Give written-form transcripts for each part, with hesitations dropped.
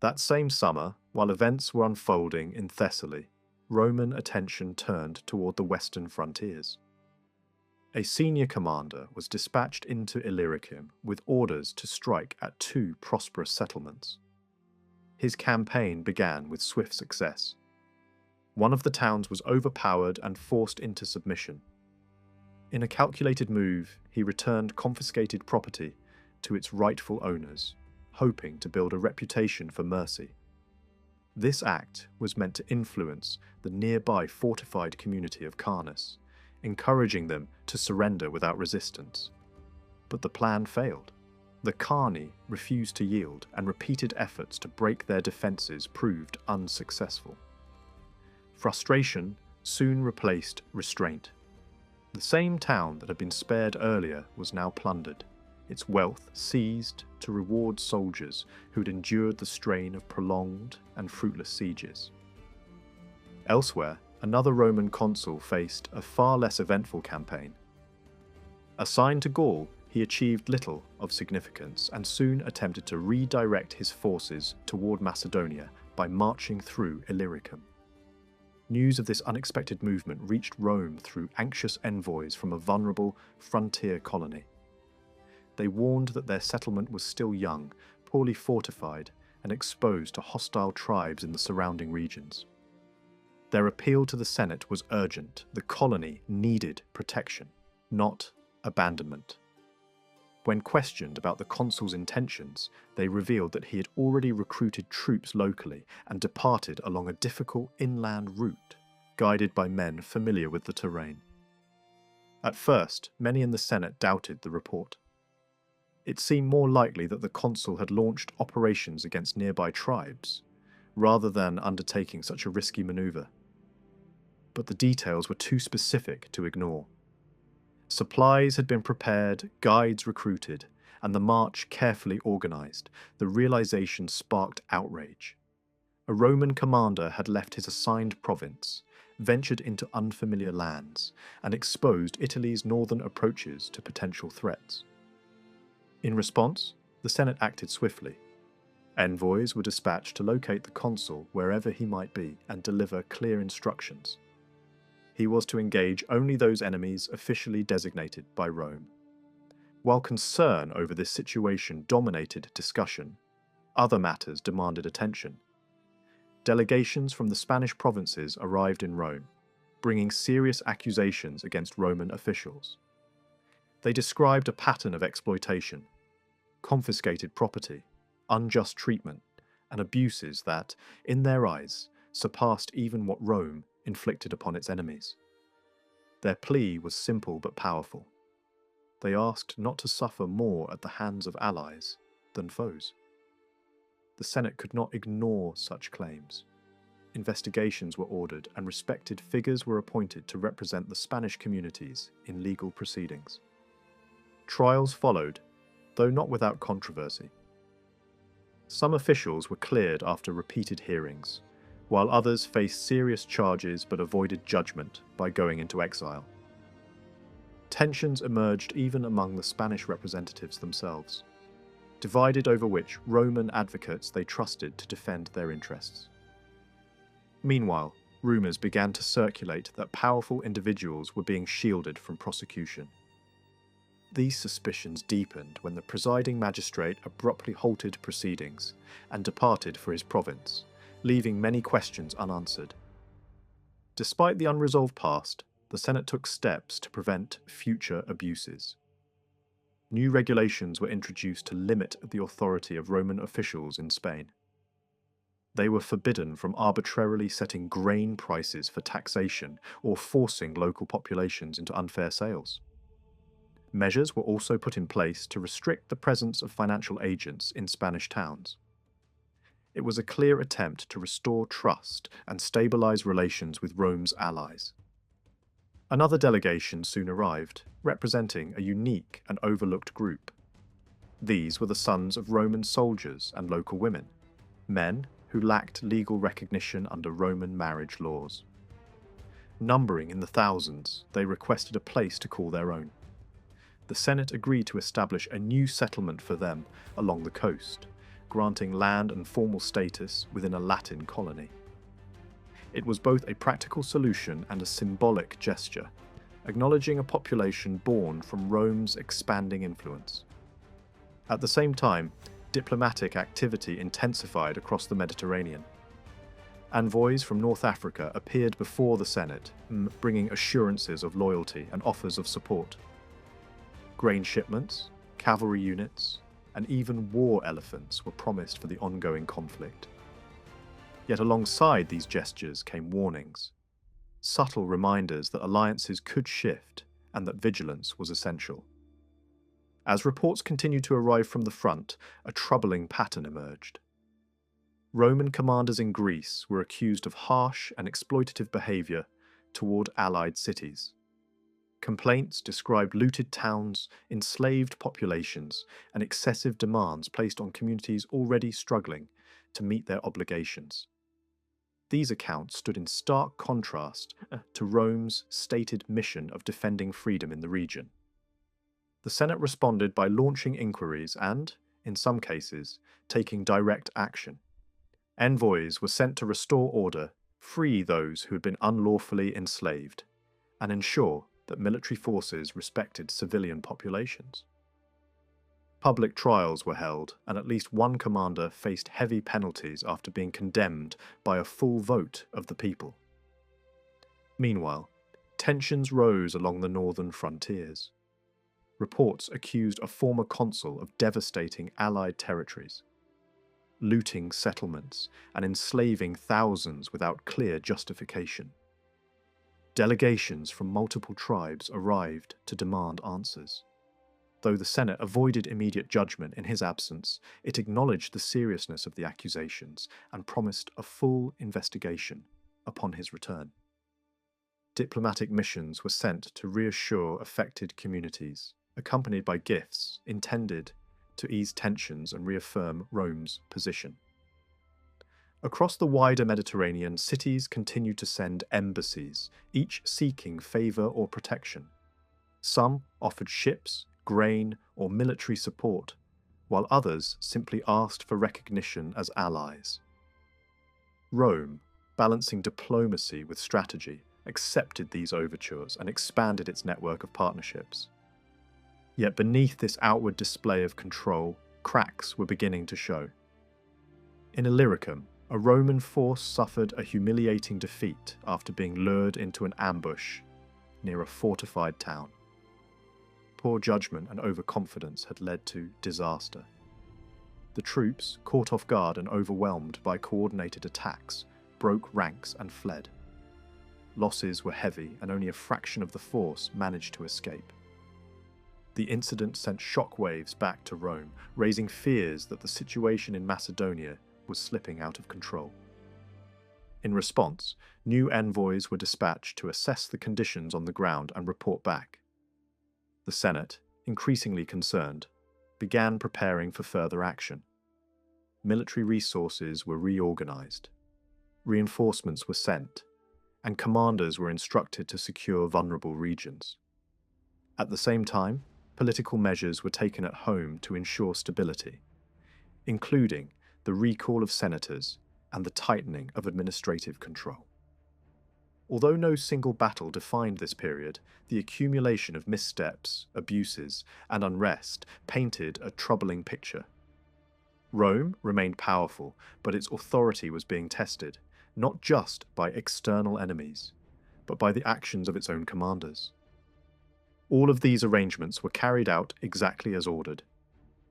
That same summer, while events were unfolding in Thessaly, Roman attention turned toward the western frontiers. A senior commander was dispatched into Illyricum with orders to strike at two prosperous settlements. His campaign began with swift success. One of the towns was overpowered and forced into submission. In a calculated move, he returned confiscated property to its rightful owners, hoping to build a reputation for mercy. This act was meant to influence the nearby fortified community of Carnus, encouraging them to surrender without resistance. But the plan failed. The Carni refused to yield, and repeated efforts to break their defences proved unsuccessful. Frustration soon replaced restraint. The same town that had been spared earlier was now plundered, its wealth seized to reward soldiers who'd endured the strain of prolonged and fruitless sieges. Elsewhere, another Roman consul faced a far less eventful campaign. Assigned to Gaul, he achieved little of significance and soon attempted to redirect his forces toward Macedonia by marching through Illyricum. News of this unexpected movement reached Rome through anxious envoys from a vulnerable frontier colony. They warned that their settlement was still young, poorly fortified, and exposed to hostile tribes in the surrounding regions. Their appeal to the Senate was urgent. The colony needed protection, not abandonment. When questioned about the consul's intentions, they revealed that he had already recruited troops locally and departed along a difficult inland route, guided by men familiar with the terrain. At first, many in the Senate doubted the report. It seemed more likely that the consul had launched operations against nearby tribes, rather than undertaking such a risky maneuver. But the details were too specific to ignore. Supplies had been prepared, guides recruited, and the march carefully organised. The realisation sparked outrage. A Roman commander had left his assigned province, ventured into unfamiliar lands, and exposed Italy's northern approaches to potential threats. In response, the Senate acted swiftly. Envoys were dispatched to locate the consul wherever he might be and deliver clear instructions. He was to engage only those enemies officially designated by Rome. While concern over this situation dominated discussion, other matters demanded attention. Delegations from the Spanish provinces arrived in Rome, bringing serious accusations against Roman officials. They described a pattern of exploitation, confiscated property, unjust treatment, and abuses that, in their eyes, surpassed even what Rome inflicted upon its enemies. Their plea was simple but powerful. They asked not to suffer more at the hands of allies than foes. The Senate could not ignore such claims. Investigations were ordered and respected figures were appointed to represent the Spanish communities in legal proceedings. Trials followed, though not without controversy. Some officials were cleared after repeated hearings, while others faced serious charges but avoided judgment by going into exile. Tensions emerged even among the Spanish representatives themselves, divided over which Roman advocates they trusted to defend their interests. Meanwhile, rumours began to circulate that powerful individuals were being shielded from prosecution. These suspicions deepened when the presiding magistrate abruptly halted proceedings and departed for his province, leaving many questions unanswered. Despite the unresolved past, the Senate took steps to prevent future abuses. New regulations were introduced to limit the authority of Roman officials in Spain. They were forbidden from arbitrarily setting grain prices for taxation or forcing local populations into unfair sales. Measures were also put in place to restrict the presence of financial agents in Spanish towns. It was a clear attempt to restore trust and stabilize relations with Rome's allies. Another delegation soon arrived, representing a unique and overlooked group. These were the sons of Roman soldiers and local women, men who lacked legal recognition under Roman marriage laws. Numbering in the thousands, they requested a place to call their own. The Senate agreed to establish a new settlement for them along the coast, granting land and formal status within a Latin colony. It was both a practical solution and a symbolic gesture, acknowledging a population born from Rome's expanding influence. At the same time, diplomatic activity intensified across the Mediterranean. Envoys from North Africa appeared before the Senate, bringing assurances of loyalty and offers of support. Grain shipments, cavalry units, and even war elephants were promised for the ongoing conflict. Yet alongside these gestures came warnings, subtle reminders that alliances could shift and that vigilance was essential. As reports continued to arrive from the front, a troubling pattern emerged. Roman commanders in Greece were accused of harsh and exploitative behaviour toward allied cities. Complaints described looted towns, enslaved populations, and excessive demands placed on communities already struggling to meet their obligations. These accounts stood in stark contrast to Rome's stated mission of defending freedom in the region. The Senate responded by launching inquiries and, in some cases, taking direct action. Envoys were sent to restore order, free those who had been unlawfully enslaved, and ensure that military forces respected civilian populations. Public trials were held, and at least one commander faced heavy penalties after being condemned by a full vote of the people. Meanwhile, tensions rose along the northern frontiers. Reports accused a former consul of devastating Allied territories, looting settlements and enslaving thousands without clear justification. Delegations from multiple tribes arrived to demand answers. Though the Senate avoided immediate judgment in his absence, it acknowledged the seriousness of the accusations and promised a full investigation upon his return. Diplomatic missions were sent to reassure affected communities, accompanied by gifts intended to ease tensions and reaffirm Rome's position. Across the wider Mediterranean, cities continued to send embassies, each seeking favour or protection. Some offered ships, grain, or military support, while others simply asked for recognition as allies. Rome, balancing diplomacy with strategy, accepted these overtures and expanded its network of partnerships. Yet beneath this outward display of control, cracks were beginning to show. In Illyricum, a Roman force suffered a humiliating defeat after being lured into an ambush near a fortified town. Poor judgment and overconfidence had led to disaster. The troops, caught off guard and overwhelmed by coordinated attacks, broke ranks and fled. Losses were heavy and only a fraction of the force managed to escape. The incident sent shockwaves back to Rome, raising fears that the situation in Macedonia was slipping out of control. In response, new envoys were dispatched to assess the conditions on the ground and report back. The Senate, increasingly concerned, began preparing for further action. Military resources were reorganized, reinforcements were sent, and commanders were instructed to secure vulnerable regions. At the same time, political measures were taken at home to ensure stability, including the recall of senators and the tightening of administrative control. Although no single battle defined this period, the accumulation of missteps, abuses, and unrest painted a troubling picture. Rome remained powerful, but its authority was being tested, not just by external enemies, but by the actions of its own commanders. All of these arrangements were carried out exactly as ordered.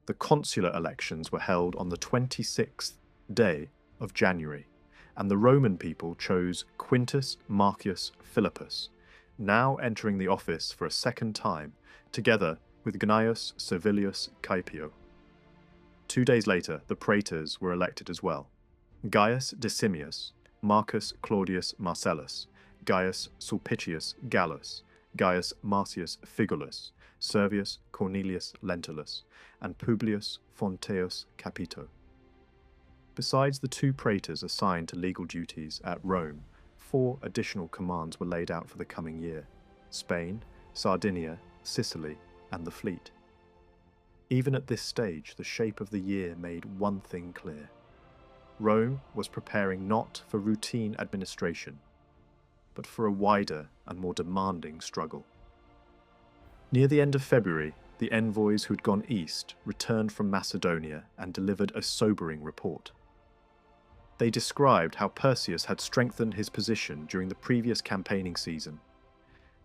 The consular elections were held on the 26th day of January, and the Roman people chose Quintus Marcius Philippus, now entering the office for a second time, together with Gnaeus Servilius Caepio. 2 days later, the praetors were elected as well: Gaius Decimius, Marcus Claudius Marcellus, Gaius Sulpicius Gallus, Gaius Marcius Figulus, Servius Cornelius Lentulus, and Publius Fonteius Capito. Besides the 2 praetors assigned to legal duties at Rome, 4 additional commands were laid out for the coming year: Spain, Sardinia, Sicily, and the fleet. Even at this stage, the shape of the year made one thing clear. Rome was preparing not for routine administration, but for a wider and more demanding struggle. Near the end of February, the envoys who'd gone east returned from Macedonia and delivered a sobering report. They described how Perseus had strengthened his position during the previous campaigning season,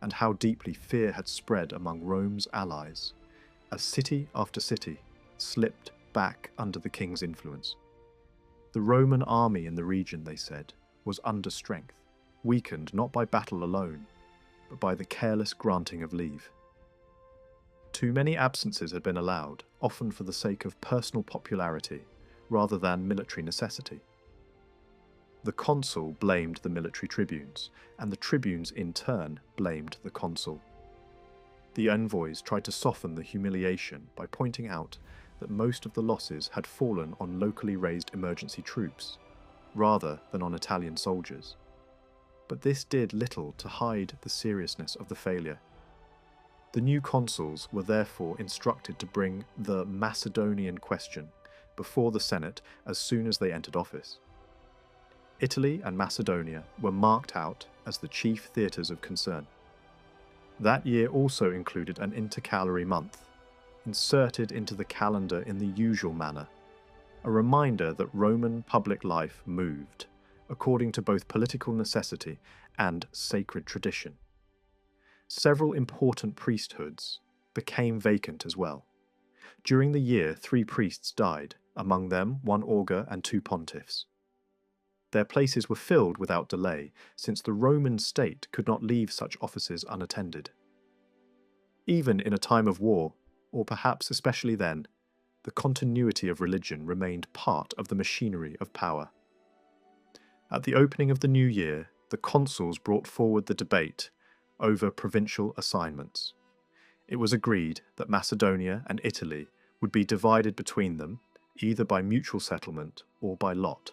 and how deeply fear had spread among Rome's allies, as city after city slipped back under the king's influence. The Roman army in the region, they said, was under strength, weakened not by battle alone, but by the careless granting of leave. Too many absences had been allowed, often for the sake of personal popularity rather than military necessity. The consul blamed the military tribunes, and the tribunes in turn blamed the consul. The envoys tried to soften the humiliation by pointing out that most of the losses had fallen on locally raised emergency troops, rather than on Italian soldiers. But this did little to hide the seriousness of the failure. The new consuls were therefore instructed to bring the Macedonian question before the Senate as soon as they entered office. Italy and Macedonia were marked out as the chief theatres of concern. That year also included an intercalary month, inserted into the calendar in the usual manner, a reminder that Roman public life moved, according to both political necessity and sacred tradition. Several important priesthoods became vacant as well. During the year, 3 priests died, among them 1 augur and 2 pontiffs. Their places were filled without delay, since the Roman state could not leave such offices unattended. Even in a time of war, or perhaps especially then, the continuity of religion remained part of the machinery of power. At the opening of the new year, the consuls brought forward the debate over provincial assignments. It was agreed that Macedonia and Italy would be divided between them, either by mutual settlement or by lot.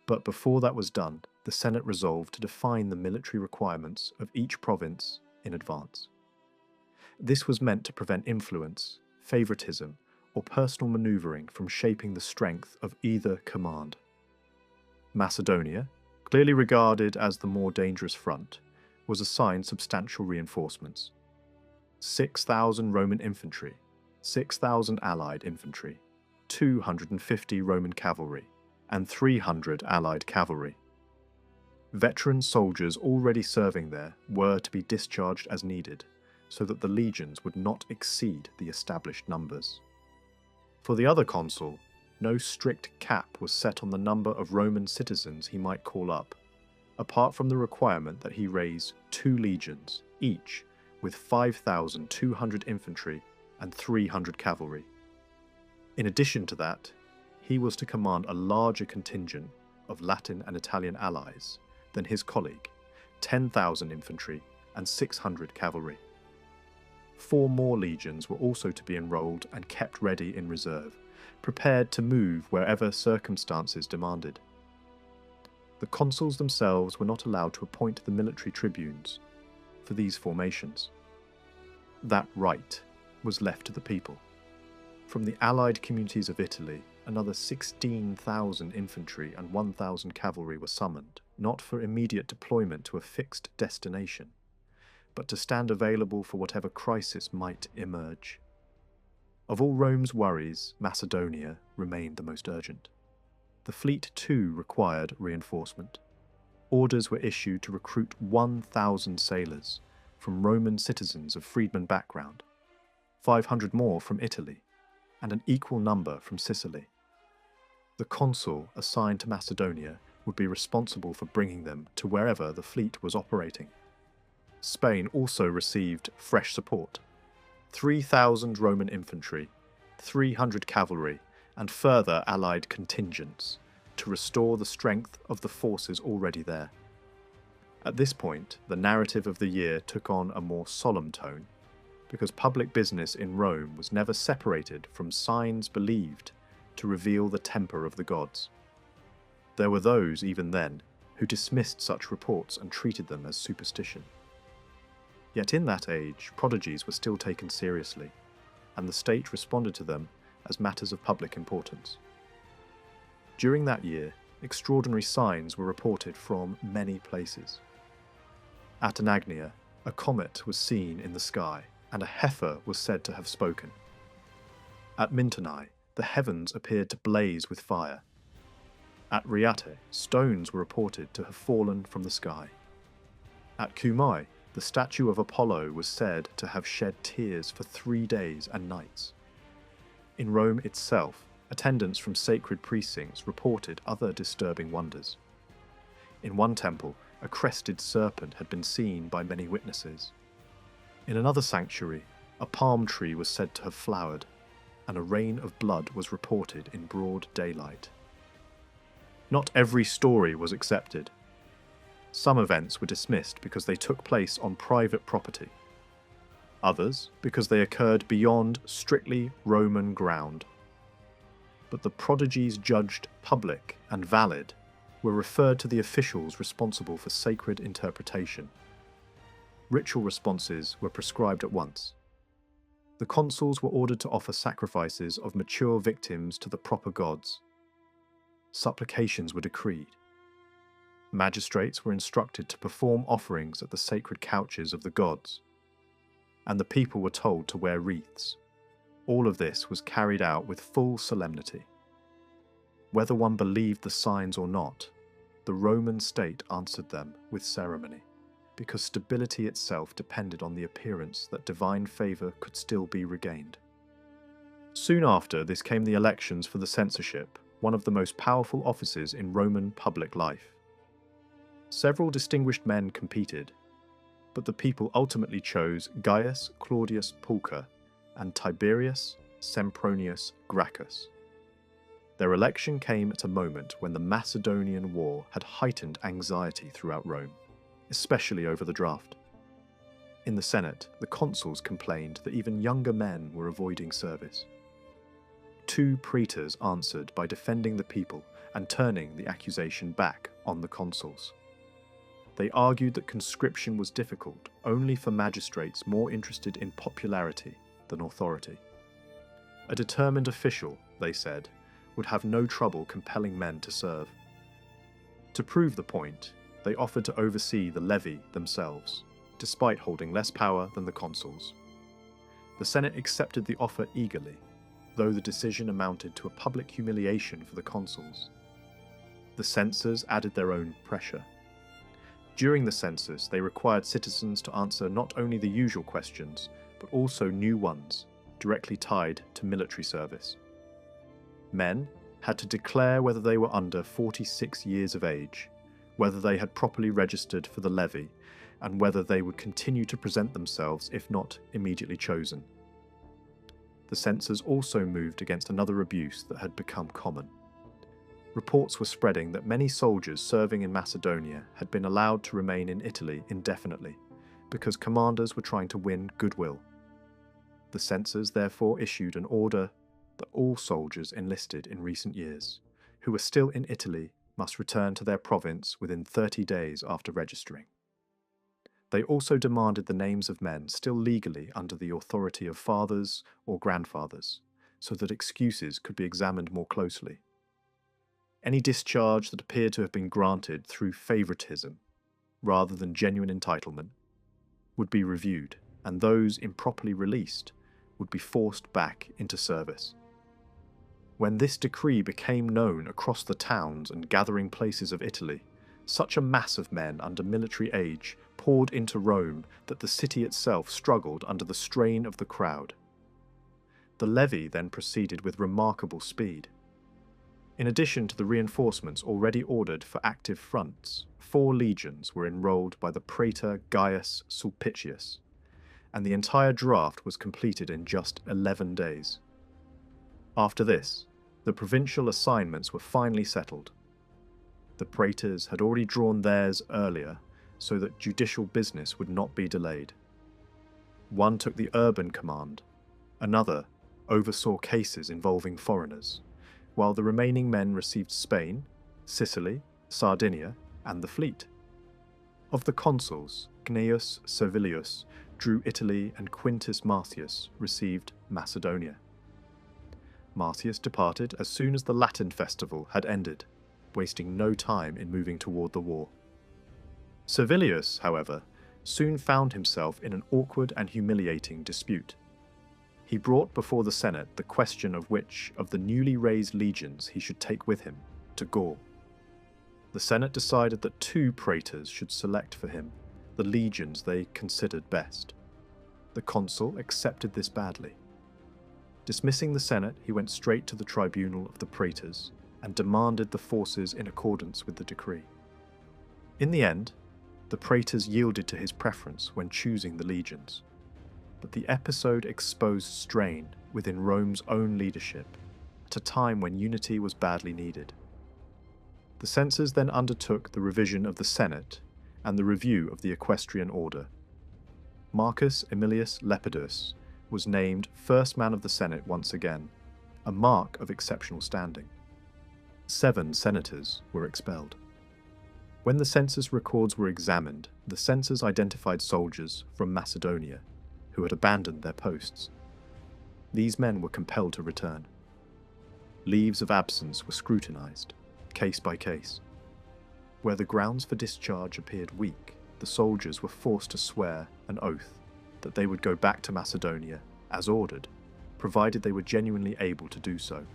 But before that was done, the Senate resolved to define the military requirements of each province in advance. This was meant to prevent influence, favoritism, or personal maneuvering from shaping the strength of either command. Macedonia, clearly regarded as the more dangerous front, was assigned substantial reinforcements. 6,000 Roman infantry, 6,000 Allied infantry, 250 Roman cavalry, and 300 Allied cavalry. Veteran soldiers already serving there were to be discharged as needed, so that the legions would not exceed the established numbers. For the other consul, no strict cap was set on the number of Roman citizens he might call up, apart from the requirement that he raise 2 legions, each with 5,200 infantry and 300 cavalry. In addition to that, he was to command a larger contingent of Latin and Italian allies than his colleague, 10,000 infantry and 600 cavalry. 4 more legions were also to be enrolled and kept ready in reserve, prepared to move wherever circumstances demanded. The consuls themselves were not allowed to appoint the military tribunes for these formations. That right was left to the people. From the allied communities of Italy, another 16,000 infantry and 1,000 cavalry were summoned, not for immediate deployment to a fixed destination, but to stand available for whatever crisis might emerge. Of all Rome's worries, Macedonia remained the most urgent. The fleet too required reinforcement. Orders were issued to recruit 1,000 sailors from Roman citizens of freedman background, 500 more from Italy, and an equal number from Sicily. The consul assigned to Macedonia would be responsible for bringing them to wherever the fleet was operating. Spain also received fresh support: 3,000 Roman infantry, 300 cavalry, and further allied contingents to restore the strength of the forces already there. At this point, the narrative of the year took on a more solemn tone, because public business in Rome was never separated from signs believed to reveal the temper of the gods. There were those, even then, who dismissed such reports and treated them as superstition. Yet in that age, prodigies were still taken seriously. and the state responded to them as matters of public importance. During that year, extraordinary signs were reported from many places. At Anagnia, a comet was seen in the sky, and a heifer was said to have spoken. At Myntoni, the heavens appeared to blaze with fire. At Riate, stones were reported to have fallen from the sky. At Cumae, the statue of Apollo was said to have shed tears for 3 days and nights. In Rome itself, attendants from sacred precincts reported other disturbing wonders. In one temple, a crested serpent had been seen by many witnesses. In another sanctuary, a palm tree was said to have flowered, and a rain of blood was reported in broad daylight. Not every story was accepted. Some events were dismissed because they took place on private property. Others because they occurred beyond strictly Roman ground. But the prodigies judged public and valid were referred to the officials responsible for sacred interpretation. Ritual responses were prescribed at once. The consuls were ordered to offer sacrifices of mature victims to the proper gods. Supplications were decreed. Magistrates were instructed to perform offerings at the sacred couches of the gods, and the people were told to wear wreaths. All of this was carried out with full solemnity. Whether one believed the signs or not, the Roman state answered them with ceremony, because stability itself depended on the appearance that divine favour could still be regained. Soon after this came the elections for the censorship, one of the most powerful offices in Roman public life. Several distinguished men competed, but the people ultimately chose Gaius Claudius Pulcher and Tiberius Sempronius Gracchus. Their election came at a moment when the Macedonian War had heightened anxiety throughout Rome, especially over the draft. In the Senate, the consuls complained that even younger men were avoiding service. 2 praetors answered by defending the people and turning the accusation back on the consuls. They argued that conscription was difficult only for magistrates more interested in popularity than authority. A determined official, they said, would have no trouble compelling men to serve. To prove the point, they offered to oversee the levy themselves, despite holding less power than the consuls. The Senate accepted the offer eagerly, though the decision amounted to a public humiliation for the consuls. The censors added their own pressure. During the census, they required citizens to answer not only the usual questions, but also new ones, directly tied to military service. Men had to declare whether they were under 46 years of age, whether they had properly registered for the levy, and whether they would continue to present themselves if not immediately chosen. The censors also moved against another abuse that had become common. Reports were spreading that many soldiers serving in Macedonia had been allowed to remain in Italy indefinitely, because commanders were trying to win goodwill. The censors therefore issued an order that all soldiers enlisted in recent years, who were still in Italy, must return to their province within 30 days after registering. They also demanded the names of men still legally under the authority of fathers or grandfathers, so that excuses could be examined more closely. Any discharge that appeared to have been granted through favouritism, rather than genuine entitlement, would be reviewed, and those improperly released would be forced back into service. When this decree became known across the towns and gathering places of Italy, such a mass of men under military age poured into Rome that the city itself struggled under the strain of the crowd. The levy then proceeded with remarkable speed. In addition to the reinforcements already ordered for active fronts, 4 legions were enrolled by the praetor Gaius Sulpicius, and the entire draft was completed in just 11 days. After this, the provincial assignments were finally settled. The praetors had already drawn theirs earlier, so that judicial business would not be delayed. One took the urban command, another oversaw cases involving foreigners, while the remaining men received Spain, Sicily, Sardinia, and the fleet. Of the consuls, Gnaeus Servilius drew Italy, and Quintus Marcius received Macedonia. Marcius departed as soon as the Latin festival had ended, wasting no time in moving toward the war. Servilius, however, soon found himself in an awkward and humiliating dispute. He brought before the Senate the question of which of the newly raised legions he should take with him to Gaul. The Senate decided that 2 praetors should select for him the legions they considered best. The consul accepted this badly. Dismissing the Senate, he went straight to the tribunal of the praetors and demanded the forces in accordance with the decree. In the end, the praetors yielded to his preference when choosing the legions, but the episode exposed strain within Rome's own leadership at a time when unity was badly needed. The censors then undertook the revision of the Senate and the review of the equestrian order. Marcus Aemilius Lepidus was named first man of the Senate once again, a mark of exceptional standing. 7 senators were expelled. When the census records were examined, the censors identified soldiers from Macedonia who had abandoned their posts. These men were compelled to return. Leaves of absence were scrutinized, case by case. Where the grounds for discharge appeared weak, the soldiers were forced to swear an oath that they would go back to Macedonia as ordered, provided they were genuinely able to do so.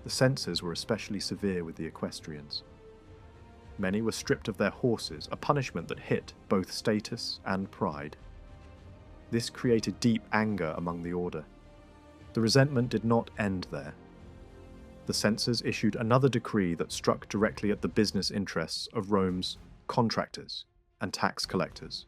The censors were especially severe with the equestrians. Many were stripped of their horses, a punishment that hit both status and pride. This created deep anger among the order. The resentment did not end there. The censors issued another decree that struck directly at the business interests of Rome's contractors and tax collectors.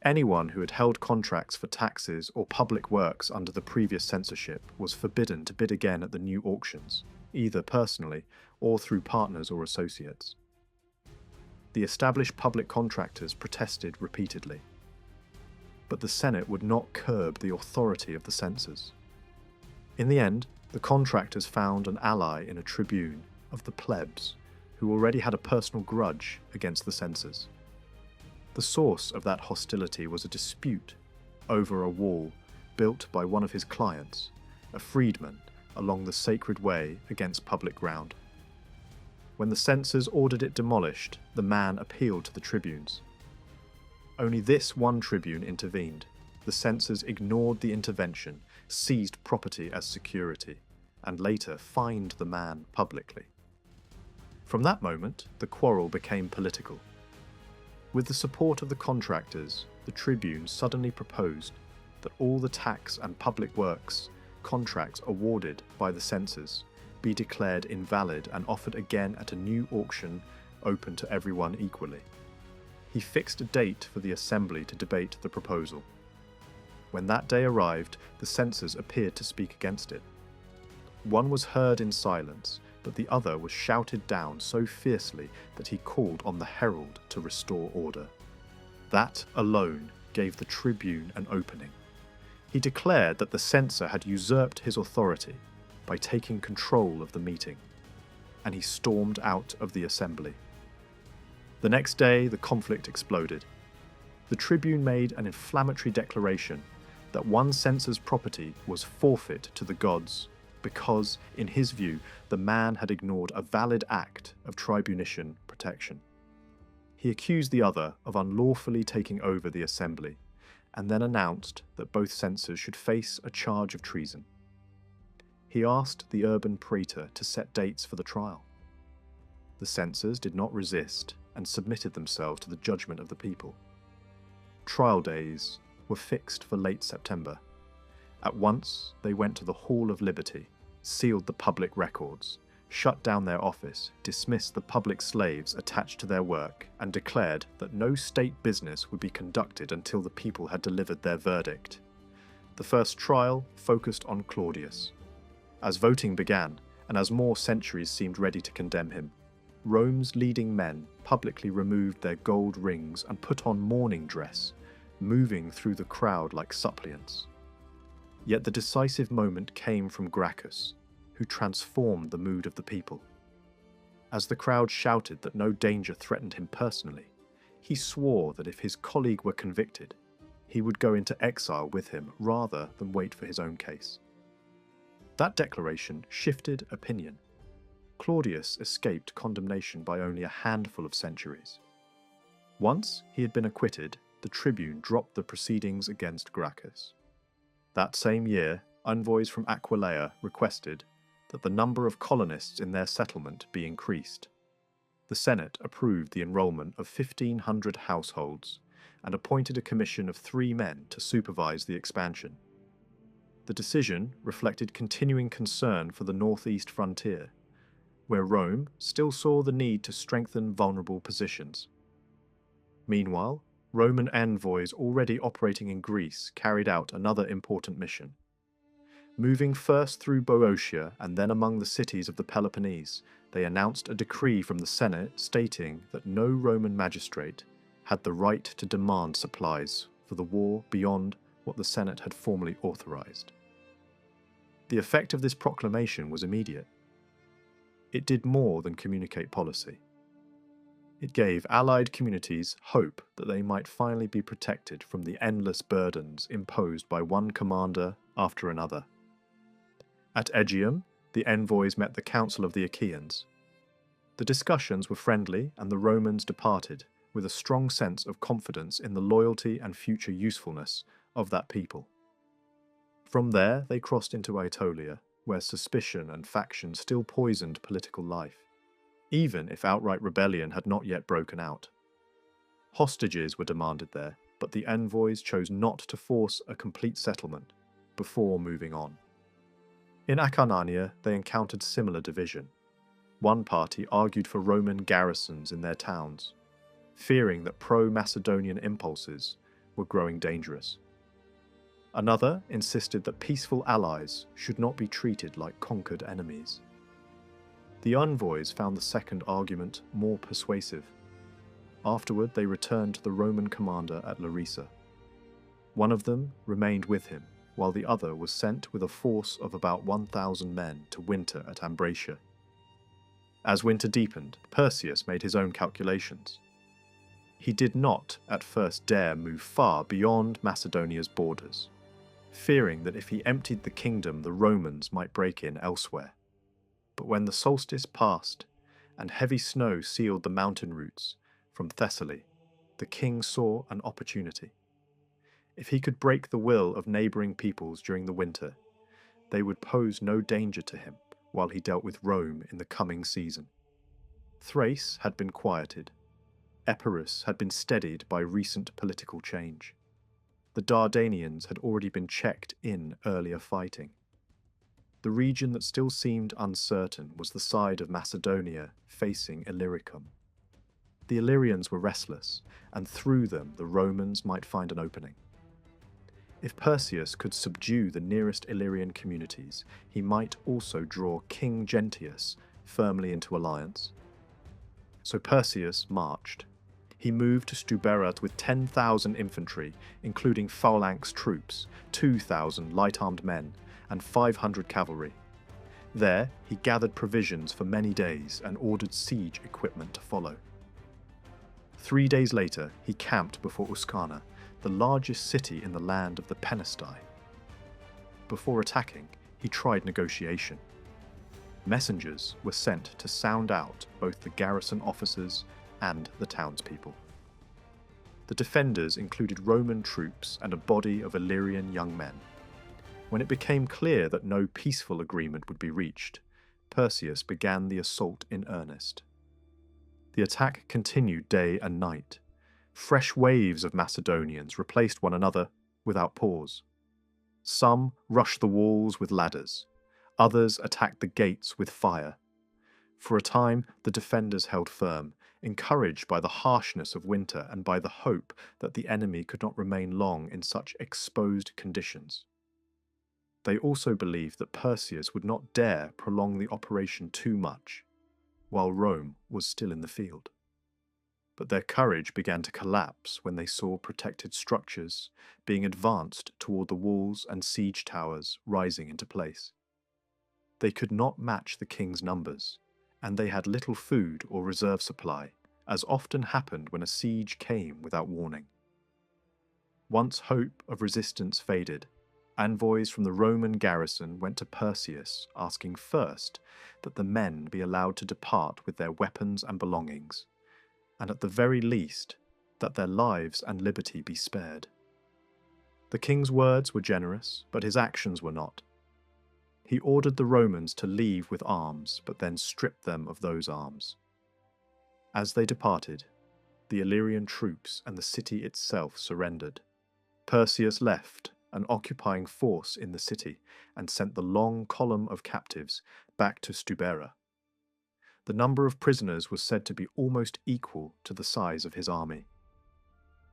Anyone who had held contracts for taxes or public works under the previous censorship was forbidden to bid again at the new auctions, either personally or through partners or associates. The established public contractors protested repeatedly, but the Senate would not curb the authority of the censors. In the end, the contractors found an ally in a tribune of the plebs who already had a personal grudge against the censors. The source of that hostility was a dispute over a wall built by one of his clients, a freedman, along the sacred way against public ground. When the censors ordered it demolished, the man appealed to the tribunes. Only this one tribune intervened. The censors ignored the intervention, seized property as security, and later fined the man publicly. From that moment, the quarrel became political. With the support of the contractors, the tribune suddenly proposed that all the tax and public works contracts awarded by the censors be declared invalid and offered again at a new auction open to everyone equally. He fixed a date for the assembly to debate the proposal. When that day arrived, the censors appeared to speak against it. One was heard in silence, but the other was shouted down so fiercely that he called on the herald to restore order. That alone gave the tribune an opening. He declared that the censor had usurped his authority by taking control of the meeting, and he stormed out of the assembly. The next day, the conflict exploded. The tribune made an inflammatory declaration that one censor's property was forfeit to the gods because, in his view, the man had ignored a valid act of tribunician protection. He accused the other of unlawfully taking over the assembly, and then announced that both censors should face a charge of treason. He asked the urban praetor to set dates for the trial. The censors did not resist and submitted themselves to the judgment of the people. Trial days were fixed for late September. At once, they went to the Hall of Liberty, sealed the public records, shut down their office, dismissed the public slaves attached to their work, and declared that no state business would be conducted until the people had delivered their verdict. The first trial focused on Claudius. As voting began, and as more centuries seemed ready to condemn him, Rome's leading men publicly removed their gold rings and put on mourning dress, moving through the crowd like suppliants. Yet the decisive moment came from Gracchus, who transformed the mood of the people. As the crowd shouted that no danger threatened him personally, he swore that if his colleague were convicted, he would go into exile with him rather than wait for his own case. That declaration shifted opinion. Claudius escaped condemnation by only a handful of centuries. Once he had been acquitted, the tribune dropped the proceedings against Gracchus. That same year, envoys from Aquileia requested that the number of colonists in their settlement be increased. The Senate approved the enrollment of 1,500 households and appointed a commission of 3 men to supervise the expansion. The decision reflected continuing concern for the northeast frontier, where Rome still saw the need to strengthen vulnerable positions. Meanwhile, Roman envoys already operating in Greece carried out another important mission. Moving first through Boeotia and then among the cities of the Peloponnese, they announced a decree from the Senate stating that no Roman magistrate had the right to demand supplies for the war beyond what the Senate had formally authorized. The effect of this proclamation was immediate. It did more than communicate policy. It gave allied communities hope that they might finally be protected from the endless burdens imposed by one commander after another. At Aegium, the envoys met the Council of the Achaeans. The discussions were friendly, and the Romans departed with a strong sense of confidence in the loyalty and future usefulness of that people. From there, they crossed into Aetolia, where suspicion and faction still poisoned political life, even if outright rebellion had not yet broken out. Hostages were demanded there, but the envoys chose not to force a complete settlement before moving on. In Acarnania, they encountered similar division. One party argued for Roman garrisons in their towns, fearing that pro-Macedonian impulses were growing dangerous. Another insisted that peaceful allies should not be treated like conquered enemies. The envoys found the second argument more persuasive. Afterward, they returned to the Roman commander at Larissa. One of them remained with him, while the other was sent with a force of about 1,000 men to winter at Ambracia. As winter deepened, Perseus made his own calculations. He did not at first dare move far beyond Macedonia's borders, fearing that if he emptied the kingdom, the Romans might break in elsewhere. But when the solstice passed, and heavy snow sealed the mountain routes from Thessaly, the king saw an opportunity. If he could break the will of neighbouring peoples during the winter, they would pose no danger to him while he dealt with Rome in the coming season. Thrace had been quieted. Epirus had been steadied by recent political change. The Dardanians had already been checked in earlier fighting. The region that still seemed uncertain was the side of Macedonia facing Illyricum. The Illyrians were restless, and through them the Romans might find an opening. If Perseus could subdue the nearest Illyrian communities, he might also draw King Gentius firmly into alliance. So Perseus marched. He moved to Stuberat with 10,000 infantry, including phalanx troops, 2,000 light-armed men, and 500 cavalry. There, he gathered provisions for many days and ordered siege equipment to follow. 3 days later, he camped before Uscana, the largest city in the land of the Penestae. Before attacking, he tried negotiation. Messengers were sent to sound out both the garrison officers and the townspeople. The defenders included Roman troops and a body of Illyrian young men. When it became clear that no peaceful agreement would be reached, Perseus began the assault in earnest. The attack continued day and night. Fresh waves of Macedonians replaced one another without pause. Some rushed the walls with ladders. Others attacked the gates with fire. For a time, the defenders held firm, encouraged by the harshness of winter and by the hope that the enemy could not remain long in such exposed conditions. They also believed that Perseus would not dare prolong the operation too much, while Rome was still in the field. But their courage began to collapse when they saw protected structures being advanced toward the walls and siege towers rising into place. They could not match the king's numbers, and they had little food or reserve supply, as often happened when a siege came without warning. Once hope of resistance faded, envoys from the Roman garrison went to Perseus asking first that the men be allowed to depart with their weapons and belongings, and at the very least that their lives and liberty be spared. The king's words were generous, but his actions were not. He ordered the Romans to leave with arms, but then stripped them of those arms. As they departed, the Illyrian troops and the city itself surrendered. Perseus left an occupying force in the city and sent the long column of captives back to Stubera. The number of prisoners was said to be almost equal to the size of his army.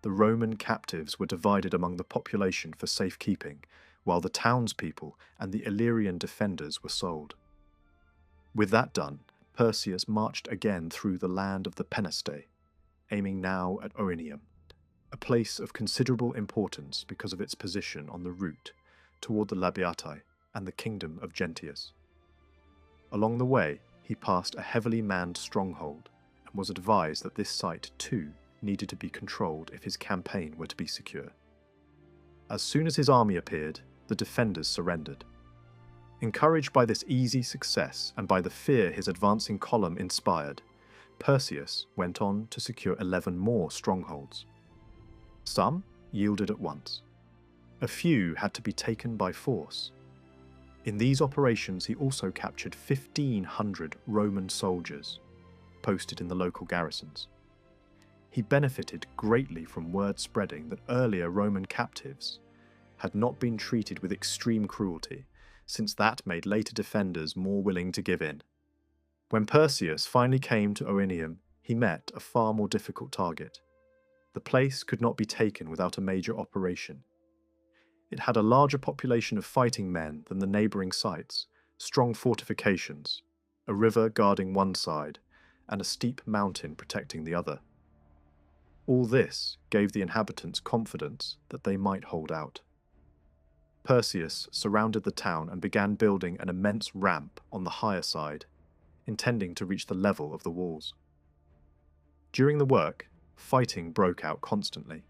The Roman captives were divided among the population for safekeeping, while the townspeople and the Illyrian defenders were sold. With that done, Perseus marched again through the land of the Penestae, aiming now at Oenium, a place of considerable importance because of its position on the route toward the Labiatae and the kingdom of Gentius. Along the way, he passed a heavily manned stronghold and was advised that this site too needed to be controlled if his campaign were to be secure. As soon as his army appeared, the defenders surrendered. Encouraged by this easy success and by the fear his advancing column inspired, Perseus went on to secure 11 more strongholds. Some yielded at once. A few had to be taken by force. In these operations he also captured 1,500 Roman soldiers, posted in the local garrisons. He benefited greatly from word spreading that earlier Roman captives had not been treated with extreme cruelty, since that made later defenders more willing to give in. When Perseus finally came to Oenium, he met a far more difficult target. The place could not be taken without a major operation. It had a larger population of fighting men than the neighbouring sites, strong fortifications, a river guarding one side, and a steep mountain protecting the other. All this gave the inhabitants confidence that they might hold out. Perseus surrounded the town and began building an immense ramp on the higher side, intending to reach the level of the walls. During the work, fighting broke out constantly.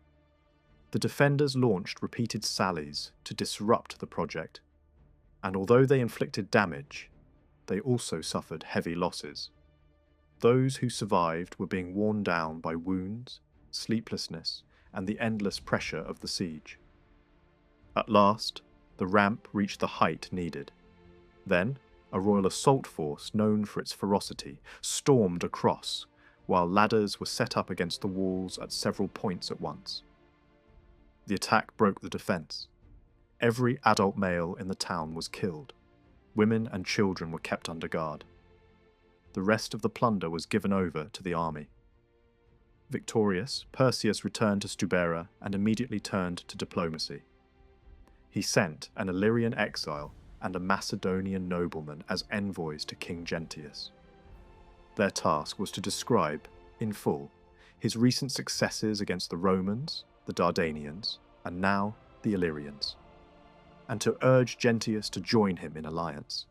The defenders launched repeated sallies to disrupt the project, and although they inflicted damage, they also suffered heavy losses. Those who survived were being worn down by wounds, sleeplessness, and the endless pressure of the siege. At last, the ramp reached the height needed. Then, a royal assault force known for its ferocity stormed across, while ladders were set up against the walls at several points at once. The attack broke the defence. Every adult male in the town was killed. Women and children were kept under guard. The rest of the plunder was given over to the army. Victorious, Perseus returned to Stubera and immediately turned to diplomacy. He sent an Illyrian exile and a Macedonian nobleman as envoys to King Gentius. Their task was to describe, in full, his recent successes against the Romans, the Dardanians, and now the Illyrians, and to urge Gentius to join him in alliance.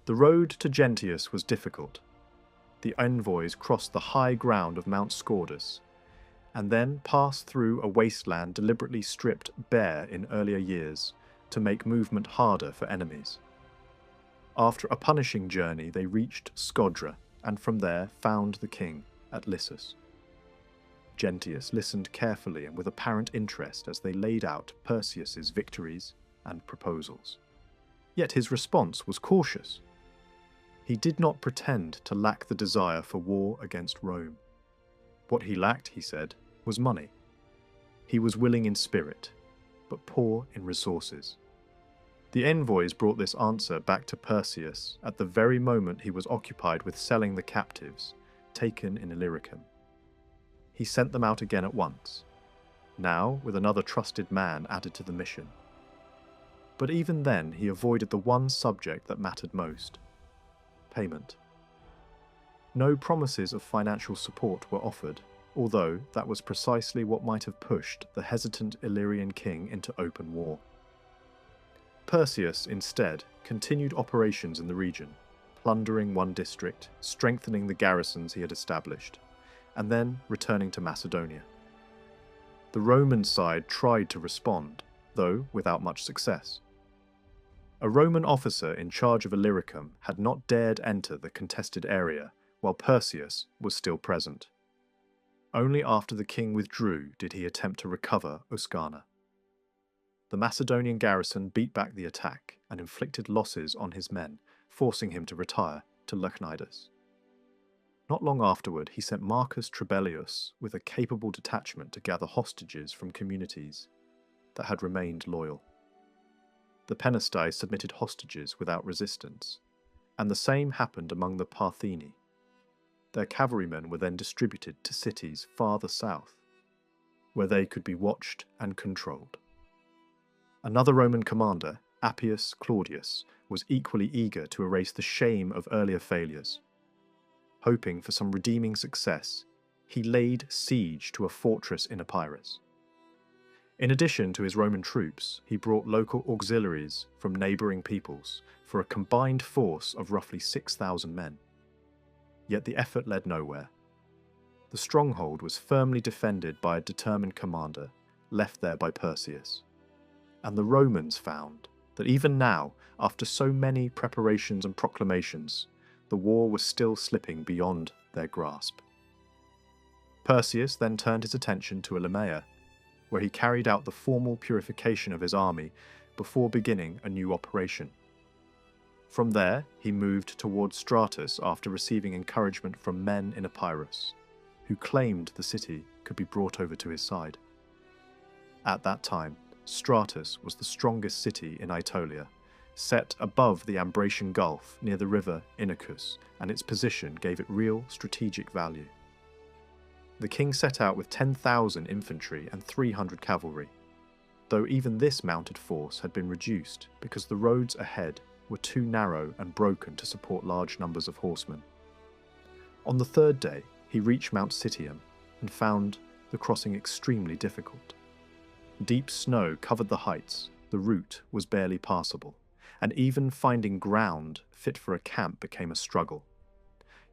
The road to Gentius was difficult. The envoys crossed the high ground of Mount Scordus, and then passed through a wasteland deliberately stripped bare in earlier years to make movement harder for enemies. After a punishing journey, they reached Scodra, and from there found the king at Lissus. Gentius listened carefully and with apparent interest as they laid out Perseus's victories and proposals. Yet his response was cautious. He did not pretend to lack the desire for war against Rome. What he lacked, he said, was money. He was willing in spirit, but poor in resources. The envoys brought this answer back to Perseus at the very moment he was occupied with selling the captives taken in Illyricum. He sent them out again at once, now with another trusted man added to the mission. But even then he avoided the one subject that mattered most: payment. No promises of financial support were offered, although that was precisely what might have pushed the hesitant Illyrian king into open war. Perseus, instead, continued operations in the region, plundering one district, strengthening the garrisons he had established, and then returning to Macedonia. The Roman side tried to respond, though without much success. A Roman officer in charge of Illyricum had not dared enter the contested area while Perseus was still present. Only after the king withdrew did he attempt to recover Uscana. The Macedonian garrison beat back the attack and inflicted losses on his men, forcing him to retire to Leonidas. Not long afterward, he sent Marcus Trebellius with a capable detachment to gather hostages from communities that had remained loyal. The Penestae submitted hostages without resistance, and the same happened among the Partheni. Their cavalrymen were then distributed to cities farther south, where they could be watched and controlled. Another Roman commander, Appius Claudius, was equally eager to erase the shame of earlier failures. Hoping for some redeeming success, he laid siege to a fortress in Epirus. In addition to his Roman troops, he brought local auxiliaries from neighbouring peoples for a combined force of roughly 6,000 men. Yet the effort led nowhere. The stronghold was firmly defended by a determined commander, left there by Perseus. And the Romans found that even now, after so many preparations and proclamations, the war was still slipping beyond their grasp. Perseus then turned his attention to Elymea, where he carried out the formal purification of his army before beginning a new operation. From there, he moved towards Stratus after receiving encouragement from men in Epirus, who claimed the city could be brought over to his side. At that time, Stratus was the strongest city in Aetolia, set above the Ambracian Gulf near the river Inachus, and its position gave it real strategic value. The king set out with 10,000 infantry and 300 cavalry, though even this mounted force had been reduced because the roads ahead were too narrow and broken to support large numbers of horsemen. On the third day, he reached Mount Citium and found the crossing extremely difficult. Deep snow covered the heights, the route was barely passable, and even finding ground fit for a camp became a struggle.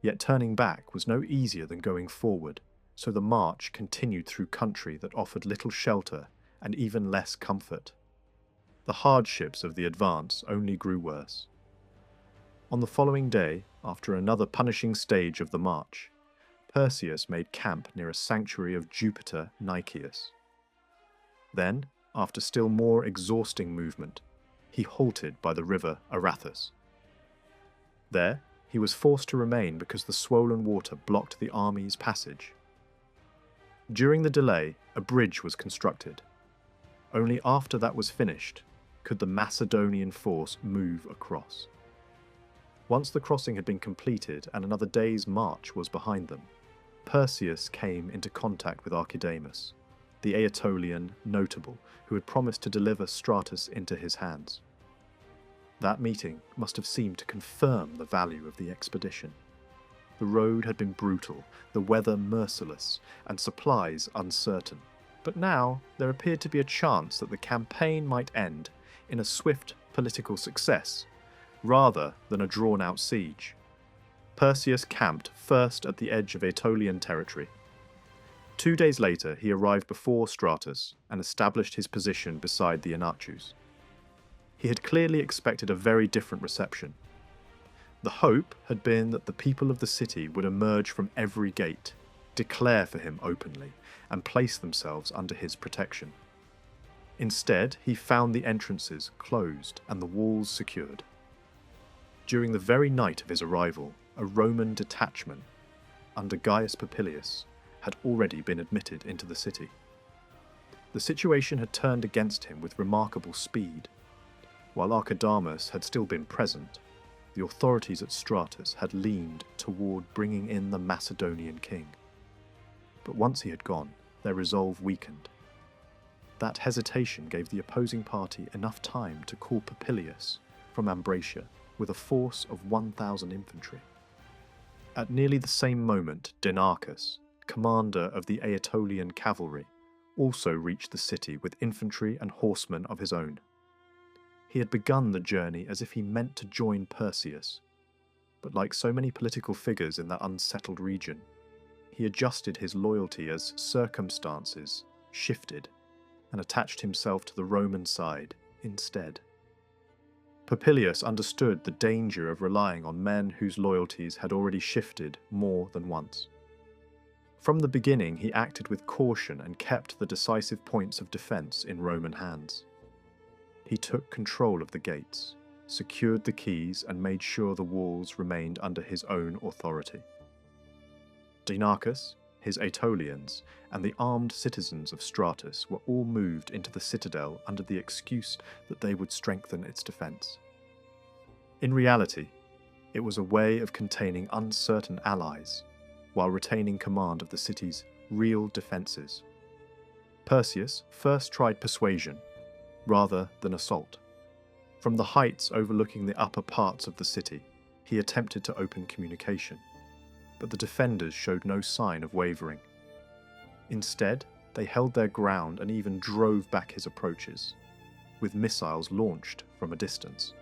Yet turning back was no easier than going forward, so the march continued through country that offered little shelter and even less comfort. The hardships of the advance only grew worse. On the following day, after another punishing stage of the march, Perseus made camp near a sanctuary of Jupiter Nicias. Then, after still more exhausting movement, he halted by the river Arathus. There, he was forced to remain because the swollen water blocked the army's passage. During the delay, a bridge was constructed. Only after that was finished could the Macedonian force move across. Once the crossing had been completed and another day's march was behind them, Perseus came into contact with Archidamus, the Aetolian notable who had promised to deliver Stratus into his hands. That meeting must have seemed to confirm the value of the expedition. The road had been brutal, the weather merciless, and supplies uncertain. But now there appeared to be a chance that the campaign might end in a swift political success, rather than a drawn-out siege. Perseus camped first at the edge of Aetolian territory. 2 days later, he arrived before Stratus and established his position beside the Inachus. He had clearly expected a very different reception. The hope had been that the people of the city would emerge from every gate, declare for him openly, and place themselves under his protection. Instead, he found the entrances closed and the walls secured. During the very night of his arrival, a Roman detachment, under Gaius Popilius, had already been admitted into the city. The situation had turned against him with remarkable speed. While Archidamus had still been present, the authorities at Stratus had leaned toward bringing in the Macedonian king. But once he had gone, their resolve weakened. That hesitation gave the opposing party enough time to call Popilius from Ambracia with a force of 1,000 infantry. At nearly the same moment, Dinarchus, commander of the Aetolian cavalry, also reached the city with infantry and horsemen of his own. He had begun the journey as if he meant to join Perseus, but like so many political figures in that unsettled region, he adjusted his loyalty as circumstances shifted and attached himself to the Roman side instead. Popilius understood the danger of relying on men whose loyalties had already shifted more than once. From the beginning, he acted with caution and kept the decisive points of defense in Roman hands. He took control of the gates, secured the keys, and made sure the walls remained under his own authority. Dinarchus, his Aetolians, and the armed citizens of Stratus were all moved into the citadel under the excuse that they would strengthen its defense. In reality, it was a way of containing uncertain allies, while retaining command of the city's real defences. Perseus first tried persuasion, rather than assault. From the heights overlooking the upper parts of the city, he attempted to open communication, but the defenders showed no sign of wavering. Instead, they held their ground and even drove back his approaches, with missiles launched from a distance.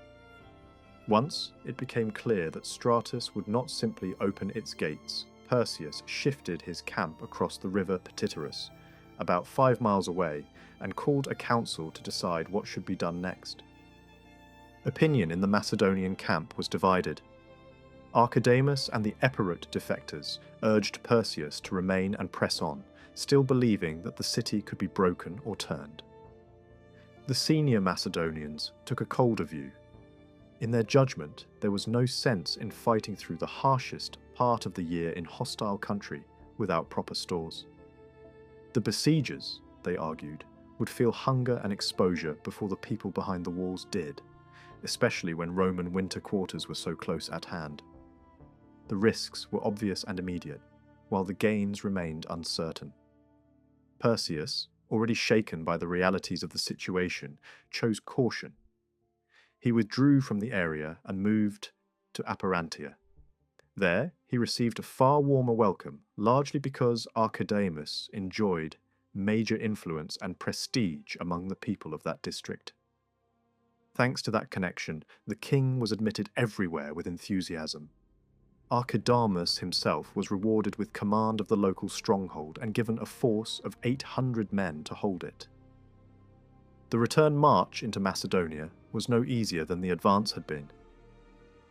Once it became clear that Stratus would not simply open its gates, Perseus shifted his camp across the river Petitarus, about 5 miles away, and called a council to decide what should be done next. Opinion in the Macedonian camp was divided. Archidamus and the Epirot defectors urged Perseus to remain and press on, still believing that the city could be broken or turned. The senior Macedonians took a colder view. In their judgment, there was no sense in fighting through the harshest part of the year in hostile country without proper stores. The besiegers, they argued, would feel hunger and exposure before the people behind the walls did, especially when Roman winter quarters were so close at hand. The risks were obvious and immediate, while the gains remained uncertain. Perseus, already shaken by the realities of the situation, chose caution. He withdrew from the area and moved to Aperantia. There, he received a far warmer welcome, largely because Archidamus enjoyed major influence and prestige among the people of that district. Thanks to that connection, the king was admitted everywhere with enthusiasm. Archidamus himself was rewarded with command of the local stronghold and given a force of 800 men to hold it. The return march into Macedonia was no easier than the advance had been.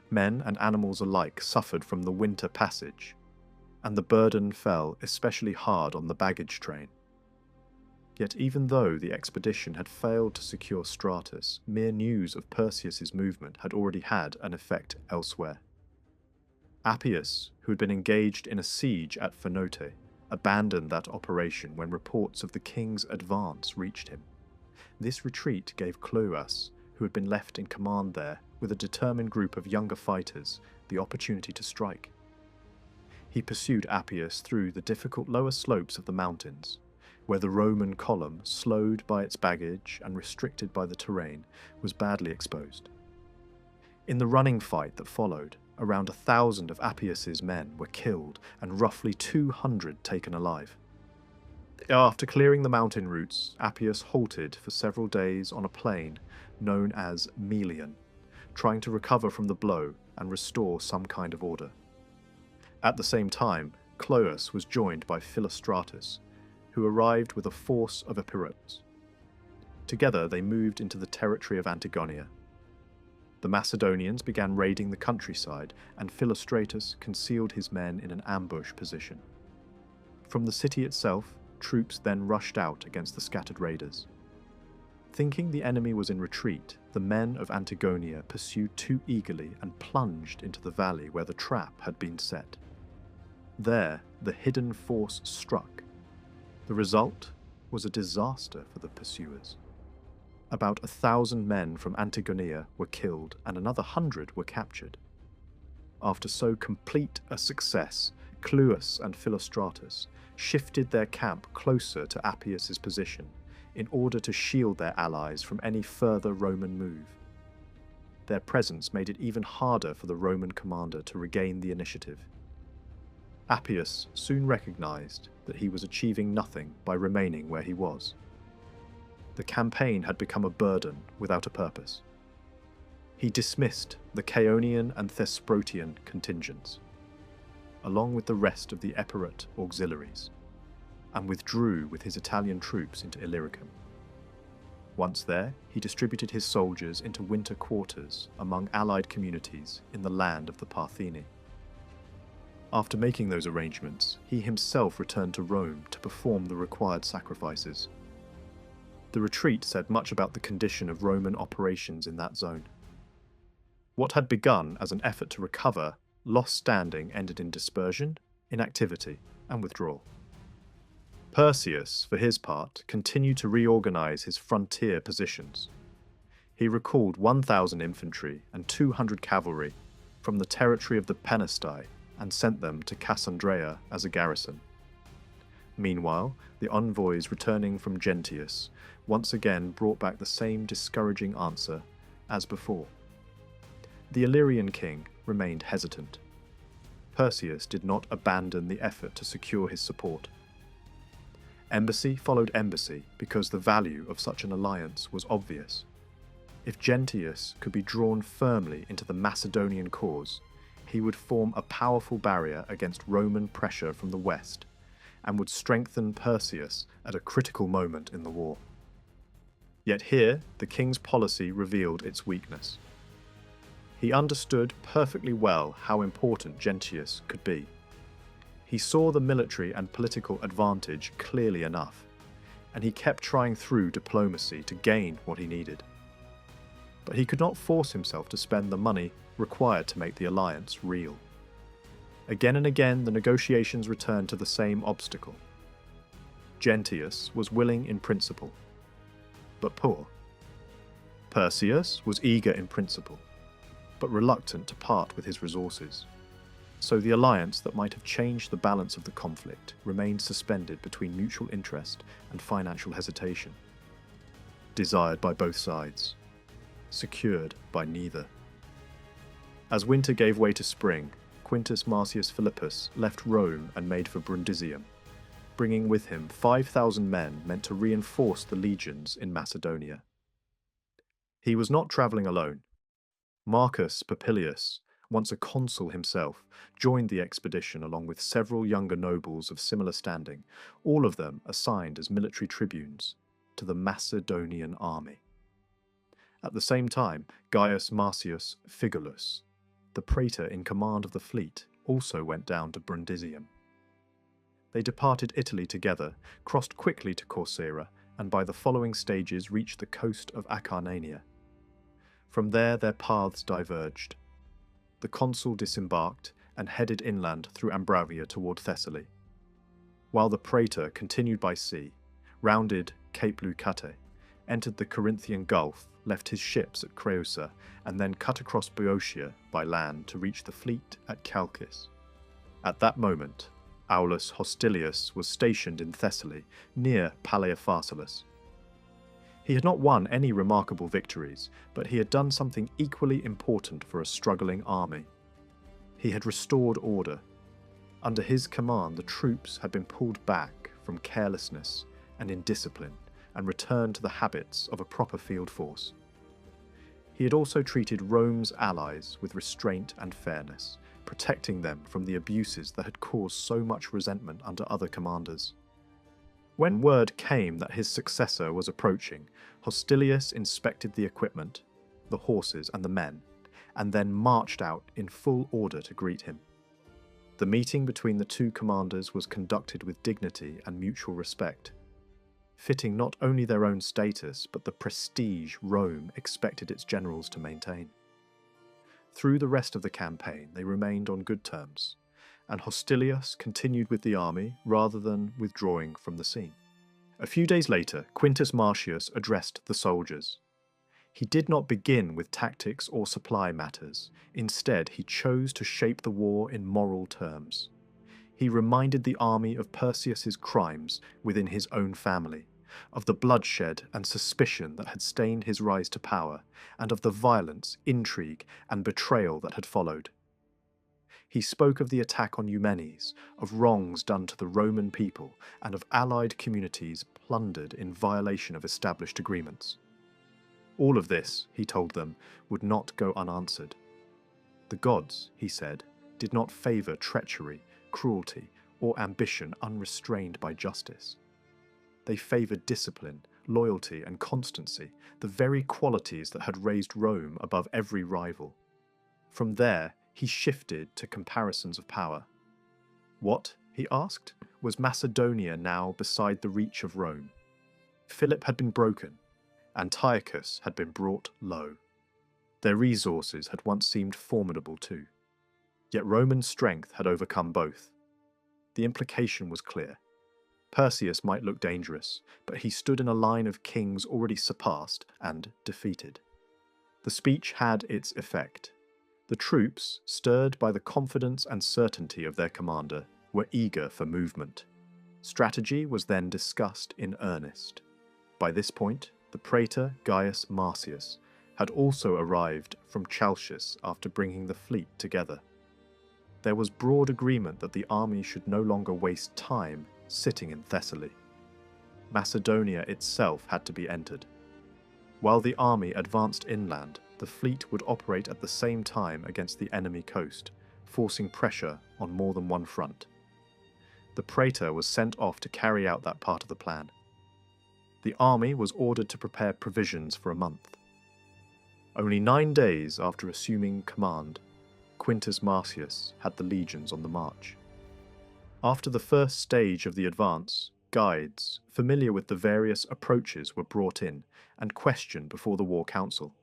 Men and animals alike suffered from the winter passage, and the burden fell especially hard on the baggage train. Yet even though the expedition had failed to secure Stratus, mere news of Perseus's movement had already had an effect elsewhere. Appius, who had been engaged in a siege at Phenote, abandoned that operation when reports of the king's advance reached him. This retreat gave Cloas, who had been left in command there with a determined group of younger fighters, the opportunity to strike. He pursued Appius through the difficult lower slopes of the mountains, where the Roman column, slowed by its baggage and restricted by the terrain, was badly exposed. In the running fight that followed, around 1,000 of Appius's men were killed and roughly 200 taken alive. After clearing the mountain routes, Appius halted for several days on a plain known as Melion, trying to recover from the blow and restore some kind of order. At the same time, Cloas was joined by Philostratus, who arrived with a force of Epirots. Together they moved into the territory of Antigonia. The Macedonians began raiding the countryside, and Philostratus concealed his men in an ambush position. From the city itself, troops then rushed out against the scattered raiders. Thinking the enemy was in retreat, the men of Antigonia pursued too eagerly and plunged into the valley where the trap had been set. There, the hidden force struck. The result was a disaster for the pursuers. About 1,000 men from Antigonia were killed and another 100 were captured. After so complete a success, Cloas and Philostratus shifted their camp closer to Appius's position in order to shield their allies from any further Roman move. Their presence made it even harder for the Roman commander to regain the initiative. Appius soon recognized that he was achieving nothing by remaining where he was. The campaign had become a burden without a purpose. He dismissed the Chaonian and Thesprotian contingents, along with the rest of the Epirot auxiliaries, and withdrew with his Italian troops into Illyricum. Once there, he distributed his soldiers into winter quarters among allied communities in the land of the Partheni. After making those arrangements, he himself returned to Rome to perform the required sacrifices. The retreat said much about the condition of Roman operations in that zone. What had begun as an effort to recover lost standing ended in dispersion, inactivity, and withdrawal. Perseus, for his part, continued to reorganize his frontier positions. He recalled 1,000 infantry and 200 cavalry from the territory of the Penestae and sent them to Cassandreia as a garrison. Meanwhile, the envoys returning from Gentius once again brought back the same discouraging answer as before. The Illyrian king remained hesitant. Perseus did not abandon the effort to secure his support. Embassy followed embassy because the value of such an alliance was obvious. If Gentius could be drawn firmly into the Macedonian cause, he would form a powerful barrier against Roman pressure from the west, and would strengthen Perseus at a critical moment in the war. Yet here, the king's policy revealed its weakness. He understood perfectly well how important Gentius could be. He saw the military and political advantage clearly enough, and he kept trying through diplomacy to gain what he needed. But he could not force himself to spend the money required to make the alliance real. Again and again, the negotiations returned to the same obstacle. Gentius was willing in principle, but poor. Perseus was eager in principle, but reluctant to part with his resources. So the alliance that might have changed the balance of the conflict remained suspended between mutual interest and financial hesitation. Desired by both sides, secured by neither. As winter gave way to spring, Quintus Marcius Philippus left Rome and made for Brundisium, bringing with him 5,000 men meant to reinforce the legions in Macedonia. He was not travelling alone. Marcus Popilius, once a consul himself, joined the expedition along with several younger nobles of similar standing, all of them assigned as military tribunes to the Macedonian army. At the same time, Gaius Marcius Figulus, the praetor in command of the fleet, also went down to Brundisium. They departed Italy together, crossed quickly to Corcyra, and by the following stages reached the coast of Acarnania. From there their paths diverged. The consul disembarked and headed inland through Ambravia toward Thessaly, while the praetor continued by sea, rounded Cape Leucate, entered the Corinthian Gulf, left his ships at Creusa, and then cut across Boeotia by land to reach the fleet at Chalcis. At that moment, Aulus Hostilius was stationed in Thessaly, near Palaepharsalus. He had not won any remarkable victories, but he had done something equally important for a struggling army. He had restored order. Under his command, the troops had been pulled back from carelessness and indiscipline and returned to the habits of a proper field force. He had also treated Rome's allies with restraint and fairness, protecting them from the abuses that had caused so much resentment under other commanders. When word came that his successor was approaching, Hostilius inspected the equipment, the horses and the men, and then marched out in full order to greet him. The meeting between the two commanders was conducted with dignity and mutual respect, fitting not only their own status but the prestige Rome expected its generals to maintain. Through the rest of the campaign they remained on good terms, and Hostilius continued with the army rather than withdrawing from the scene. A few days later, Quintus Marcius addressed the soldiers. He did not begin with tactics or supply matters. Instead, he chose to shape the war in moral terms. He reminded the army of Perseus's crimes within his own family, of the bloodshed and suspicion that had stained his rise to power, and of the violence, intrigue, and betrayal that had followed. He spoke of the attack on Eumenes, of wrongs done to the Roman people, and of allied communities plundered in violation of established agreements. All of this, he told them, would not go unanswered. The gods, he said, did not favour treachery, cruelty, or ambition unrestrained by justice. They favoured discipline, loyalty, and constancy, the very qualities that had raised Rome above every rival. From there, he shifted to comparisons of power. What, he asked, was Macedonia now beside the reach of Rome? Philip had been broken. Antiochus had been brought low. Their resources had once seemed formidable too. Yet Roman strength had overcome both. The implication was clear. Perseus might look dangerous, but he stood in a line of kings already surpassed and defeated. The speech had its effect. The troops, stirred by the confidence and certainty of their commander, were eager for movement. Strategy was then discussed in earnest. By this point, the praetor Gaius Marcius had also arrived from Chalcis after bringing the fleet together. There was broad agreement that the army should no longer waste time sitting in Thessaly. Macedonia itself had to be entered. While the army advanced inland, the fleet would operate at the same time against the enemy coast, forcing pressure on more than one front. The praetor was sent off to carry out that part of the plan. The army was ordered to prepare provisions for a month. Only 9 days after assuming command, Quintus Marcius had the legions on the march. After the first stage of the advance, guides, familiar with the various approaches, were brought in and questioned before the war council.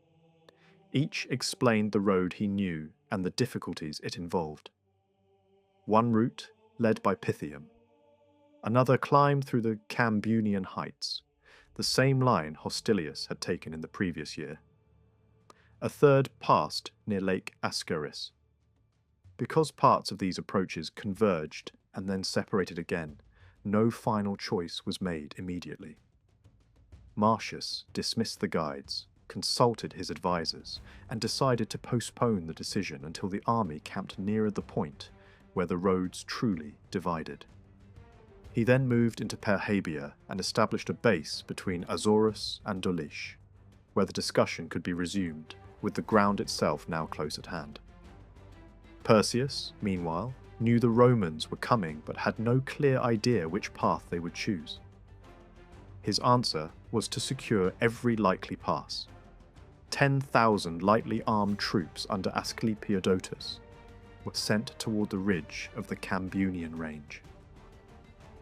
Each explained the road he knew and the difficulties it involved. One route led by Pythium. Another climbed through the Cambunian heights, the same line Hostilius had taken in the previous year. A third passed near Lake Ascaris. Because parts of these approaches converged and then separated again, no final choice was made immediately. Marcius dismissed the guides, consulted his advisors, and decided to postpone the decision until the army camped nearer the point where the roads truly divided. He then moved into Perrhaebia and established a base between Azorus and Dulish, where the discussion could be resumed, with the ground itself now close at hand. Perseus, meanwhile, knew the Romans were coming but had no clear idea which path they would choose. His answer was to secure every likely pass. 10,000 lightly armed troops under Asclepiodotus were sent toward the ridge of the Cambunian range.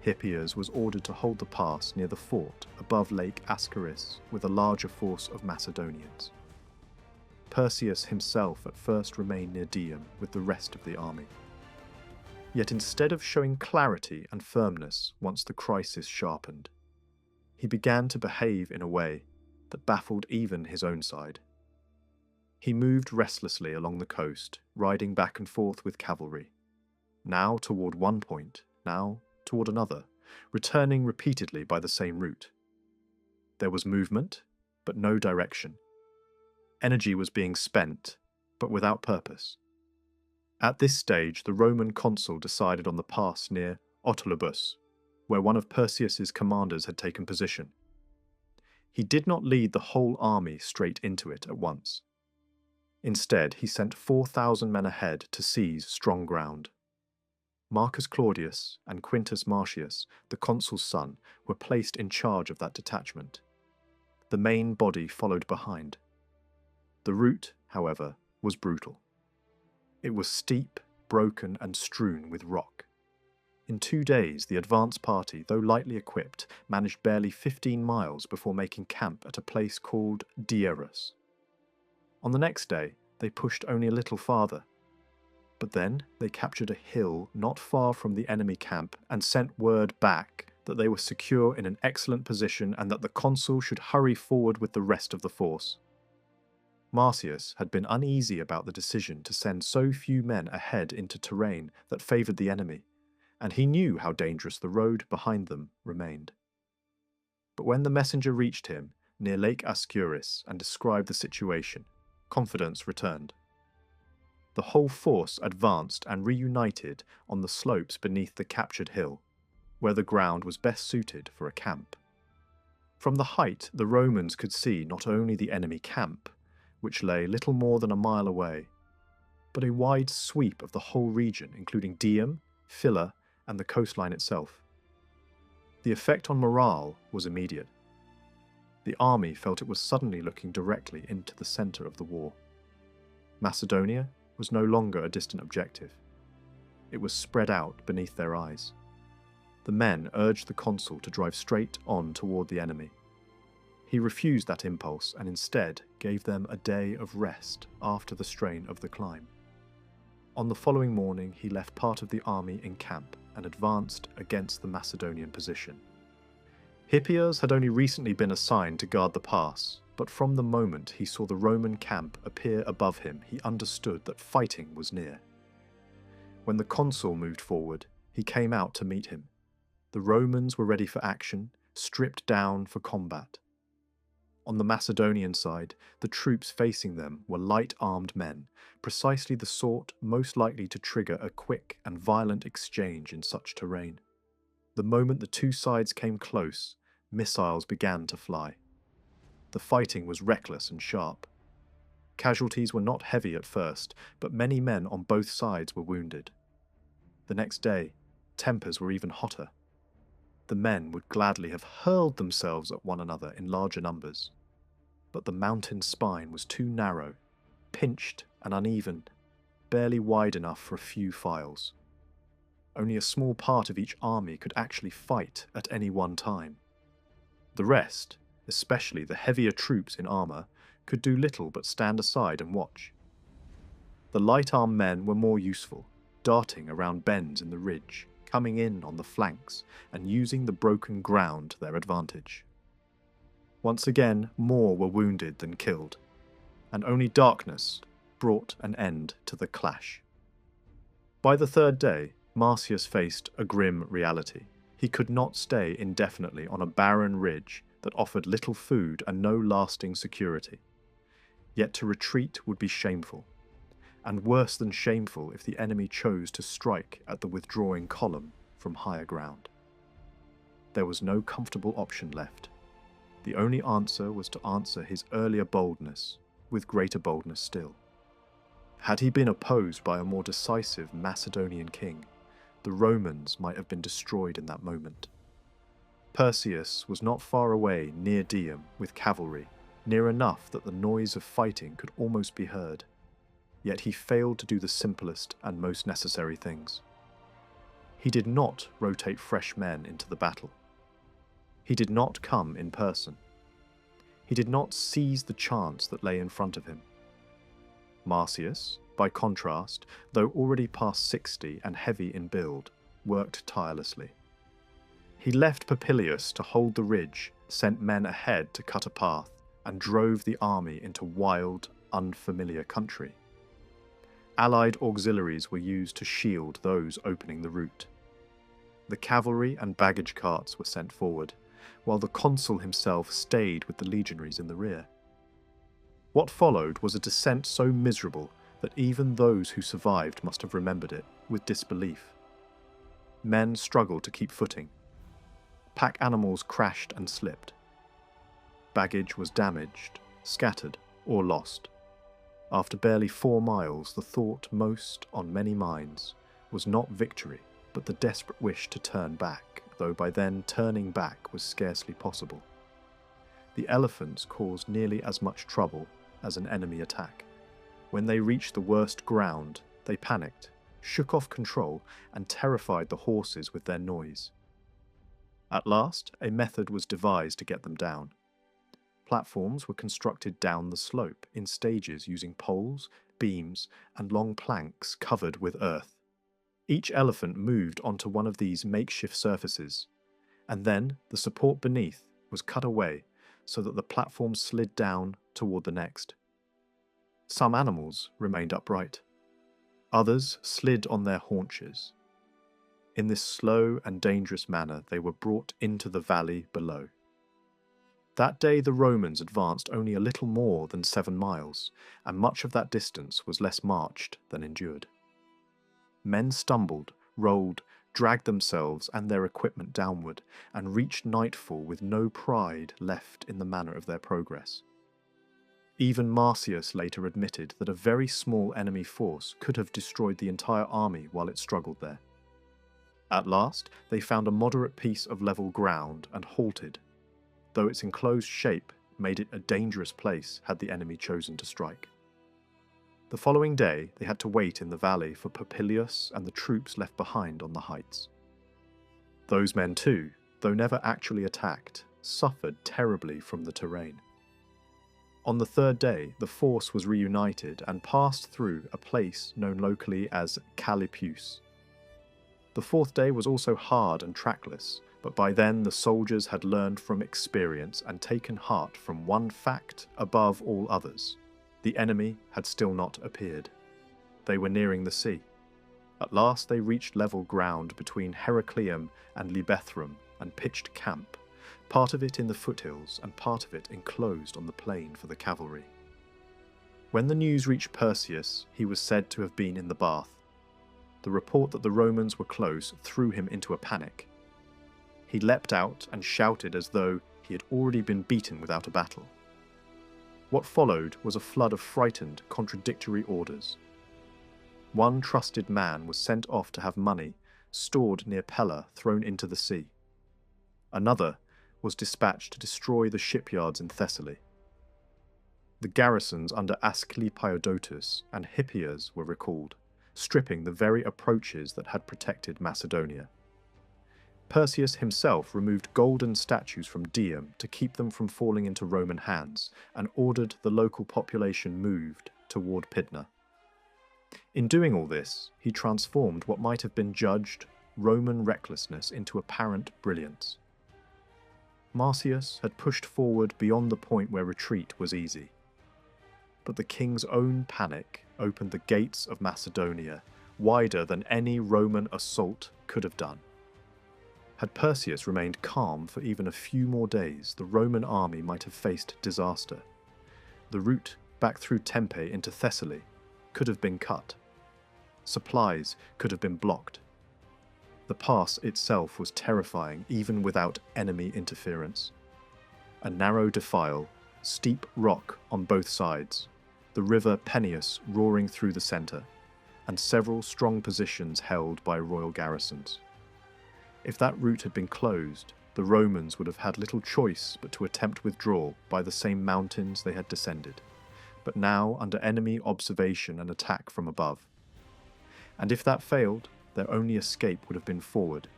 Hippias was ordered to hold the pass near the fort above Lake Ascaris with a larger force of Macedonians. Perseus himself at first remained near Dium with the rest of the army. Yet instead of showing clarity and firmness once the crisis sharpened, he began to behave in a way that baffled even his own side. He moved restlessly along the coast, riding back and forth with cavalry, now toward one point, now toward another, returning repeatedly by the same route. There was movement, but no direction. Energy was being spent, but without purpose. At this stage, the Roman consul decided on the pass near Ottolobus, where one of Perseus's commanders had taken position. He did not lead the whole army straight into it at once. Instead, he sent 4,000 men ahead to seize strong ground. Marcus Claudius and Quintus Marcius, the consul's son, were placed in charge of that detachment. The main body followed behind. The route, however, was brutal. It was steep, broken, and strewn with rock. In 2 days, the advance party, though lightly equipped, managed barely 15 miles before making camp at a place called Dierus. On the next day, they pushed only a little farther. But then they captured a hill not far from the enemy camp and sent word back that they were secure in an excellent position and that the consul should hurry forward with the rest of the force. Marcius had been uneasy about the decision to send so few men ahead into terrain that favoured the enemy, and he knew how dangerous the road behind them remained. But when the messenger reached him near Lake Ascuris and described the situation, confidence returned. The whole force advanced and reunited on the slopes beneath the captured hill, where the ground was best suited for a camp. From the height, the Romans could see not only the enemy camp, which lay little more than a mile away, but a wide sweep of the whole region, including Dium, Phila, and the coastline itself. The effect on morale was immediate. The army felt it was suddenly looking directly into the centre of the war. Macedonia was no longer a distant objective. It was spread out beneath their eyes. The men urged the consul to drive straight on toward the enemy. He refused that impulse and instead gave them a day of rest after the strain of the climb. On the following morning, he left part of the army in camp and advanced against the Macedonian position. Hippias had only recently been assigned to guard the pass, but from the moment he saw the Roman camp appear above him, he understood that fighting was near. When the consul moved forward, he came out to meet him. The Romans were ready for action, stripped down for combat. On the Macedonian side, the troops facing them were light-armed men, precisely the sort most likely to trigger a quick and violent exchange in such terrain. The moment the two sides came close, missiles began to fly. The fighting was reckless and sharp. Casualties were not heavy at first, but many men on both sides were wounded. The next day, tempers were even hotter. The men would gladly have hurled themselves at one another in larger numbers. But the mountain spine was too narrow, pinched and uneven, barely wide enough for a few files. Only a small part of each army could actually fight at any one time. The rest, especially the heavier troops in armour, could do little but stand aside and watch. The light-armed men were more useful, darting around bends in the ridge, coming in on the flanks and using the broken ground to their advantage. Once again, more were wounded than killed, and only darkness brought an end to the clash. By the third day, Marcius faced a grim reality. He could not stay indefinitely on a barren ridge that offered little food and no lasting security. Yet to retreat would be shameful, and worse than shameful if the enemy chose to strike at the withdrawing column from higher ground. There was no comfortable option left. The only answer was to answer his earlier boldness with greater boldness still. Had he been opposed by a more decisive Macedonian king, the Romans might have been destroyed in that moment. Perseus was not far away near Dium with cavalry, near enough that the noise of fighting could almost be heard. Yet he failed to do the simplest and most necessary things. He did not rotate fresh men into the battle. He did not come in person. He did not seize the chance that lay in front of him. Marcius, by contrast, though already past 60 and heavy in build, worked tirelessly. He left Popilius to hold the ridge, sent men ahead to cut a path, and drove the army into wild, unfamiliar country. Allied auxiliaries were used to shield those opening the route. The cavalry and baggage carts were sent forward, while the consul himself stayed with the legionaries in the rear. What followed was a descent so miserable that even those who survived must have remembered it with disbelief. Men struggled to keep footing. Pack animals crashed and slipped. Baggage was damaged, scattered, or lost. After barely 4 miles, the thought most on many minds was not victory, but the desperate wish to turn back, though by then turning back was scarcely possible. The elephants caused nearly as much trouble as an enemy attack. When they reached the worst ground, they panicked, shook off control, and terrified the horses with their noise. At last, a method was devised to get them down. Platforms were constructed down the slope in stages using poles, beams, and long planks covered with earth. Each elephant moved onto one of these makeshift surfaces, and then the support beneath was cut away so that the platform slid down toward the next. Some animals remained upright. Others slid on their haunches. In this slow and dangerous manner they were brought into the valley below. That day the Romans advanced only a little more than 7 miles, and much of that distance was less marched than endured. Men stumbled, rolled, dragged themselves and their equipment downward, and reached nightfall with no pride left in the manner of their progress. Even Marcius later admitted that a very small enemy force could have destroyed the entire army while it struggled there. At last, they found a moderate piece of level ground and halted, though its enclosed shape made it a dangerous place had the enemy chosen to strike. The following day, they had to wait in the valley for Popilius and the troops left behind on the heights. Those men too, though never actually attacked, suffered terribly from the terrain. On the third day, the force was reunited and passed through a place known locally as Callipius. The fourth day was also hard and trackless, but by then the soldiers had learned from experience and taken heart from one fact above all others. The enemy had still not appeared. They were nearing the sea. At last they reached level ground between Heracleum and Libethrum and pitched camp, part of it in the foothills and part of it enclosed on the plain for the cavalry. When the news reached Perseus, he was said to have been in the bath. The report that the Romans were close threw him into a panic. He leapt out and shouted as though he had already been beaten without a battle. What followed was a flood of frightened, contradictory orders. One trusted man was sent off to have money, stored near Pella, thrown into the sea. Another was dispatched to destroy the shipyards in Thessaly. The garrisons under Asclepiodotus and Hippias were recalled, stripping the very approaches that had protected Macedonia. Perseus himself removed golden statues from Dium to keep them from falling into Roman hands, and ordered the local population moved toward Pydna. In doing all this, he transformed what might have been judged Roman recklessness into apparent brilliance. Marsyas had pushed forward beyond the point where retreat was easy. But the king's own panic opened the gates of Macedonia wider than any Roman assault could have done. Had Perseus remained calm for even a few more days, the Roman army might have faced disaster. The route back through Tempe into Thessaly could have been cut. Supplies could have been blocked. The pass itself was terrifying even without enemy interference. A narrow defile, steep rock on both sides, the river Peneus roaring through the centre, and several strong positions held by royal garrisons. If that route had been closed, the Romans would have had little choice but to attempt withdrawal by the same mountains they had descended, but now under enemy observation and attack from above. And if that failed, their only escape would have been forward,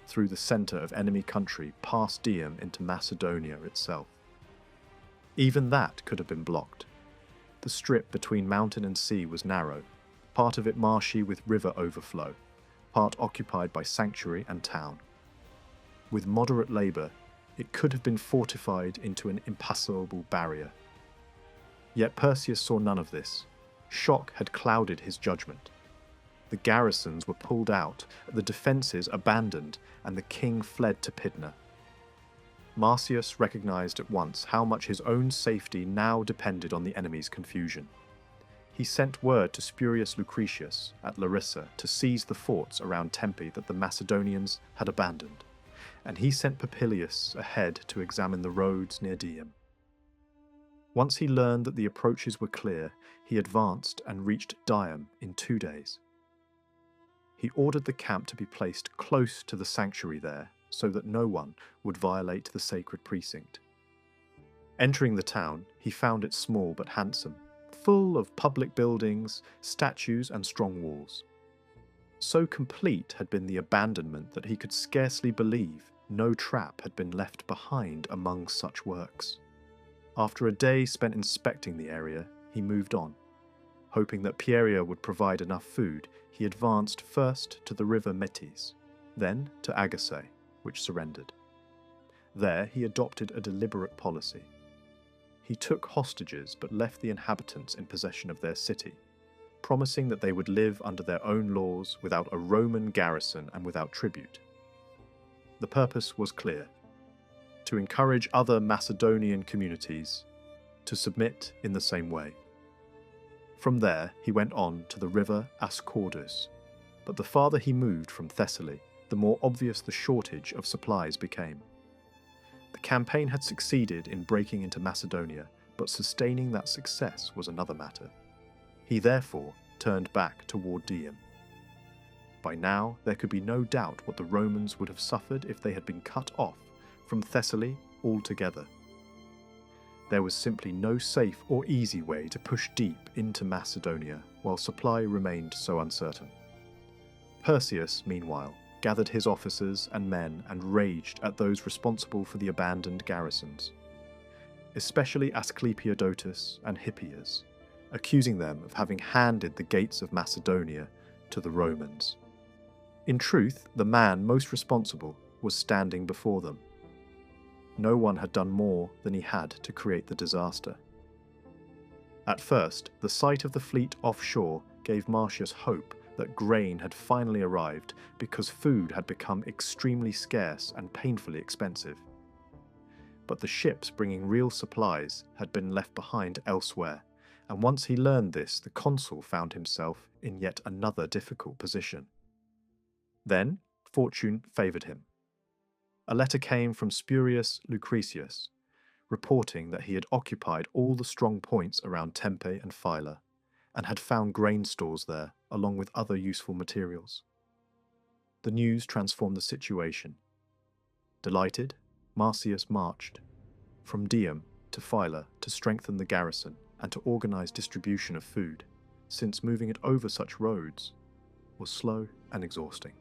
through the centre of enemy country past Dium into Macedonia itself. Even that could have been blocked. The strip between mountain and sea was narrow, part of it marshy with river overflow, part occupied by sanctuary and town. With moderate labour, it could have been fortified into an impassable barrier. Yet Perseus saw none of this. Shock had clouded his judgment. The garrisons were pulled out, the defences abandoned, and the king fled to Pydna. Marsyas recognised at once how much his own safety now depended on the enemy's confusion. He sent word to Spurius Lucretius at Larissa to seize the forts around Tempe that the Macedonians had abandoned, and he sent Popilius ahead to examine the roads near Dium. Once he learned that the approaches were clear, he advanced and reached Dium in 2 days. He ordered the camp to be placed close to the sanctuary there, so that no one would violate the sacred precinct. Entering the town, he found it small but handsome, full of public buildings, statues and strong walls. So complete had been the abandonment that he could scarcely believe no trap had been left behind among such works. After a day spent inspecting the area, he moved on. Hoping that Pieria would provide enough food, he advanced first to the river Metis, then to Agasse, which surrendered. There he adopted a deliberate policy. He took hostages but left the inhabitants in possession of their city, promising that they would live under their own laws without a Roman garrison and without tribute. The purpose was clear: to encourage other Macedonian communities to submit in the same way. From there he went on to the river Ascordus, but the farther he moved from Thessaly, the more obvious the shortage of supplies became. The campaign had succeeded in breaking into Macedonia, but sustaining that success was another matter. He therefore turned back toward Dium. By now, there could be no doubt what the Romans would have suffered if they had been cut off from Thessaly altogether. There was simply no safe or easy way to push deep into Macedonia while supply remained so uncertain. Perseus, meanwhile, gathered his officers and men and raged at those responsible for the abandoned garrisons, especially Asclepiodotus and Hippias, accusing them of having handed the gates of Macedonia to the Romans. In truth, the man most responsible was standing before them. No one had done more than he had to create the disaster. At first, the sight of the fleet offshore gave Marcius hope that grain had finally arrived because food had become extremely scarce and painfully expensive. But the ships bringing real supplies had been left behind elsewhere, and once he learned this, the consul found himself in yet another difficult position. Then, fortune favoured him. A letter came from Spurius Lucretius, reporting that he had occupied all the strong points around Tempe and Phyla, and had found grain stores there, along with other useful materials. The news transformed the situation. Delighted, Marcius marched from Dium to Phyla to strengthen the garrison and to organize distribution of food, since moving it over such roads was slow and exhausting.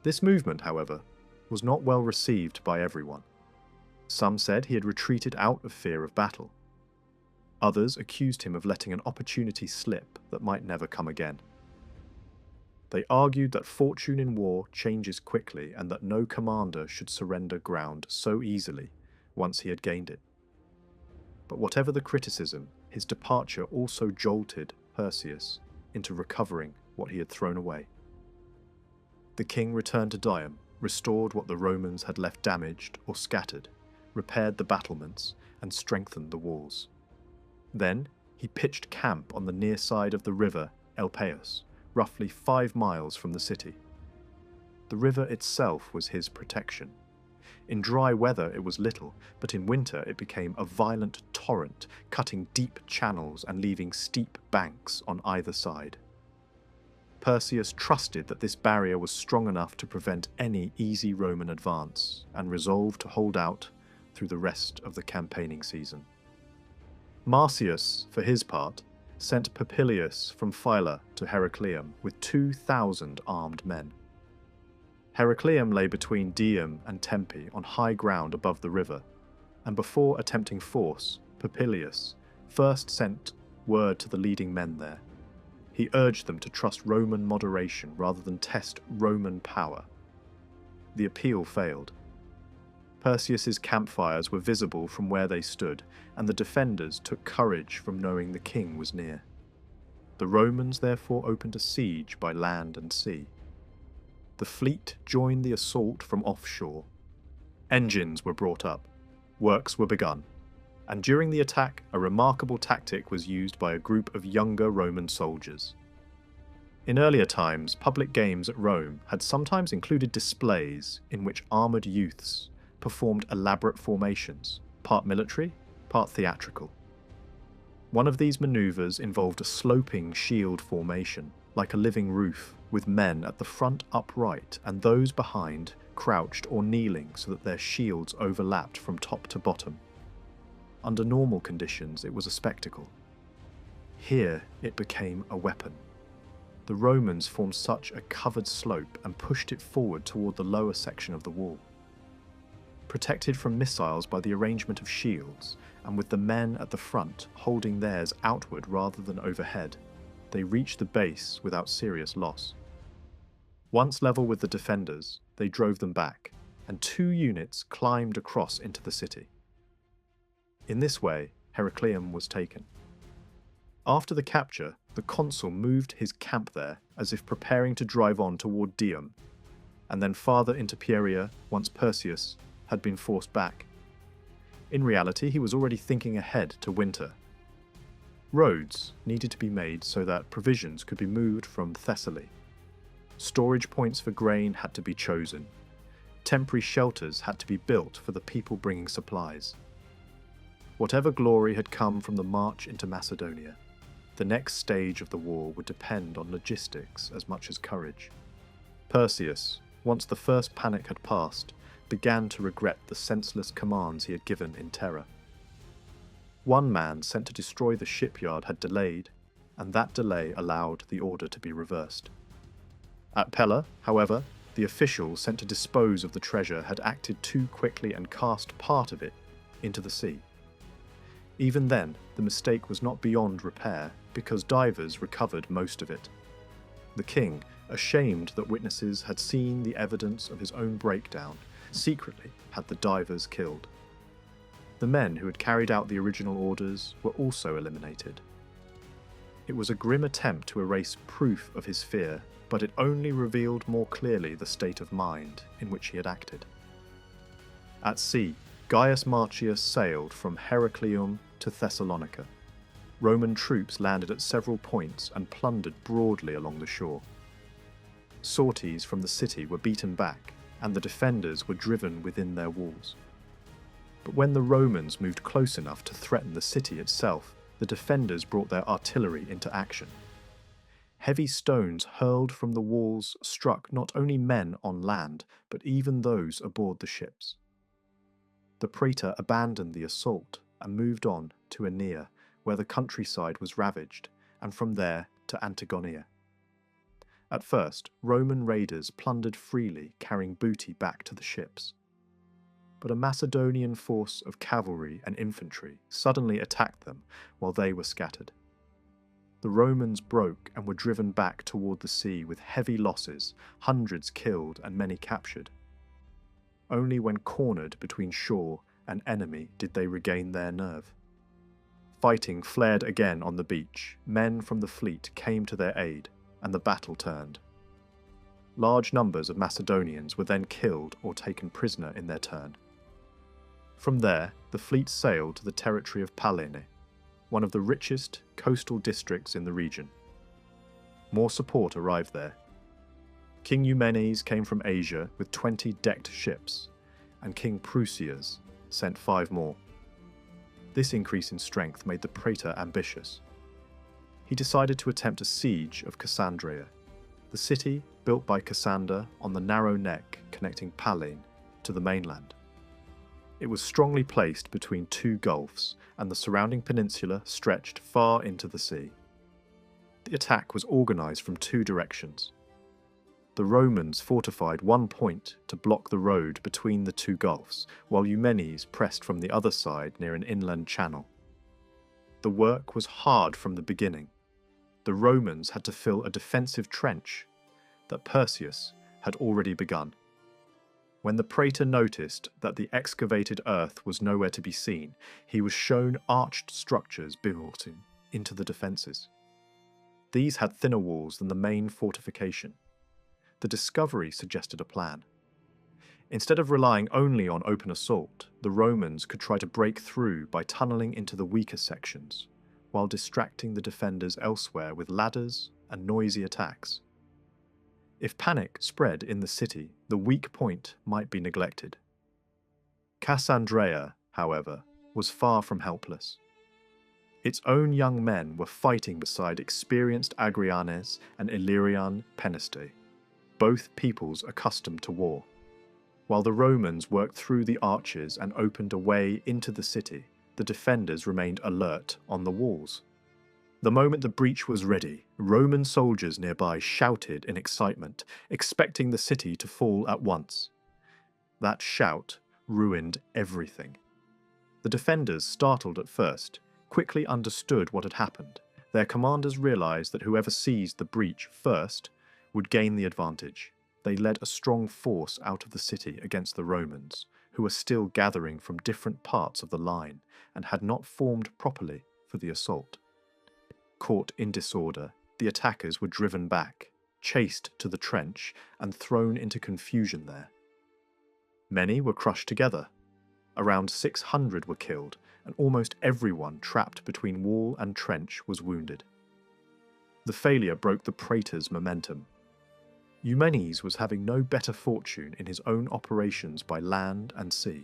This movement, however, was not well received by everyone. Some said he had retreated out of fear of battle. Others accused him of letting an opportunity slip that might never come again. They argued that fortune in war changes quickly and that no commander should surrender ground so easily once he had gained it. But whatever the criticism, his departure also jolted Perseus into recovering what he had thrown away. The king returned to Dium, restored what the Romans had left damaged or scattered, repaired the battlements, and strengthened the walls. Then he pitched camp on the near side of the river Elpeus, roughly 5 miles from the city. The river itself was his protection. In dry weather it was little, but in winter it became a violent torrent, cutting deep channels and leaving steep banks on either side. Perseus trusted that this barrier was strong enough to prevent any easy Roman advance, and resolved to hold out through the rest of the campaigning season. Marcius, for his part, sent Popilius from Phyla to Heracleum with 2,000 armed men. Heracleum lay between Dium and Tempe on high ground above the river, and before attempting force, Popilius first sent word to the leading men there. He urged them to trust Roman moderation rather than test Roman power. The appeal failed. Perseus's campfires were visible from where they stood, and the defenders took courage from knowing the king was near. The Romans therefore opened a siege by land and sea. The fleet joined the assault from offshore. Engines were brought up, works were begun, and during the attack a remarkable tactic was used by a group of younger Roman soldiers. In earlier times, public games at Rome had sometimes included displays in which armoured youths performed elaborate formations, part military, part theatrical. One of these manoeuvres involved a sloping shield formation, like a living roof, with men at the front upright and those behind crouched or kneeling so that their shields overlapped from top to bottom. Under normal conditions, it was a spectacle. Here, it became a weapon. The Romans formed such a covered slope and pushed it forward toward the lower section of the wall. Protected from missiles by the arrangement of shields, and with the men at the front holding theirs outward rather than overhead, they reached the base without serious loss. Once level with the defenders, they drove them back, and 2 units climbed across into the city. In this way, Heracleum was taken. After the capture, the consul moved his camp there as if preparing to drive on toward Dium, and then farther into Pieria once Perseus had been forced back. In reality, he was already thinking ahead to winter. Roads needed to be made so that provisions could be moved from Thessaly. Storage points for grain had to be chosen. Temporary shelters had to be built for the people bringing supplies. Whatever glory had come from the march into Macedonia, the next stage of the war would depend on logistics as much as courage. Perseus, once the first panic had passed, began to regret the senseless commands he had given in terror. One man sent to destroy the shipyard had delayed, and that delay allowed the order to be reversed. At Pella, however, the official sent to dispose of the treasure had acted too quickly and cast part of it into the sea. Even then, the mistake was not beyond repair, because divers recovered most of it. The king, ashamed that witnesses had seen the evidence of his own breakdown, secretly had the divers killed. The men who had carried out the original orders were also eliminated. It was a grim attempt to erase proof of his fear, but it only revealed more clearly the state of mind in which he had acted. At sea, Gaius Marcius sailed from Heracleum to Thessalonica. Roman troops landed at several points and plundered broadly along the shore. Sorties from the city were beaten back, and the defenders were driven within their walls. But when the Romans moved close enough to threaten the city itself, the defenders brought their artillery into action. Heavy stones hurled from the walls struck not only men on land, but even those aboard the ships. The praetor abandoned the assault and moved on to Aeneia, where the countryside was ravaged, and from there to Antigonia. At first, Roman raiders plundered freely, carrying booty back to the ships. But a Macedonian force of cavalry and infantry suddenly attacked them while they were scattered. The Romans broke and were driven back toward the sea with heavy losses, hundreds killed and many captured. Only when cornered between shore and enemy did they regain their nerve. Fighting flared again on the beach. Men from the fleet came to their aid, and the battle turned. Large numbers of Macedonians were then killed or taken prisoner in their turn. From there, the fleet sailed to the territory of Pallene, one of the richest coastal districts in the region. More support arrived there. King Eumenes came from Asia with 20 decked ships, and King Prusias sent 5 more. This increase in strength made the praetor ambitious. He decided to attempt a siege of Cassandreia, the city built by Cassander on the narrow neck connecting Pallene to the mainland. It was strongly placed between 2 gulfs, and the surrounding peninsula stretched far into the sea. The attack was organised from 2 directions. The Romans fortified one point to block the road between the 2 gulfs, while Eumenes pressed from the other side near an inland channel. The work was hard from the beginning. The Romans had to fill a defensive trench that Perseus had already begun. When the praetor noticed that the excavated earth was nowhere to be seen, he was shown arched structures built into the defences. These had thinner walls than the main fortification. The discovery suggested a plan. Instead of relying only on open assault, the Romans could try to break through by tunnelling into the weaker sections, while distracting the defenders elsewhere with ladders and noisy attacks. If panic spread in the city, the weak point might be neglected. Cassandreia, however, was far from helpless. Its own young men were fighting beside experienced Agrianes and Illyrian Peneste, both peoples accustomed to war. While the Romans worked through the arches and opened a way into the city, the defenders remained alert on the walls. The moment the breach was ready, Roman soldiers nearby shouted in excitement, expecting the city to fall at once. That shout ruined everything. The defenders, startled at first, quickly understood what had happened. Their commanders realized that whoever seized the breach first would gain the advantage. They led a strong force out of the city against the Romans, who were still gathering from different parts of the line and had not formed properly for the assault. Caught in disorder, the attackers were driven back, chased to the trench, and thrown into confusion there. Many were crushed together. Around 600 were killed, and almost everyone trapped between wall and trench was wounded. The failure broke the praetor's momentum. Eumenes was having no better fortune in his own operations by land and sea.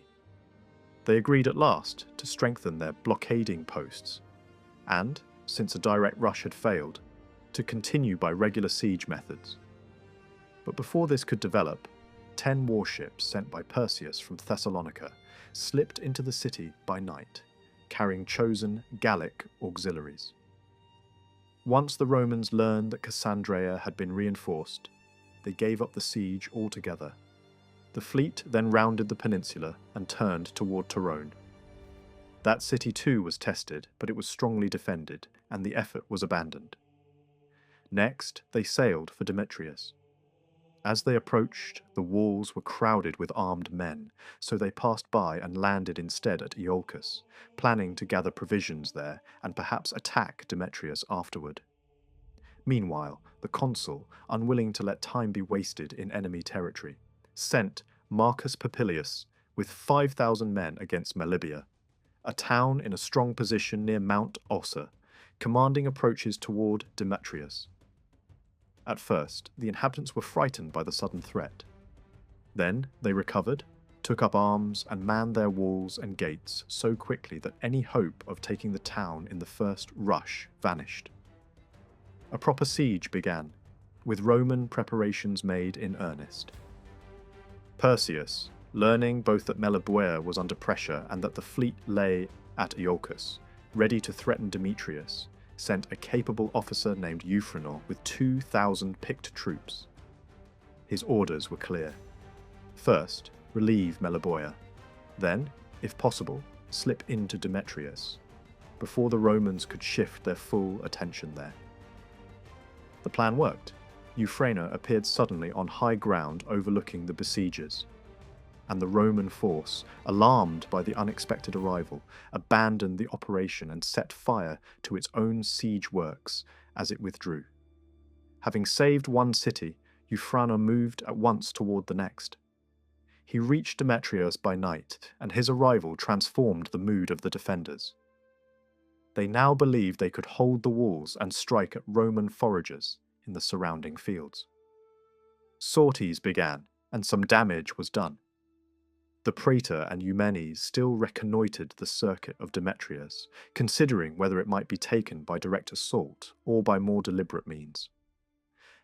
They agreed at last to strengthen their blockading posts, and, since a direct rush had failed, to continue by regular siege methods. But before this could develop, 10 warships sent by Perseus from Thessalonica slipped into the city by night, carrying chosen Gallic auxiliaries. Once the Romans learned that Cassandreia had been reinforced, they gave up the siege altogether. The fleet then rounded the peninsula and turned toward Torone. That city too was tested, but it was strongly defended, and the effort was abandoned. Next, they sailed for Demetrius. As they approached, the walls were crowded with armed men, so they passed by and landed instead at Iolcus, planning to gather provisions there and perhaps attack Demetrius afterward. Meanwhile, the consul, unwilling to let time be wasted in enemy territory, sent Marcus Popilius with 5,000 men against Melibea, a town in a strong position near Mount Ossa, commanding approaches toward Demetrius. At first, the inhabitants were frightened by the sudden threat. Then they recovered, took up arms, and manned their walls and gates so quickly that any hope of taking the town in the first rush vanished. A proper siege began, with Roman preparations made in earnest. Perseus, learning both that Melibea was under pressure and that the fleet lay at Iolcus, ready to threaten Demetrius, sent a capable officer named Euphranor with 2,000 picked troops. His orders were clear. First, relieve Melibea. Then, if possible, slip into Demetrius, before the Romans could shift their full attention there. The plan worked. Euphranor appeared suddenly on high ground overlooking the besiegers, and the Roman force, alarmed by the unexpected arrival, abandoned the operation and set fire to its own siege works as it withdrew. Having saved one city, Euphranor moved at once toward the next. He reached Demetrius by night, and his arrival transformed the mood of the defenders. They now believed they could hold the walls and strike at Roman foragers in the surrounding fields. Sorties began, and some damage was done. The praetor and Eumenes still reconnoitred the circuit of Demetrius, considering whether it might be taken by direct assault or by more deliberate means.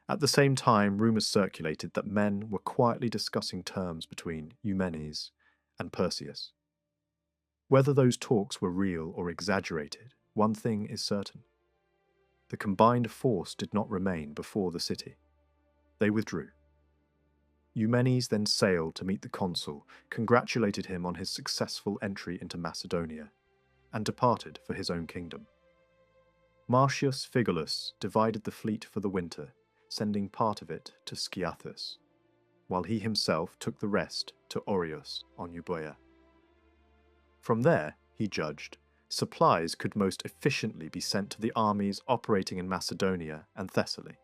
At the same time, rumours circulated that men were quietly discussing terms between Eumenes and Perseus. Whether those talks were real or exaggerated, one thing is certain. The combined force did not remain before the city. They withdrew. Eumenes then sailed to meet the consul, congratulated him on his successful entry into Macedonia, and departed for his own kingdom. Marcius Figulus divided the fleet for the winter, sending part of it to Sciathus, while he himself took the rest to Oreus on Euboea. From there, he judged, supplies could most efficiently be sent to the armies operating in Macedonia and Thessaly.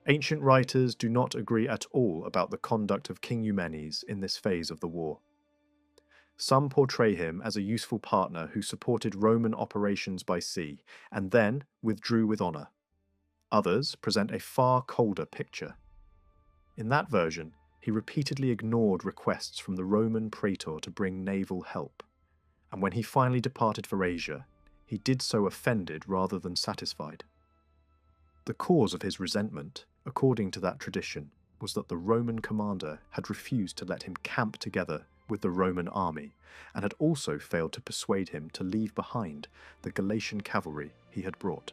Ancient writers do not agree at all about the conduct of King Eumenes in this phase of the war. Some portray him as a useful partner who supported Roman operations by sea and then withdrew with honour. Others present a far colder picture. In that version, he repeatedly ignored requests from the Roman praetor to bring naval help, and when he finally departed for Asia, he did so offended rather than satisfied. The cause of his resentment, according to that tradition, was that the Roman commander had refused to let him camp together with the Roman army, and had also failed to persuade him to leave behind the Galatian cavalry he had brought.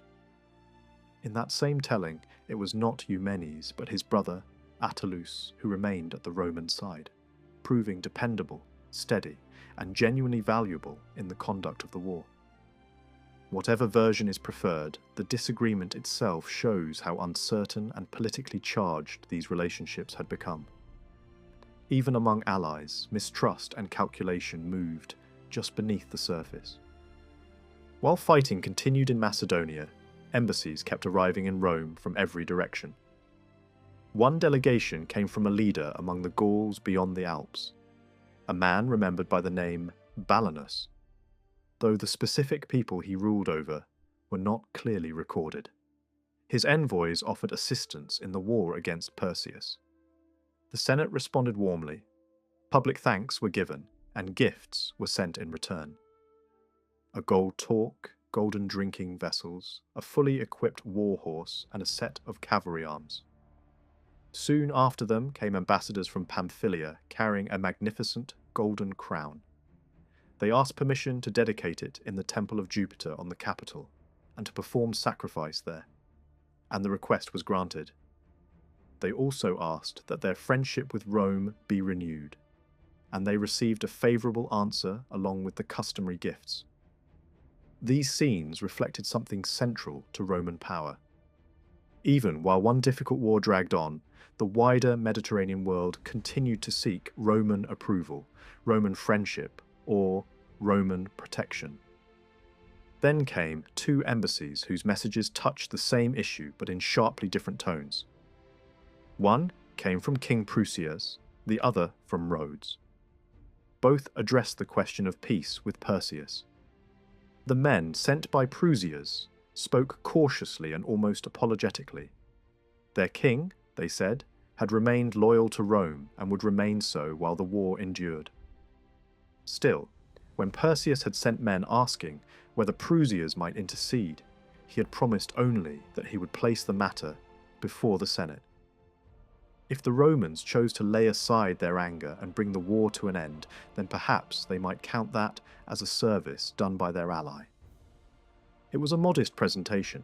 In that same telling, it was not Eumenes but his brother Attalus who remained at the Roman side, proving dependable, steady, and genuinely valuable in the conduct of the war. Whatever version is preferred, the disagreement itself shows how uncertain and politically charged these relationships had become. Even among allies, mistrust and calculation moved just beneath the surface. While fighting continued in Macedonia, embassies kept arriving in Rome from every direction. One delegation came from a leader among the Gauls beyond the Alps, a man remembered by the name Balanus, though the specific people he ruled over were not clearly recorded. His envoys offered assistance in the war against Perseus. The Senate responded warmly, public thanks were given, and gifts were sent in return. A gold torque, golden drinking vessels, a fully equipped war horse, and a set of cavalry arms. Soon after them came ambassadors from Pamphylia carrying a magnificent golden crown. They asked permission to dedicate it in the temple of Jupiter on the Capitol and to perform sacrifice there, and the request was granted. They also asked that their friendship with Rome be renewed, and they received a favourable answer along with the customary gifts. These scenes reflected something central to Roman power. Even while one difficult war dragged on, the wider Mediterranean world continued to seek Roman approval, Roman friendship, or Roman protection. Then came two embassies whose messages touched the same issue but in sharply different tones. One came from King Prusias, the other from Rhodes. Both addressed the question of peace with Perseus. The men sent by Prusias spoke cautiously and almost apologetically. Their king, they said, had remained loyal to Rome and would remain so while the war endured. Still, when Perseus had sent men asking whether Prusias might intercede, he had promised only that he would place the matter before the Senate. If the Romans chose to lay aside their anger and bring the war to an end, then perhaps they might count that as a service done by their ally. It was a modest presentation,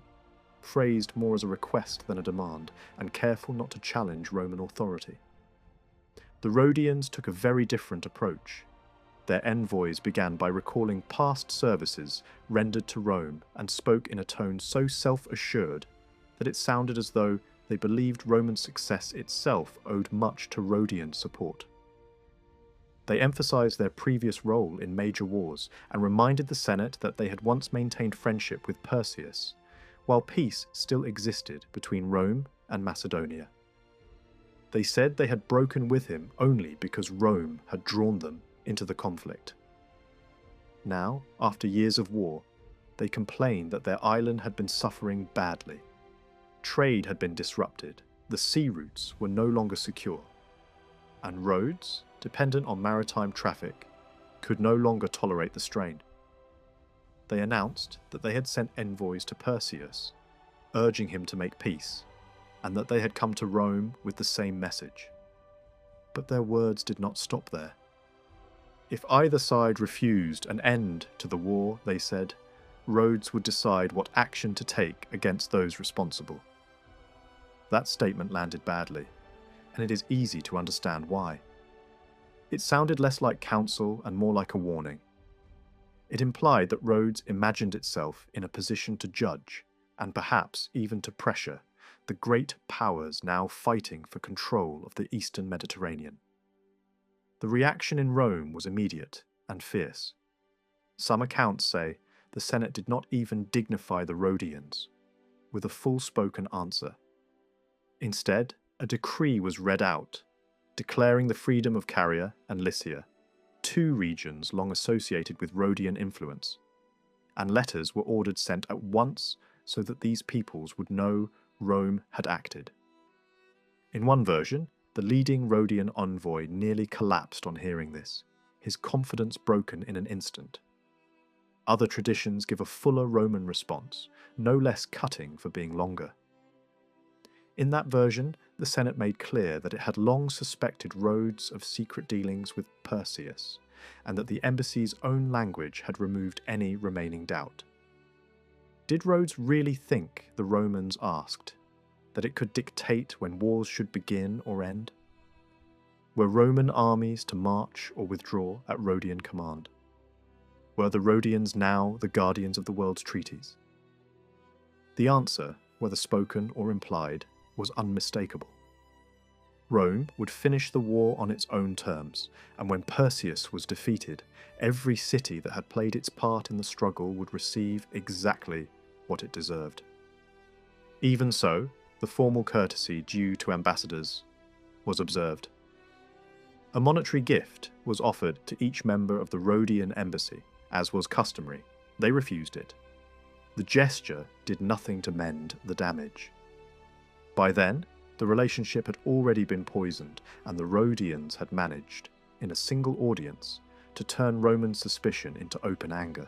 phrased more as a request than a demand, and careful not to challenge Roman authority. The Rhodians took a very different approach. Their envoys began by recalling past services rendered to Rome and spoke in a tone so self-assured that it sounded as though they believed Roman success itself owed much to Rhodian support. They emphasized their previous role in major wars and reminded the Senate that they had once maintained friendship with Perseus, while peace still existed between Rome and Macedonia. They said they had broken with him only because Rome had drawn them into the conflict. Now, after years of war, they complained that their island had been suffering badly. Trade had been disrupted, the sea routes were no longer secure, and Rhodes, dependent on maritime traffic, could no longer tolerate the strain. They announced that they had sent envoys to Perseus, urging him to make peace, and that they had come to Rome with the same message. But their words did not stop there. If either side refused an end to the war, they said, Rhodes would decide what action to take against those responsible. That statement landed badly, and it is easy to understand why. It sounded less like counsel and more like a warning. It implied that Rhodes imagined itself in a position to judge, and perhaps even to pressure, the great powers now fighting for control of the eastern Mediterranean. The reaction in Rome was immediate and fierce. Some accounts say the Senate did not even dignify the Rhodians with a full-spoken answer. Instead, a decree was read out, declaring the freedom of Caria and Lycia, two regions long associated with Rhodian influence, and letters were ordered sent at once so that these peoples would know Rome had acted. In one version, the leading Rhodian envoy nearly collapsed on hearing this, his confidence broken in an instant. Other traditions give a fuller Roman response, no less cutting for being longer. In that version, the Senate made clear that it had long suspected Rhodes of secret dealings with Perseus, and that the embassy's own language had removed any remaining doubt. Did Rhodes really think, the Romans asked, that it could dictate when wars should begin or end? Were Roman armies to march or withdraw at Rhodian command? Were the Rhodians now the guardians of the world's treaties? The answer, whether spoken or implied, was unmistakable. Rome would finish the war on its own terms, and when Perseus was defeated, every city that had played its part in the struggle would receive exactly what it deserved. Even so, the formal courtesy due to ambassadors was observed. A monetary gift was offered to each member of the Rhodian embassy, as was customary. They refused it. The gesture did nothing to mend the damage. By then, the relationship had already been poisoned, and the Rhodians had managed, in a single audience, to turn Roman suspicion into open anger.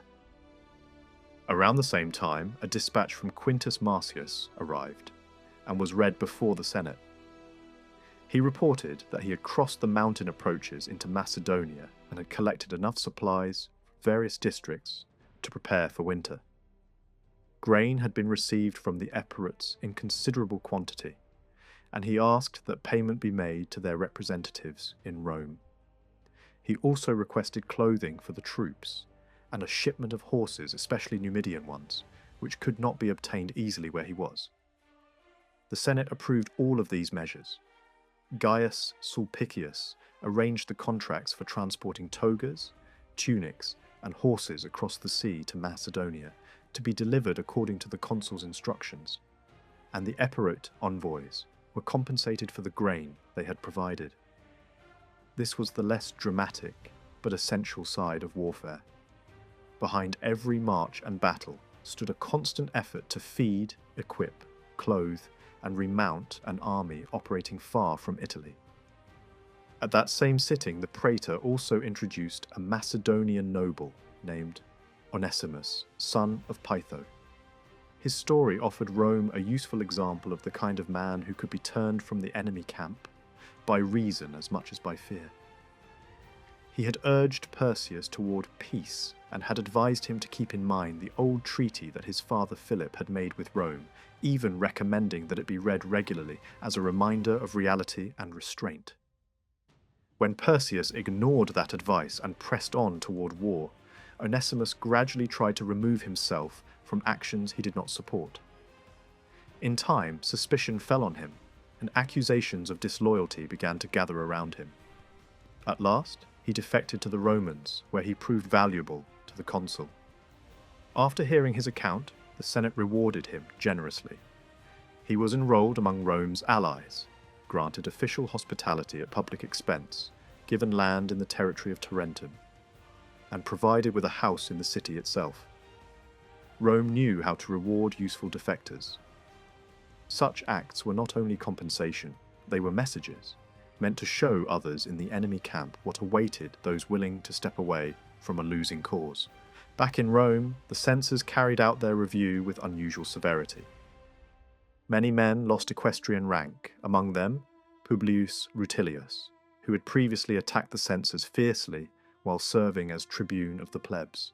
Around the same time, a dispatch from Quintus Marcius arrived, and was read before the Senate. He reported that he had crossed the mountain approaches into Macedonia and had collected enough supplies from various districts to prepare for winter. Grain had been received from the Epirates in considerable quantity, and he asked that payment be made to their representatives in Rome. He also requested clothing for the troops and a shipment of horses, especially Numidian ones, which could not be obtained easily where he was. The Senate approved all of these measures. Gaius Sulpicius arranged the contracts for transporting togas, tunics, and horses across the sea to Macedonia to be delivered according to the consul's instructions, and the Epirot envoys were compensated for the grain they had provided. This was the less dramatic but essential side of warfare. Behind every march and battle stood a constant effort to feed, equip, clothe, and remount an army operating far from Italy. At that same sitting, the praetor also introduced a Macedonian noble named Onesimus, son of Pytho. His story offered Rome a useful example of the kind of man who could be turned from the enemy camp by reason as much as by fear. He had urged Perseus toward peace and had advised him to keep in mind the old treaty that his father Philip had made with Rome, even recommending that it be read regularly as a reminder of reality and restraint. When Perseus ignored that advice and pressed on toward war, Onesimus gradually tried to remove himself from actions he did not support. In time, suspicion fell on him, and accusations of disloyalty began to gather around him. At last, he defected to the Romans, where he proved valuable to the consul. After hearing his account, the Senate rewarded him generously. He was enrolled among Rome's allies, granted official hospitality at public expense, given land in the territory of Tarentum, and provided with a house in the city itself. Rome knew how to reward useful defectors. Such acts were not only compensation, they were messages, meant to show others in the enemy camp what awaited those willing to step away from a losing cause. Back in Rome, the censors carried out their review with unusual severity. Many men lost equestrian rank, among them Publius Rutilius, who had previously attacked the censors fiercely while serving as tribune of the plebs.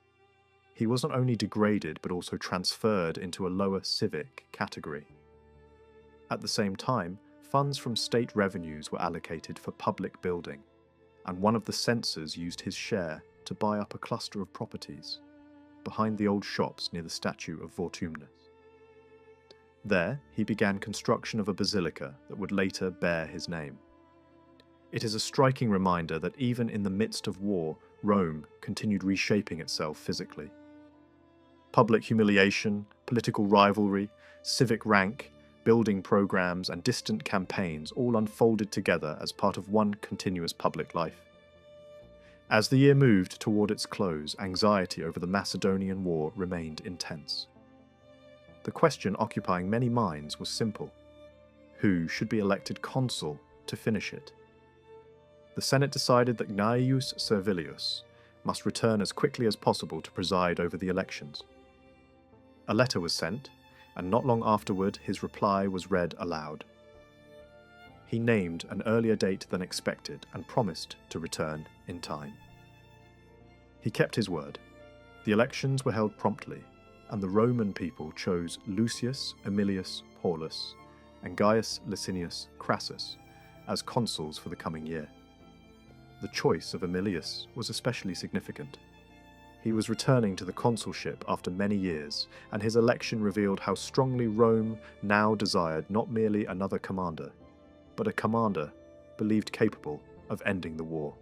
He was not only degraded but also transferred into a lower civic category. At the same time, funds from state revenues were allocated for public building, and one of the censors used his share to buy up a cluster of properties behind the old shops near the statue of Vortumnus. There, he began construction of a basilica that would later bear his name. It is a striking reminder that even in the midst of war, Rome continued reshaping itself physically. Public humiliation, political rivalry, civic rank, building programs, and distant campaigns all unfolded together as part of one continuous public life. As the year moved toward its close, anxiety over the Macedonian War remained intense. The question occupying many minds was simple: who should be elected consul to finish it? The Senate decided that Gnaeus Servilius must return as quickly as possible to preside over the elections. A letter was sent, and not long afterward his reply was read aloud. He named an earlier date than expected and promised to return in time. He kept his word. The elections were held promptly, and the Roman people chose Lucius Aemilius Paulus and Gaius Licinius Crassus as consuls for the coming year. The choice of Aemilius was especially significant. He was returning to the consulship after many years, and his election revealed how strongly Rome now desired not merely another commander, but a commander believed capable of ending the war.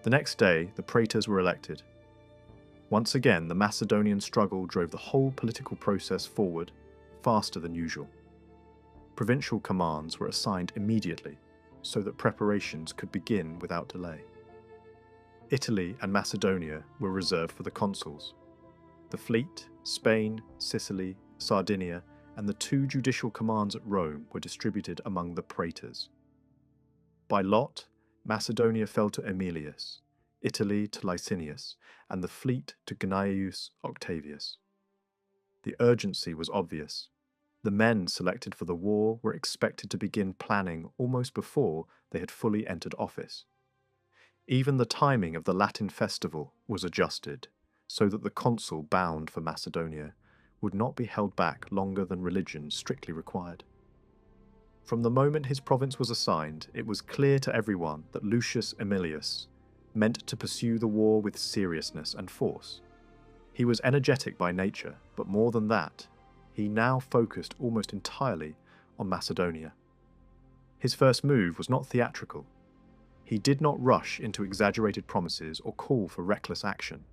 The next day, the praetors were elected. Once again, the Macedonian struggle drove the whole political process forward faster than usual. Provincial commands were assigned immediately, so that preparations could begin without delay. Italy and Macedonia were reserved for the consuls. The fleet, Spain, Sicily, Sardinia, and the 2 judicial commands at Rome were distributed among the praetors. By lot, Macedonia fell to Aemilius, Italy to Licinius, and the fleet to Gnaeus Octavius. The urgency was obvious. The men selected for the war were expected to begin planning almost before they had fully entered office. Even the timing of the Latin festival was adjusted, so that the consul bound for Macedonia would not be held back longer than religion strictly required. From the moment his province was assigned, it was clear to everyone that Lucius Aemilius meant to pursue the war with seriousness and force. He was energetic by nature, but more than that, he now focused almost entirely on Macedonia. His first move was not theatrical. He did not rush into exaggerated promises or call for reckless action.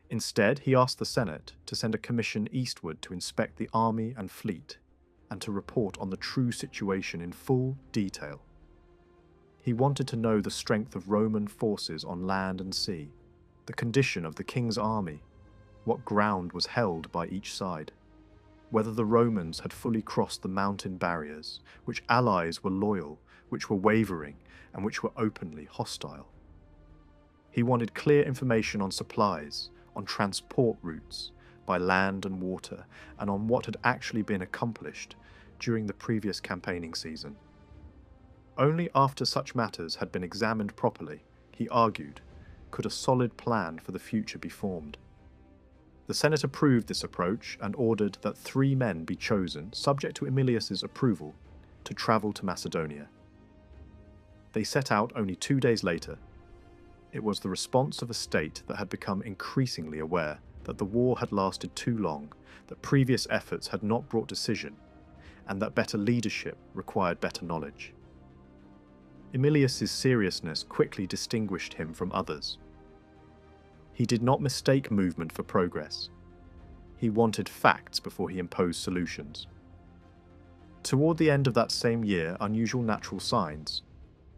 Instead, he asked the Senate to send a commission eastward to inspect the army and fleet, and to report on the true situation in full detail. He wanted to know the strength of Roman forces on land and sea, the condition of the king's army, what ground was held by each side, whether the Romans had fully crossed the mountain barriers, which allies were loyal, which were wavering, and which were openly hostile. He wanted clear information on supplies, on transport routes, by land and water, and on what had actually been accomplished during the previous campaigning season. Only after such matters had been examined properly, he argued, could a solid plan for the future be formed. The Senate approved this approach and ordered that 3 men be chosen, subject to Aemilius's approval, to travel to Macedonia. They set out only 2 days later. It was the response of a state that had become increasingly aware that the war had lasted too long, that previous efforts had not brought decision, and that better leadership required better knowledge. Aemilius's seriousness quickly distinguished him from others. He did not mistake movement for progress. He wanted facts before he imposed solutions. Toward the end of that same year, unusual natural signs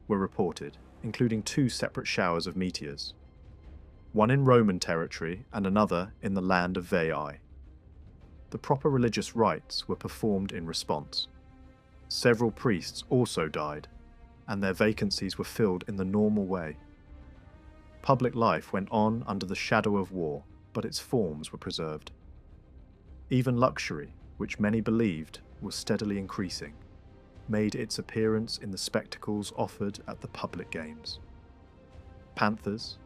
were reported, including 2 separate showers of meteors, one in Roman territory and another in the land of Veii. The proper religious rites were performed in response. Several priests also died, and their vacancies were filled in the normal way. Public life went on under the shadow of war, but its forms were preserved. Even luxury, which many believed was steadily increasing, made its appearance in the spectacles offered at the public games. Panthers,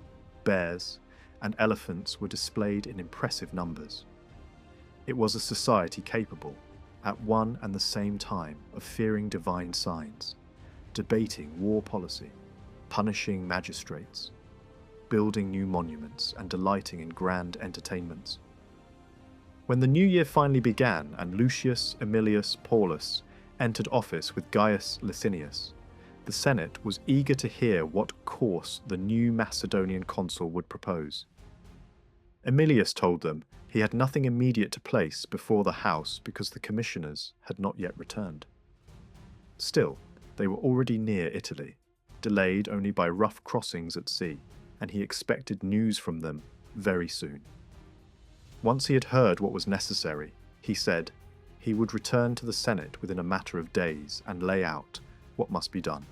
bears, and elephants were displayed in impressive numbers. It was a society capable, at one and the same time, of fearing divine signs, debating war policy, punishing magistrates, building new monuments, and delighting in grand entertainments. When the new year finally began and Lucius Aemilius Paulus entered office with Gaius Licinius, the Senate was eager to hear what course the new Macedonian consul would propose. Aemilius told them he had nothing immediate to place before the house because the commissioners had not yet returned. Still, they were already near Italy, delayed only by rough crossings at sea, and he expected news from them very soon. Once he had heard what was necessary, he said he would return to the Senate within a matter of days and lay out what must be done.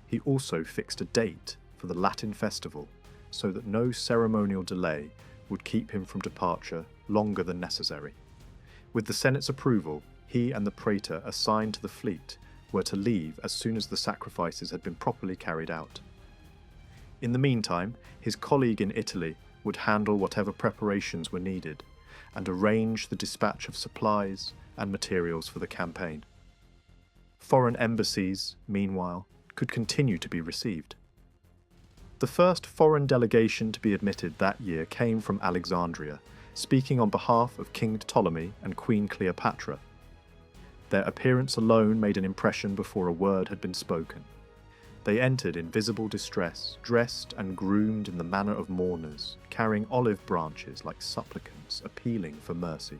He also fixed a date for the Latin festival so that no ceremonial delay would keep him from departure longer than necessary. With the Senate's approval, he and the praetor assigned to the fleet were to leave as soon as the sacrifices had been properly carried out. In the meantime, his colleague in Italy would handle whatever preparations were needed and arrange the dispatch of supplies and materials for the campaign. Foreign embassies, meanwhile, could continue to be received. The first foreign delegation to be admitted that year came from Alexandria, speaking on behalf of King Ptolemy and Queen Cleopatra. Their appearance alone made an impression before a word had been spoken. They entered in visible distress, dressed and groomed in the manner of mourners, carrying olive branches like supplicants, appealing for mercy.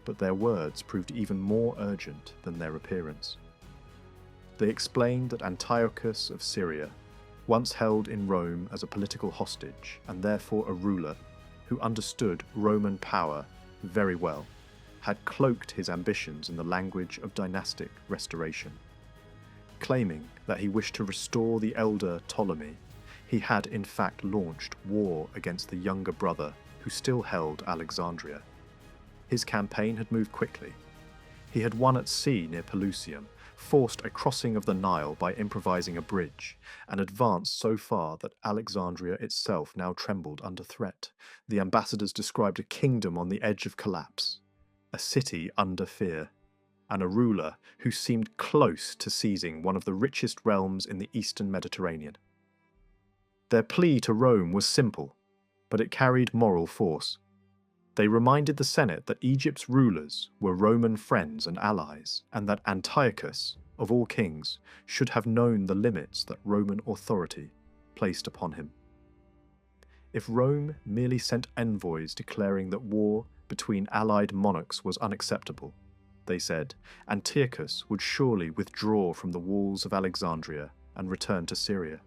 But their words proved even more urgent than their appearance. They explained that Antiochus of Syria, once held in Rome as a political hostage and therefore a ruler who understood Roman power very well, had cloaked his ambitions in the language of dynastic restoration. Claiming that he wished to restore the elder Ptolemy, he had in fact launched war against the younger brother who still held Alexandria. His campaign had moved quickly. He had won at sea near Pelusium, forced a crossing of the Nile by improvising a bridge, and advanced so far that Alexandria itself now trembled under threat. The ambassadors described a kingdom on the edge of collapse, a city under fear, and a ruler who seemed close to seizing one of the richest realms in the eastern Mediterranean. Their plea to Rome was simple, but it carried moral force. They reminded the Senate that Egypt's rulers were Roman friends and allies, and that Antiochus, of all kings, should have known the limits that Roman authority placed upon him. If Rome merely sent envoys declaring that war between allied monarchs was unacceptable, they said, Antiochus would surely withdraw from the walls of Alexandria and return to Syria.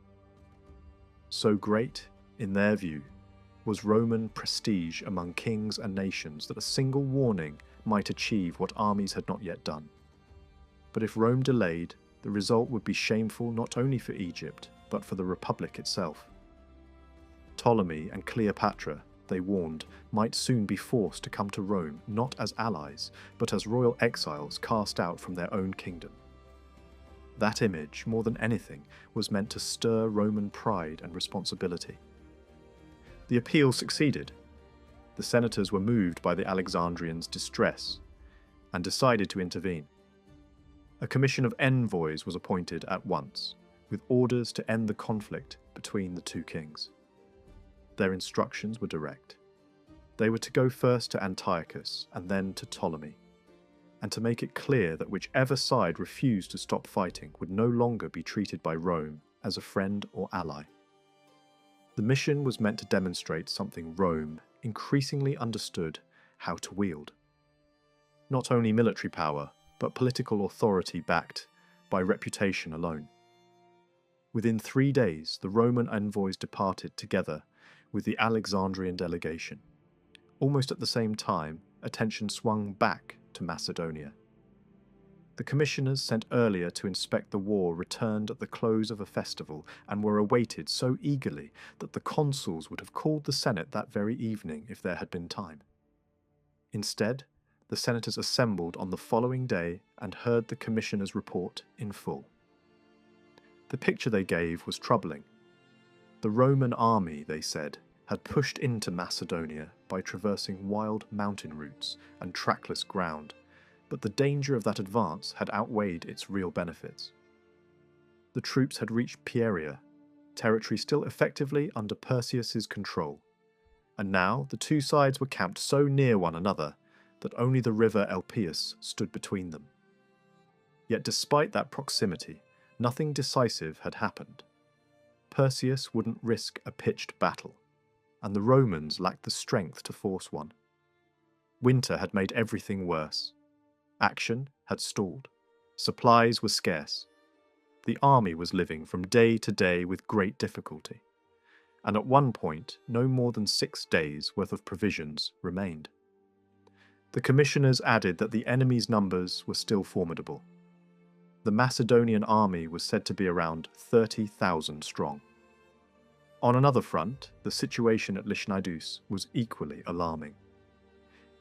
So great, in their view, was Roman prestige among kings and nations that a single warning might achieve what armies had not yet done. But if Rome delayed, the result would be shameful not only for Egypt, but for the Republic itself. Ptolemy and Cleopatra, they warned, might soon be forced to come to Rome not as allies, but as royal exiles cast out from their own kingdom. That image, more than anything, was meant to stir Roman pride and responsibility. The appeal succeeded. The senators were moved by the Alexandrians' distress and decided to intervene. A commission of envoys was appointed at once, with orders to end the conflict between the two kings. Their instructions were direct. They were to go first to Antiochus and then to Ptolemy, and to make it clear that whichever side refused to stop fighting would no longer be treated by Rome as a friend or ally. The mission was meant to demonstrate something Rome increasingly understood how to wield. Not only military power, but political authority backed by reputation alone. Within 3 days, the Roman envoys departed together with the Alexandrian delegation. Almost at the same time, attention swung back to Macedonia. The commissioners sent earlier to inspect the war returned at the close of a festival and were awaited so eagerly that the consuls would have called the Senate that very evening if there had been time. Instead, the senators assembled on the following day and heard the commissioners' report in full. The picture they gave was troubling. The Roman army, they said, had pushed into Macedonia by traversing wild mountain routes and trackless ground, but the danger of that advance had outweighed its real benefits. The troops had reached Pieria, territory still effectively under Perseus's control, and now the two sides were camped so near one another that only the river Elpeus stood between them. Yet despite that proximity, nothing decisive had happened. Perseus wouldn't risk a pitched battle, and the Romans lacked the strength to force one. Winter had made everything worse. Action had stalled. Supplies were scarce. The army was living from day to day with great difficulty, and at one point no more than 6 days' worth of provisions remained. The commissioners added that the enemy's numbers were still formidable. The Macedonian army was said to be around 30,000 strong. On another front, the situation at Lychnidus was equally alarming.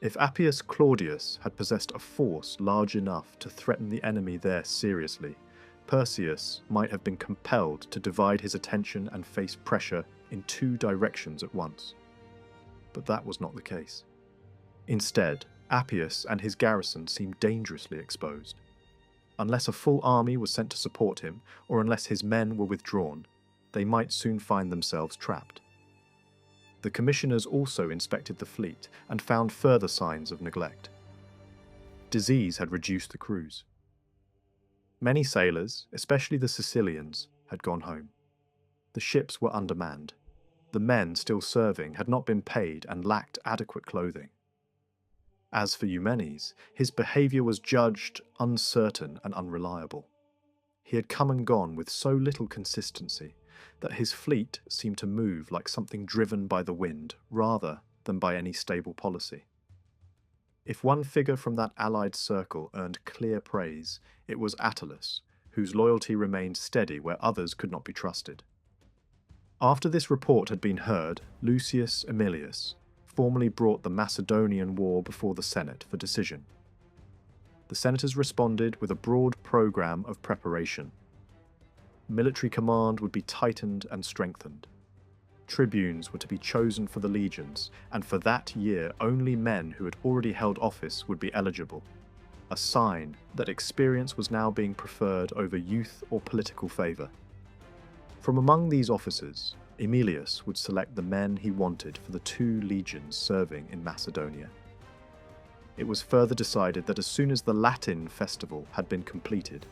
If Appius Claudius had possessed a force large enough to threaten the enemy there seriously, Perseus might have been compelled to divide his attention and face pressure in 2 directions at once. But that was not the case. Instead, Appius and his garrison seemed dangerously exposed. Unless a full army was sent to support him, or unless his men were withdrawn, they might soon find themselves trapped. The commissioners also inspected the fleet and found further signs of neglect. Disease had reduced the crews. Many sailors, especially the Sicilians, had gone home. The ships were undermanned. The men still serving had not been paid and lacked adequate clothing. As for Eumenes, his behaviour was judged uncertain and unreliable. He had come and gone with so little consistency that his fleet seemed to move like something driven by the wind rather than by any stable policy. If one figure from that allied circle earned clear praise, it was Attalus, whose loyalty remained steady where others could not be trusted. After this report had been heard, Lucius Aemilius, formally brought the Macedonian War before the Senate for decision. The senators responded with a broad program of preparation. Military command would be tightened and strengthened. Tribunes were to be chosen for the legions, and for that year only men who had already held office would be eligible, a sign that experience was now being preferred over youth or political favour. From among these officers, Aemilius would select the men he wanted for the 2 legions serving in Macedonia. It was further decided that as soon as the Latin festival had been completed,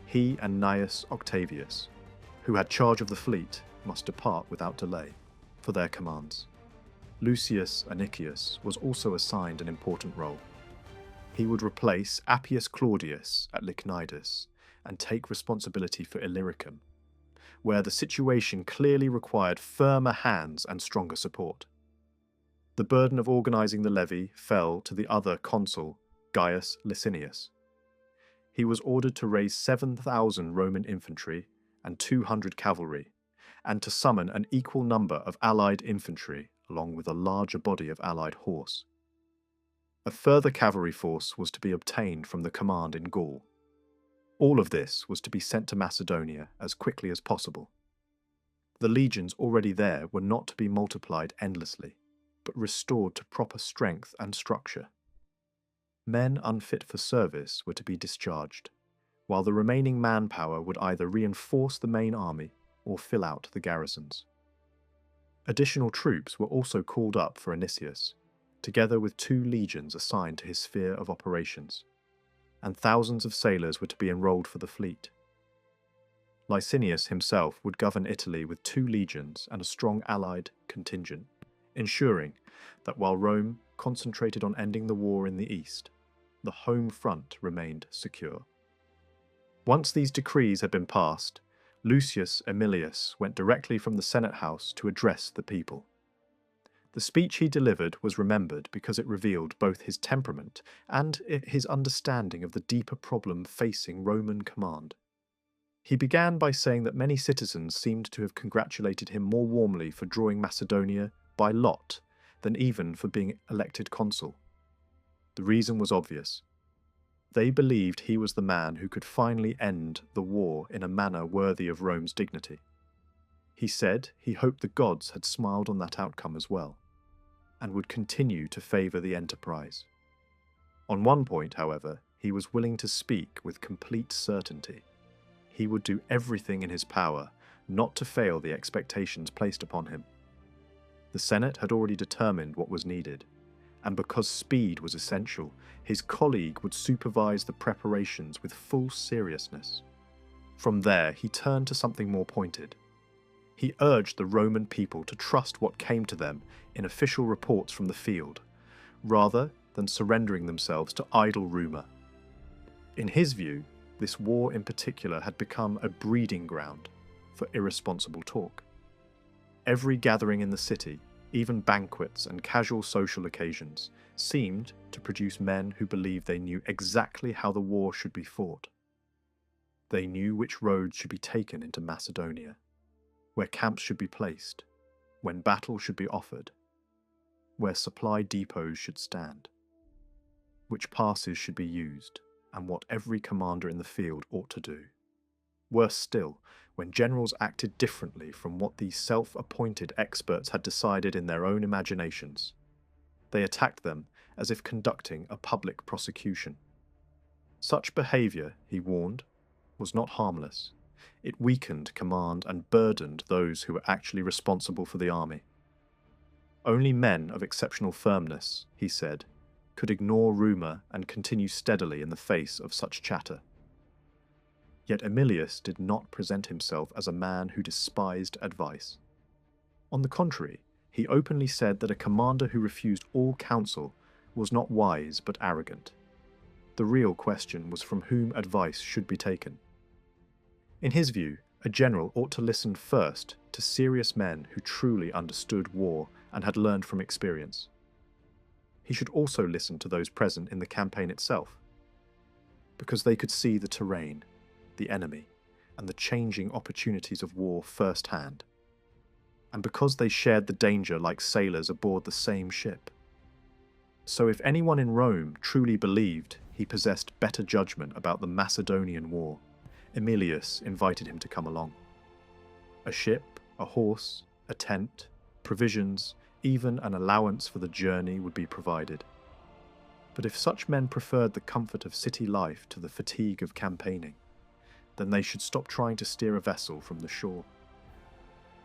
he and Gnaeus Octavius, who had charge of the fleet, must depart without delay for their commands. Lucius Anicius was also assigned an important role. He would replace Appius Claudius at Lychnidus and take responsibility for Illyricum, where the situation clearly required firmer hands and stronger support. The burden of organising the levy fell to the other consul, Gaius Licinius. He was ordered to raise 7,000 Roman infantry and 200 cavalry, and to summon an equal number of allied infantry along with a larger body of allied horse. A further cavalry force was to be obtained from the command in Gaul. All of this was to be sent to Macedonia as quickly as possible. The legions already there were not to be multiplied endlessly, but restored to proper strength and structure. Men unfit for service were to be discharged, while the remaining manpower would either reinforce the main army or fill out the garrisons. Additional troops were also called up for Anicius, together with 2 legions assigned to his sphere of operations, and thousands of sailors were to be enrolled for the fleet. Licinius himself would govern Italy with 2 legions and a strong allied contingent, ensuring that while Rome concentrated on ending the war in the east, the home front remained secure. Once these decrees had been passed, Lucius Aemilius went directly from the Senate House to address the people. The speech he delivered was remembered because it revealed both his temperament and his understanding of the deeper problem facing Roman command. He began by saying that many citizens seemed to have congratulated him more warmly for drawing Macedonia by lot than even for being elected consul. The reason was obvious. They believed he was the man who could finally end the war in a manner worthy of Rome's dignity. He said he hoped the gods had smiled on that outcome as well, and would continue to favour the enterprise. On one point, however, he was willing to speak with complete certainty. He would do everything in his power not to fail the expectations placed upon him. The Senate had already determined what was needed, and because speed was essential, his colleague would supervise the preparations with full seriousness. From there, he turned to something more pointed. He urged the Roman people to trust what came to them in official reports from the field, rather than surrendering themselves to idle rumour. In his view, this war in particular had become a breeding ground for irresponsible talk. Every gathering in the city, even banquets and casual social occasions, seemed to produce men who believed they knew exactly how the war should be fought. They knew which roads should be taken into Macedonia, where camps should be placed, when battle should be offered, where supply depots should stand, which passes should be used, and what every commander in the field ought to do. Worse still, when generals acted differently from what these self-appointed experts had decided in their own imaginations. They attacked them as if conducting a public prosecution. Such behaviour, he warned, was not harmless. It weakened command and burdened those who were actually responsible for the army. Only men of exceptional firmness, he said, could ignore rumour and continue steadily in the face of such chatter. Yet Aemilius did not present himself as a man who despised advice. On the contrary, he openly said that a commander who refused all counsel was not wise but arrogant. The real question was from whom advice should be taken. In his view, a general ought to listen first to serious men who truly understood war and had learned from experience. He should also listen to those present in the campaign itself, because they could see the terrain, the enemy, and the changing opportunities of war firsthand. and because they shared the danger like sailors aboard the same ship. So if anyone in Rome truly believed he possessed better judgment about the Macedonian war, Emilius invited him to come along. A ship, a horse, a tent, provisions, even an allowance for the journey would be provided. But if such men preferred the comfort of city life to the fatigue of campaigning, then they should stop trying to steer a vessel from the shore.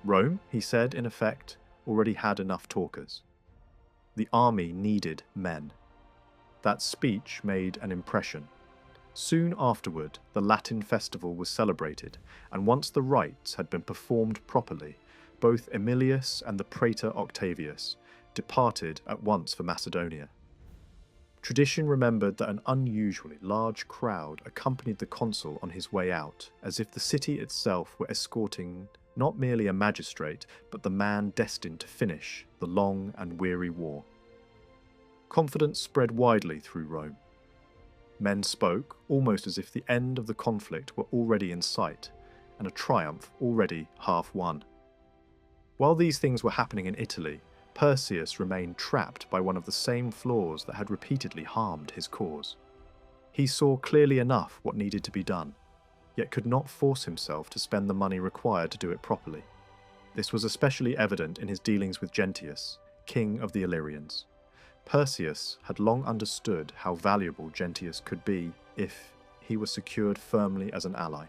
Rome, he said, in effect, already had enough talkers. The army needed men. That speech made an impression. Soon afterward, the Latin festival was celebrated, and once the rites had been performed properly, both Emilius and the praetor Octavius departed at once for Macedonia. Tradition remembered that an unusually large crowd accompanied the consul on his way out, as if the city itself were escorting not merely a magistrate, but the man destined to finish the long and weary war. Confidence spread widely through Rome. Men spoke almost as if the end of the conflict were already in sight, and a triumph already half won. While these things were happening in Italy, Perseus remained trapped by one of the same flaws that had repeatedly harmed his cause. He saw clearly enough what needed to be done, yet could not force himself to spend the money required to do it properly. This was especially evident in his dealings with Gentius, king of the Illyrians. Perseus had long understood how valuable Gentius could be if he was secured firmly as an ally.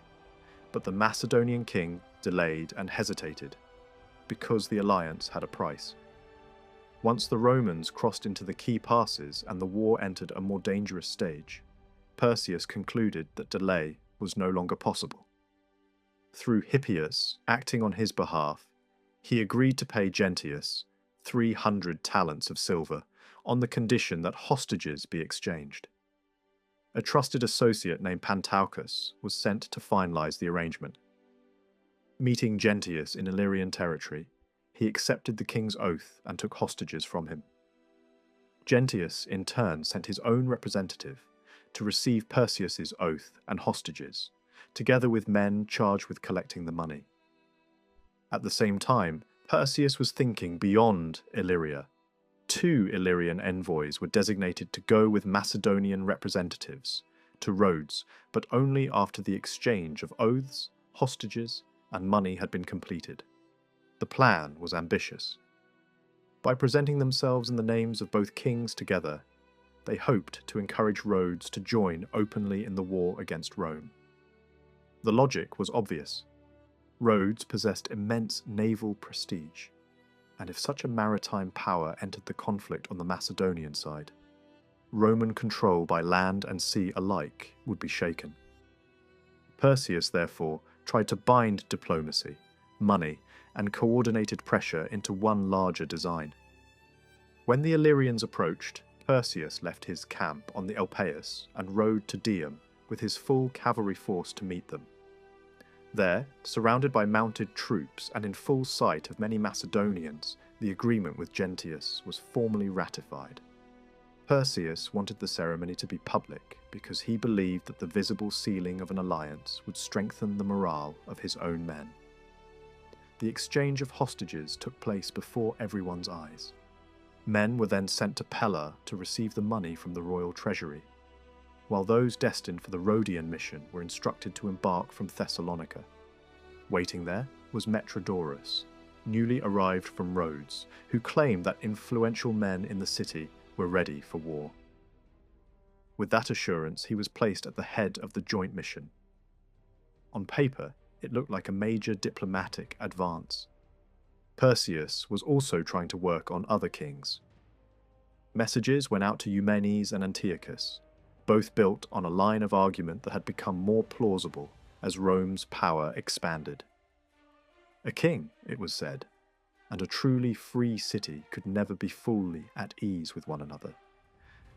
But the Macedonian king delayed and hesitated, because the alliance had a price. Once the Romans crossed into the key passes and the war entered a more dangerous stage, Perseus concluded that delay was no longer possible. Through Hippias, acting on his behalf, he agreed to pay Gentius 300 talents of silver on the condition that hostages be exchanged. A trusted associate named Pantaucus was sent to finalize the arrangement. Meeting Gentius in Illyrian territory, he accepted the king's oath and took hostages from him. Gentius, in turn, sent his own representative to receive Perseus's oath and hostages, together with men charged with collecting the money. At the same time, Perseus was thinking beyond Illyria. 2 Illyrian envoys were designated to go with Macedonian representatives to Rhodes, but only after the exchange of oaths, hostages, and money had been completed. The plan was ambitious. By presenting themselves in the names of both kings together, they hoped to encourage Rhodes to join openly in the war against Rome. The logic was obvious. Rhodes possessed immense naval prestige, and if such a maritime power entered the conflict on the Macedonian side, Roman control by land and sea alike would be shaken. Perseus, therefore, tried to bind diplomacy, money, and coordinated pressure into one larger design. When the Illyrians approached, Perseus left his camp on the Elpeus and rode to Dium with his full cavalry force to meet them. There, surrounded by mounted troops and in full sight of many Macedonians, the agreement with Gentius was formally ratified. Perseus wanted the ceremony to be public because he believed that the visible sealing of an alliance would strengthen the morale of his own men. The exchange of hostages took place before everyone's eyes. Men were then sent to Pella to receive the money from the royal treasury, while those destined for the Rhodian mission were instructed to embark from Thessalonica. Waiting there was Metrodorus, newly arrived from Rhodes, who claimed that influential men in the city were ready for war. With that assurance, he was placed at the head of the joint mission. On paper, it looked like a major diplomatic advance. Perseus was also trying to work on other kings. Messages went out to Eumenes and Antiochus, both built on a line of argument that had become more plausible as Rome's power expanded. A king, it was said, and a truly free city could never be fully at ease with one another,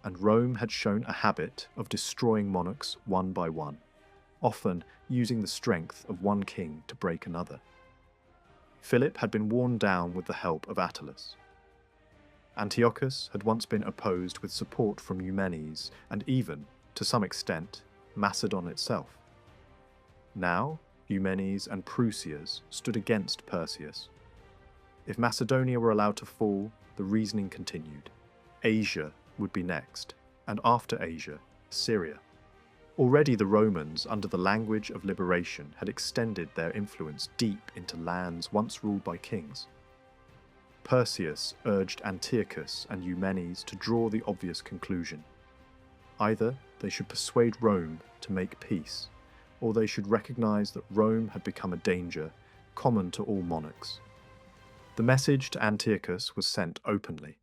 and Rome had shown a habit of destroying monarchs one by one, often using the strength of one king to break another. Philip had been worn down with the help of Attalus. Antiochus had once been opposed with support from Eumenes and even, to some extent, Macedon itself. Now, Eumenes and Prusias stood against Perseus. If Macedonia were allowed to fall, the reasoning continued. Asia would be next, and after Asia, Syria. Already the Romans, under the language of liberation, had extended their influence deep into lands once ruled by kings. Perseus urged Antiochus and Eumenes to draw the obvious conclusion. Either they should persuade Rome to make peace, or they should recognize that Rome had become a danger common to all monarchs. The message to Antiochus was sent openly.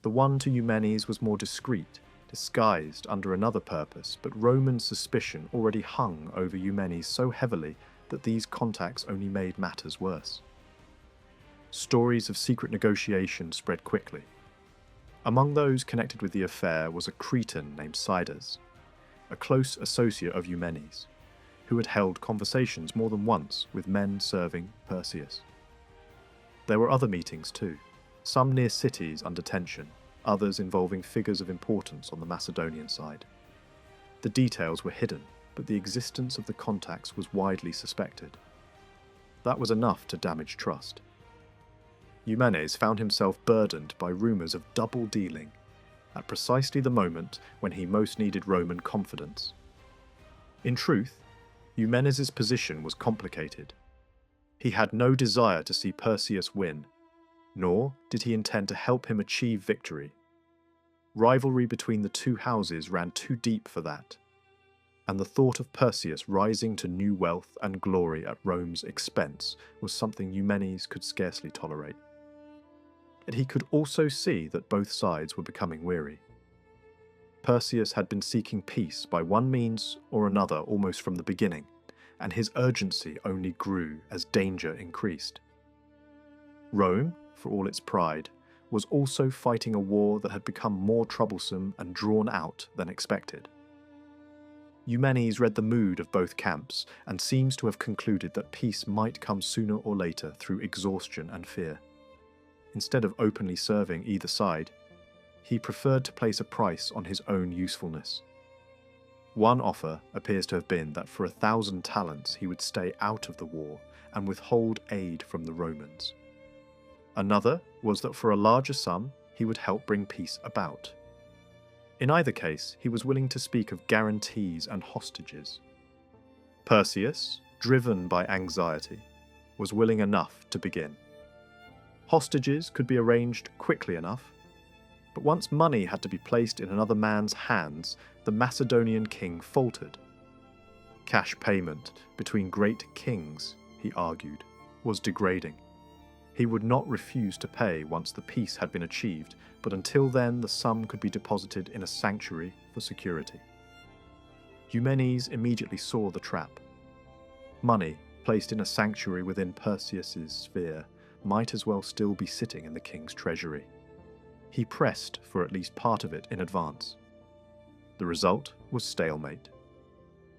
The one to Eumenes was more discreet, disguised under another purpose, but Roman suspicion already hung over Eumenes so heavily that these contacts only made matters worse. Stories of secret negotiation spread quickly. Among those connected with the affair was a Cretan named Cydas, a close associate of Eumenes, who had held conversations more than once with men serving Perseus. There were other meetings too, some near cities under tension, others involving figures of importance on the Macedonian side. The details were hidden, but the existence of the contacts was widely suspected. That was enough to damage trust. Eumenes found himself burdened by rumours of double dealing at precisely the moment when he most needed Roman confidence. In truth, Eumenes' position was complicated. He had no desire to see Perseus win, nor did he intend to help him achieve victory. Rivalry between the two houses ran too deep for that, and the thought of Perseus rising to new wealth and glory at Rome's expense was something Eumenes could scarcely tolerate. Yet he could also see that both sides were becoming weary. Perseus had been seeking peace by one means or another almost from the beginning, and his urgency only grew as danger increased. Rome, for all its pride, was also fighting a war that had become more troublesome and drawn out than expected. Eumenes read the mood of both camps and seems to have concluded that peace might come sooner or later through exhaustion and fear. Instead of openly serving either side, he preferred to place a price on his own usefulness. One offer appears to have been that for 1,000 talents he would stay out of the war and withhold aid from the Romans. Another was that for a larger sum he would help bring peace about. In either case, he was willing to speak of guarantees and hostages. Perseus, driven by anxiety, was willing enough to begin. Hostages could be arranged quickly enough, but once money had to be placed in another man's hands, the Macedonian king faltered. Cash payment between great kings, he argued, was degrading. He would not refuse to pay once the peace had been achieved, but until then the sum could be deposited in a sanctuary for security. Eumenes immediately saw the trap. Money placed in a sanctuary within Perseus's sphere might as well still be sitting in the king's treasury. He pressed for at least part of it in advance. The result was stalemate.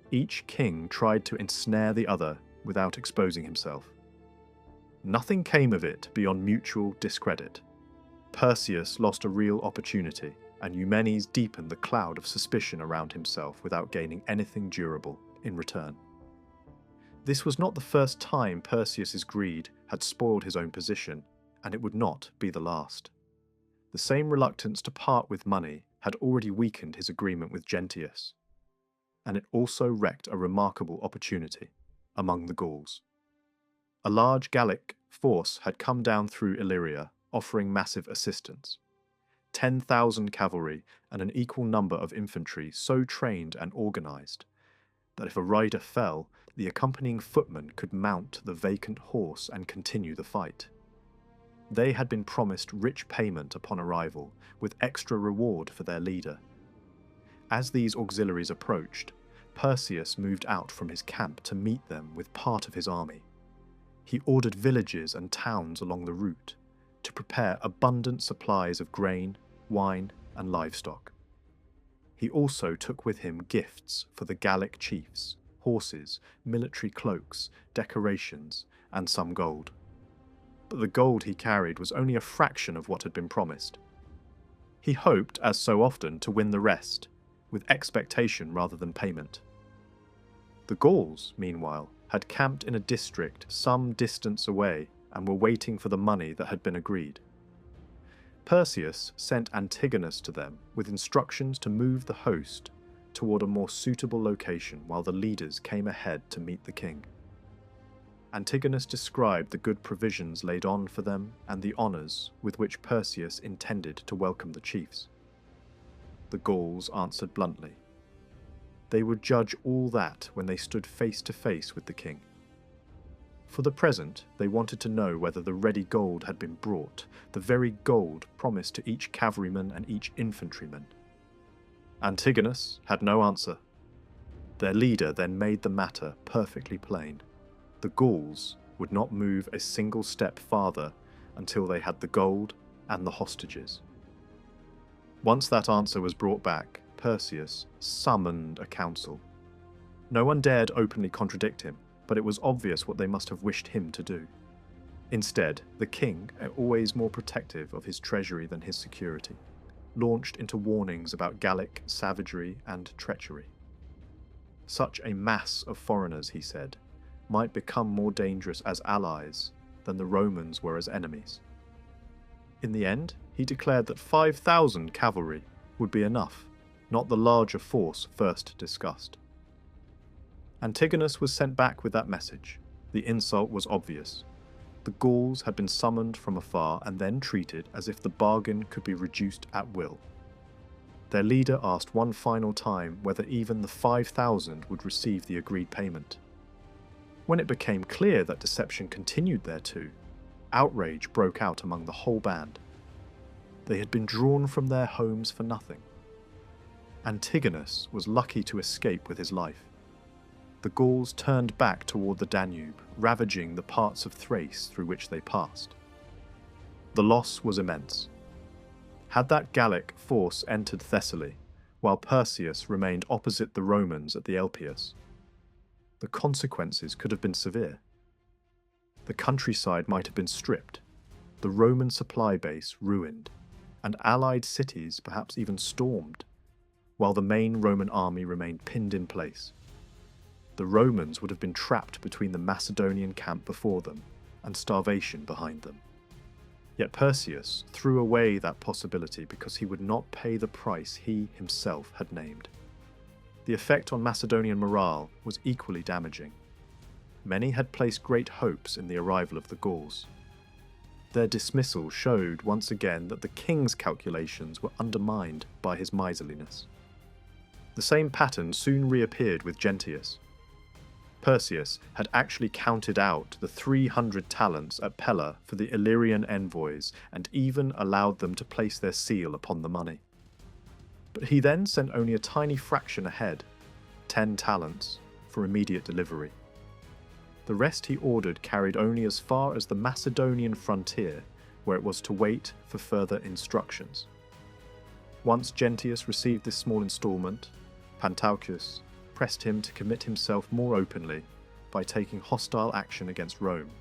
Each king tried to ensnare the other without exposing himself. Nothing came of it beyond mutual discredit. Perseus lost a real opportunity, and Eumenes deepened the cloud of suspicion around himself without gaining anything durable in return. This was not the first time Perseus's greed had spoiled his own position, and it would not be the last. The same reluctance to part with money had already weakened his agreement with Gentius, and it also wrecked a remarkable opportunity among the Gauls. A large Gallic force had come down through Illyria, offering massive assistance. 10,000 cavalry and an equal number of infantry so trained and organized that if a rider fell, the accompanying footman could mount the vacant horse and continue the fight. They had been promised rich payment upon arrival, with extra reward for their leader. As these auxiliaries approached, Perseus moved out from his camp to meet them with part of his army. He ordered villages and towns along the route to prepare abundant supplies of grain, wine, and livestock. He also took with him gifts for the Gallic chiefs, horses, military cloaks, decorations, and some gold. But the gold he carried was only a fraction of what had been promised. He hoped, as so often, to win the rest, with expectation rather than payment. The Gauls, meanwhile, had camped in a district some distance away and were waiting for the money that had been agreed. Perseus sent Antigonus to them with instructions to move the host toward a more suitable location while the leaders came ahead to meet the king. Antigonus described the good provisions laid on for them and the honours with which Perseus intended to welcome the chiefs. The Gauls answered bluntly. They would judge all that when they stood face to face with the king. For the present, they wanted to know whether the ready gold had been brought, the very gold promised to each cavalryman and each infantryman. Antigonus had no answer. Their leader then made the matter perfectly plain. The Gauls would not move a single step farther until they had the gold and the hostages. Once that answer was brought back, Perseus summoned a council. No one dared openly contradict him, but it was obvious what they must have wished him to do. Instead, the king, always more protective of his treasury than his security, launched into warnings about Gallic savagery and treachery. Such a mass of foreigners, he said, might become more dangerous as allies than the Romans were as enemies. In the end, he declared that 5,000 cavalry would be enough, not the larger force first discussed. Antigonus was sent back with that message. The insult was obvious. The Gauls had been summoned from afar and then treated as if the bargain could be reduced at will. Their leader asked one final time whether even the 5,000 would receive the agreed payment. When it became clear that deception continued thereto, outrage broke out among the whole band. They had been drawn from their homes for nothing. Antigonus was lucky to escape with his life. The Gauls turned back toward the Danube, ravaging the parts of Thrace through which they passed. The loss was immense. Had that Gallic force entered Thessaly, while Perseus remained opposite the Romans at the Elpius, the consequences could have been severe. The countryside might have been stripped, the Roman supply base ruined, and allied cities perhaps even stormed, while the main Roman army remained pinned in place. The Romans would have been trapped between the Macedonian camp before them and starvation behind them. Yet Perseus threw away that possibility because he would not pay the price he himself had named. The effect on Macedonian morale was equally damaging. Many had placed great hopes in the arrival of the Gauls. Their dismissal showed once again that the king's calculations were undermined by his miserliness. The same pattern soon reappeared with Gentius. Perseus had actually counted out the 300 talents at Pella for the Illyrian envoys and even allowed them to place their seal upon the money. But he then sent only a tiny fraction ahead, 10 talents, for immediate delivery. The rest he ordered carried only as far as the Macedonian frontier, where it was to wait for further instructions. Once Gentius received this small installment, Pantaucus pressed him to commit himself more openly by taking hostile action against Rome.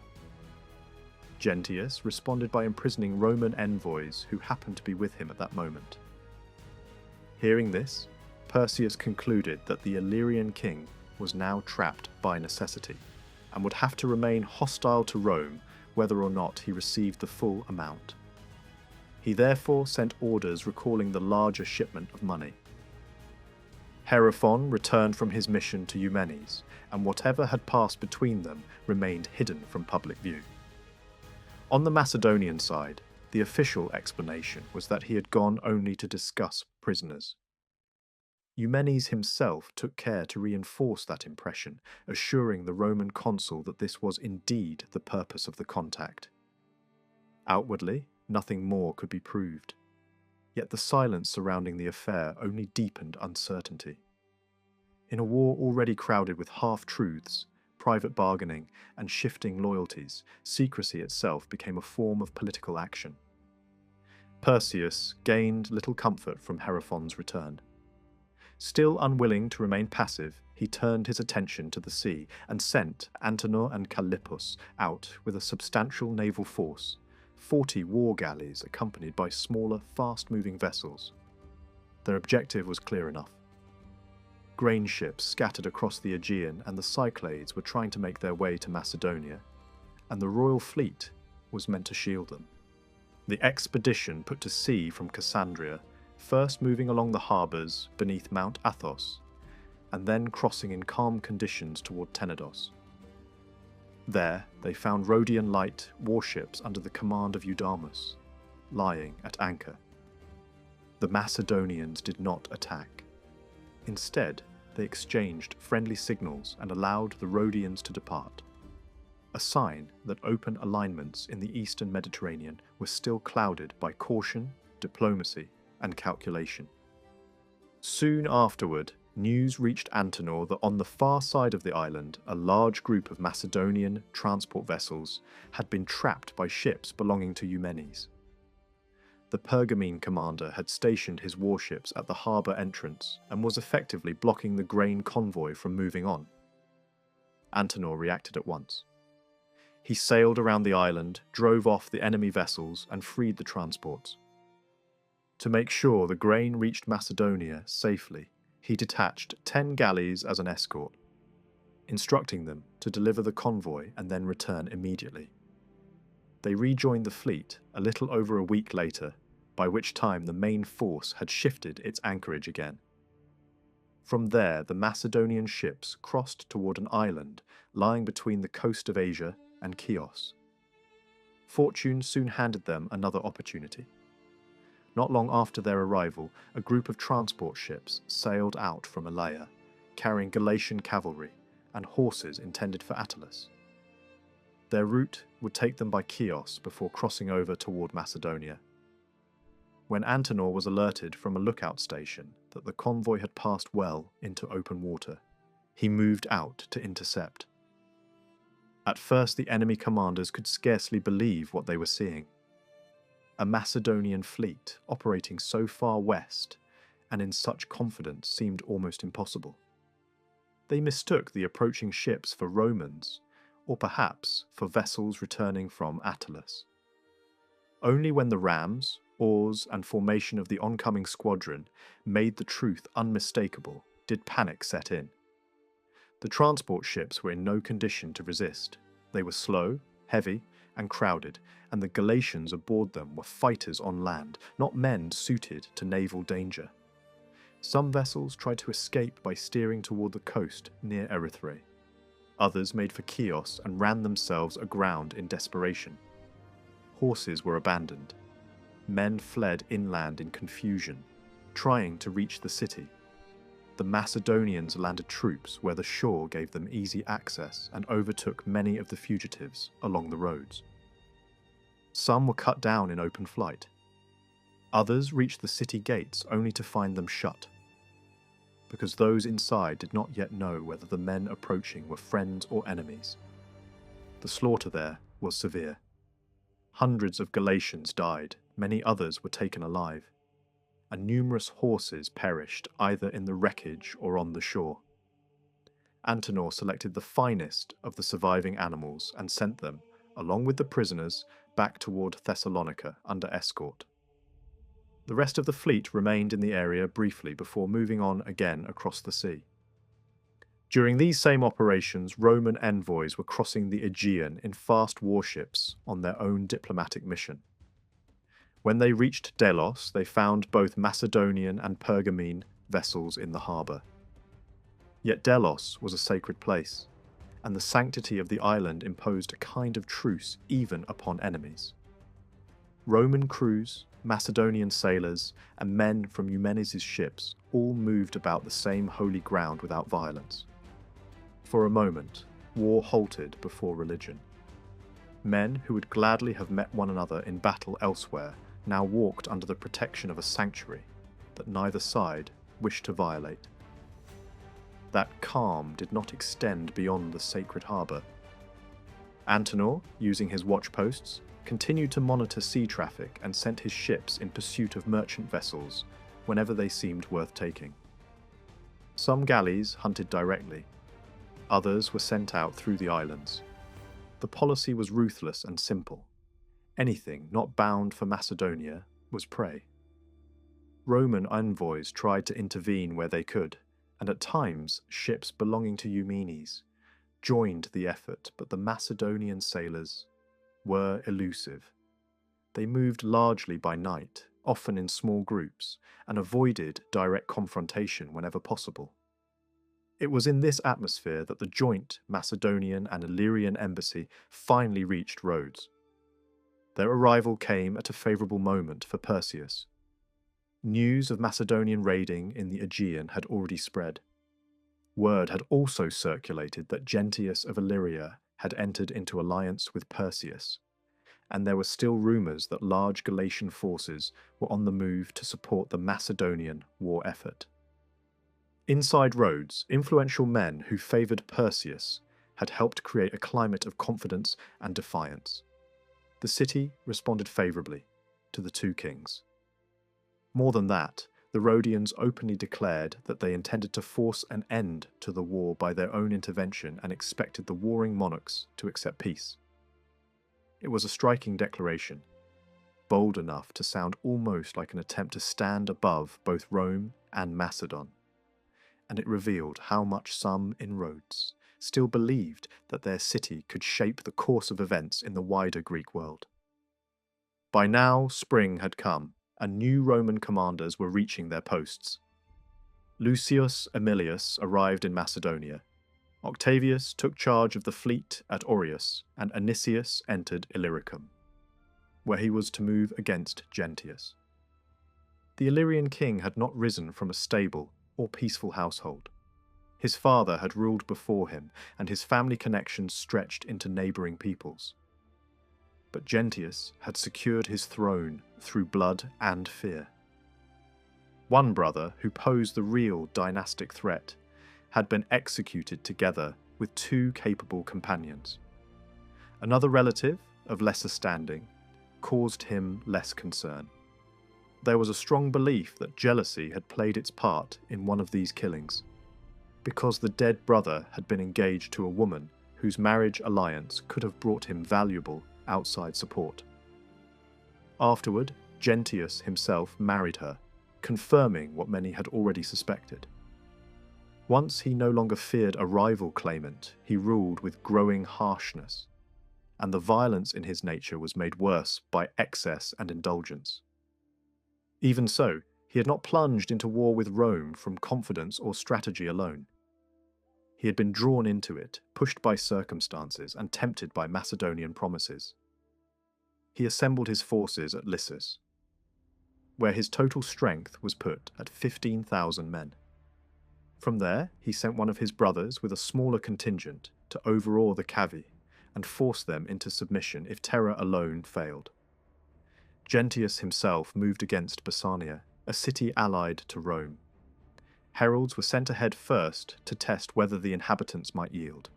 Gentius responded by imprisoning Roman envoys who happened to be with him at that moment. Hearing this, Perseus concluded that the Illyrian king was now trapped by necessity and would have to remain hostile to Rome whether or not he received the full amount. He therefore sent orders recalling the larger shipment of money. Hierophon returned from his mission to Eumenes, and whatever had passed between them remained hidden from public view. On the Macedonian side, the official explanation was that he had gone only to discuss prisoners. Eumenes himself took care to reinforce that impression, assuring the Roman consul that this was indeed the purpose of the contact. Outwardly, nothing more could be proved. Yet the silence surrounding the affair only deepened uncertainty. In a war already crowded with half-truths, private bargaining, and shifting loyalties, secrecy itself became a form of political action. Perseus gained little comfort from Hierophon's return. Still unwilling to remain passive, he turned his attention to the sea and sent Antenor and Callippus out with a substantial naval force, 40 war galleys accompanied by smaller, fast-moving vessels. Their objective was clear enough. Grain ships scattered across the Aegean and the Cyclades were trying to make their way to Macedonia, and the royal fleet, was meant to shield them. The expedition put to sea from Cassandria, first moving along the harbours beneath Mount Athos, and then crossing in calm conditions toward Tenedos. There, they found Rhodian light warships under the command of Eudamus, lying at anchor. The Macedonians did not attack. Instead, they exchanged friendly signals and allowed the Rhodians to depart, a sign that open alignments in the eastern Mediterranean were still clouded by caution, diplomacy, and calculation. Soon afterward, news reached Antenor that on the far side of the island, a large group of Macedonian transport vessels had been trapped by ships belonging to Eumenes. The Pergamene commander had stationed his warships at the harbour entrance and was effectively blocking the grain convoy from moving on. Antenor reacted at once. He sailed around the island, drove off the enemy vessels, and freed the transports. To make sure the grain reached Macedonia safely, he detached 10 galleys as an escort, instructing them to deliver the convoy and then return immediately. They rejoined the fleet a little over a week later, by which time the main force had shifted its anchorage again. From there, the Macedonian ships crossed toward an island lying between the coast of Asia and Chios. Fortune soon handed them another opportunity. Not long after their arrival, a group of transport ships sailed out from Elaea, carrying Galatian cavalry and horses intended for Attalus. Their route would take them by Chios before crossing over toward Macedonia. When Antenor was alerted from a lookout station that the convoy had passed well into open water, he moved out to intercept. At first, the enemy commanders could scarcely believe what they were seeing. A Macedonian fleet operating so far west and in such confidence seemed almost impossible. They mistook the approaching ships for Romans, or perhaps for vessels returning from Attalus. Only when the rams, oars, and formation of the oncoming squadron made the truth unmistakable did panic set in. The transport ships were in no condition to resist. They were slow, heavy, and crowded, and the Galatians aboard them were fighters on land, not men suited to naval danger. Some vessels tried to escape by steering toward the coast near Erythrae. Others made for Chios and ran themselves aground in desperation. Horses were abandoned. Men fled inland in confusion, trying to reach the city. The Macedonians landed troops where the shore gave them easy access and overtook many of the fugitives along the roads. Some were cut down in open flight. Others reached the city gates only to find them shut, because those inside did not yet know whether the men approaching were friends or enemies. The slaughter there was severe. Hundreds of Galatians died, many others were taken alive, and numerous horses perished either in the wreckage or on the shore. Antenor selected the finest of the surviving animals and sent them, along with the prisoners, back toward Thessalonica under escort. The rest of the fleet remained in the area briefly before moving on again across the sea. During these same operations, Roman envoys were crossing the Aegean in fast warships on their own diplomatic mission. When they reached Delos, they found both Macedonian and Pergamene vessels in the harbour. Yet Delos was a sacred place, and the sanctity of the island imposed a kind of truce even upon enemies. Roman crews, Macedonian sailors, and men from Eumenes' ships all moved about the same holy ground without violence. For a moment, war halted before religion. Men who would gladly have met one another in battle elsewhere now walked under the protection of a sanctuary that neither side wished to violate. That calm did not extend beyond the sacred harbour. Antenor, using his watchposts, continued to monitor sea traffic and sent his ships in pursuit of merchant vessels whenever they seemed worth taking. Some galleys hunted directly. Others were sent out through the islands. The policy was ruthless and simple. Anything not bound for Macedonia was prey. Roman envoys tried to intervene where they could, and at times ships belonging to Eumenes joined the effort, but the Macedonian sailors were elusive. They moved largely by night, often in small groups, and avoided direct confrontation whenever possible. It was in this atmosphere that the joint Macedonian and Illyrian embassy finally reached Rhodes. Their arrival came at a favourable moment for Perseus. News of Macedonian raiding in the Aegean had already spread. Word had also circulated that Gentius of Illyria had entered into alliance with Perseus, and there were still rumours that large Galatian forces were on the move to support the Macedonian war effort. Inside Rhodes, influential men who favoured Perseus had helped create a climate of confidence and defiance. The city responded favourably to the two kings. More than that, the Rhodians openly declared that they intended to force an end to the war by their own intervention and expected the warring monarchs to accept peace. It was a striking declaration, bold enough to sound almost like an attempt to stand above both Rome and Macedon, and it revealed how much some in Rhodes still believed that their city could shape the course of events in the wider Greek world. By now, spring had come, and new Roman commanders were reaching their posts. Lucius Aemilius arrived in Macedonia. Octavius took charge of the fleet at Aureus, and Anicius entered Illyricum, where he was to move against Gentius. The Illyrian king had not risen from a stable or peaceful household. His father had ruled before him, and his family connections stretched into neighbouring peoples. But Gentius had secured his throne through blood and fear. One brother, who posed the real dynastic threat, had been executed together with two capable companions. Another relative, of lesser standing, caused him less concern. There was a strong belief that jealousy had played its part in one of these killings, because the dead brother had been engaged to a woman whose marriage alliance could have brought him valuable outside support. Afterward, Gentius himself married her, confirming what many had already suspected. Once he no longer feared a rival claimant, he ruled with growing harshness, and the violence in his nature was made worse by excess and indulgence. Even so, he had not plunged into war with Rome from confidence or strategy alone. He had been drawn into it, pushed by circumstances, and tempted by Macedonian promises. He assembled his forces at Lissus, where his total strength was put at 15,000 men. From there, he sent one of his brothers with a smaller contingent to overawe the Cavi and force them into submission if terror alone failed. Gentius himself moved against Basania, a city allied to Rome. Heralds were sent ahead first to test whether the inhabitants might yield,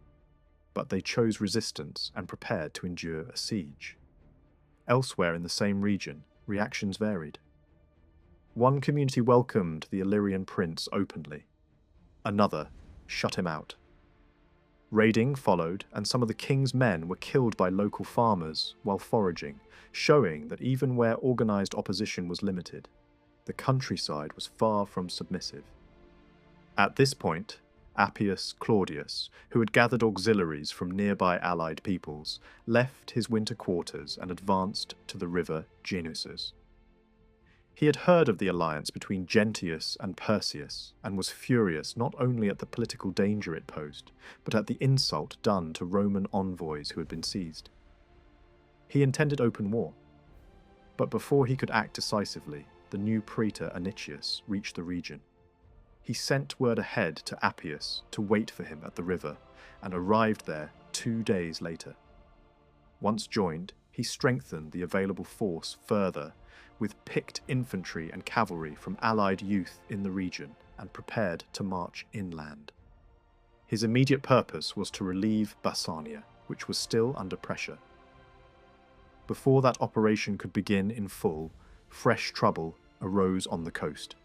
but they chose resistance and prepared to endure a siege. Elsewhere in the same region, reactions varied. One community welcomed the Illyrian prince openly. Another shut him out. Raiding followed, and some of the king's men were killed by local farmers while foraging, showing that even where organised opposition was limited, the countryside was far from submissive. At this point, Appius Claudius, who had gathered auxiliaries from nearby allied peoples, left his winter quarters and advanced to the river Genusus. He had heard of the alliance between Gentius and Perseus, and was furious not only at the political danger it posed, but at the insult done to Roman envoys who had been seized. He intended open war, but before he could act decisively, the new praetor Anicius reached the region. He sent word ahead to Appius to wait for him at the river, and arrived there 2 days later. Once joined, he strengthened the available force further with picked infantry and cavalry from allied youth in the region, and prepared to march inland. His immediate purpose was to relieve Basania, which was still under pressure. Before that operation could begin in full, fresh trouble arose on the coast.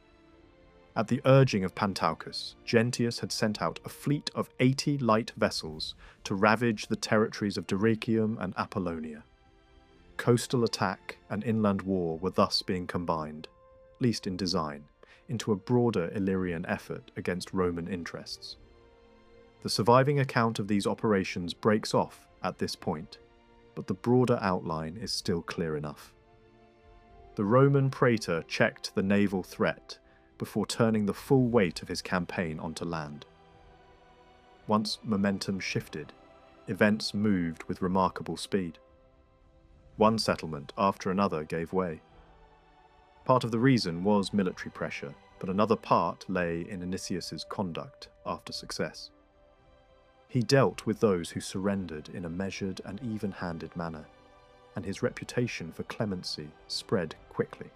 At the urging of Pantaucus, Gentius had sent out a fleet of 80 light vessels to ravage the territories of Dyrrhachium and Apollonia. Coastal attack and inland war were thus being combined, at least in design, into a broader Illyrian effort against Roman interests. The surviving account of these operations breaks off at this point, but the broader outline is still clear enough. The Roman praetor checked the naval threat before turning the full weight of his campaign onto land. Once momentum shifted, events moved with remarkable speed. One settlement after another gave way. Part of the reason was military pressure, but another part lay in Anicius's conduct after success. He dealt with those who surrendered in a measured and even-handed manner, and his reputation for clemency spread quickly.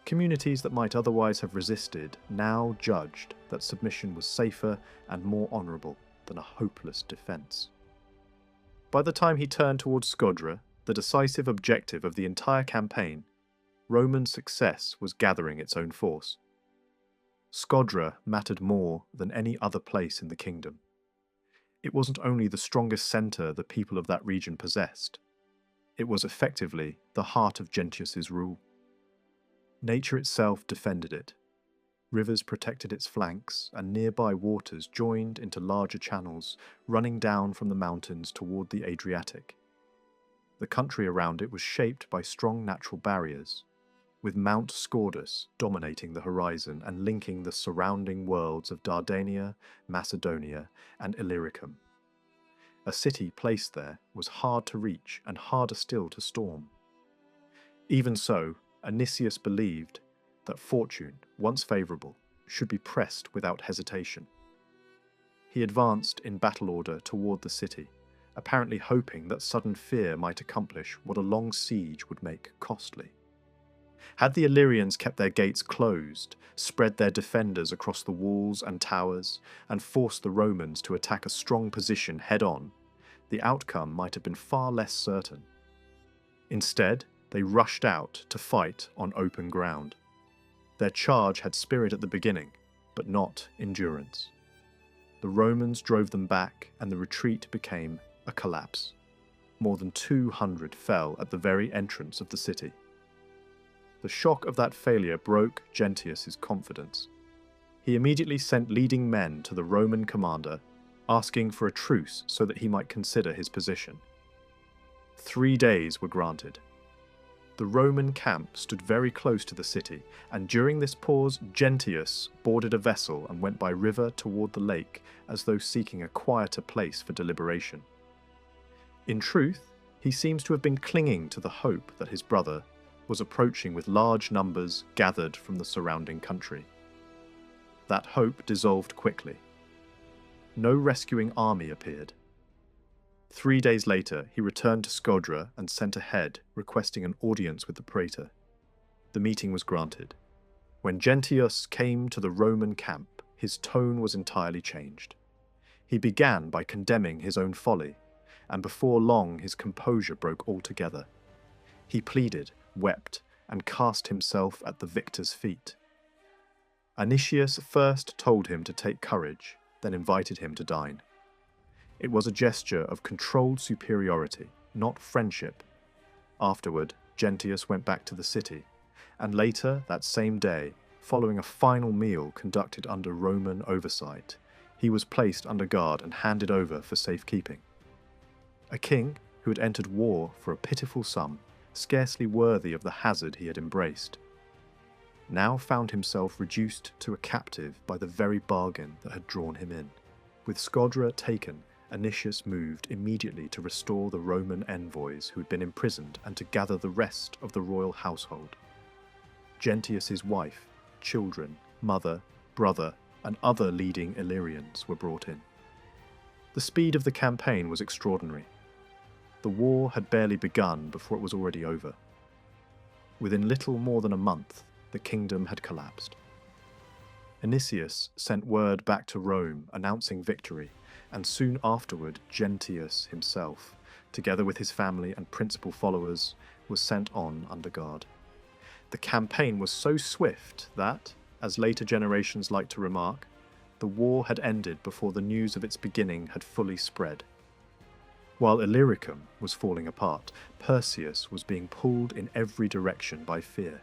Communities that might otherwise have resisted now judged that submission was safer and more honourable than a hopeless defence. By the time he turned towards Scodra, the decisive objective of the entire campaign, Roman success was gathering its own force. Scodra mattered more than any other place in the kingdom. It wasn't only the strongest centre the people of that region possessed, it was effectively the heart of Gentius's rule. Nature itself defended it. Rivers protected its flanks, and nearby waters joined into larger channels running down from the mountains toward the Adriatic. The country around it was shaped by strong natural barriers, with Mount Scordus dominating the horizon and linking the surrounding worlds of Dardania, Macedonia, and Illyricum. A city placed there was hard to reach and harder still to storm. Even so, Anicius believed that fortune, once favourable, should be pressed without hesitation. He advanced in battle order toward the city, apparently hoping that sudden fear might accomplish what a long siege would make costly. Had the Illyrians kept their gates closed, spread their defenders across the walls and towers, and forced the Romans to attack a strong position head-on, the outcome might have been far less certain. Instead, they rushed out to fight on open ground. Their charge had spirit at the beginning, but not endurance. The Romans drove them back, and the retreat became a collapse. More than 200 fell at the very entrance of the city. The shock of that failure broke Gentius's confidence. He immediately sent leading men to the Roman commander, asking for a truce so that he might consider his position. 3 days were granted. The Roman camp stood very close to the city, and during this pause Gentius boarded a vessel and went by river toward the lake as though seeking a quieter place for deliberation. In truth, he seems to have been clinging to the hope that his brother was approaching with large numbers gathered from the surrounding country. That hope dissolved quickly. No rescuing army appeared. 3 days later, he returned to Scodra and sent ahead, requesting an audience with the praetor. The meeting was granted. When Gentius came to the Roman camp, his tone was entirely changed. He began by condemning his own folly, and before long his composure broke altogether. He pleaded, wept, and cast himself at the victor's feet. Anicius first told him to take courage, then invited him to dine. It was a gesture of controlled superiority, not friendship. Afterward, Gentius went back to the city, and later that same day, following a final meal conducted under Roman oversight, he was placed under guard and handed over for safekeeping. A king who had entered war for a pitiful sum, scarcely worthy of the hazard he had embraced, now found himself reduced to a captive by the very bargain that had drawn him in. With Scodra taken, Anicius moved immediately to restore the Roman envoys who had been imprisoned and to gather the rest of the royal household. Gentius's wife, children, mother, brother, and other leading Illyrians were brought in. The speed of the campaign was extraordinary. The war had barely begun before it was already over. Within little more than a month, the kingdom had collapsed. Anicius sent word back to Rome announcing victory, and soon afterward Gentius himself, together with his family and principal followers, was sent on under guard. The campaign was so swift that, as later generations like to remark, the war had ended before the news of its beginning had fully spread. While Illyricum was falling apart, Perseus was being pulled in every direction by fear.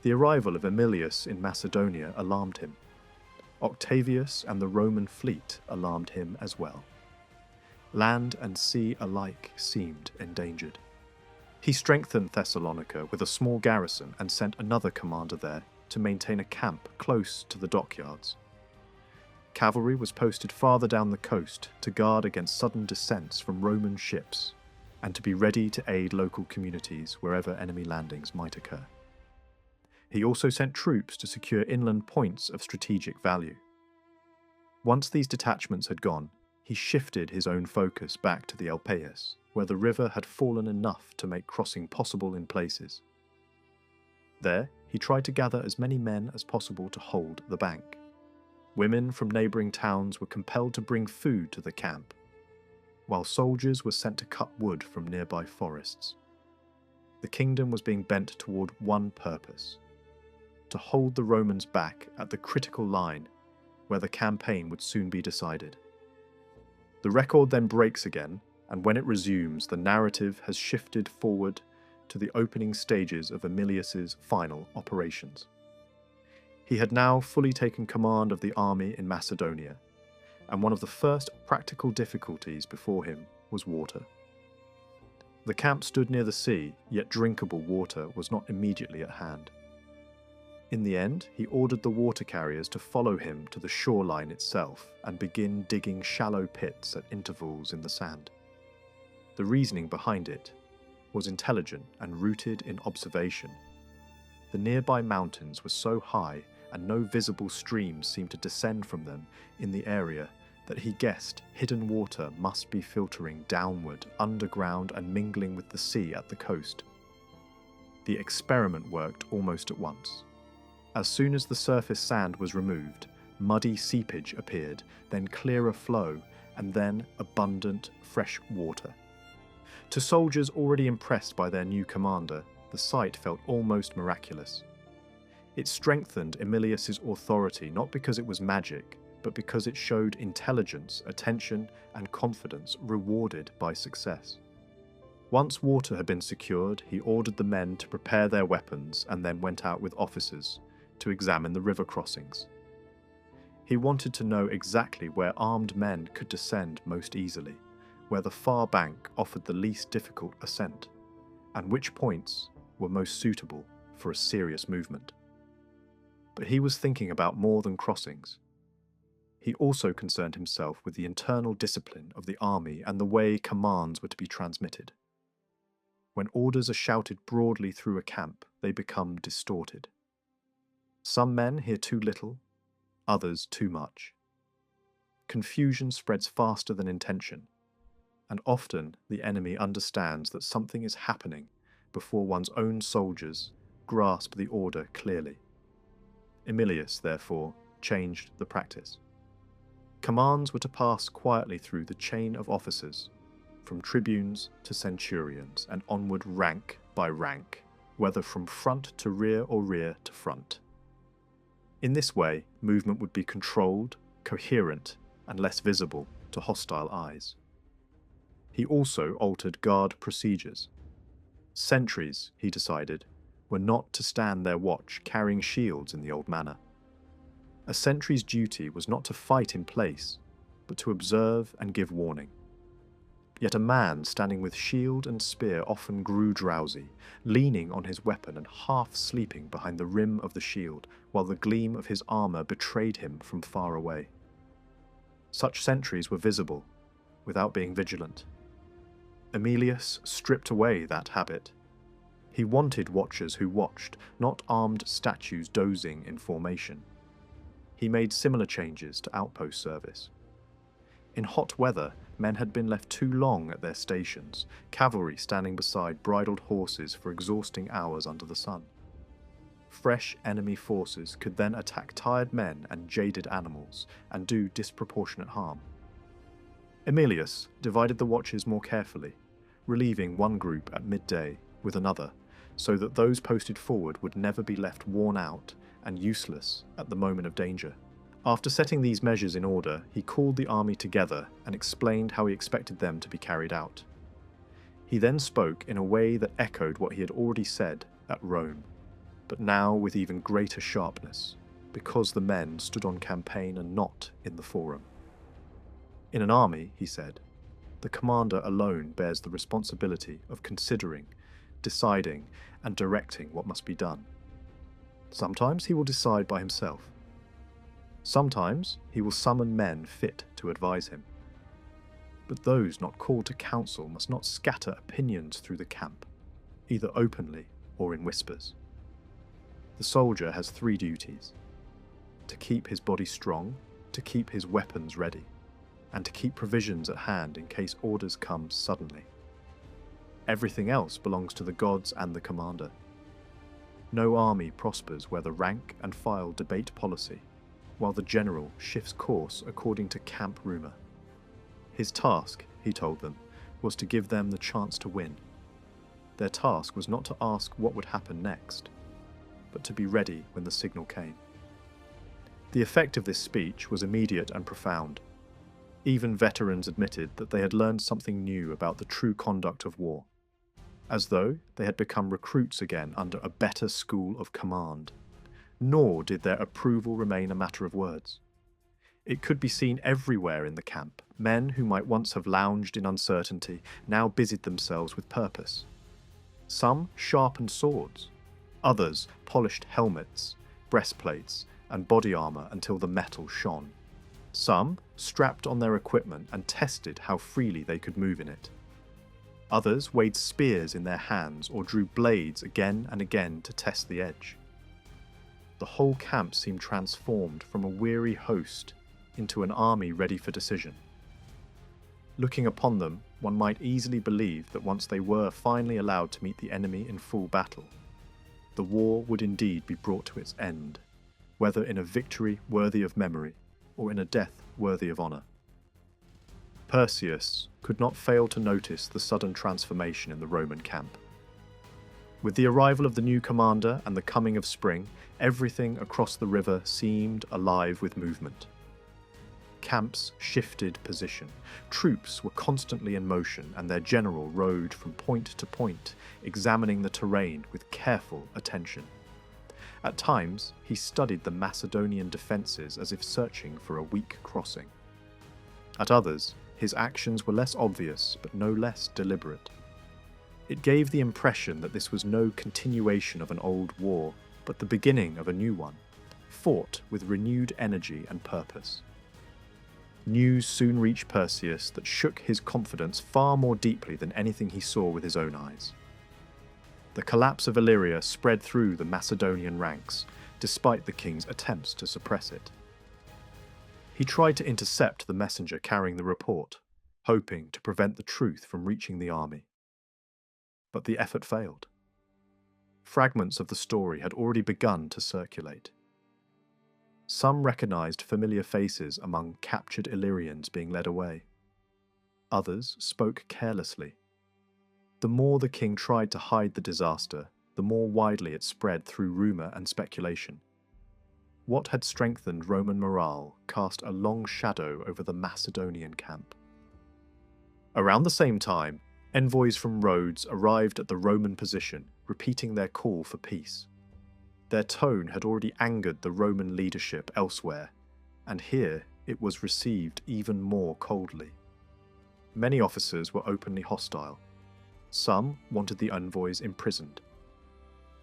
The arrival of Aemilius in Macedonia alarmed him. Octavius and the Roman fleet alarmed him as well. Land and sea alike seemed endangered. He strengthened Thessalonica with a small garrison and sent another commander there to maintain a camp close to the dockyards. Cavalry was posted farther down the coast to guard against sudden descents from Roman ships and to be ready to aid local communities wherever enemy landings might occur. He also sent troops to secure inland points of strategic value. Once these detachments had gone, he shifted his own focus back to the Elpais, where the river had fallen enough to make crossing possible in places. There, he tried to gather as many men as possible to hold the bank. Women from neighbouring towns were compelled to bring food to the camp, while soldiers were sent to cut wood from nearby forests. The kingdom was being bent toward one purpose: to hold the Romans back at the critical line where the campaign would soon be decided. The record then breaks again, and when it resumes, the narrative has shifted forward to the opening stages of Emilius's final operations. He had now fully taken command of the army in Macedonia, and one of the first practical difficulties before him was water. The camp stood near the sea, yet drinkable water was not immediately at hand. In the end, he ordered the water carriers to follow him to the shoreline itself and begin digging shallow pits at intervals in the sand. The reasoning behind it was intelligent and rooted in observation. The nearby mountains were so high and no visible streams seemed to descend from them in the area that he guessed hidden water must be filtering downward, underground and mingling with the sea at the coast. The experiment worked almost at once. As soon as the surface sand was removed, muddy seepage appeared, then clearer flow, and then abundant fresh water. To soldiers already impressed by their new commander, the sight felt almost miraculous. It strengthened Emilius's authority not because it was magic, but because it showed intelligence, attention, and confidence rewarded by success. Once water had been secured, he ordered the men to prepare their weapons and then went out with officers to examine the river crossings. He wanted to know exactly where armed men could descend most easily, where the far bank offered the least difficult ascent, and which points were most suitable for a serious movement. But he was thinking about more than crossings. He also concerned himself with the internal discipline of the army and the way commands were to be transmitted. When orders are shouted broadly through a camp, they become distorted. Some men hear too little, others too much. Confusion spreads faster than intention, and often the enemy understands that something is happening before one's own soldiers grasp the order clearly. Emilius, therefore, changed the practice. Commands were to pass quietly through the chain of officers, from tribunes to centurions, and onward rank by rank, whether from front to rear or rear to front. In this way, movement would be controlled, coherent, and less visible to hostile eyes. He also altered guard procedures. Sentries, he decided, were not to stand their watch carrying shields in the old manner. A sentry's duty was not to fight in place, but to observe and give warning. Yet a man standing with shield and spear often grew drowsy, leaning on his weapon and half sleeping behind the rim of the shield, while the gleam of his armour betrayed him from far away. Such sentries were visible, without being vigilant. Emilius stripped away that habit. He wanted watchers who watched, not armed statues dozing in formation. He made similar changes to outpost service. In hot weather, men had been left too long at their stations, cavalry standing beside bridled horses for exhausting hours under the sun. Fresh enemy forces could then attack tired men and jaded animals, and do disproportionate harm. Emilius divided the watches more carefully, relieving one group at midday with another, so that those posted forward would never be left worn out and useless at the moment of danger. After setting these measures in order, he called the army together and explained how he expected them to be carried out. He then spoke in a way that echoed what he had already said at Rome, but now with even greater sharpness, because the men stood on campaign and not in the forum. In an army, he said, the commander alone bears the responsibility of considering, deciding, and directing what must be done. Sometimes he will decide by himself. Sometimes he will summon men fit to advise him. But those not called to counsel must not scatter opinions through the camp, either openly or in whispers. The soldier has 3 duties: to keep his body strong, to keep his weapons ready, and to keep provisions at hand in case orders come suddenly. Everything else belongs to the gods and the commander. No army prospers where the rank and file debate policy, while the general shifts course according to camp rumour. His task, he told them, was to give them the chance to win. Their task was not to ask what would happen next, but to be ready when the signal came. The effect of this speech was immediate and profound. Even veterans admitted that they had learned something new about the true conduct of war, as though they had become recruits again under a better school of command. Nor did their approval remain a matter of words. It could be seen everywhere in the camp. Men who might once have lounged in uncertainty now busied themselves with purpose. Some sharpened swords, others polished helmets, breastplates, and body armour until the metal shone. Some strapped on their equipment and tested how freely they could move in it. Others weighed spears in their hands or drew blades again and again to test the edge. The whole camp seemed transformed from a weary host into an army ready for decision. Looking upon them, one might easily believe that once they were finally allowed to meet the enemy in full battle, the war would indeed be brought to its end, whether in a victory worthy of memory or in a death worthy of honour. Perseus could not fail to notice the sudden transformation in the Roman camp. With the arrival of the new commander and the coming of spring, everything across the river seemed alive with movement. Camps shifted position. Troops were constantly in motion, and their general rode from point to point, examining the terrain with careful attention. At times, he studied the Macedonian defences as if searching for a weak crossing. At others, his actions were less obvious but no less deliberate. It gave the impression that this was no continuation of an old war, but the beginning of a new one, fought with renewed energy and purpose. News soon reached Perseus that shook his confidence far more deeply than anything he saw with his own eyes. The collapse of Illyria spread through the Macedonian ranks, despite the king's attempts to suppress it. He tried to intercept the messenger carrying the report, hoping to prevent the truth from reaching the army. But the effort failed. Fragments of the story had already begun to circulate. Some recognized familiar faces among captured Illyrians being led away. Others spoke carelessly. The more the king tried to hide the disaster, the more widely it spread through rumor and speculation. What had strengthened Roman morale cast a long shadow over the Macedonian camp. Around the same time, envoys from Rhodes arrived at the Roman position, repeating their call for peace. Their tone had already angered the Roman leadership elsewhere, and here it was received even more coldly. Many officers were openly hostile. Some wanted the envoys imprisoned.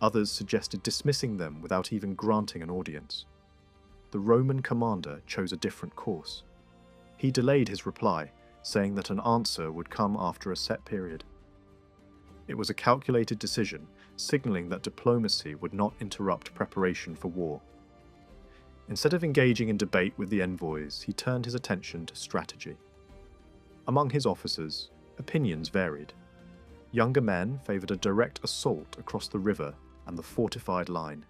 Others suggested dismissing them without even granting an audience. The Roman commander chose a different course. He delayed his reply, saying that an answer would come after a set period. It was a calculated decision, signalling that diplomacy would not interrupt preparation for war. Instead of engaging in debate with the envoys, he turned his attention to strategy. Among his officers, opinions varied. Younger men favoured a direct assault across the river and the fortified line.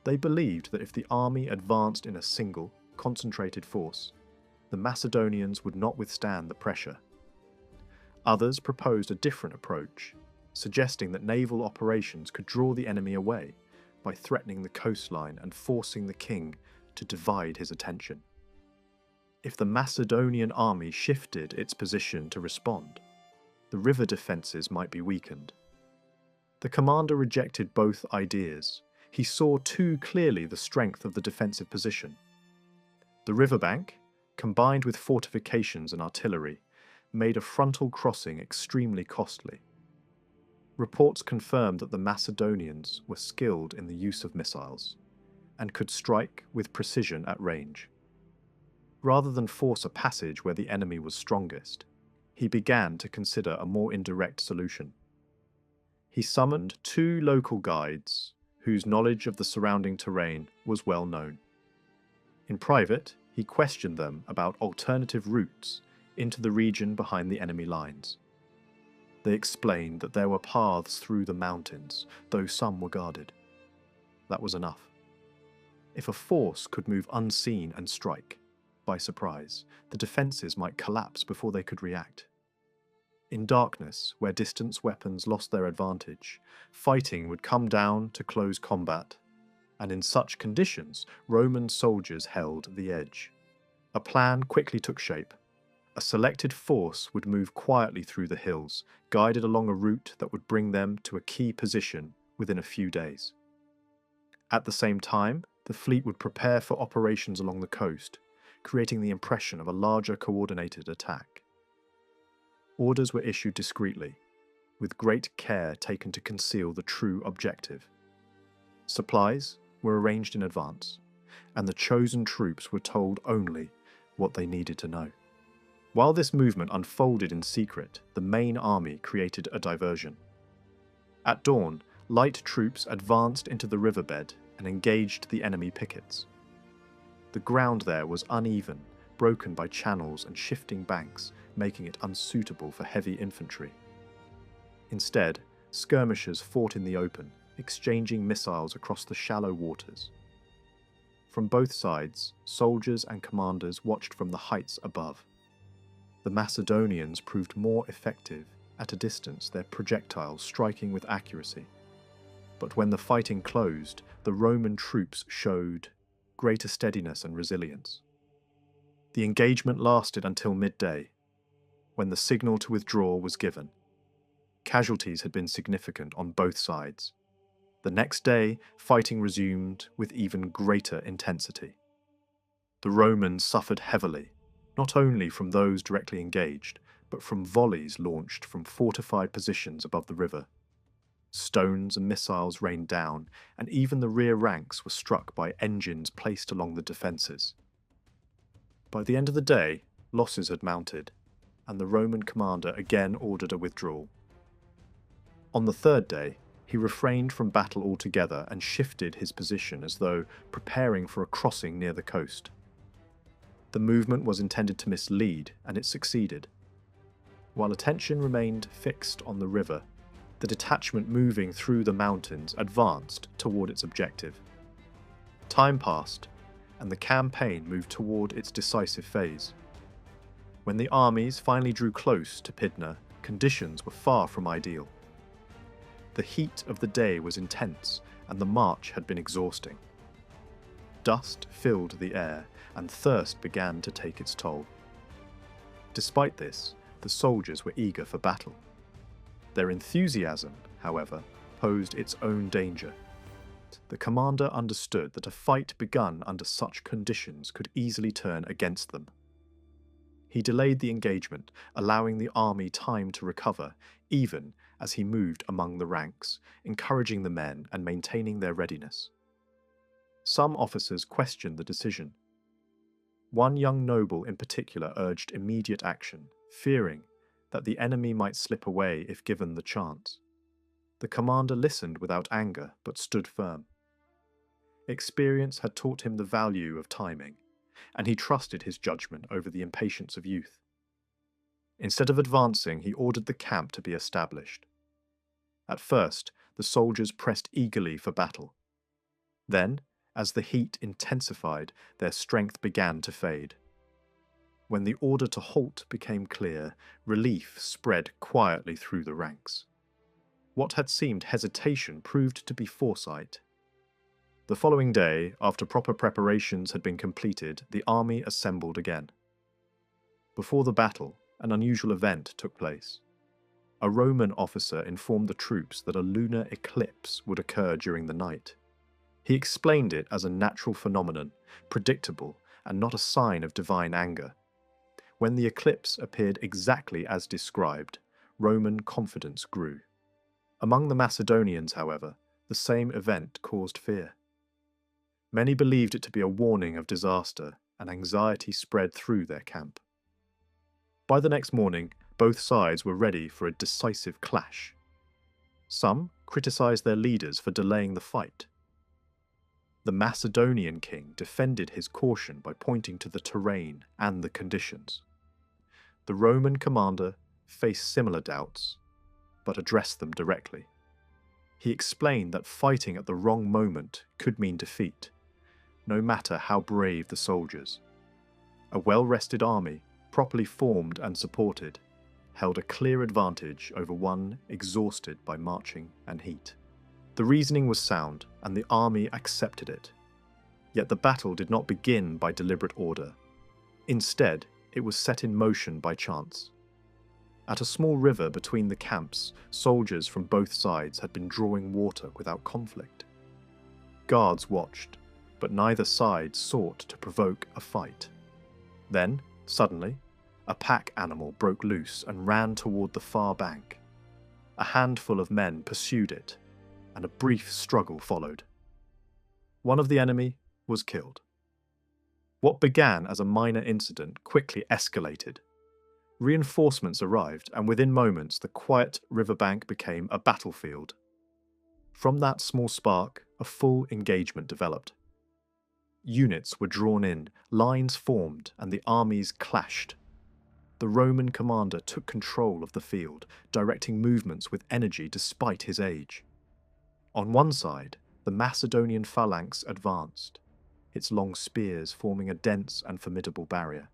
They believed that if the army advanced in a single, concentrated force, the Macedonians would not withstand the pressure. Others proposed a different approach, suggesting that naval operations could draw the enemy away by threatening the coastline and forcing the king to divide his attention. If the Macedonian army shifted its position to respond, the river defences might be weakened. The commander rejected both ideas. He saw too clearly the strength of the defensive position. The riverbank, combined with fortifications and artillery, made a frontal crossing extremely costly. Reports confirmed that the Macedonians were skilled in the use of missiles and could strike with precision at range. Rather than force a passage where the enemy was strongest, he began to consider a more indirect solution. He summoned 2 local guides whose knowledge of the surrounding terrain was well known. In private, he questioned them about alternative routes into the region behind the enemy lines. They explained that there were paths through the mountains, though some were guarded. That was enough. If a force could move unseen and strike, by surprise, the defences might collapse before they could react. In darkness, where distance weapons lost their advantage, fighting would come down to close combat, and in such conditions, Roman soldiers held the edge. A plan quickly took shape. A selected force would move quietly through the hills, guided along a route that would bring them to a key position within a few days. At the same time, the fleet would prepare for operations along the coast, creating the impression of a larger coordinated attack. Orders were issued discreetly, with great care taken to conceal the true objective. Supplies were arranged in advance, and the chosen troops were told only what they needed to know. While this movement unfolded in secret, the main army created a diversion. At dawn, light troops advanced into the riverbed and engaged the enemy pickets. The ground there was uneven, broken by channels and shifting banks, making it unsuitable for heavy infantry. Instead, skirmishers fought in the open, exchanging missiles across the shallow waters. From both sides, soldiers and commanders watched from the heights above. The Macedonians proved more effective at a distance, their projectiles striking with accuracy. But when the fighting closed, the Roman troops showed greater steadiness and resilience. The engagement lasted until midday, when the signal to withdraw was given. Casualties had been significant on both sides. The next day, fighting resumed with even greater intensity. The Romans suffered heavily, not only from those directly engaged, but from volleys launched from fortified positions above the river. Stones and missiles rained down, and even the rear ranks were struck by engines placed along the defences. By the end of the day, losses had mounted, and the Roman commander again ordered a withdrawal. On the third day, he refrained from battle altogether and shifted his position as though preparing for a crossing near the coast. The movement was intended to mislead, and it succeeded. While attention remained fixed on the river, the detachment moving through the mountains advanced toward its objective. Time passed, and the campaign moved toward its decisive phase. When the armies finally drew close to Pydna, conditions were far from ideal. The heat of the day was intense, and the march had been exhausting. Dust filled the air, and thirst began to take its toll. Despite this, the soldiers were eager for battle. Their enthusiasm, however, posed its own danger. The commander understood that a fight begun under such conditions could easily turn against them. He delayed the engagement, allowing the army time to recover, even as he moved among the ranks, encouraging the men and maintaining their readiness. Some officers questioned the decision. One young noble in particular urged immediate action, fearing that the enemy might slip away if given the chance. The commander listened without anger, but stood firm. Experience had taught him the value of timing, and he trusted his judgment over the impatience of youth. Instead of advancing, he ordered the camp to be established. At first, the soldiers pressed eagerly for battle. Then, as the heat intensified, their strength began to fade. When the order to halt became clear, relief spread quietly through the ranks. What had seemed hesitation proved to be foresight. The following day, after proper preparations had been completed, the army assembled again. Before the battle, an unusual event took place. A Roman officer informed the troops that a lunar eclipse would occur during the night. He explained it as a natural phenomenon, predictable and not a sign of divine anger. When the eclipse appeared exactly as described, Roman confidence grew. Among the Macedonians, however, the same event caused fear. Many believed it to be a warning of disaster, and anxiety spread through their camp. By the next morning, both sides were ready for a decisive clash. Some criticized their leaders for delaying the fight. The Macedonian king defended his caution by pointing to the terrain and the conditions. The Roman commander faced similar doubts, but addressed them directly. He explained that fighting at the wrong moment could mean defeat, no matter how brave the soldiers. A well-rested army, properly formed and supported, held a clear advantage over one exhausted by marching and heat. The reasoning was sound, and the army accepted it. Yet the battle did not begin by deliberate order. Instead, it was set in motion by chance. At a small river between the camps, soldiers from both sides had been drawing water without conflict. Guards watched, but neither side sought to provoke a fight. Then, suddenly, a pack animal broke loose and ran toward the far bank. A handful of men pursued it, and a brief struggle followed. One of the enemy was killed. What began as a minor incident quickly escalated. Reinforcements arrived, and within moments the quiet riverbank became a battlefield. From that small spark, a full engagement developed. Units were drawn in, lines formed, and the armies clashed. The Roman commander took control of the field, directing movements with energy despite his age. On one side, the Macedonian phalanx advanced, its long spears forming a dense and formidable barrier.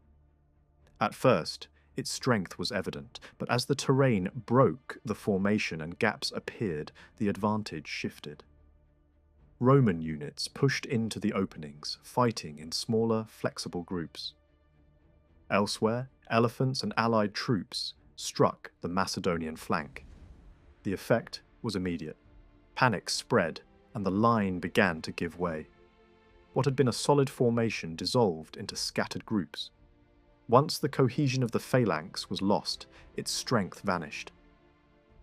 At first, its strength was evident, but as the terrain broke the formation and gaps appeared, the advantage shifted. Roman units pushed into the openings, fighting in smaller, flexible groups. Elsewhere, elephants and allied troops struck the Macedonian flank. The effect was immediate. Panic spread, and the line began to give way. What had been a solid formation dissolved into scattered groups. Once the cohesion of the phalanx was lost, its strength vanished.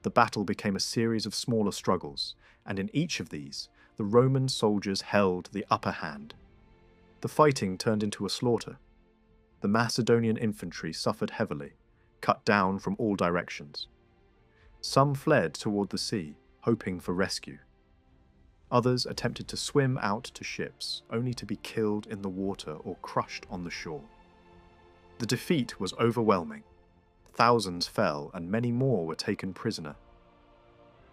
The battle became a series of smaller struggles, and in each of these, the Roman soldiers held the upper hand. The fighting turned into a slaughter. The Macedonian infantry suffered heavily, cut down from all directions. Some fled toward the sea, hoping for rescue. Others attempted to swim out to ships, only to be killed in the water or crushed on the shore. The defeat was overwhelming. Thousands fell, and many more were taken prisoner.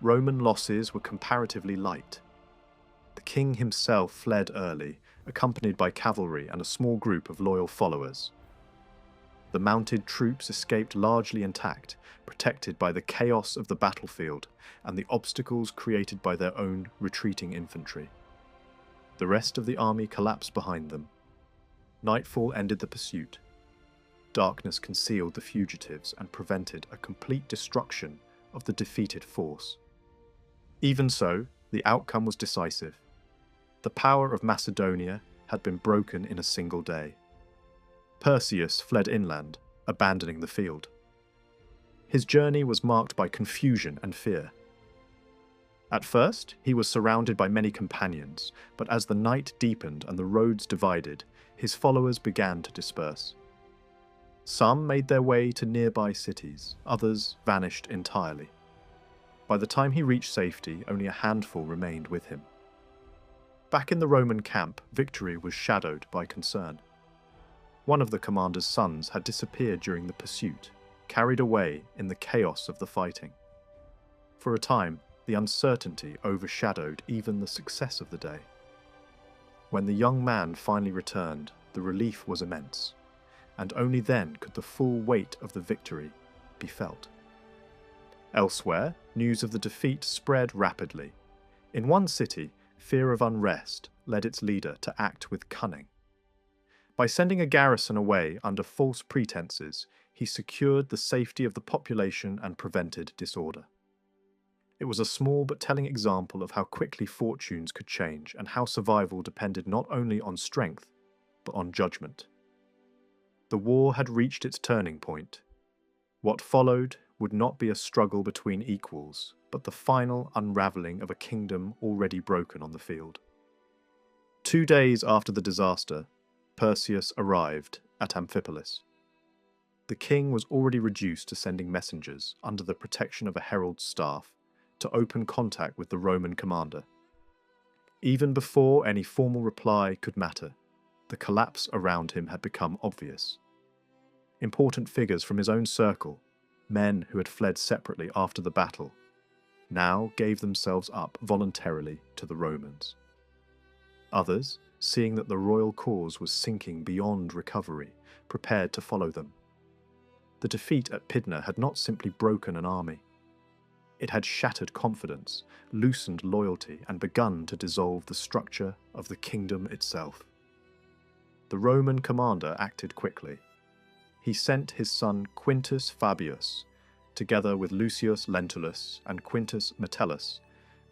Roman losses were comparatively light. The king himself fled early, accompanied by cavalry and a small group of loyal followers. The mounted troops escaped largely intact, protected by the chaos of the battlefield and the obstacles created by their own retreating infantry. The rest of the army collapsed behind them. Nightfall ended the pursuit. Darkness concealed the fugitives and prevented a complete destruction of the defeated force. Even so, the outcome was decisive. The power of Macedonia had been broken in a single day. Perseus fled inland, abandoning the field. His journey was marked by confusion and fear. At first, he was surrounded by many companions, but as the night deepened and the roads divided, his followers began to disperse. Some made their way to nearby cities, others vanished entirely. By the time he reached safety, only a handful remained with him. Back in the Roman camp, victory was shadowed by concern. One of the commander's sons had disappeared during the pursuit, carried away in the chaos of the fighting. For a time, the uncertainty overshadowed even the success of the day. When the young man finally returned, the relief was immense, and only then could the full weight of the victory be felt. Elsewhere, news of the defeat spread rapidly. In one city, fear of unrest led its leader to act with cunning. By sending a garrison away under false pretenses, he secured the safety of the population and prevented disorder. It was a small but telling example of how quickly fortunes could change and how survival depended not only on strength, but on judgment. The war had reached its turning point. What followed would not be a struggle between equals, but the final unravelling of a kingdom already broken on the field. 2 days after the disaster, Perseus arrived at Amphipolis. The king was already reduced to sending messengers under the protection of a herald's staff to open contact with the Roman commander. Even before any formal reply could matter, the collapse around him had become obvious. Important figures from his own circle, men who had fled separately after the battle, now gave themselves up voluntarily to the Romans. Others, seeing that the royal cause was sinking beyond recovery, prepared to follow them. The defeat at Pydna had not simply broken an army. It had shattered confidence, loosened loyalty, and begun to dissolve the structure of the kingdom itself. The Roman commander acted quickly. He sent his son Quintus Fabius, together with Lucius Lentulus and Quintus Metellus,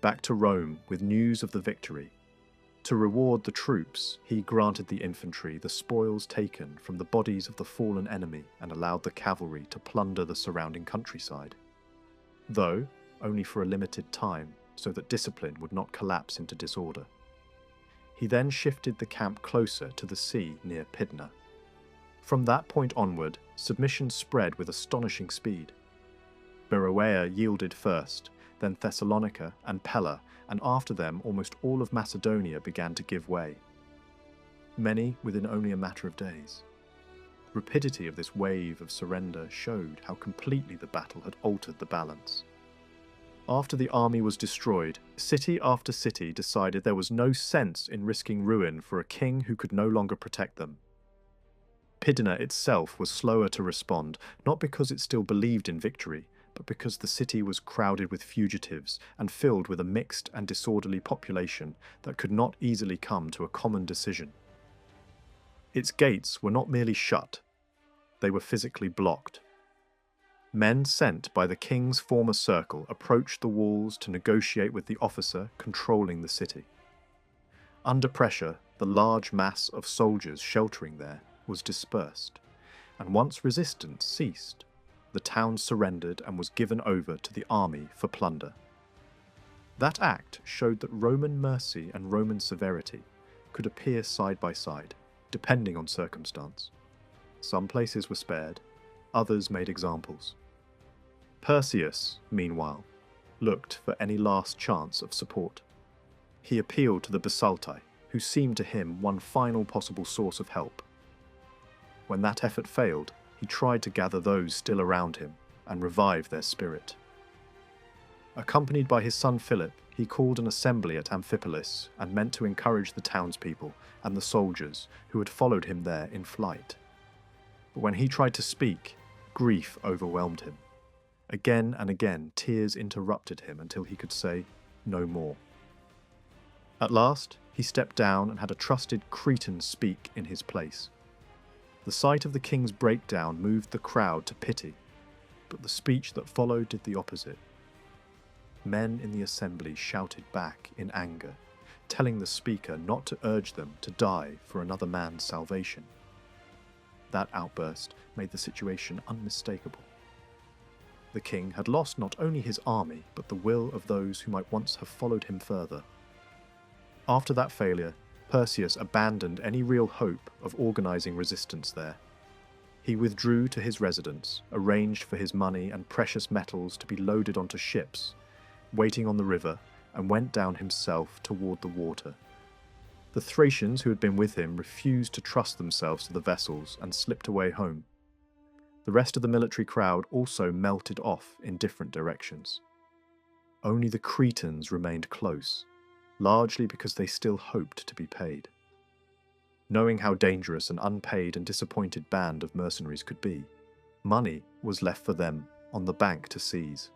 back to Rome with news of the victory. To reward the troops, he granted the infantry the spoils taken from the bodies of the fallen enemy and allowed the cavalry to plunder the surrounding countryside. Though only for a limited time, so that discipline would not collapse into disorder. He then shifted the camp closer to the sea near Pydna. From that point onward, submission spread with astonishing speed. Beroea yielded first, then Thessalonica and Pella, and after them almost all of Macedonia began to give way. Many within only a matter of days. The rapidity of this wave of surrender showed how completely the battle had altered the balance. After the army was destroyed, city after city decided there was no sense in risking ruin for a king who could no longer protect them. Pydna itself was slower to respond, not because it still believed in victory, but because the city was crowded with fugitives and filled with a mixed and disorderly population that could not easily come to a common decision. Its gates were not merely shut, they were physically blocked. Men sent by the king's former circle approached the walls to negotiate with the officer controlling the city. Under pressure, the large mass of soldiers sheltering there was dispersed, and once resistance ceased, the town surrendered and was given over to the army for plunder. That act showed that Roman mercy and Roman severity could appear side by side, depending on circumstance. Some places were spared, others made examples. Perseus, meanwhile, looked for any last chance of support. He appealed to the Basaltae, who seemed to him one final possible source of help. When that effort failed, he tried to gather those still around him and revive their spirit. Accompanied by his son Philip, he called an assembly at Amphipolis and meant to encourage the townspeople and the soldiers who had followed him there in flight. But when he tried to speak, grief overwhelmed him. Again and again, tears interrupted him until he could say no more. At last, he stepped down and had a trusted Cretan speak in his place. The sight of the king's breakdown moved the crowd to pity, but the speech that followed did the opposite. Men in the assembly shouted back in anger, telling the speaker not to urge them to die for another man's salvation. That outburst made the situation unmistakable. The king had lost not only his army, but the will of those who might once have followed him further. After that failure, Perseus abandoned any real hope of organising resistance there. He withdrew to his residence, arranged for his money and precious metals to be loaded onto ships, waiting on the river, and went down himself toward the water. The Thracians who had been with him refused to trust themselves to the vessels and slipped away home. The rest of the military crowd also melted off in different directions. Only the Cretans remained close, largely because they still hoped to be paid. Knowing how dangerous an unpaid and disappointed band of mercenaries could be, money was left for them on the bank to seize.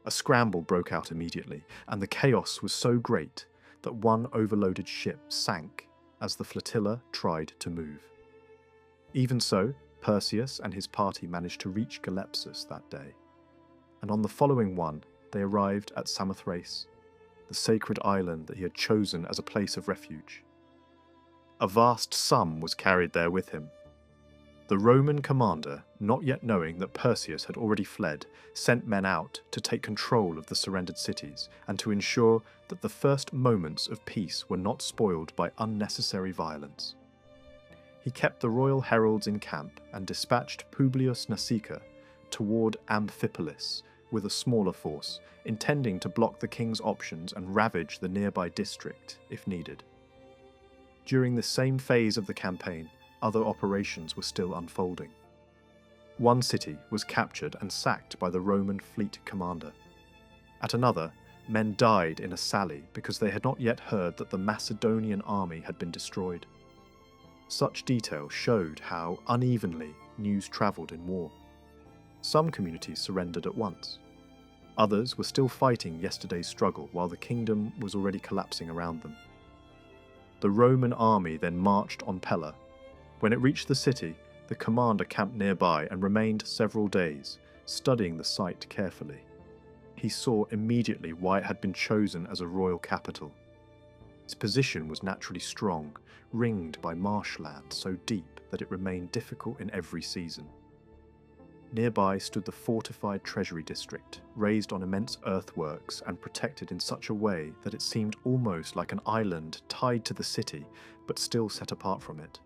A scramble broke out immediately, and the chaos was so great that one overloaded ship sank as the flotilla tried to move. Even so, Perseus and his party managed to reach Galepsus that day, and on the following one they arrived at Samothrace, the sacred island that he had chosen as a place of refuge. A vast sum was carried there with him. The Roman commander, not yet knowing that Perseus had already fled, sent men out to take control of the surrendered cities and to ensure that the first moments of peace were not spoiled by unnecessary violence. He kept the royal heralds in camp and dispatched Publius Nasica toward Amphipolis with a smaller force, intending to block the king's options and ravage the nearby district if needed. During this same phase of the campaign, other operations were still unfolding. One city was captured and sacked by the Roman fleet commander. At another, men died in a sally because they had not yet heard that the Macedonian army had been destroyed. Such detail showed how unevenly news travelled in war. Some communities surrendered at once. Others were still fighting yesterday's struggle while the kingdom was already collapsing around them. The Roman army then marched on Pella. When it reached the city, the commander camped nearby and remained several days, studying the site carefully. He saw immediately why it had been chosen as a royal capital. Its position was naturally strong, ringed by marshland so deep that it remained difficult in every season. Nearby stood the fortified treasury district, raised on immense earthworks and protected in such a way that it seemed almost like an island tied to the city, but still set apart from it.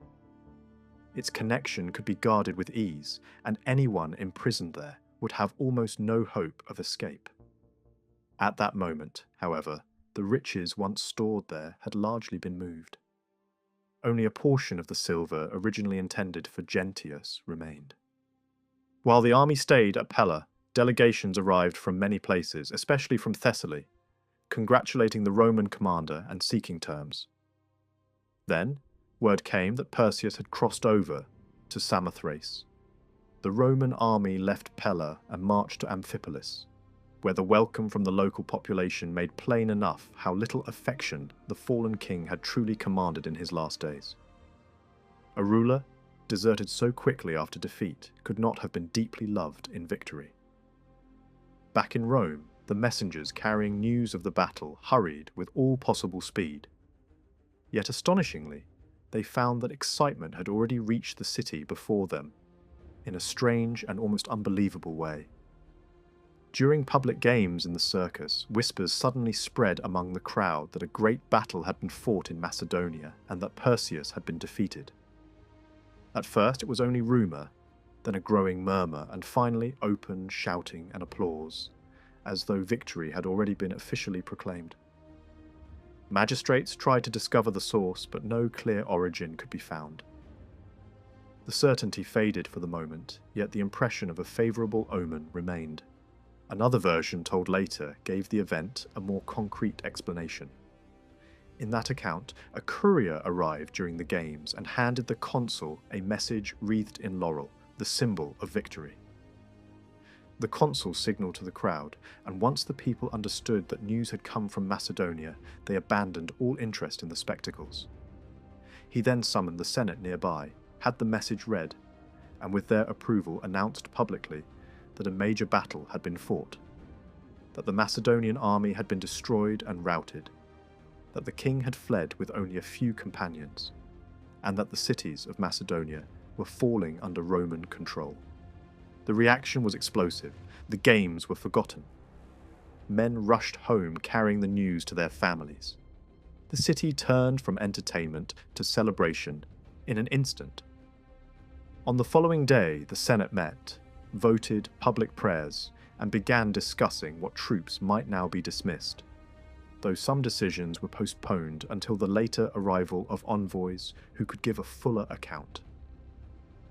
Its connection could be guarded with ease, and anyone imprisoned there would have almost no hope of escape. At that moment, however, the riches once stored there had largely been moved. Only a portion of the silver originally intended for Gentius remained. While the army stayed at Pella, delegations arrived from many places, especially from Thessaly, congratulating the Roman commander and seeking terms. Then, word came that Perseus had crossed over to Samothrace. The Roman army left Pella and marched to Amphipolis, where the welcome from the local population made plain enough how little affection the fallen king had truly commanded in his last days. A ruler, deserted so quickly after defeat, could not have been deeply loved in victory. Back in Rome, the messengers carrying news of the battle hurried with all possible speed. Yet astonishingly, they found that excitement had already reached the city before them, in a strange and almost unbelievable way. During public games in the circus, whispers suddenly spread among the crowd that a great battle had been fought in Macedonia and that Perseus had been defeated. At first it was only rumour, then a growing murmur, and finally open shouting and applause, as though victory had already been officially proclaimed. Magistrates tried to discover the source, but no clear origin could be found. The certainty faded for the moment, yet the impression of a favourable omen remained. Another version told later gave the event a more concrete explanation. In that account, a courier arrived during the games and handed the consul a message wreathed in laurel, the symbol of victory. The consul signalled to the crowd, and once the people understood that news had come from Macedonia, they abandoned all interest in the spectacles. He then summoned the Senate nearby, had the message read, and with their approval announced publicly that a major battle had been fought, that the Macedonian army had been destroyed and routed, that the king had fled with only a few companions, and that the cities of Macedonia were falling under Roman control. The reaction was explosive. The games were forgotten. Men rushed home carrying the news to their families. The city turned from entertainment to celebration in an instant. On the following day, the Senate met, voted public prayers, and began discussing what troops might now be dismissed, though some decisions were postponed until the later arrival of envoys who could give a fuller account.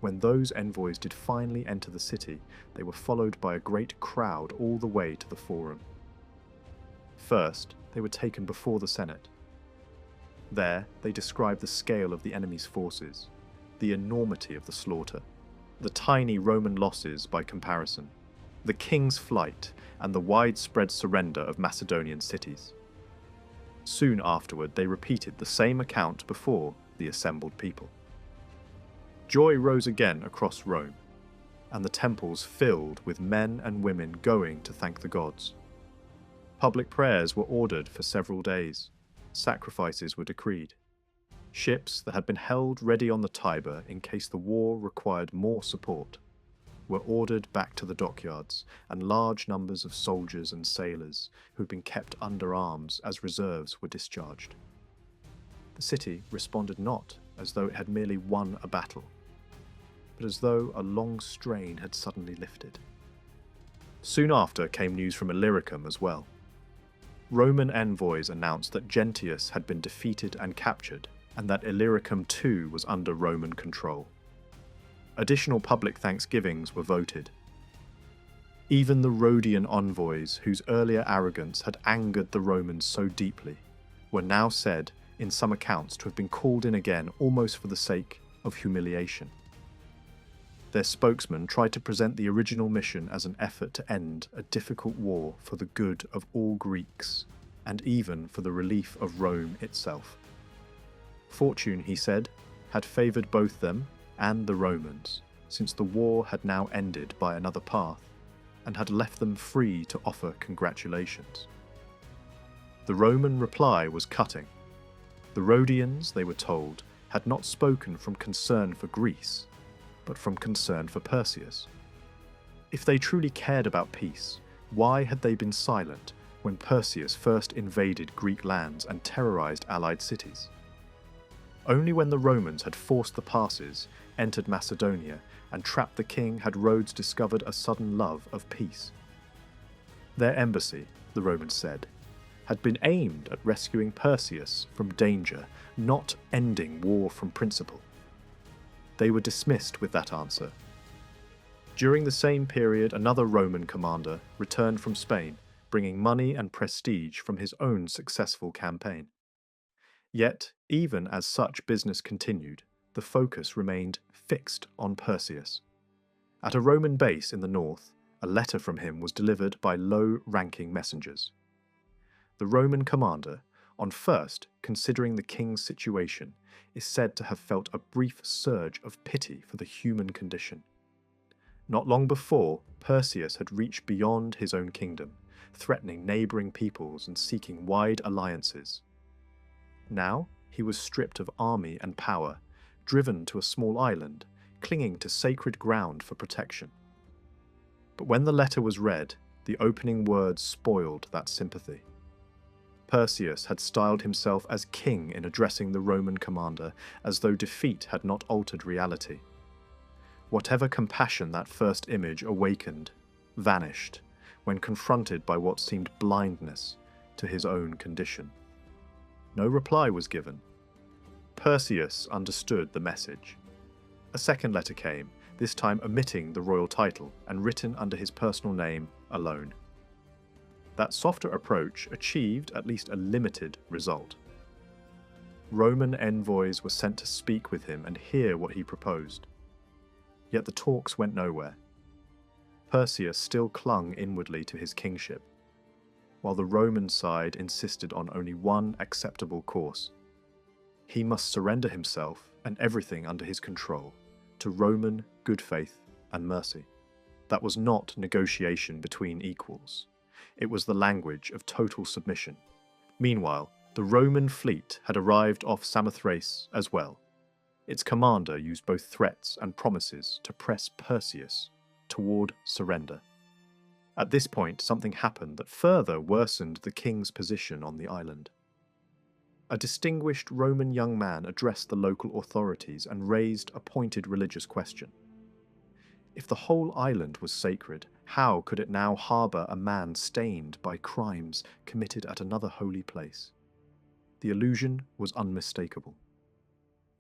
When those envoys did finally enter the city, they were followed by a great crowd all the way to the forum. First, they were taken before the Senate. There, they described the scale of the enemy's forces, the enormity of the slaughter, the tiny Roman losses by comparison, the king's flight, and the widespread surrender of Macedonian cities. Soon afterward, they repeated the same account before the assembled people. Joy rose again across Rome, and the temples filled with men and women going to thank the gods. Public prayers were ordered for several days. Sacrifices were decreed. Ships that had been held ready on the Tiber in case the war required more support were ordered back to the dockyards, and large numbers of soldiers and sailors who had been kept under arms as reserves were discharged. The city responded not as though it had merely won a battle, but as though a long strain had suddenly lifted. Soon after came news from Illyricum as well. Roman envoys announced that Gentius had been defeated and captured, and that Illyricum too was under Roman control. Additional public thanksgivings were voted. Even the Rhodian envoys, whose earlier arrogance had angered the Romans so deeply, were now said, in some accounts, to have been called in again almost for the sake of humiliation. Their spokesman tried to present the original mission as an effort to end a difficult war for the good of all Greeks, and even for the relief of Rome itself. Fortune, he said, had favoured both them and the Romans, since the war had now ended by another path, and had left them free to offer congratulations. The Roman reply was cutting. The Rhodians, they were told, had not spoken from concern for Greece, but from concern for Perseus. If they truly cared about peace, why had they been silent when Perseus first invaded Greek lands and terrorized allied cities? Only when the Romans had forced the passes, entered Macedonia, and trapped the king had Rhodes discovered a sudden love of peace. Their embassy, the Romans said, had been aimed at rescuing Perseus from danger, not ending war from principle. They were dismissed with that answer. During the same period, another Roman commander returned from Spain, bringing money and prestige from his own successful campaign. Yet, even as such business continued, the focus remained fixed on Perseus. At a Roman base in the north, a letter from him was delivered by low-ranking messengers. The Roman commander, on first considering the king's situation, is said to have felt a brief surge of pity for the human condition. Not long before, Perseus had reached beyond his own kingdom, threatening neighbouring peoples and seeking wide alliances. Now he was stripped of army and power, driven to a small island, clinging to sacred ground for protection. But when the letter was read, the opening words spoiled that sympathy. Perseus had styled himself as king in addressing the Roman commander, as though defeat had not altered reality. Whatever compassion that first image awakened, vanished, when confronted by what seemed blindness to his own condition. No reply was given. Perseus understood the message. A second letter came, this time omitting the royal title and written under his personal name alone. That softer approach achieved at least a limited result. Roman envoys were sent to speak with him and hear what he proposed. Yet the talks went nowhere. Perseus still clung inwardly to his kingship, while the Roman side insisted on only one acceptable course. He must surrender himself and everything under his control to Roman good faith and mercy. That was not negotiation between equals. It was the language of total submission. Meanwhile, the Roman fleet had arrived off Samothrace as well. Its commander used both threats and promises to press Perseus toward surrender. At this point, something happened that further worsened the king's position on the island. A distinguished Roman young man addressed the local authorities and raised a pointed religious question. If the whole island was sacred, how could it now harbour a man stained by crimes committed at another holy place? The illusion was unmistakable.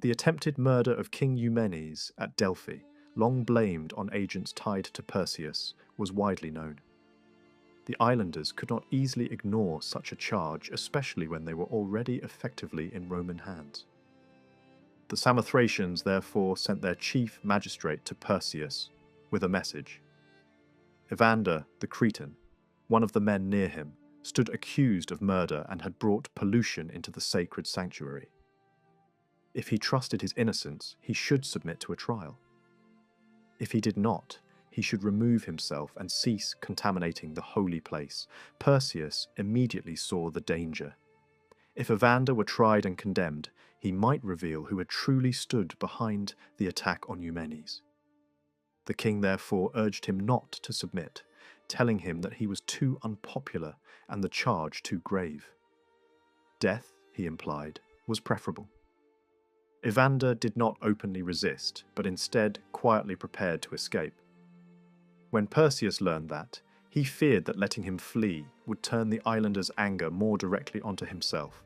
The attempted murder of King Eumenes at Delphi, long blamed on agents tied to Perseus, was widely known. The islanders could not easily ignore such a charge, especially when they were already effectively in Roman hands. The Samothracians therefore sent their chief magistrate to Perseus with a message. Evander, the Cretan, one of the men near him, stood accused of murder and had brought pollution into the sacred sanctuary. If he trusted his innocence, he should submit to a trial. If he did not, he should remove himself and cease contaminating the holy place. Perseus immediately saw the danger. If Evander were tried and condemned, he might reveal who had truly stood behind the attack on Eumenes. The king therefore urged him not to submit, telling him that he was too unpopular and the charge too grave. Death, he implied, was preferable. Evander did not openly resist, but instead quietly prepared to escape. When Perseus learned that, he feared that letting him flee would turn the islanders' anger more directly onto himself.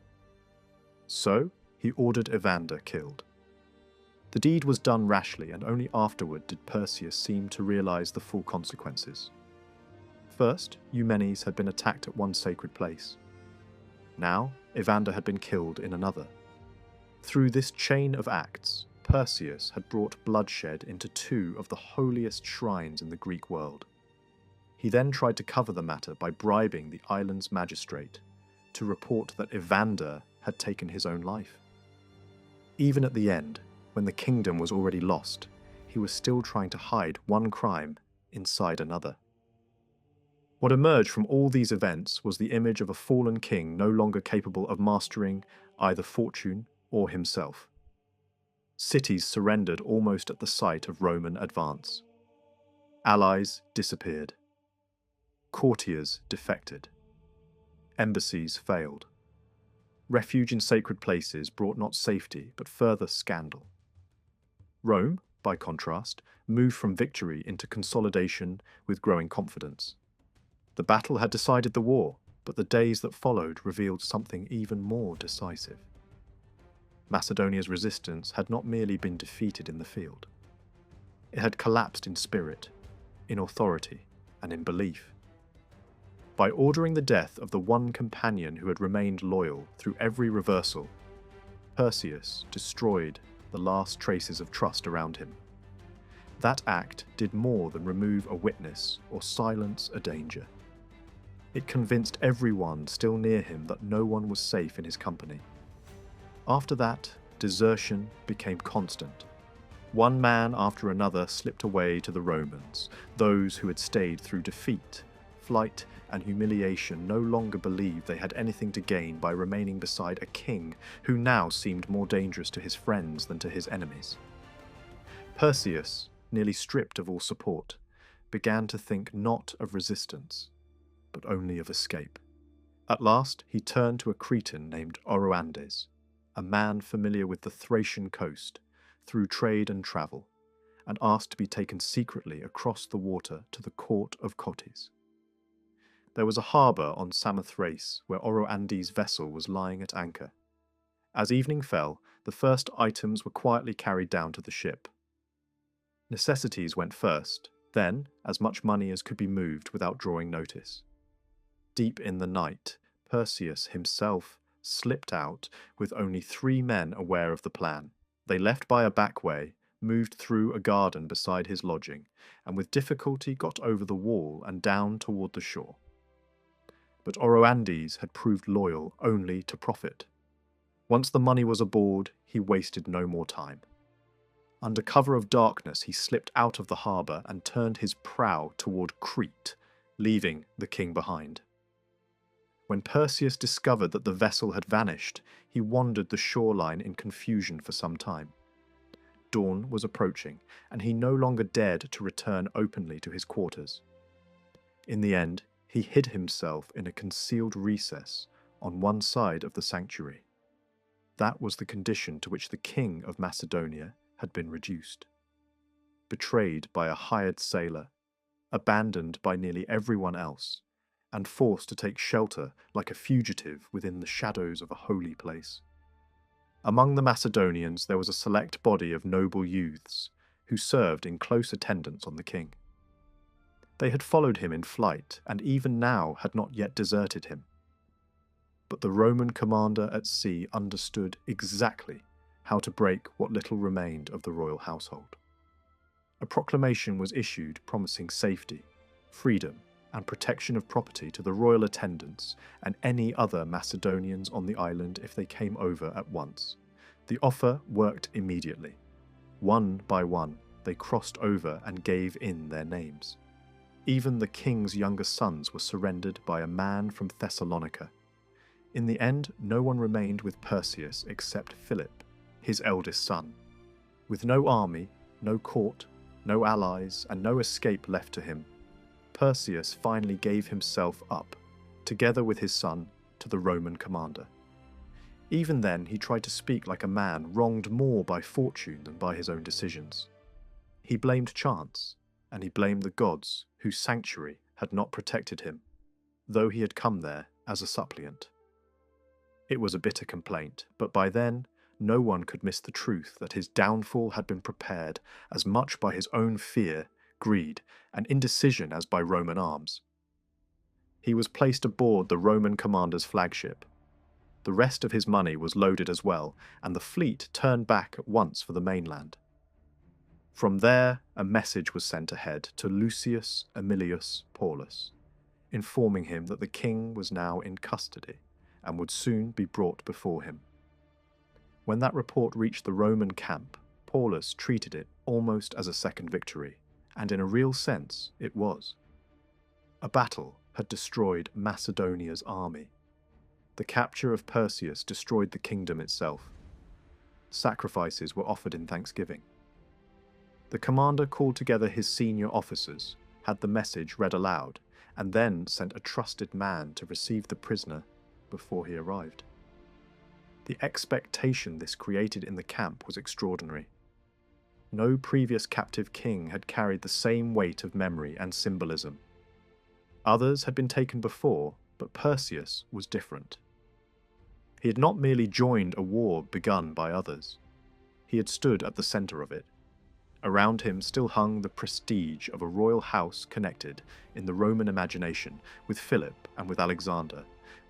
So, he ordered Evander killed. The deed was done rashly, and only afterward did Perseus seem to realize the full consequences. First, Eumenes had been attacked at one sacred place. Now, Evander had been killed in another. Through this chain of acts, Perseus had brought bloodshed into two of the holiest shrines in the Greek world. He then tried to cover the matter by bribing the island's magistrate to report that Evander had taken his own life. Even at the end, when the kingdom was already lost, he was still trying to hide one crime inside another. What emerged from all these events was the image of a fallen king no longer capable of mastering either fortune or himself. Cities surrendered almost at the sight of Roman advance. Allies disappeared. Courtiers defected. Embassies failed. Refuge in sacred places brought not safety, but further scandal. Rome, by contrast, moved from victory into consolidation with growing confidence. The battle had decided the war, but the days that followed revealed something even more decisive. Macedonia's resistance had not merely been defeated in the field. It had collapsed in spirit, in authority, and in belief. By ordering the death of the one companion who had remained loyal through every reversal, Perseus destroyed the last traces of trust around him. That act did more than remove a witness or silence a danger. It convinced everyone still near him that no one was safe in his company. After that, desertion became constant. One man after another slipped away to the Romans. Those who had stayed through defeat, flight, and humiliation no longer believed they had anything to gain by remaining beside a king who now seemed more dangerous to his friends than to his enemies. Perseus, nearly stripped of all support, began to think not of resistance, but only of escape. At last, he turned to a Cretan named Oroandes, a man familiar with the Thracian coast through trade and travel, and asked to be taken secretly across the water to the court of Carthage. There was a harbour on Samothrace where Oroandes' vessel was lying at anchor. As evening fell, the first items were quietly carried down to the ship. Necessities went first, then as much money as could be moved without drawing notice. Deep in the night, Perseus himself slipped out with only 3 men aware of the plan. They left by a back way, moved through a garden beside his lodging, and with difficulty got over the wall and down toward the shore. But Oroandes had proved loyal only to profit. Once the money was aboard, he wasted no more time. Under cover of darkness, he slipped out of the harbour and turned his prow toward Crete, leaving the king behind. When Perseus discovered that the vessel had vanished, he wandered the shoreline in confusion for some time. Dawn was approaching, and he no longer dared to return openly to his quarters. In the end, he hid himself in a concealed recess on one side of the sanctuary. That was the condition to which the king of Macedonia had been reduced. Betrayed by a hired sailor, abandoned by nearly everyone else, and forced to take shelter like a fugitive within the shadows of a holy place. Among the Macedonians there was a select body of noble youths who served in close attendance on the king. They had followed him in flight, and even now had not yet deserted him. But the Roman commander at sea understood exactly how to break what little remained of the royal household. A proclamation was issued promising safety, freedom, and protection of property to the royal attendants and any other Macedonians on the island if they came over at once. The offer worked immediately. One by one, they crossed over and gave in their names. Even the king's younger sons were surrendered by a man from Thessalonica. In the end, no one remained with Perseus except Philip, his eldest son. With no army, no court, no allies, and no escape left to him, Perseus finally gave himself up, together with his son, to the Roman commander. Even then, he tried to speak like a man wronged more by fortune than by his own decisions. He blamed chance, and he blamed the gods whose sanctuary had not protected him, though he had come there as a suppliant. It was a bitter complaint, but by then, no one could miss the truth that his downfall had been prepared as much by his own fear, greed, and indecision as by Roman arms. He was placed aboard the Roman commander's flagship. The rest of his money was loaded as well, and the fleet turned back at once for the mainland. From there, a message was sent ahead to Lucius Aemilius Paulus, informing him that the king was now in custody and would soon be brought before him. When that report reached the Roman camp, Paulus treated it almost as a second victory, and in a real sense it was. A battle had destroyed Macedonia's army. The capture of Perseus destroyed the kingdom itself. Sacrifices were offered in thanksgiving. The commander called together his senior officers, had the message read aloud, and then sent a trusted man to receive the prisoner before he arrived. The expectation this created in the camp was extraordinary. No previous captive king had carried the same weight of memory and symbolism. Others had been taken before, but Perseus was different. He had not merely joined a war begun by others. He had stood at the centre of it. Around him still hung the prestige of a royal house connected, in the Roman imagination, with Philip and with Alexander,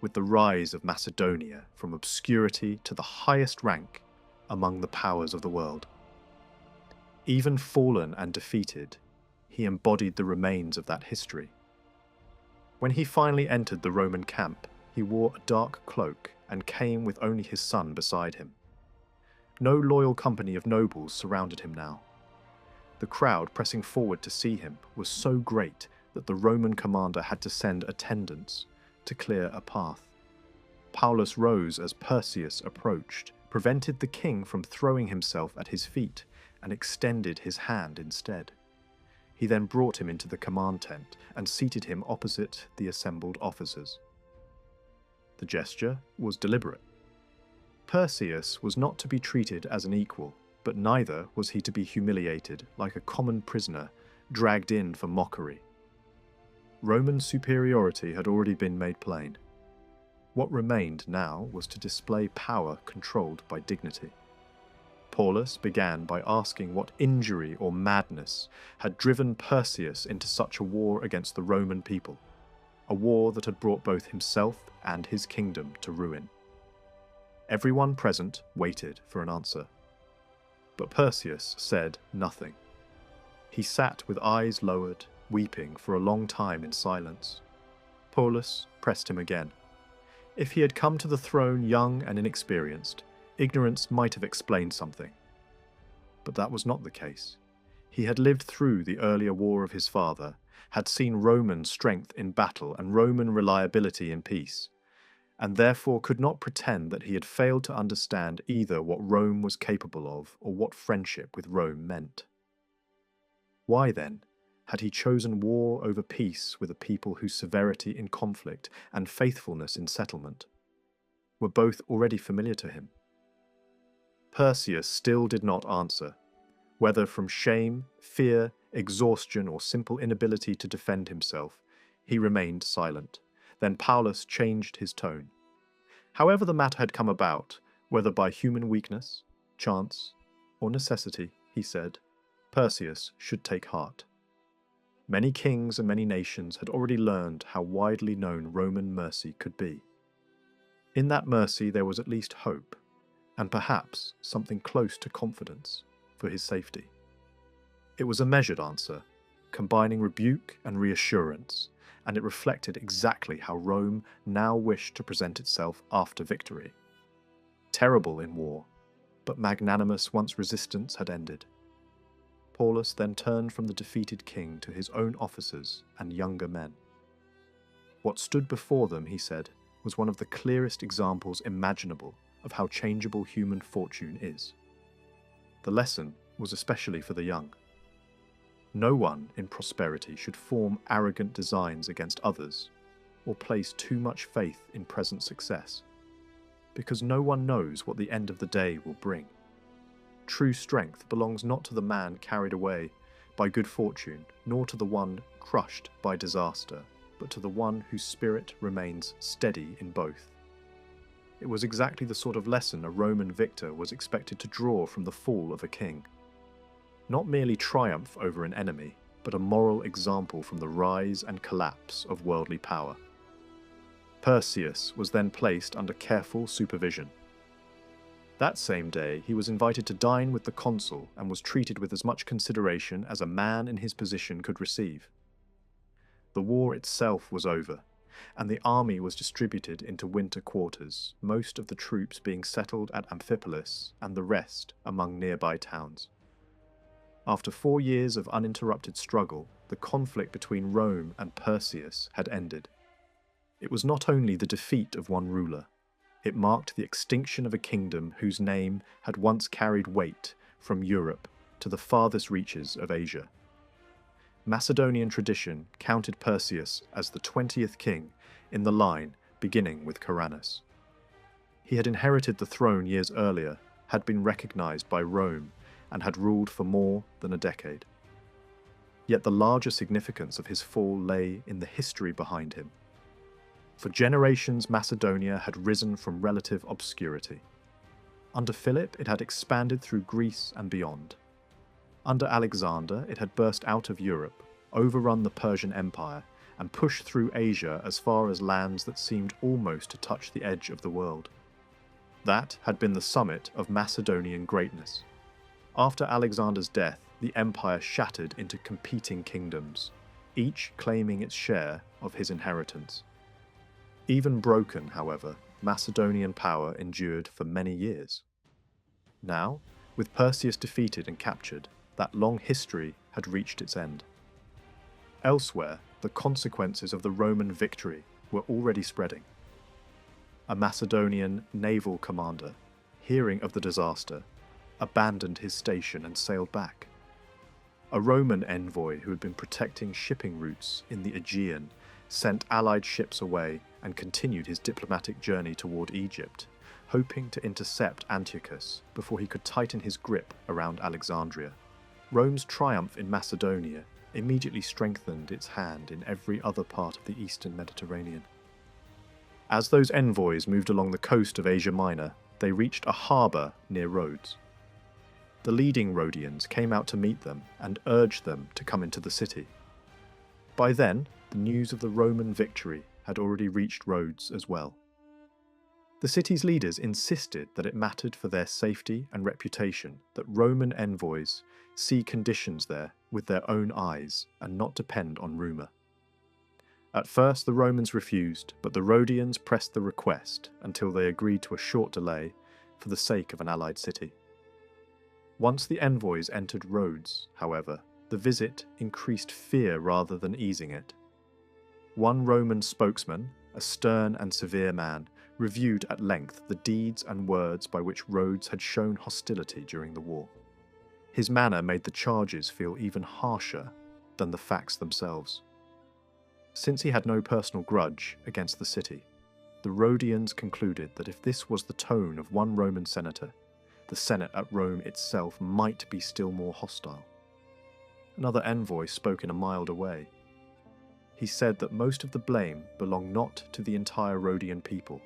with the rise of Macedonia from obscurity to the highest rank among the powers of the world. Even fallen and defeated, he embodied the remains of that history. When he finally entered the Roman camp, he wore a dark cloak and came with only his son beside him. No loyal company of nobles surrounded him now. The crowd pressing forward to see him was so great that the Roman commander had to send attendants to clear a path. Paulus rose as Perseus approached, prevented the king from throwing himself at his feet, and extended his hand instead. He then brought him into the command tent and seated him opposite the assembled officers. The gesture was deliberate. Perseus was not to be treated as an equal, but neither was he to be humiliated like a common prisoner dragged in for mockery. Roman superiority had already been made plain. What remained now was to display power controlled by dignity. Paulus began by asking what injury or madness had driven Perseus into such a war against the Roman people, a war that had brought both himself and his kingdom to ruin. Everyone present waited for an answer. But Perseus said nothing. He sat with eyes lowered, weeping for a long time in silence. Paulus pressed him again. If he had come to the throne young and inexperienced, ignorance might have explained something. But that was not the case. He had lived through the earlier war of his father, had seen Roman strength in battle and Roman reliability in peace, and therefore could not pretend that he had failed to understand either what Rome was capable of or what friendship with Rome meant. Why, then, had he chosen war over peace with a people whose severity in conflict and faithfulness in settlement were both already familiar to him? Perseus still did not answer. Whether from shame, fear, exhaustion, or simple inability to defend himself, he remained silent. Then Paulus changed his tone. However the matter had come about, whether by human weakness, chance, or necessity, he said, Perseus should take heart. Many kings and many nations had already learned how widely known Roman mercy could be. In that mercy there was at least hope, and perhaps something close to confidence for his safety. It was a measured answer, combining rebuke and reassurance, and it reflected exactly how Rome now wished to present itself after victory. Terrible in war, but magnanimous once resistance had ended. Paulus then turned from the defeated king to his own officers and younger men. What stood before them, he said, was one of the clearest examples imaginable of how changeable human fortune is. The lesson was especially for the young. No one in prosperity should form arrogant designs against others or place too much faith in present success, because no one knows what the end of the day will bring. True strength belongs not to the man carried away by good fortune, nor to the one crushed by disaster, but to the one whose spirit remains steady in both. It was exactly the sort of lesson a Roman victor was expected to draw from the fall of a king. Not merely triumph over an enemy, but a moral example from the rise and collapse of worldly power. Perseus was then placed under careful supervision. That same day, he was invited to dine with the consul and was treated with as much consideration as a man in his position could receive. The war itself was over, and the army was distributed into winter quarters, most of the troops being settled at Amphipolis and the rest among nearby towns. After 4 years of uninterrupted struggle, the conflict between Rome and Perseus had ended. It was not only the defeat of one ruler, it marked the extinction of a kingdom whose name had once carried weight from Europe to the farthest reaches of Asia. Macedonian tradition counted Perseus as the 20th king in the line beginning with Caranus. He had inherited the throne years earlier, had been recognized by Rome, and had ruled for more than a decade. Yet the larger significance of his fall lay in the history behind him. For generations, Macedonia had risen from relative obscurity. Under Philip, it had expanded through Greece and beyond. Under Alexander, it had burst out of Europe, overrun the Persian Empire, and pushed through Asia as far as lands that seemed almost to touch the edge of the world. That had been the summit of Macedonian greatness. After Alexander's death, the empire shattered into competing kingdoms, each claiming its share of his inheritance. Even broken, however, Macedonian power endured for many years. Now, with Perseus defeated and captured, that long history had reached its end. Elsewhere, the consequences of the Roman victory were already spreading. A Macedonian naval commander, hearing of the disaster, abandoned his station and sailed back. A Roman envoy who had been protecting shipping routes in the Aegean sent allied ships away and continued his diplomatic journey toward Egypt, hoping to intercept Antiochus before he could tighten his grip around Alexandria. Rome's triumph in Macedonia immediately strengthened its hand in every other part of the eastern Mediterranean. As those envoys moved along the coast of Asia Minor, they reached a harbour near Rhodes. The leading Rhodians came out to meet them and urged them to come into the city. By then, the news of the Roman victory had already reached Rhodes as well. The city's leaders insisted that it mattered for their safety and reputation that Roman envoys see conditions there with their own eyes and not depend on rumour. At first the Romans refused, but the Rhodians pressed the request until they agreed to a short delay for the sake of an allied city. Once the envoys entered Rhodes, however, the visit increased fear rather than easing it. One Roman spokesman, a stern and severe man, reviewed at length the deeds and words by which Rhodes had shown hostility during the war. His manner made the charges feel even harsher than the facts themselves. Since he had no personal grudge against the city, the Rhodians concluded that if this was the tone of one Roman senator, the Senate at Rome itself might be still more hostile. Another envoy spoke in a milder way. He said that most of the blame belonged not to the entire Rhodian people,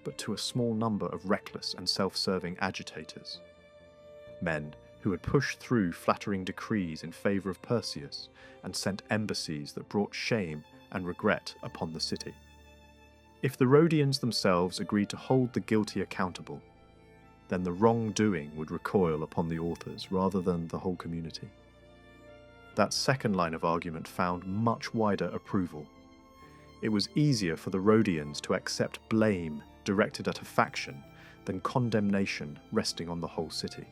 but to a small number of reckless and self-serving agitators. Men who had pushed through flattering decrees in favour of Perseus and sent embassies that brought shame and regret upon the city. If the Rhodians themselves agreed to hold the guilty accountable, then the wrongdoing would recoil upon the authors rather than the whole community. That second line of argument found much wider approval. It was easier for the Rhodians to accept blame directed at a faction than condemnation resting on the whole city.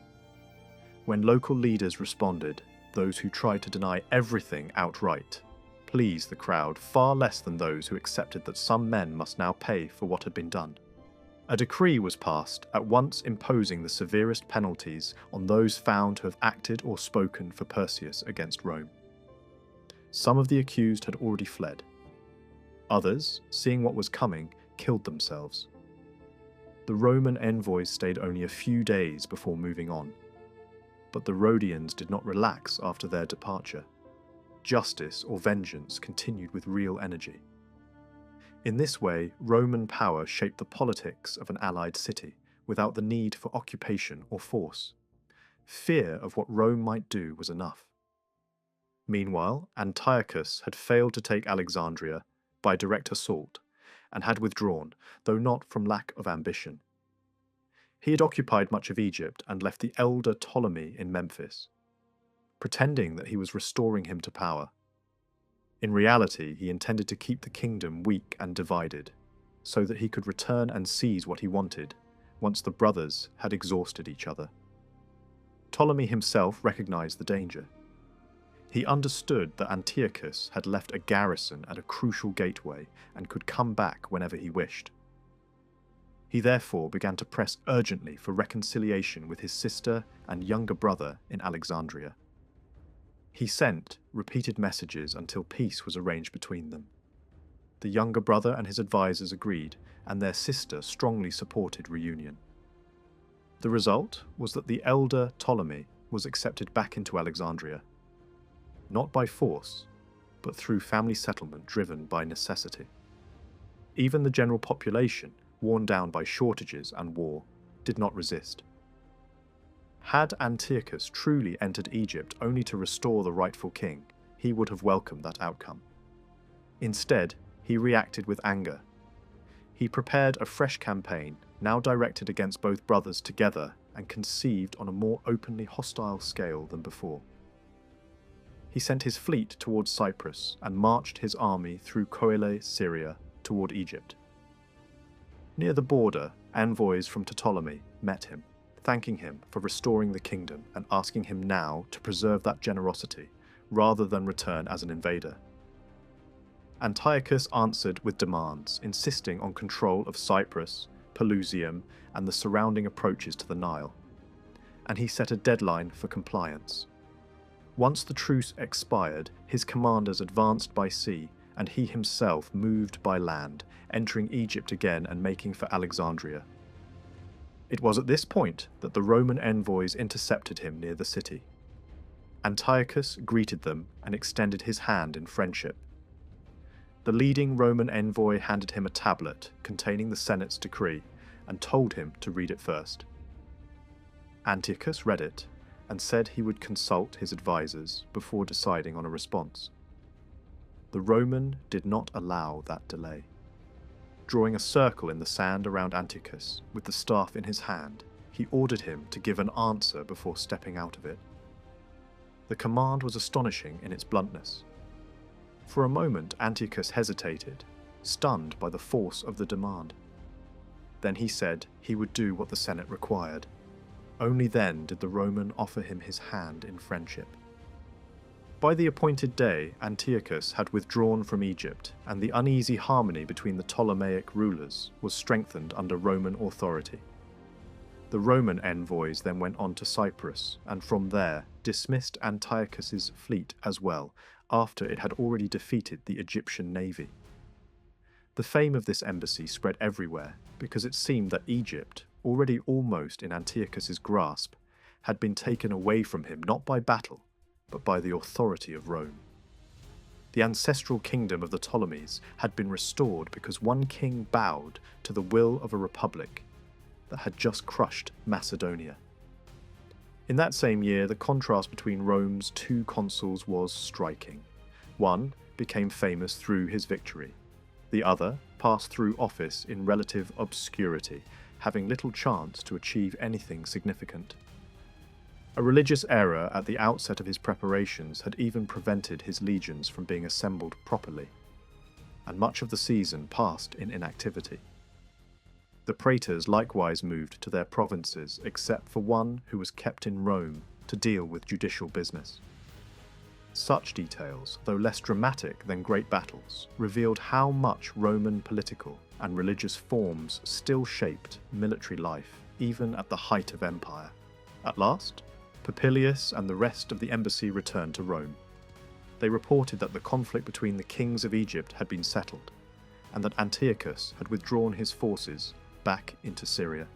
When local leaders responded, those who tried to deny everything outright please the crowd far less than those who accepted that some men must now pay for what had been done. A decree was passed, at once imposing the severest penalties on those found to have acted or spoken for Perseus against Rome. Some of the accused had already fled. Others, seeing what was coming, killed themselves. The Roman envoys stayed only a few days before moving on. But the Rhodians did not relax after their departure. Justice or vengeance continued with real energy. In this way, Roman power shaped the politics of an allied city without the need for occupation or force. Fear of what Rome might do was enough. Meanwhile, Antiochus had failed to take Alexandria by direct assault and had withdrawn, though not from lack of ambition. He had occupied much of Egypt and left the elder Ptolemy in Memphis, pretending that he was restoring him to power. In reality, he intended to keep the kingdom weak and divided, so that he could return and seize what he wanted, once the brothers had exhausted each other. Ptolemy himself recognized the danger. He understood that Antiochus had left a garrison at a crucial gateway and could come back whenever he wished. He therefore began to press urgently for reconciliation with his sister and younger brother in Alexandria. He sent repeated messages until peace was arranged between them. The younger brother and his advisors agreed, and their sister strongly supported reunion. The result was that the elder Ptolemy was accepted back into Alexandria, not by force, but through family settlement driven by necessity. Even the general population, worn down by shortages and war, did not resist. Had Antiochus truly entered Egypt only to restore the rightful king, he would have welcomed that outcome. Instead, he reacted with anger. He prepared a fresh campaign, now directed against both brothers together and conceived on a more openly hostile scale than before. He sent his fleet towards Cyprus and marched his army through Coele, Syria, toward Egypt. Near the border, envoys from Ptolemy met him, thanking him for restoring the kingdom and asking him now to preserve that generosity, rather than return as an invader. Antiochus answered with demands, insisting on control of Cyprus, Pelusium, and the surrounding approaches to the Nile, and he set a deadline for compliance. Once the truce expired, his commanders advanced by sea, and he himself moved by land, entering Egypt again and making for Alexandria. It was at this point that the Roman envoys intercepted him near the city. Antiochus greeted them and extended his hand in friendship. The leading Roman envoy handed him a tablet containing the Senate's decree and told him to read it first. Antiochus read it and said he would consult his advisors before deciding on a response. The Roman did not allow that delay. Drawing a circle in the sand around Antiochus with the staff in his hand, he ordered him to give an answer before stepping out of it. The command was astonishing in its bluntness. For a moment, Antiochus hesitated, stunned by the force of the demand. Then he said he would do what the Senate required. Only then did the Roman offer him his hand in friendship. By the appointed day, Antiochus had withdrawn from Egypt, and the uneasy harmony between the Ptolemaic rulers was strengthened under Roman authority. The Roman envoys then went on to Cyprus, and from there dismissed Antiochus's fleet as well, after it had already defeated the Egyptian navy. The fame of this embassy spread everywhere, because it seemed that Egypt, already almost in Antiochus's grasp, had been taken away from him not by battle, but by the authority of Rome. The ancestral kingdom of the Ptolemies had been restored because one king bowed to the will of a republic that had just crushed Macedonia. In that same year, the contrast between Rome's two consuls was striking. One became famous through his victory. The other passed through office in relative obscurity, having little chance to achieve anything significant. A religious error at the outset of his preparations had even prevented his legions from being assembled properly, and much of the season passed in inactivity. The praetors likewise moved to their provinces except for one who was kept in Rome to deal with judicial business. Such details, though less dramatic than great battles, revealed how much Roman political and religious forms still shaped military life, even at the height of empire. At last, Popilius and the rest of the embassy returned to Rome. They reported that the conflict between the kings of Egypt had been settled, and that Antiochus had withdrawn his forces back into Syria.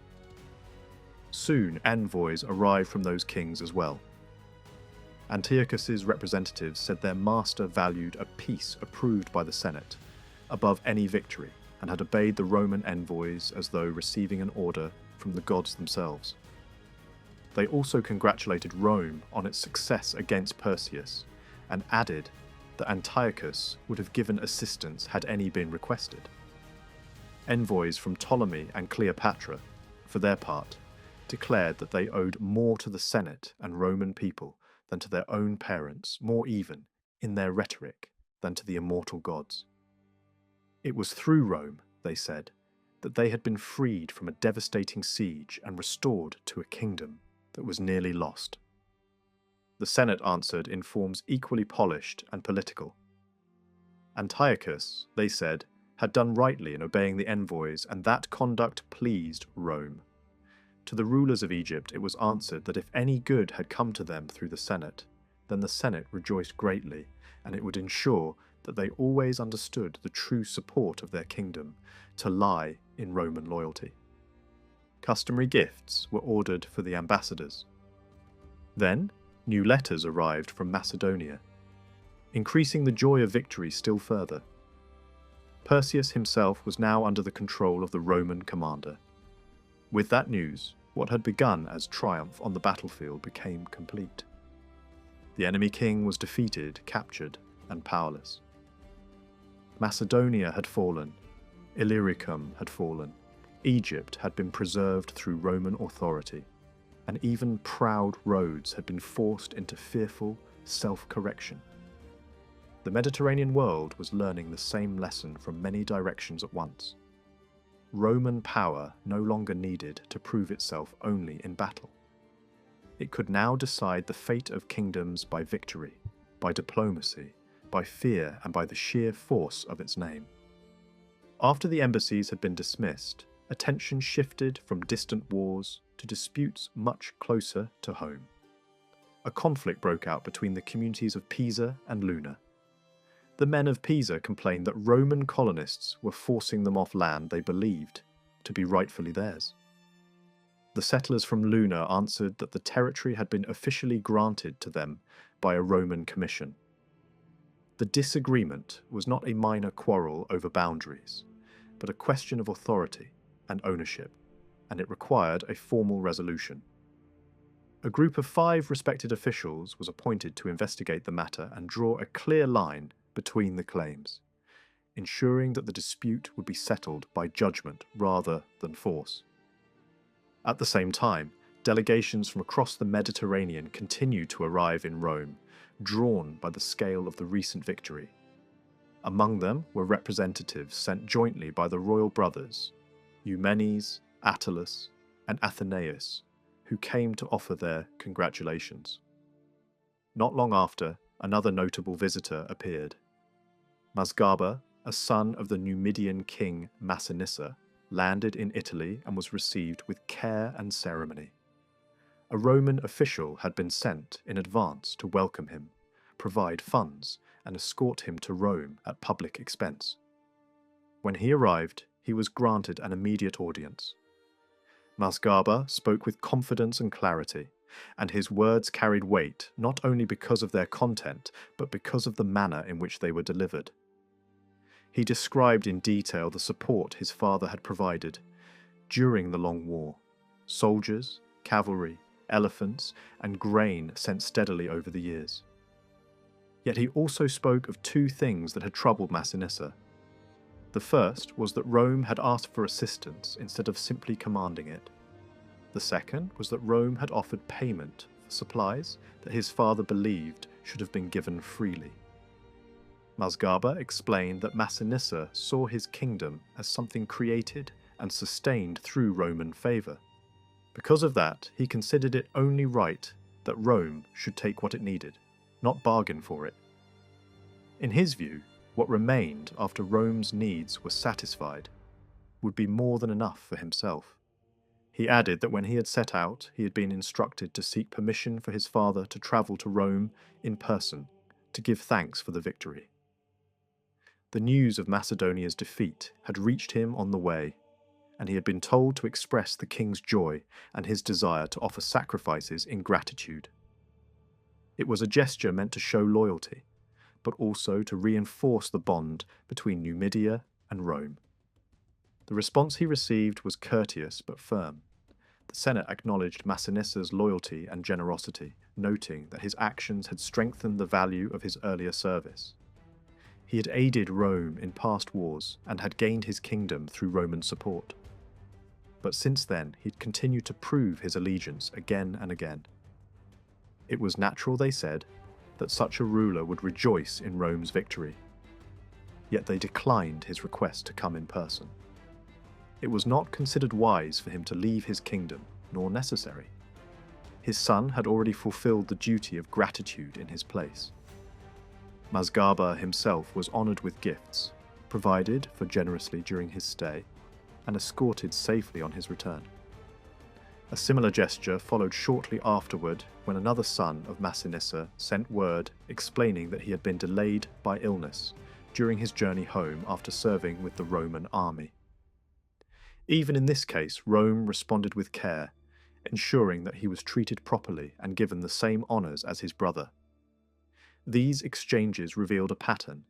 Soon envoys arrived from those kings as well. Antiochus's representatives said their master valued a peace approved by the Senate above any victory, and had obeyed the Roman envoys as though receiving an order from the gods themselves. They also congratulated Rome on its success against Perseus, and added that Antiochus would have given assistance had any been requested. Envoys from Ptolemy and Cleopatra, for their part, declared that they owed more to the Senate and Roman people than to their own parents, more even, in their rhetoric, than to the immortal gods. It was through Rome, they said, that they had been freed from a devastating siege and restored to a kingdom that was nearly lost. The Senate answered in forms equally polished and political. Antiochus, they said, had done rightly in obeying the envoys, and that conduct pleased Rome. To the rulers of Egypt it was answered that if any good had come to them through the Senate, then the Senate rejoiced greatly, and it would ensure that they always understood the true support of their kingdom to lie in Roman loyalty. Customary gifts were ordered for the ambassadors. Then, new letters arrived from Macedonia, increasing the joy of victory still further. Perseus himself was now under the control of the Roman commander. With that news, what had begun as triumph on the battlefield became complete. The enemy king was defeated, captured, and powerless. Macedonia had fallen, Illyricum had fallen, Egypt had been preserved through Roman authority, and even proud Rhodes had been forced into fearful self-correction. The Mediterranean world was learning the same lesson from many directions at once. Roman power no longer needed to prove itself only in battle. It could now decide the fate of kingdoms by victory, by diplomacy, by fear, and by the sheer force of its name. After the embassies had been dismissed, attention shifted from distant wars to disputes much closer to home. A conflict broke out between the communities of Pisa and Luna. The men of Pisa complained that Roman colonists were forcing them off land they believed to be rightfully theirs. The settlers from Luna answered that the territory had been officially granted to them by a Roman commission. The disagreement was not a minor quarrel over boundaries, but a question of authority and ownership, and it required a formal resolution. A group of 5 respected officials was appointed to investigate the matter and draw a clear line between the claims, ensuring that the dispute would be settled by judgment rather than force. At the same time, delegations from across the Mediterranean continued to arrive in Rome, drawn by the scale of the recent victory. Among them were representatives sent jointly by the royal brothers, Eumenes, Attalus, and Athenaeus, who came to offer their congratulations. Not long after, another notable visitor appeared. Masgaba, a son of the Numidian king Massinissa, landed in Italy and was received with care and ceremony. A Roman official had been sent in advance to welcome him, provide funds, and escort him to Rome at public expense. When he arrived, he was granted an immediate audience. Masgaba spoke with confidence and clarity, and his words carried weight not only because of their content, but because of the manner in which they were delivered. He described in detail the support his father had provided during the long war: soldiers, cavalry, elephants, and grain sent steadily over the years. Yet he also spoke of 2 things that had troubled Massinissa. The first was that Rome had asked for assistance instead of simply commanding it. The second was that Rome had offered payment for supplies that his father believed should have been given freely. Masgaba explained that Massinissa saw his kingdom as something created and sustained through Roman favour. Because of that, he considered it only right that Rome should take what it needed, not bargain for it. In his view, what remained after Rome's needs were satisfied would be more than enough for himself. He added that when he had set out, he had been instructed to seek permission for his father to travel to Rome in person to give thanks for the victory. The news of Macedonia's defeat had reached him on the way, and he had been told to express the king's joy and his desire to offer sacrifices in gratitude. It was a gesture meant to show loyalty, but also to reinforce the bond between Numidia and Rome. The response he received was courteous but firm. The Senate acknowledged Massinissa's loyalty and generosity, noting that his actions had strengthened the value of his earlier service. He had aided Rome in past wars and had gained his kingdom through Roman support. But since then, he'd continued to prove his allegiance again and again. It was natural, they said, that such a ruler would rejoice in Rome's victory. Yet they declined his request to come in person. It was not considered wise for him to leave his kingdom, nor necessary. His son had already fulfilled the duty of gratitude in his place. Masgaba himself was honoured with gifts, provided for generously during his stay, and escorted safely on his return. A similar gesture followed shortly afterward when another son of Massinissa sent word explaining that he had been delayed by illness during his journey home after serving with the Roman army. Even in this case, Rome responded with care, ensuring that he was treated properly and given the same honours as his brother. These exchanges revealed a pattern.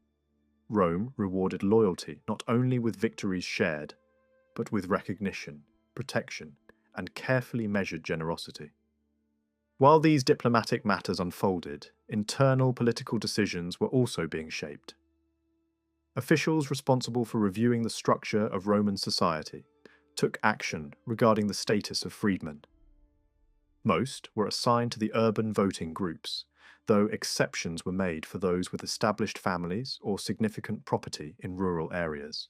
Rome rewarded loyalty not only with victories shared, but with recognition, protection, and carefully measured generosity. While these diplomatic matters unfolded, internal political decisions were also being shaped. Officials responsible for reviewing the structure of Roman society took action regarding the status of freedmen. Most were assigned to the urban voting groups, though exceptions were made for those with established families or significant property in rural areas.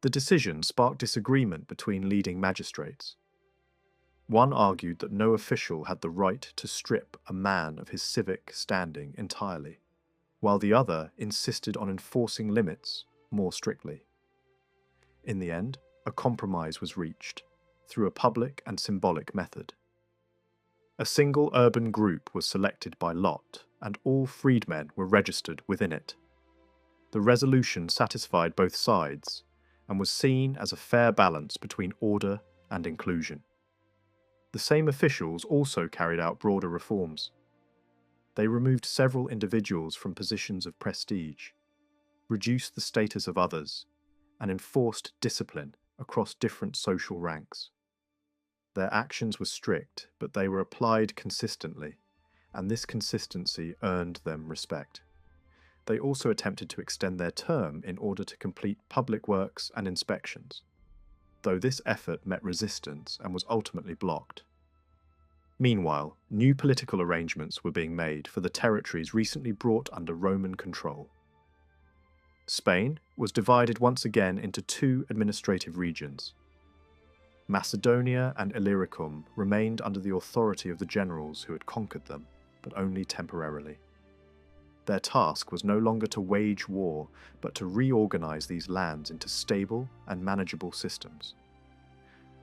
The decision sparked disagreement between leading magistrates. One argued that no official had the right to strip a man of his civic standing entirely, while the other insisted on enforcing limits more strictly. In the end, a compromise was reached through a public and symbolic method. A single urban group was selected by lot, and all freedmen were registered within it. The resolution satisfied both sides and was seen as a fair balance between order and inclusion. The same officials also carried out broader reforms. They removed several individuals from positions of prestige, reduced the status of others, and enforced discipline across different social ranks. Their actions were strict, but they were applied consistently, and this consistency earned them respect. They also attempted to extend their term in order to complete public works and inspections, though this effort met resistance and was ultimately blocked. Meanwhile, new political arrangements were being made for the territories recently brought under Roman control. Spain was divided once again into two administrative regions. Macedonia and Illyricum remained under the authority of the generals who had conquered them, but only temporarily. Their task was no longer to wage war, but to reorganize these lands into stable and manageable systems.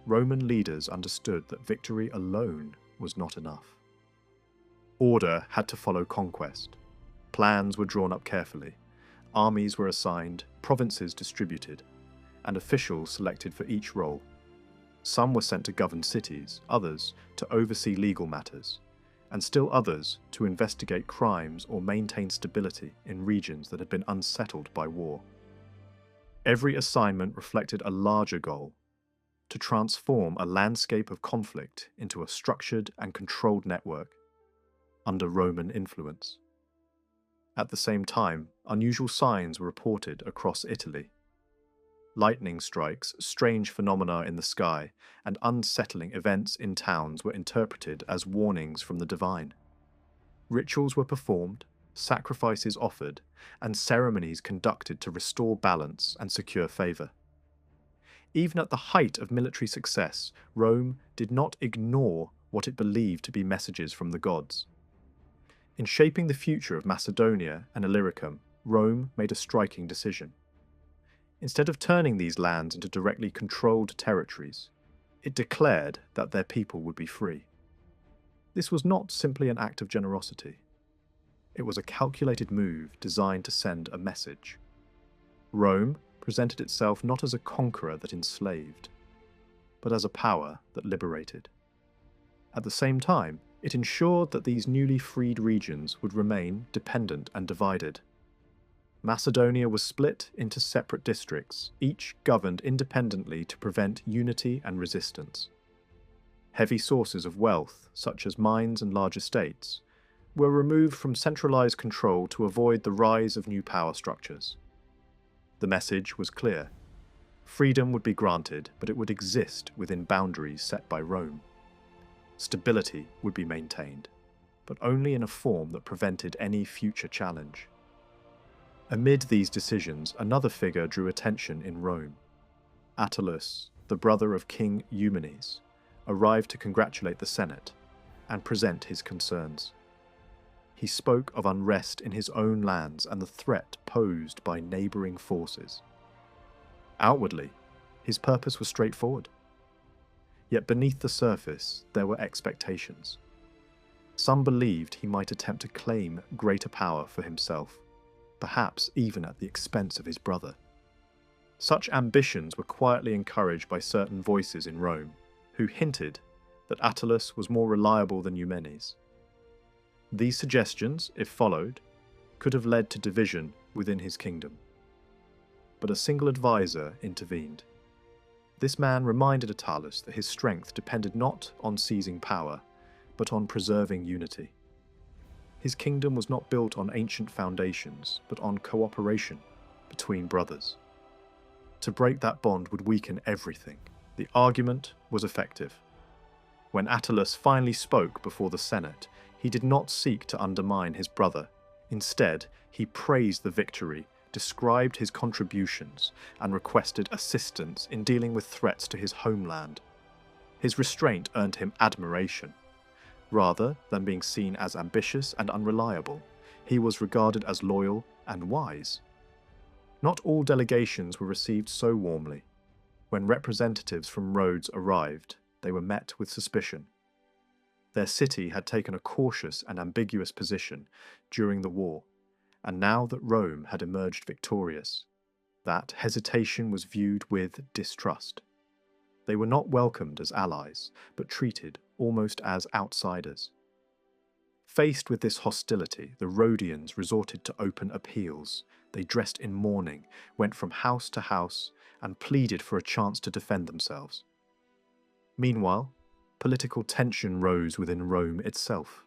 Roman leaders understood that victory alone was not enough. Order had to follow conquest. Plans were drawn up carefully. Armies were assigned, provinces distributed, and officials selected for each role. Some were sent to govern cities, others to oversee legal matters, and still others to investigate crimes or maintain stability in regions that had been unsettled by war. Every assignment reflected a larger goal: to transform a landscape of conflict into a structured and controlled network under Roman influence. At the same time, unusual signs were reported across Italy. Lightning strikes, strange phenomena in the sky, and unsettling events in towns were interpreted as warnings from the divine. Rituals were performed, sacrifices offered, and ceremonies conducted to restore balance and secure favour. Even at the height of military success, Rome did not ignore what it believed to be messages from the gods. In shaping the future of Macedonia and Illyricum, Rome made a striking decision. Instead of turning these lands into directly controlled territories, it declared that their people would be free. This was not simply an act of generosity. It was a calculated move designed to send a message. Rome presented itself not as a conqueror that enslaved, but as a power that liberated. At the same time, it ensured that these newly freed regions would remain dependent and divided. Macedonia was split into separate districts, each governed independently to prevent unity and resistance. Heavy sources of wealth, such as mines and large estates, were removed from centralized control to avoid the rise of new power structures. The message was clear. Freedom would be granted, but it would exist within boundaries set by Rome. Stability would be maintained, but only in a form that prevented any future challenge. Amid these decisions, another figure drew attention in Rome. Attalus, the brother of King Eumenes, arrived to congratulate the Senate and present his concerns. He spoke of unrest in his own lands and the threat posed by neighbouring forces. Outwardly, his purpose was straightforward. Yet beneath the surface, there were expectations. Some believed he might attempt to claim greater power for himself, perhaps even at the expense of his brother. Such ambitions were quietly encouraged by certain voices in Rome, who hinted that Attalus was more reliable than Eumenes. These suggestions, if followed, could have led to division within his kingdom. But a single advisor intervened. This man reminded Attalus that his strength depended not on seizing power, but on preserving unity. His kingdom was not built on ancient foundations, but on cooperation between brothers. To break that bond would weaken everything. The argument was effective. When Attalus finally spoke before the Senate, he did not seek to undermine his brother. Instead, he praised the victory, described his contributions, and requested assistance in dealing with threats to his homeland. His restraint earned him admiration. Rather than being seen as ambitious and unreliable, he was regarded as loyal and wise. Not all delegations were received so warmly. When representatives from Rhodes arrived, they were met with suspicion. Their city had taken a cautious and ambiguous position during the war, and now that Rome had emerged victorious, that hesitation was viewed with distrust. They were not welcomed as allies, but treated almost as outsiders. Faced with this hostility, the Rhodians resorted to open appeals. They dressed in mourning, went from house to house, and pleaded for a chance to defend themselves. Meanwhile, political tension rose within Rome itself.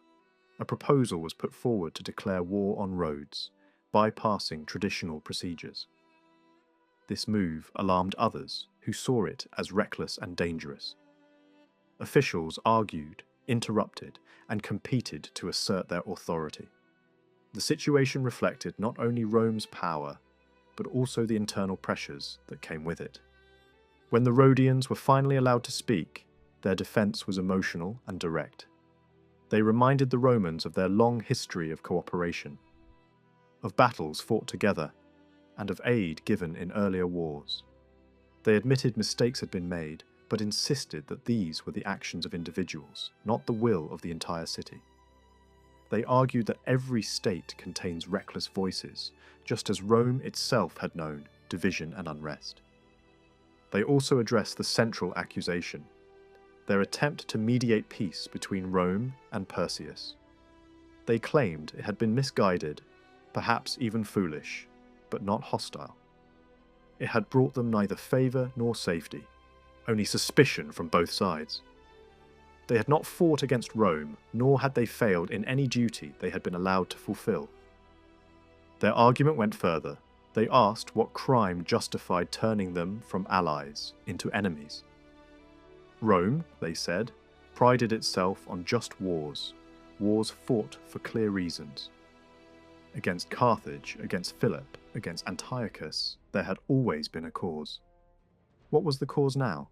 A proposal was put forward to declare war on Rhodes, bypassing traditional procedures. This move alarmed others who saw it as reckless and dangerous. Officials argued, interrupted, and competed to assert their authority. The situation reflected not only Rome's power, but also the internal pressures that came with it. When the Rhodians were finally allowed to speak, their defense was emotional and direct. They reminded the Romans of their long history of cooperation, of battles fought together, and of aid given in earlier wars. They admitted mistakes had been made, but insisted that these were the actions of individuals, not the will of the entire city. They argued that every state contains reckless voices, just as Rome itself had known division and unrest. They also addressed the central accusation, their attempt to mediate peace between Rome and Perseus. They claimed it had been misguided, perhaps even foolish, but not hostile. It had brought them neither favour nor safety, only suspicion from both sides. They had not fought against Rome, nor had they failed in any duty they had been allowed to fulfill. Their argument went further. They asked what crime justified turning them from allies into enemies. Rome, they said, prided itself on just wars fought for clear reasons. Against Carthage, against Philip, against Antiochus, there had always been a cause. What was the cause now?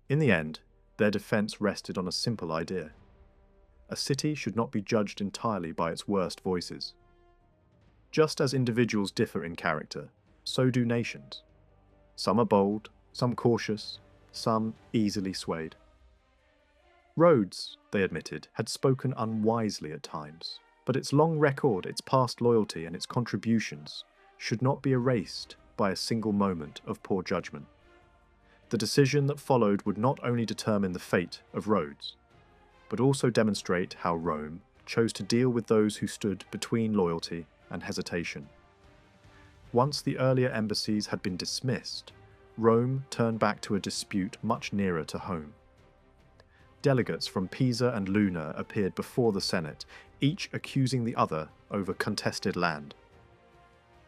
In the end, their defence rested on a simple idea. a city should not be judged entirely by its worst voices. Just as individuals differ in character, so do nations. Some are bold, some cautious, some easily swayed. Rhodes, they admitted, had spoken unwisely at times, but its long record, its past loyalty, and its contributions should not be erased by a single moment of poor judgment. The decision that followed would not only determine the fate of Rhodes, but also demonstrate how Rome chose to deal with those who stood between loyalty and hesitation. Once the earlier embassies had been dismissed, Rome turned back to a dispute much nearer to home. Delegates from Pisa and Luna appeared before the Senate, each accusing the other over contested land.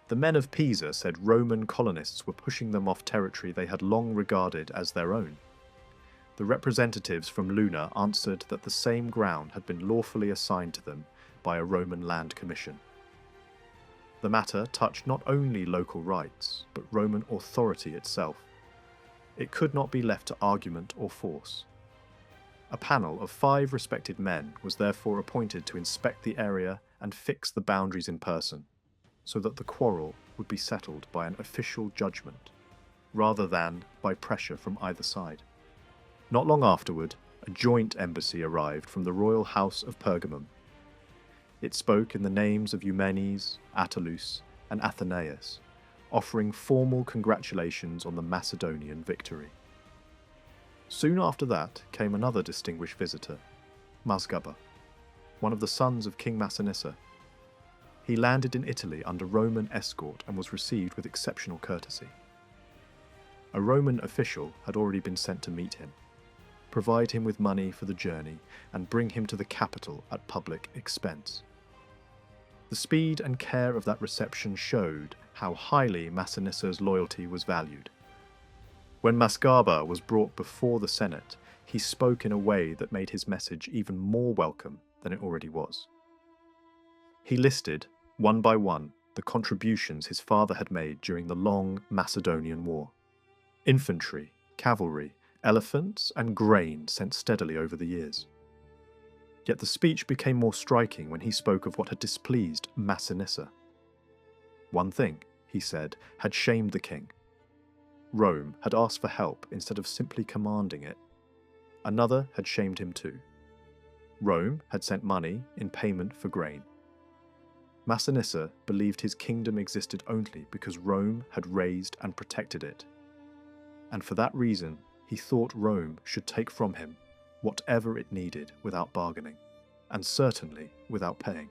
The men of Pisa said Roman colonists were pushing them off territory they had long regarded as their own. The representatives from Luna answered that the same ground had been lawfully assigned to them by a Roman land commission. The matter touched not only local rights, but Roman authority itself. It could not be left to argument or force. A panel of 5 respected men was therefore appointed to inspect the area and fix the boundaries in person, so that the quarrel would be settled by an official judgment, rather than by pressure from either side. Not long afterward, a joint embassy arrived from the royal house of Pergamum. It spoke in the names of Eumenes, Attalus, and Athenaeus, offering formal congratulations on the Macedonian victory. Soon after that came another distinguished visitor, Masgaba, one of the sons of King Massinissa. He landed in Italy under Roman escort and was received with exceptional courtesy. A Roman official had already been sent to meet him, provide him with money for the journey, and bring him to the capital at public expense. The speed and care of that reception showed how highly Massinissa's loyalty was valued. When Masgaba was brought before the Senate, he spoke in a way that made his message even more welcome than it already was. He listed, one by one, the contributions his father had made during the long Macedonian War. Infantry, cavalry, elephants, and grain sent steadily over the years. Yet the speech became more striking when he spoke of what had displeased Massinissa. One thing, he said, had shamed the king. Rome had asked for help instead of simply commanding it. Another had shamed him too. Rome had sent money in payment for grain. Massinissa believed his kingdom existed only because Rome had raised and protected it. And for that reason, he thought Rome should take from him whatever it needed without bargaining, and certainly without paying.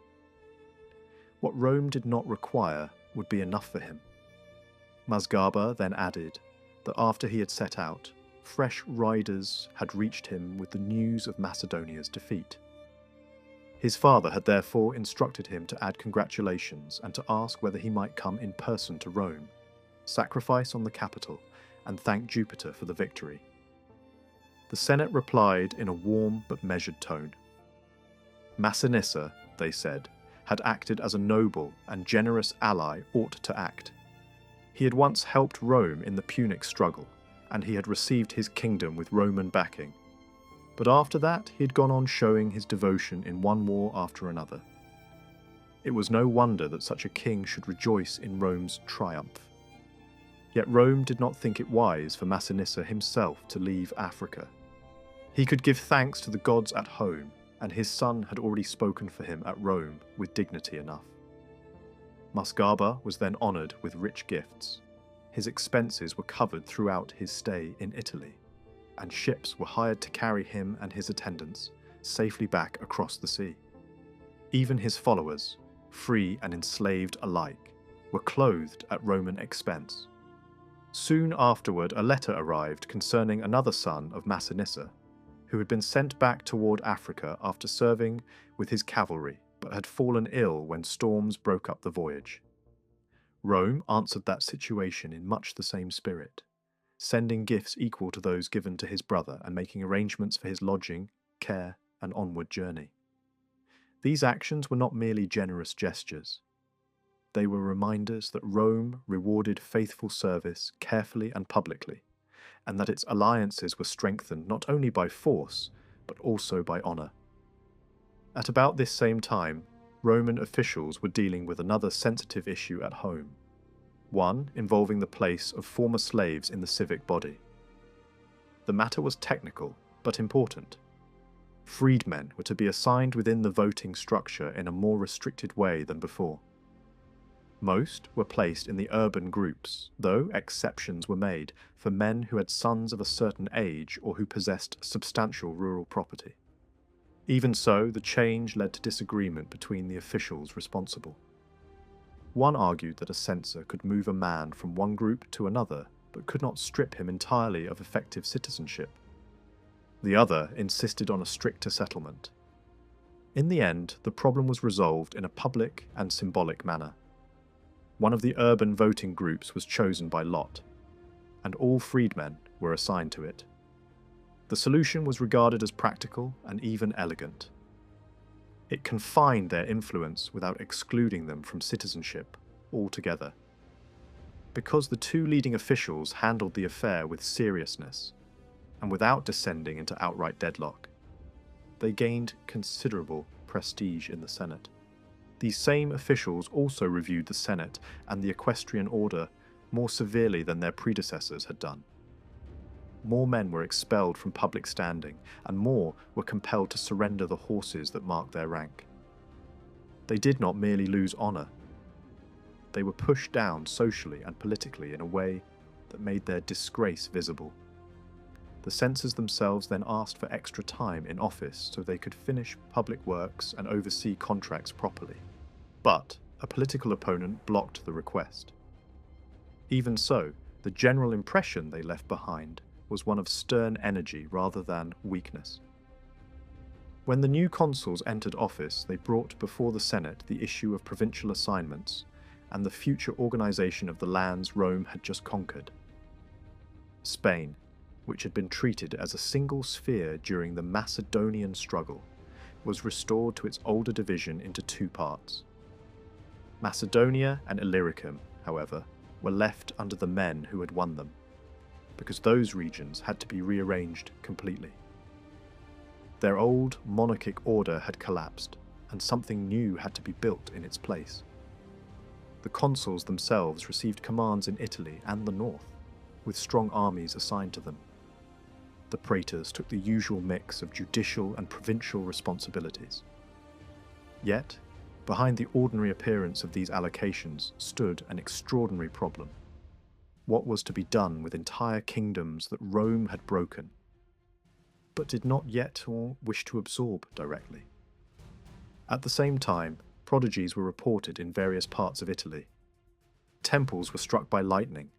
What Rome did not require would be enough for him. Masgaba then added that after he had set out, fresh riders had reached him with the news of Macedonia's defeat. His father had therefore instructed him to add congratulations and to ask whether he might come in person to Rome, sacrifice on the capital, and thank Jupiter for the victory. The Senate replied in a warm but measured tone. Massinissa, they said, had acted as a noble and generous ally ought to act. He had once helped Rome in the Punic struggle, and he had received his kingdom with Roman backing. But after that, he had gone on showing his devotion in one war after another. It was no wonder that such a king should rejoice in Rome's triumph. Yet Rome did not think it wise for Massinissa himself to leave Africa. He could give thanks to the gods at home, and his son had already spoken for him at Rome with dignity enough. Masgaba was then honoured with rich gifts. His expenses were covered throughout his stay in Italy, and ships were hired to carry him and his attendants safely back across the sea. Even his followers, free and enslaved alike, were clothed at Roman expense. Soon afterward, a letter arrived concerning another son of Massinissa, who had been sent back toward Africa after serving with his cavalry, but had fallen ill when storms broke up the voyage. Rome answered that situation in much the same spirit, sending gifts equal to those given to his brother and making arrangements for his lodging, care, and onward journey. These actions were not merely generous gestures. They were reminders that Rome rewarded faithful service carefully and publicly, and that its alliances were strengthened not only by force, but also by honour. At about this same time, Roman officials were dealing with another sensitive issue at home, one involving the place of former slaves in the civic body. The matter was technical, but important. Freedmen were to be assigned within the voting structure in a more restricted way than before. Most were placed in the urban groups, though exceptions were made for men who had sons of a certain age or who possessed substantial rural property. Even so, the change led to disagreement between the officials responsible. One argued that a censor could move a man from one group to another, but could not strip him entirely of effective citizenship. The other insisted on a stricter settlement. In the end, the problem was resolved in a public and symbolic manner. One of the urban voting groups was chosen by lot, and all freedmen were assigned to it. The solution was regarded as practical and even elegant. It confined their influence without excluding them from citizenship altogether. Because the two leading officials handled the affair with seriousness, and without descending into outright deadlock, they gained considerable prestige in the Senate. These same officials also reviewed the Senate and the equestrian order more severely than their predecessors had done. More men were expelled from public standing, and more were compelled to surrender the horses that marked their rank. They did not merely lose honour. They were pushed down socially and politically in a way that made their disgrace visible. The censors themselves then asked for extra time in office so they could finish public works and oversee contracts properly. But a political opponent blocked the request. Even so, the general impression they left behind was one of stern energy rather than weakness. When the new consuls entered office, they brought before the Senate the issue of provincial assignments and the future organization of the lands Rome had just conquered. Spain, which had been treated as a single sphere during the Macedonian struggle, was restored to its older division into two parts. Macedonia and Illyricum, however, were left under the men who had won them, because those regions had to be rearranged completely. Their old monarchic order had collapsed, and something new had to be built in its place. The consuls themselves received commands in Italy and the north, with strong armies assigned to them. The praetors took the usual mix of judicial and provincial responsibilities. Yet, behind the ordinary appearance of these allocations stood an extraordinary problem. What was to be done with entire kingdoms that Rome had broken, but did not yet or wish to absorb directly? At the same time, prodigies were reported in various parts of Italy. Temples were struck by lightning.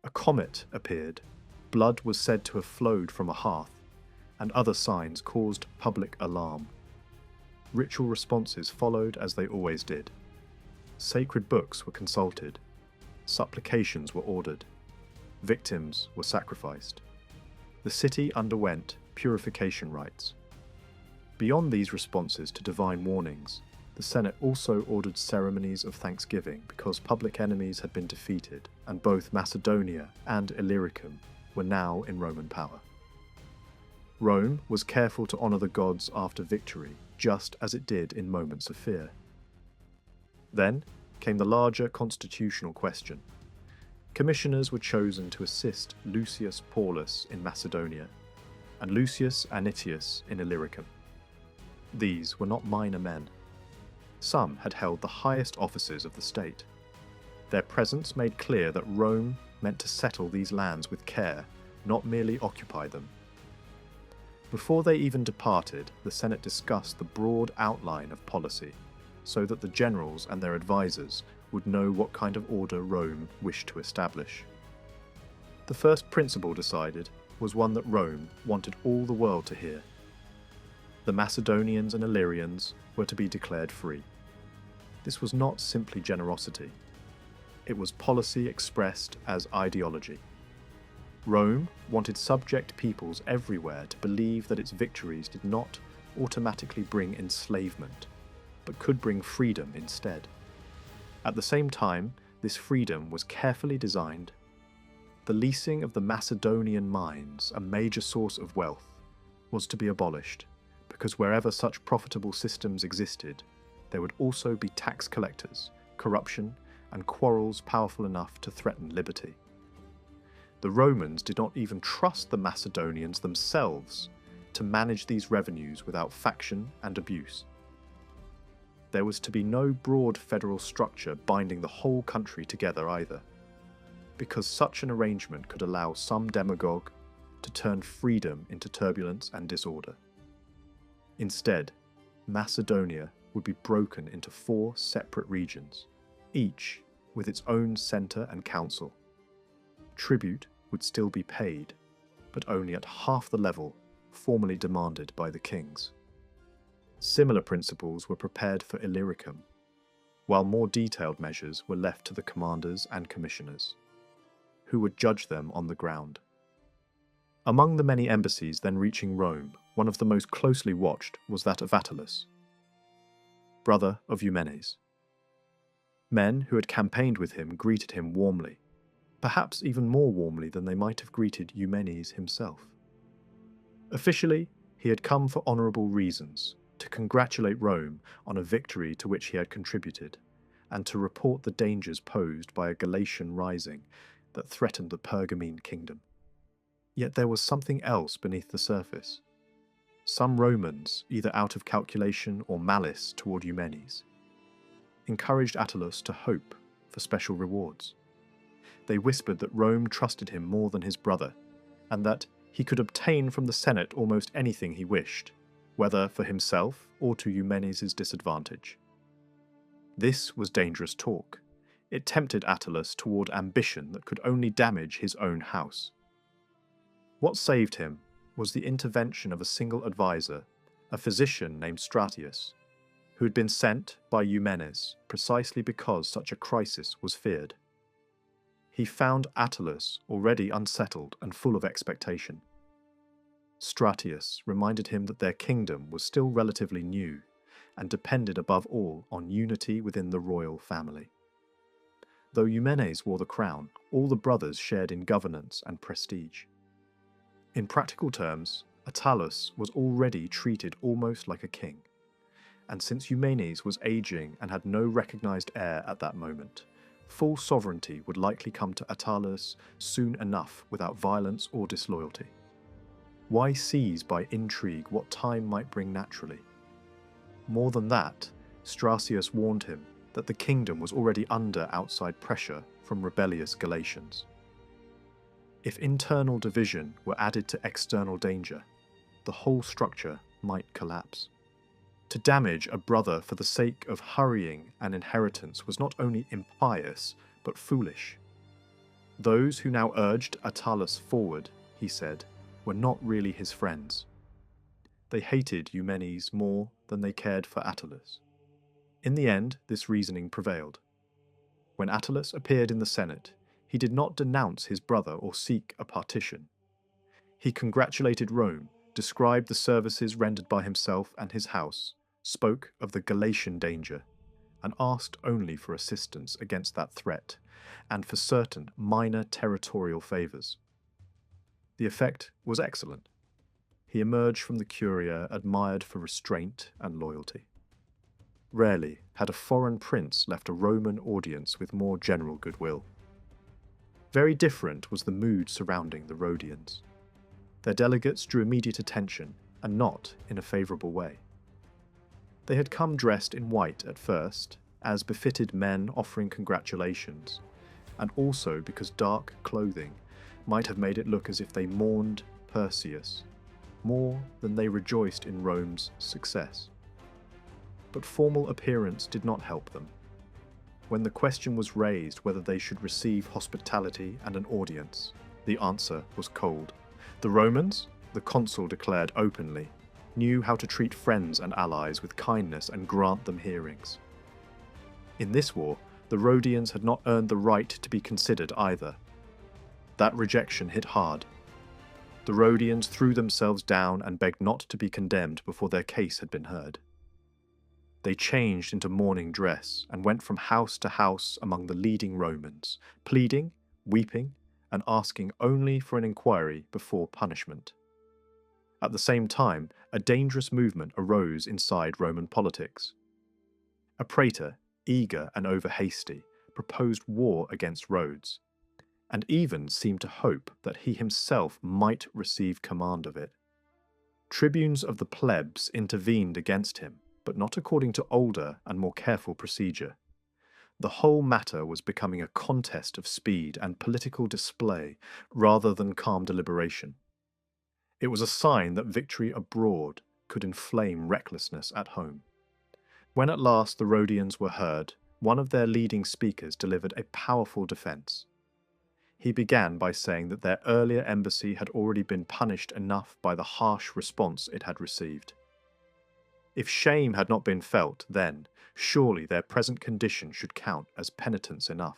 A comet appeared. Blood was said to have flowed from a hearth, and other signs caused public alarm. Ritual responses followed as they always did. Sacred books were consulted. Supplications were ordered. Victims were sacrificed. The city underwent purification rites. Beyond these responses to divine warnings, the Senate also ordered ceremonies of thanksgiving because public enemies had been defeated, and both Macedonia and Illyricum were now in Roman power. Rome was careful to honour the gods after victory, just as it did in moments of fear. Then came the larger constitutional question. Commissioners were chosen to assist Lucius Paulus in Macedonia, and Lucius Anitius in Illyricum. These were not minor men. Some had held the highest offices of the state. Their presence made clear that Rome meant to settle these lands with care, not merely occupy them. Before they even departed, the Senate discussed the broad outline of policy, so that the generals and their advisors would know what kind of order Rome wished to establish. The first principle decided was one that Rome wanted all the world to hear. The Macedonians and Illyrians were to be declared free. This was not simply generosity. It was policy expressed as ideology. Rome wanted subject peoples everywhere to believe that its victories did not automatically bring enslavement, but could bring freedom instead. At the same time, this freedom was carefully designed. The leasing of the Macedonian mines, a major source of wealth, was to be abolished, because wherever such profitable systems existed, there would also be tax collectors, corruption, and quarrels powerful enough to threaten liberty. The Romans did not even trust the Macedonians themselves to manage these revenues without faction and abuse. There was to be no broad federal structure binding the whole country together either, because such an arrangement could allow some demagogue to turn freedom into turbulence and disorder. Instead, Macedonia would be broken into 4 separate regions, each with its own centre and council. Tribute would still be paid, but only at half the level formerly demanded by the kings. Similar principles were prepared for Illyricum, while more detailed measures were left to the commanders and commissioners, who would judge them on the ground. Among the many embassies then reaching Rome, one of the most closely watched was that of Attalus, brother of Eumenes. Men who had campaigned with him greeted him warmly, perhaps even more warmly than they might have greeted Eumenes himself. Officially, he had come for honourable reasons, to congratulate Rome on a victory to which he had contributed, and to report the dangers posed by a Galatian rising that threatened the Pergamene kingdom. Yet there was something else beneath the surface. Some Romans, either out of calculation or malice toward Eumenes, encouraged Attalus to hope for special rewards. They whispered that Rome trusted him more than his brother, and that he could obtain from the Senate almost anything he wished, whether for himself or to Eumenes' disadvantage. This was dangerous talk. It tempted Attalus toward ambition that could only damage his own house. What saved him was the intervention of a single advisor, a physician named Stratius, who had been sent by Eumenes precisely because such a crisis was feared. He found Attalus already unsettled and full of expectation. Stratius reminded him that their kingdom was still relatively new and depended above all on unity within the royal family. Though Eumenes wore the crown, all the brothers shared in governance and prestige. In practical terms, Attalus was already treated almost like a king, and since Eumenes was aging and had no recognized heir at that moment, full sovereignty would likely come to Attalus soon enough without violence or disloyalty. Why seize by intrigue what time might bring naturally? More than that, Stratius warned him that the kingdom was already under outside pressure from rebellious Galatians. If internal division were added to external danger, the whole structure might collapse. To damage a brother for the sake of hurrying an inheritance was not only impious, but foolish. Those who now urged Attalus forward, he said, were not really his friends. They hated Eumenes more than they cared for Attalus. In the end, this reasoning prevailed. When Attalus appeared in the Senate, he did not denounce his brother or seek a partition. He congratulated Rome, described the services rendered by himself and his house, spoke of the Galatian danger, and asked only for assistance against that threat, and for certain minor territorial favours. The effect was excellent. He emerged from the Curia admired for restraint and loyalty. Rarely had a foreign prince left a Roman audience with more general goodwill. Very different was the mood surrounding the Rhodians. Their delegates drew immediate attention, and not in a favourable way. They had come dressed in white at first, as befitted men offering congratulations, and also because dark clothing might have made it look as if they mourned Perseus, more than they rejoiced in Rome's success. But formal appearance did not help them. When the question was raised whether they should receive hospitality and an audience, the answer was cold. The Romans, the consul declared openly, knew how to treat friends and allies with kindness and grant them hearings. In this war, the Rhodians had not earned the right to be considered either. That rejection hit hard. The Rhodians threw themselves down and begged not to be condemned before their case had been heard. They changed into mourning dress and went from house to house among the leading Romans, pleading, weeping, and asking only for an inquiry before punishment. At the same time, a dangerous movement arose inside Roman politics. A praetor, eager and over-hasty, proposed war against Rhodes, and even seemed to hope that he himself might receive command of it. Tribunes of the plebs intervened against him, but not according to older and more careful procedure. The whole matter was becoming a contest of speed and political display rather than calm deliberation. It was a sign that victory abroad could inflame recklessness at home. When at last the Rhodians were heard, one of their leading speakers delivered a powerful defense. He began by saying that their earlier embassy had already been punished enough by the harsh response it had received. If shame had not been felt then, surely their present condition should count as penitence enough.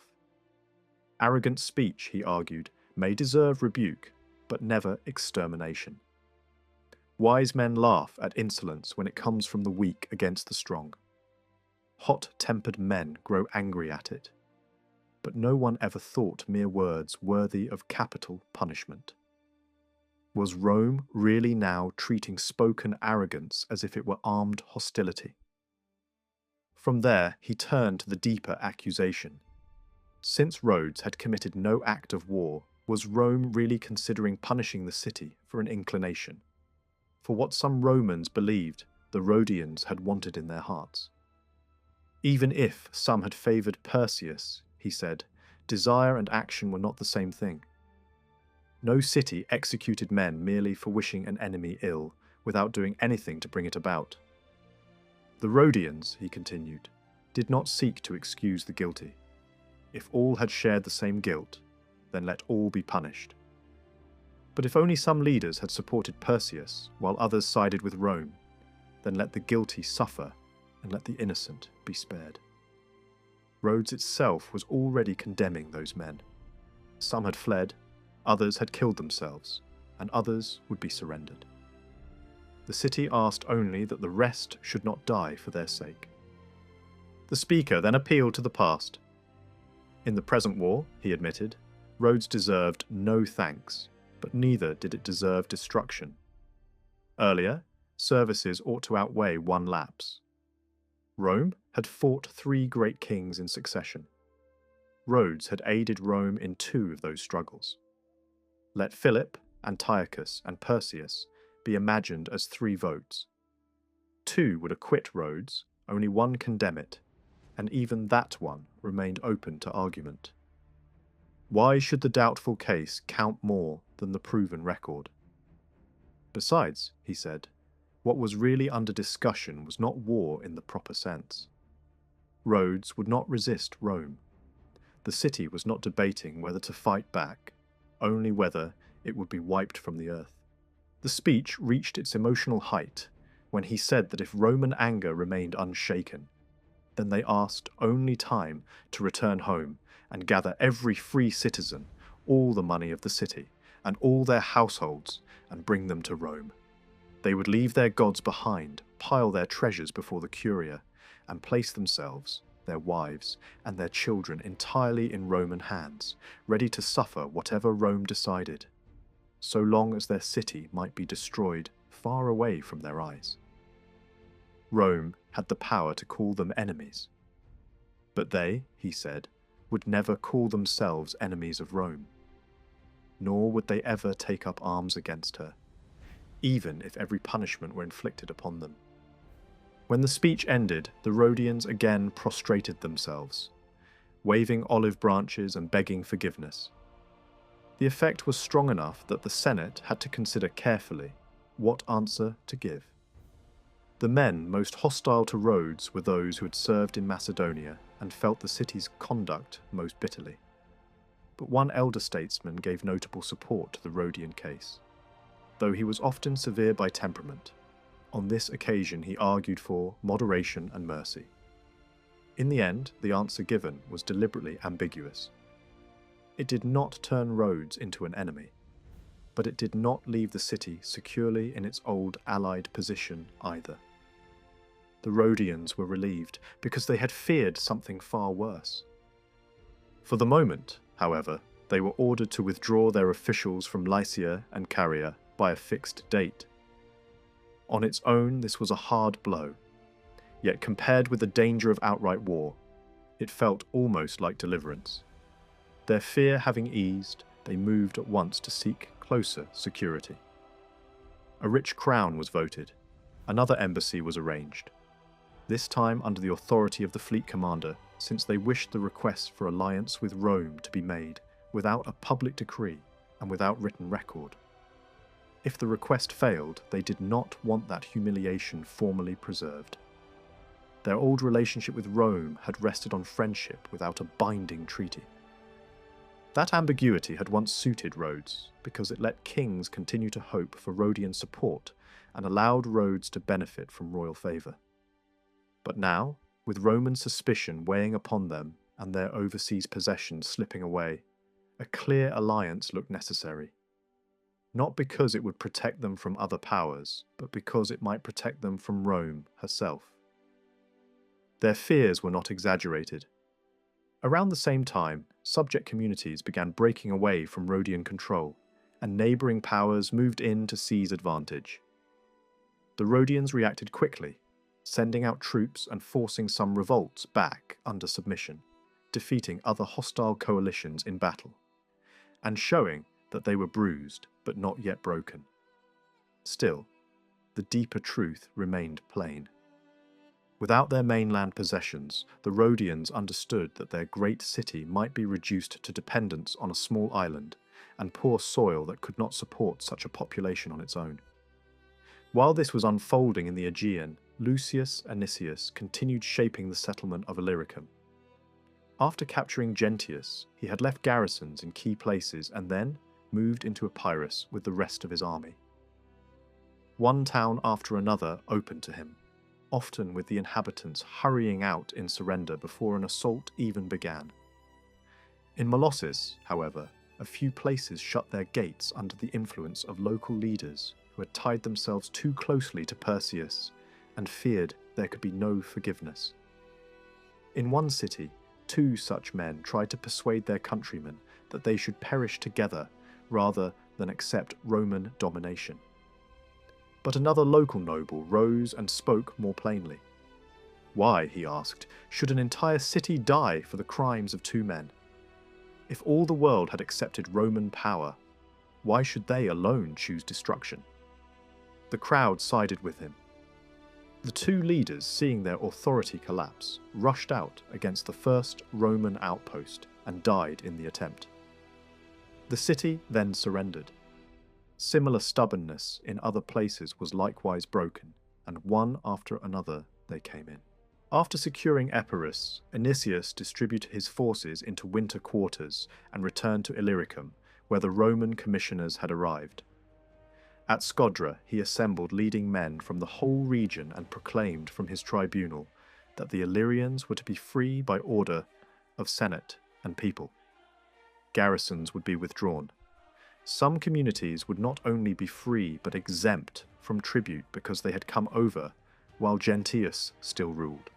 Arrogant speech, he argued, may deserve rebuke, but never extermination. Wise men laugh at insolence when it comes from the weak against the strong. Hot-tempered men grow angry at it, but no one ever thought mere words worthy of capital punishment. Was Rome really now treating spoken arrogance as if it were armed hostility? From there, he turned to the deeper accusation. Since Rhodes had committed no act of war, was Rome really considering punishing the city for an inclination, for what some Romans believed the Rhodians had wanted in their hearts? Even if some had favoured Perseus, he said, desire and action were not the same thing. No city executed men merely for wishing an enemy ill, without doing anything to bring it about. The Rhodians, he continued, did not seek to excuse the guilty. If all had shared the same guilt, then let all be punished. But if only some leaders had supported Perseus, while others sided with Rome, then let the guilty suffer, and let the innocent be spared. Rhodes itself was already condemning those men. Some had fled, others had killed themselves, and others would be surrendered. The city asked only that the rest should not die for their sake. The speaker then appealed to the past. In the present war, he admitted, Rhodes deserved no thanks, but neither did it deserve destruction. Earlier, services ought to outweigh one lapse. Rome had fought 3 great kings in succession. Rhodes had aided Rome in 2 of those struggles. Let Philip, Antiochus, and Perseus be imagined as 3 votes. 2 would acquit Rhodes, only 1 condemn it, and even that one remained open to argument. Why should the doubtful case count more than the proven record? Besides, he said, what was really under discussion was not war in the proper sense. Rhodes would not resist Rome. The city was not debating whether to fight back, only whether it would be wiped from the earth. The speech reached its emotional height when he said that if Roman anger remained unshaken, then they asked only time to return home and gather every free citizen, all the money of the city, and all their households, and bring them to Rome. They would leave their gods behind, pile their treasures before the Curia, and place themselves, their wives, and their children entirely in Roman hands, ready to suffer whatever Rome decided, so long as their city might be destroyed far away from their eyes. Rome had the power to call them enemies. But they, he said, would never call themselves enemies of Rome. Nor would they ever take up arms against her, even if every punishment were inflicted upon them. When the speech ended, the Rhodians again prostrated themselves, waving olive branches and begging forgiveness. The effect was strong enough that the Senate had to consider carefully what answer to give. The men most hostile to Rhodes were those who had served in Macedonia and felt the city's conduct most bitterly. But one elder statesman gave notable support to the Rhodian case. Though he was often severe by temperament, on this occasion he argued for moderation and mercy. In the end, the answer given was deliberately ambiguous. It did not turn Rhodes into an enemy, but it did not leave the city securely in its old allied position either. The Rhodians were relieved because they had feared something far worse. For the moment, however, they were ordered to withdraw their officials from Lycia and Caria by a fixed date, On its own, this was a hard blow. Yet compared with the danger of outright war, it felt almost like deliverance. Their fear having eased, they moved at once to seek closer security. A rich crown was voted. Another embassy was arranged, this time under the authority of the fleet commander, since they wished the request for alliance with Rome to be made without a public decree and without written record. If the request failed, they did not want that humiliation formally preserved. Their old relationship with Rome had rested on friendship without a binding treaty. That ambiguity had once suited Rhodes, because it let kings continue to hope for Rhodian support and allowed Rhodes to benefit from royal favour. But now, with Roman suspicion weighing upon them and their overseas possessions slipping away, a clear alliance looked necessary. Not because it would protect them from other powers, but because it might protect them from Rome herself. Their fears were not exaggerated. Around the same time, subject communities began breaking away from Rhodian control, and neighbouring powers moved in to seize advantage. The Rhodians reacted quickly, sending out troops and forcing some revolts back under submission, defeating other hostile coalitions in battle, and showing that they were bruised but not yet broken. Still, the deeper truth remained plain. Without their mainland possessions, the Rhodians understood that their great city might be reduced to dependence on a small island and poor soil that could not support such a population on its own. While this was unfolding in the Aegean, Lucius Anicius continued shaping the settlement of Illyricum. After capturing Gentius, he had left garrisons in key places and then moved into Epirus with the rest of his army. One town after another opened to him, often with the inhabitants hurrying out in surrender before an assault even began. In Molossis, however, a few places shut their gates under the influence of local leaders who had tied themselves too closely to Perseus and feared there could be no forgiveness. In one city, 2 such men tried to persuade their countrymen that they should perish together rather than accept Roman domination. But another local noble rose and spoke more plainly. Why, he asked, should an entire city die for the crimes of 2 men? If all the world had accepted Roman power, why should they alone choose destruction? The crowd sided with him. The 2 leaders, seeing their authority collapse, rushed out against the first Roman outpost and died in the attempt. The city then surrendered. Similar stubbornness in other places was likewise broken, and one after another they came in. After securing Epirus, Anicius distributed his forces into winter quarters and returned to Illyricum, where the Roman commissioners had arrived. At Scodra, he assembled leading men from the whole region and proclaimed from his tribunal that the Illyrians were to be free by order of Senate and people. Garrisons would be withdrawn. Some communities would not only be free but exempt from tribute because they had come over while Gentius still ruled.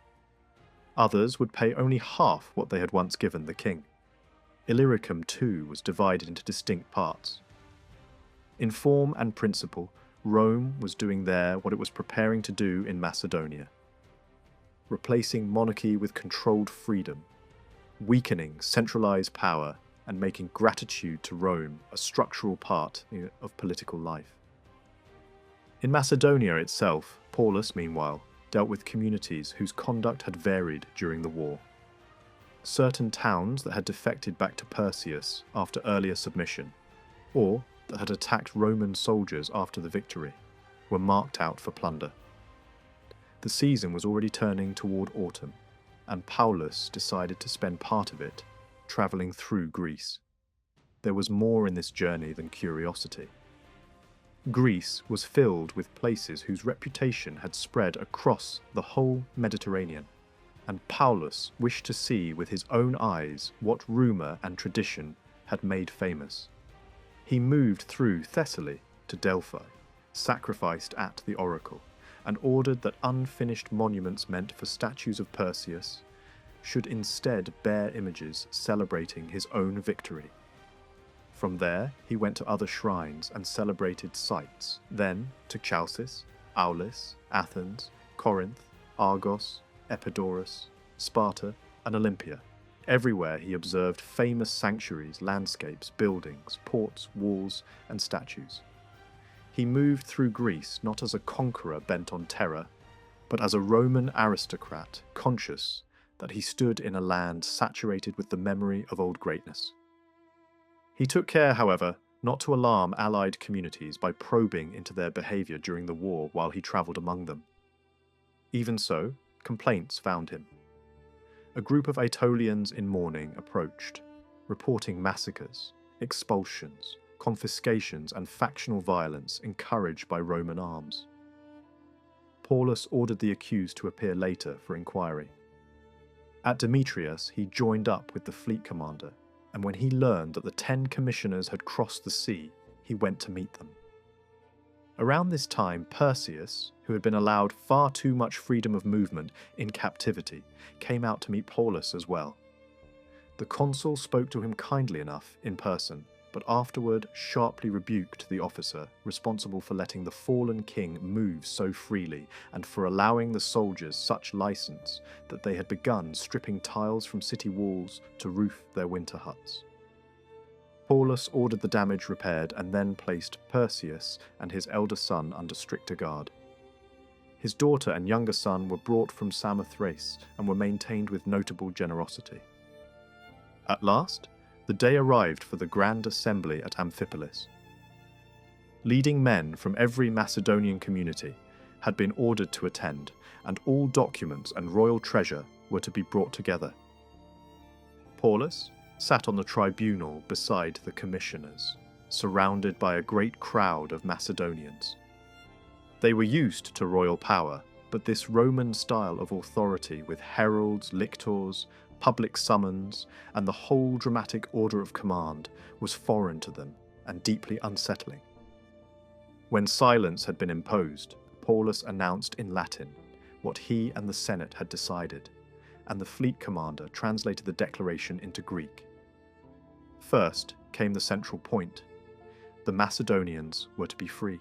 Others would pay only half what they had once given the king. Illyricum too was divided into distinct parts. In form and principle, Rome was doing there what it was preparing to do in Macedonia, replacing monarchy with controlled freedom, weakening centralized power, and making gratitude to Rome a structural part of political life. In Macedonia itself, Paulus, meanwhile, dealt with communities whose conduct had varied during the war. Certain towns that had defected back to Perseus after earlier submission, or that had attacked Roman soldiers after the victory, were marked out for plunder. The season was already turning toward autumn, and Paulus decided to spend part of it travelling through Greece. There was more in this journey than curiosity. Greece was filled with places whose reputation had spread across the whole Mediterranean, and Paulus wished to see with his own eyes what rumour and tradition had made famous. He moved through Thessaly to Delphi, sacrificed at the oracle, and ordered that unfinished monuments meant for statues of Perseus should instead bear images celebrating his own victory. From there, he went to other shrines and celebrated sites, then to Chalcis, Aulis, Athens, Corinth, Argos, Epidaurus, Sparta, and Olympia. Everywhere he observed famous sanctuaries, landscapes, buildings, ports, walls, and statues. He moved through Greece not as a conqueror bent on terror, but as a Roman aristocrat conscious that he stood in a land saturated with the memory of old greatness. He took care, however, not to alarm allied communities by probing into their behaviour during the war while he travelled among them. Even so, complaints found him. A group of Aetolians in mourning approached, reporting massacres, expulsions, confiscations, and factional violence encouraged by Roman arms. Paulus ordered the accused to appear later for inquiry. At Demetrius, he joined up with the fleet commander, and when he learned that the 10 commissioners had crossed the sea, he went to meet them. Around this time, Perseus, who had been allowed far too much freedom of movement in captivity, came out to meet Paulus as well. The consul spoke to him kindly enough in person, but afterward sharply rebuked the officer responsible for letting the fallen king move so freely and for allowing the soldiers such license that they had begun stripping tiles from city walls to roof their winter huts. Paulus ordered the damage repaired and then placed Perseus and his elder son under stricter guard. His daughter and younger son were brought from Samothrace and were maintained with notable generosity. At last, the day arrived for the grand assembly at Amphipolis. Leading men from every Macedonian community had been ordered to attend, and all documents and royal treasure were to be brought together. Paulus sat on the tribunal beside the commissioners, surrounded by a great crowd of Macedonians. They were used to royal power, but this Roman style of authority with heralds, lictors, public summons, and the whole dramatic order of command was foreign to them and deeply unsettling. When silence had been imposed, Paulus announced in Latin what he and the Senate had decided, and the fleet commander translated the declaration into Greek. First came the central point. The Macedonians were to be free.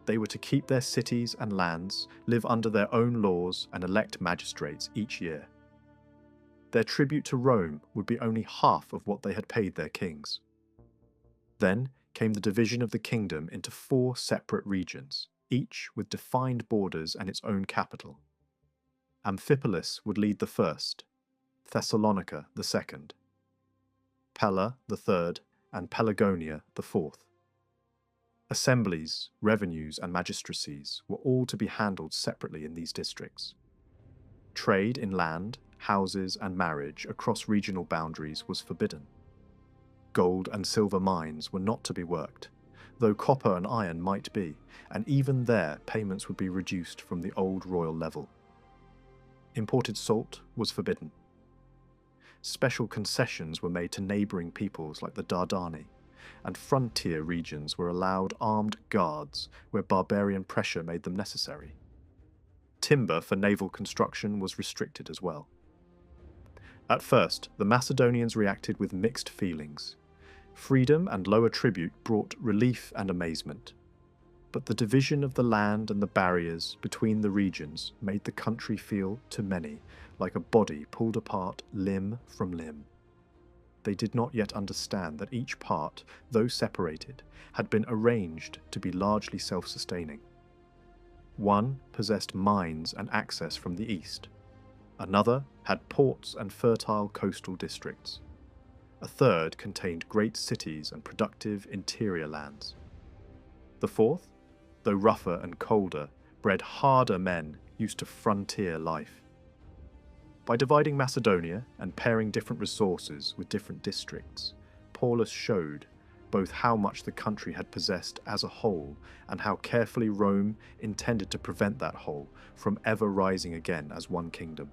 They were to keep their cities and lands, live under their own laws, and elect magistrates each year. Their tribute to Rome would be only half of what they had paid their kings. Then came the division of the kingdom into 4 separate regions, each with defined borders and its own capital. Amphipolis would lead the first, Thessalonica the second, Pella the third, and Pelagonia the fourth. Assemblies, revenues, and magistracies were all to be handled separately in these districts. Trade in land, houses, and marriage across regional boundaries was forbidden. Gold and silver mines were not to be worked, though copper and iron might be, and even there payments would be reduced from the old royal level. Imported salt was forbidden. Special concessions were made to neighbouring peoples like the Dardani, and frontier regions were allowed armed guards where barbarian pressure made them necessary. Timber for naval construction was restricted as well. At first, the Macedonians reacted with mixed feelings. Freedom and lower tribute brought relief and amazement. But the division of the land and the barriers between the regions made the country feel, to many, like a body pulled apart limb from limb. They did not yet understand that each part, though separated, had been arranged to be largely self-sustaining. One possessed mines and access from the east. Another had ports and fertile coastal districts. A third contained great cities and productive interior lands. The fourth, though rougher and colder, bred harder men used to frontier life. By dividing Macedonia and pairing different resources with different districts, Paulus showed both how much the country had possessed as a whole and how carefully Rome intended to prevent that whole from ever rising again as one kingdom.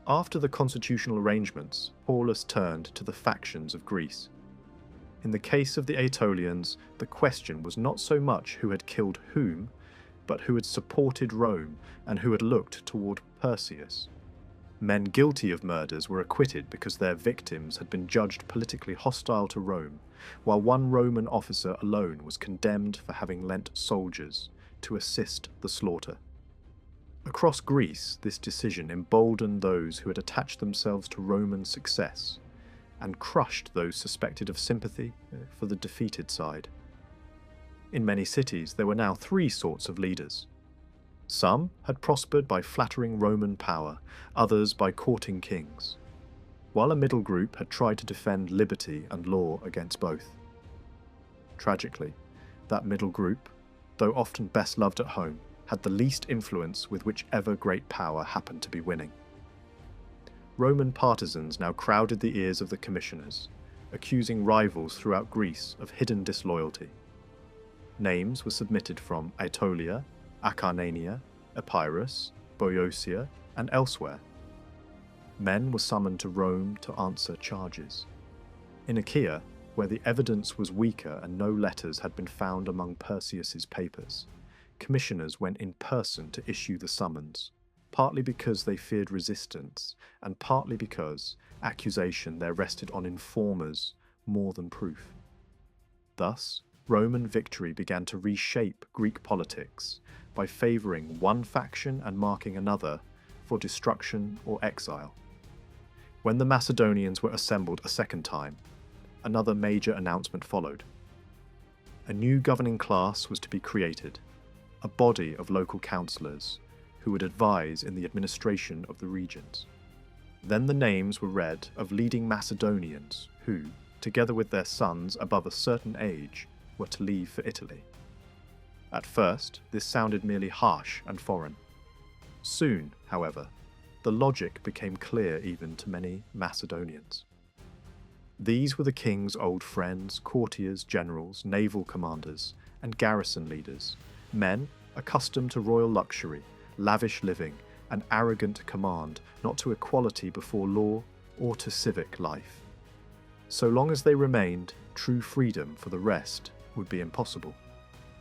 After the constitutional arrangements, Paulus turned to the factions of Greece. In the case of the Aetolians, the question was not so much who had killed whom, but who had supported Rome and who had looked toward Perseus. Men guilty of murders were acquitted because their victims had been judged politically hostile to Rome, while one Roman officer alone was condemned for having lent soldiers to assist the slaughter. Across Greece, this decision emboldened those who had attached themselves to Roman success and crushed those suspected of sympathy for the defeated side. In many cities, there were now three sorts of leaders. Some had prospered by flattering Roman power, others by courting kings, while a middle group had tried to defend liberty and law against both. Tragically, that middle group, though often best loved at home, had the least influence with whichever great power happened to be winning. Roman partisans now crowded the ears of the commissioners, accusing rivals throughout Greece of hidden disloyalty. Names were submitted from Aetolia, Acarnania, Epirus, Boeotia, and elsewhere. Men were summoned to Rome to answer charges. In Achaea, where the evidence was weaker and no letters had been found among Perseus's papers, commissioners went in person to issue the summons, partly because they feared resistance, and partly because accusation there rested on informers more than proof. Thus, Roman victory began to reshape Greek politics by favouring one faction and marking another for destruction or exile. When the Macedonians were assembled a second time, another major announcement followed. A new governing class was to be created, a body of local councillors who would advise in the administration of the regions. Then the names were read of leading Macedonians who, together with their sons above a certain age, were to leave for Italy. At first, this sounded merely harsh and foreign. Soon, however, the logic became clear even to many Macedonians. These were the king's old friends, courtiers, generals, naval commanders, and garrison leaders, men accustomed to royal luxury, lavish living, and arrogant command, not to equality before law or to civic life. So long as they remained, true freedom for the rest would be impossible.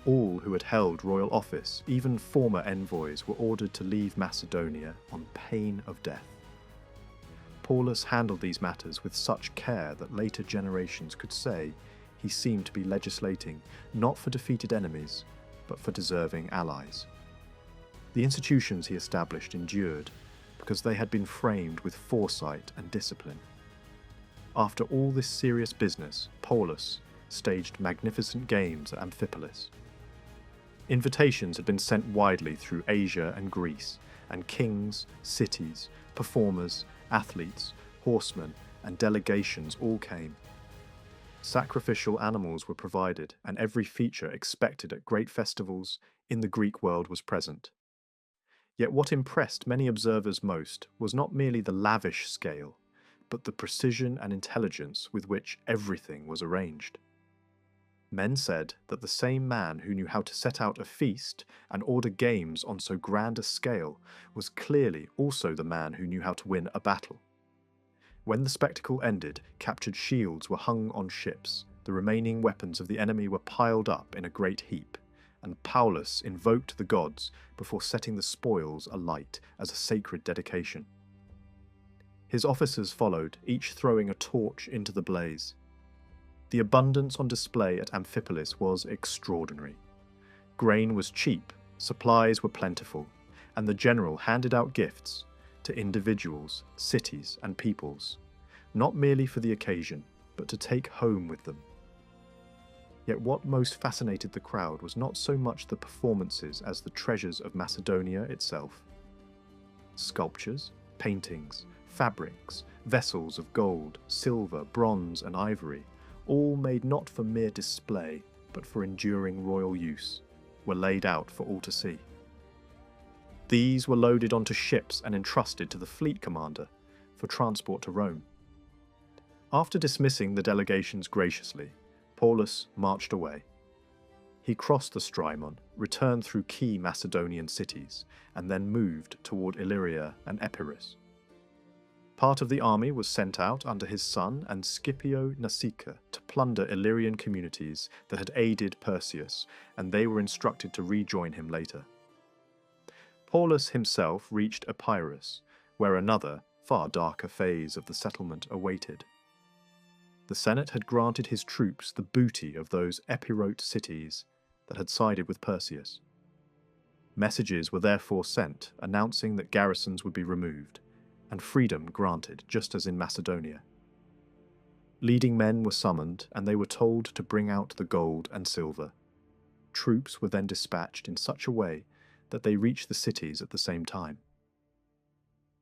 All who had held royal office, even former envoys, were ordered to leave Macedonia on pain of death. Paulus handled these matters with such care that later generations could say he seemed to be legislating not for defeated enemies, but for deserving allies. The institutions he established endured because they had been framed with foresight and discipline. After all this serious business, Paulus staged magnificent games at Amphipolis. Invitations had been sent widely through Asia and Greece, and kings, cities, performers, athletes, horsemen, and delegations all came. Sacrificial animals were provided, and every feature expected at great festivals in the Greek world was present. Yet what impressed many observers most was not merely the lavish scale, but the precision and intelligence with which everything was arranged. Men said that the same man who knew how to set out a feast and order games on so grand a scale was clearly also the man who knew how to win a battle. When the spectacle ended, captured shields were hung on ships, the remaining weapons of the enemy were piled up in a great heap, and Paulus invoked the gods before setting the spoils alight as a sacred dedication. His officers followed, each throwing a torch into the blaze. The abundance on display at Amphipolis was extraordinary. Grain was cheap, supplies were plentiful, and the general handed out gifts to individuals, cities, and peoples, not merely for the occasion, but to take home with them. Yet what most fascinated the crowd was not so much the performances as the treasures of Macedonia itself. Sculptures, paintings, fabrics, vessels of gold, silver, bronze, and ivory, all made not for mere display, but for enduring royal use, were laid out for all to see. These were loaded onto ships and entrusted to the fleet commander for transport to Rome. After dismissing the delegations graciously, Paulus marched away. He crossed the Strymon, returned through key Macedonian cities, and then moved toward Illyria and Epirus. Part of the army was sent out under his son and Scipio Nasica to plunder Illyrian communities that had aided Perseus, and they were instructed to rejoin him later. Paulus himself reached Epirus, where another, far darker phase of the settlement awaited. The Senate had granted his troops the booty of those Epirote cities that had sided with Perseus. Messages were therefore sent announcing that garrisons would be removed and freedom granted, just as in Macedonia. Leading men were summoned, and they were told to bring out the gold and silver. Troops were then dispatched in such a way that they reached the cities at the same time.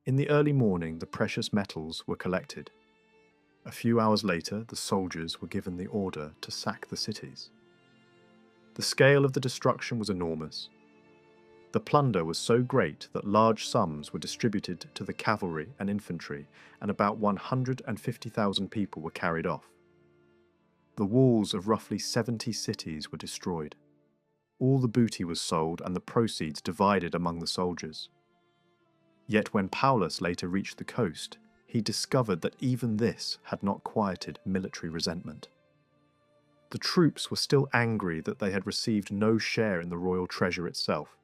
In the early morning, the precious metals were collected. A few hours later, the soldiers were given the order to sack the cities. The scale of the destruction was enormous. The plunder was so great that large sums were distributed to the cavalry and infantry, and about 150,000 people were carried off. The walls of roughly 70 cities were destroyed. All the booty was sold and the proceeds divided among the soldiers. Yet when Paulus later reached the coast, he discovered that even this had not quieted military resentment. The troops were still angry that they had received no share in the royal treasure itself,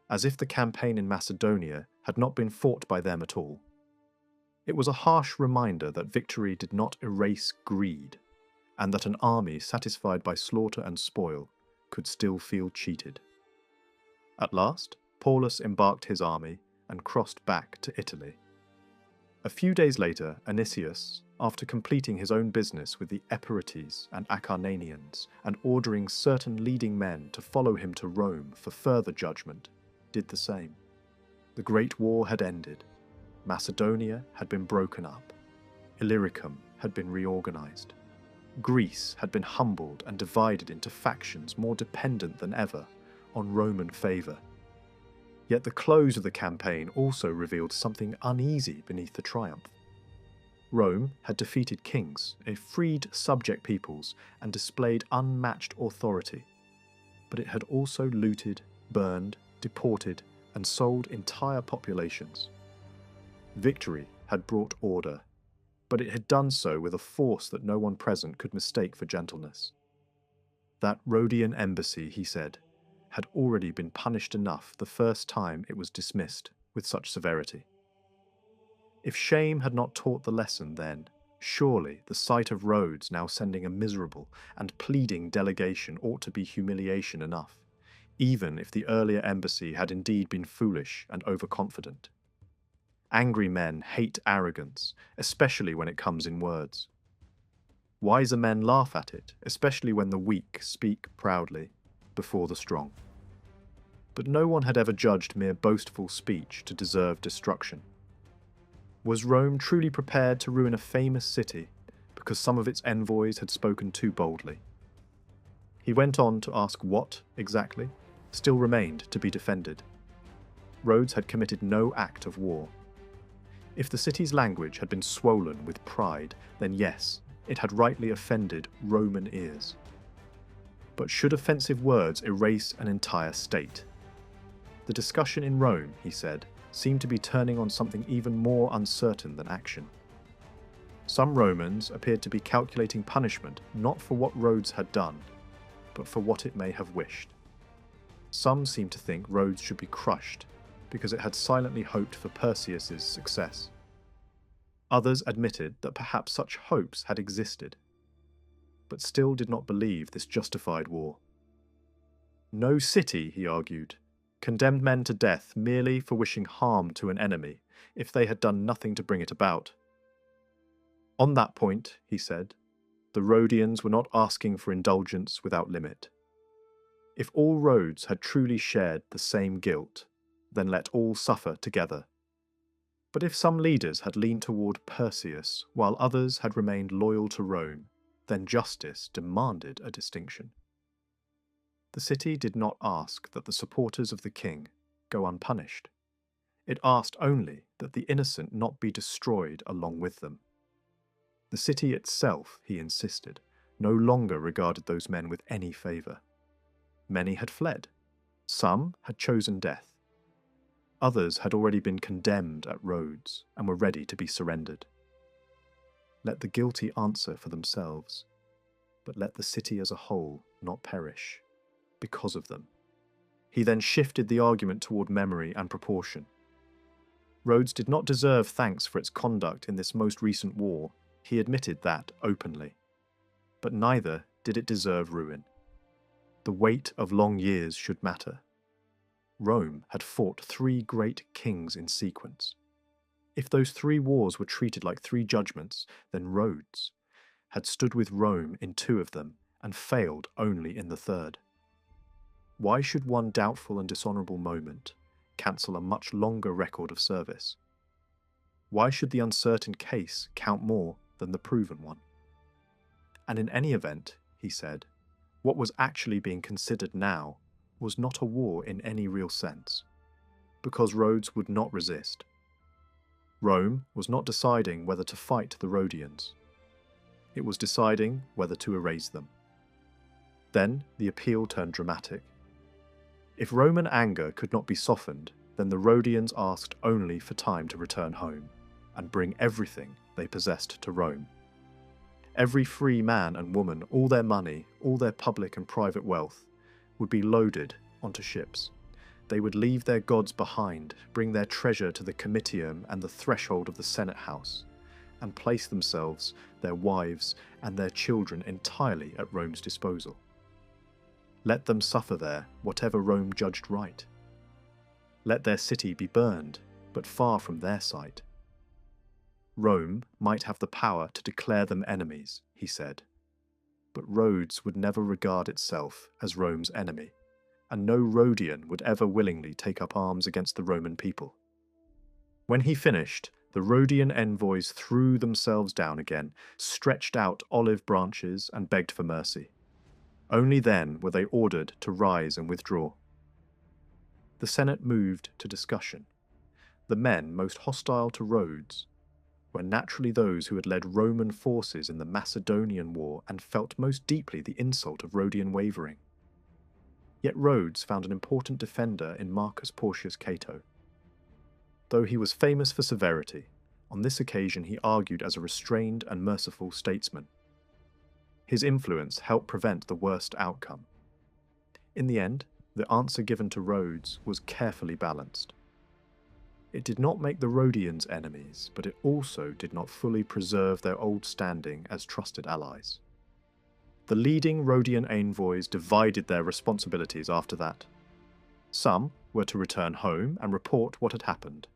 as if the campaign in Macedonia had not been fought by them at all. It was a harsh reminder that victory did not erase greed, and that an army satisfied by slaughter and spoil could still feel cheated. At last, Paulus embarked his army and crossed back to Italy. A few days later, Anicius, after completing his own business with the Epirites and Acarnanians and ordering certain leading men to follow him to Rome for further judgment, did the same. The Great War had ended. Macedonia had been broken up. Illyricum had been reorganized. Greece had been humbled and divided into factions more dependent than ever on Roman favor. Yet the close of the campaign also revealed something uneasy beneath the triumph. Rome had defeated kings, freed subject peoples, and displayed unmatched authority. But it had also looted, burned, deported, and sold entire populations. Victory had brought order, but it had done so with a force that no one present could mistake for gentleness. That Rhodian embassy, he said, had already been punished enough the first time it was dismissed with such severity. If shame had not taught the lesson then, surely the sight of Rhodes now sending a miserable and pleading delegation ought to be humiliation enough, even if the earlier embassy had indeed been foolish and overconfident. Angry men hate arrogance, especially when it comes in words. Wiser men laugh at it, especially when the weak speak proudly before the strong. But no one had ever judged mere boastful speech to deserve destruction. Was Rome truly prepared to ruin a famous city because some of its envoys had spoken too boldly? He went on to ask what, exactly, still remained to be defended. Rhodes had committed no act of war. If the city's language had been swollen with pride, then yes, it had rightly offended Roman ears. But should offensive words erase an entire state? The discussion in Rome, he said, seemed to be turning on something even more uncertain than action. Some Romans appeared to be calculating punishment not for what Rhodes had done, but for what it may have wished. Some seemed to think Rhodes should be crushed because it had silently hoped for Perseus's success. Others admitted that perhaps such hopes had existed, but still did not believe this justified war. No city, he argued, condemned men to death merely for wishing harm to an enemy if they had done nothing to bring it about. On that point, he said, the Rhodians were not asking for indulgence without limit. If all Rhodes had truly shared the same guilt, then let all suffer together. But if some leaders had leaned toward Perseus while others had remained loyal to Rome, then justice demanded a distinction. The city did not ask that the supporters of the king go unpunished. It asked only that the innocent not be destroyed along with them. The city itself, he insisted, no longer regarded those men with any favour. Many had fled. Some had chosen death. Others had already been condemned at Rhodes and were ready to be surrendered. Let the guilty answer for themselves, but let the city as a whole not perish because of them. He then shifted the argument toward memory and proportion. Rhodes did not deserve thanks for its conduct in this most recent war. He admitted that openly. But neither did it deserve ruin. The weight of long years should matter. Rome had fought 3 great kings in sequence. If those 3 wars were treated like 3 judgments, then Rhodes had stood with Rome in 2 of them and failed only in the 3rd. Why should one doubtful and dishonourable moment cancel a much longer record of service? Why should the uncertain case count more than the proven one? And in any event, he said, what was actually being considered now was not a war in any real sense, because Rhodes would not resist. Rome was not deciding whether to fight the Rhodians. It was deciding whether to erase them. Then the appeal turned dramatic. If Roman anger could not be softened, then the Rhodians asked only for time to return home and bring everything they possessed to Rome. Every free man and woman, all their money, all their public and private wealth, would be loaded onto ships. They would leave their gods behind, bring their treasure to the Comitium and the threshold of the Senate House, and place themselves, their wives, and their children entirely at Rome's disposal. Let them suffer there whatever Rome judged right. Let their city be burned, but far from their sight. Rome might have the power to declare them enemies, he said, but Rhodes would never regard itself as Rome's enemy, and no Rhodian would ever willingly take up arms against the Roman people. When he finished, the Rhodian envoys threw themselves down again, stretched out olive branches, and begged for mercy. Only then were they ordered to rise and withdraw. The Senate moved to discussion. The men most hostile to Rhodes were naturally those who had led Roman forces in the Macedonian War and felt most deeply the insult of Rhodian wavering. Yet Rhodes found an important defender in Marcus Porcius Cato. Though he was famous for severity, on this occasion he argued as a restrained and merciful statesman. His influence helped prevent the worst outcome. In the end, the answer given to Rhodes was carefully balanced. It did not make the Rhodians enemies, but it also did not fully preserve their old standing as trusted allies. The leading Rhodian envoys divided their responsibilities after that. Some were to return home and report what had happened.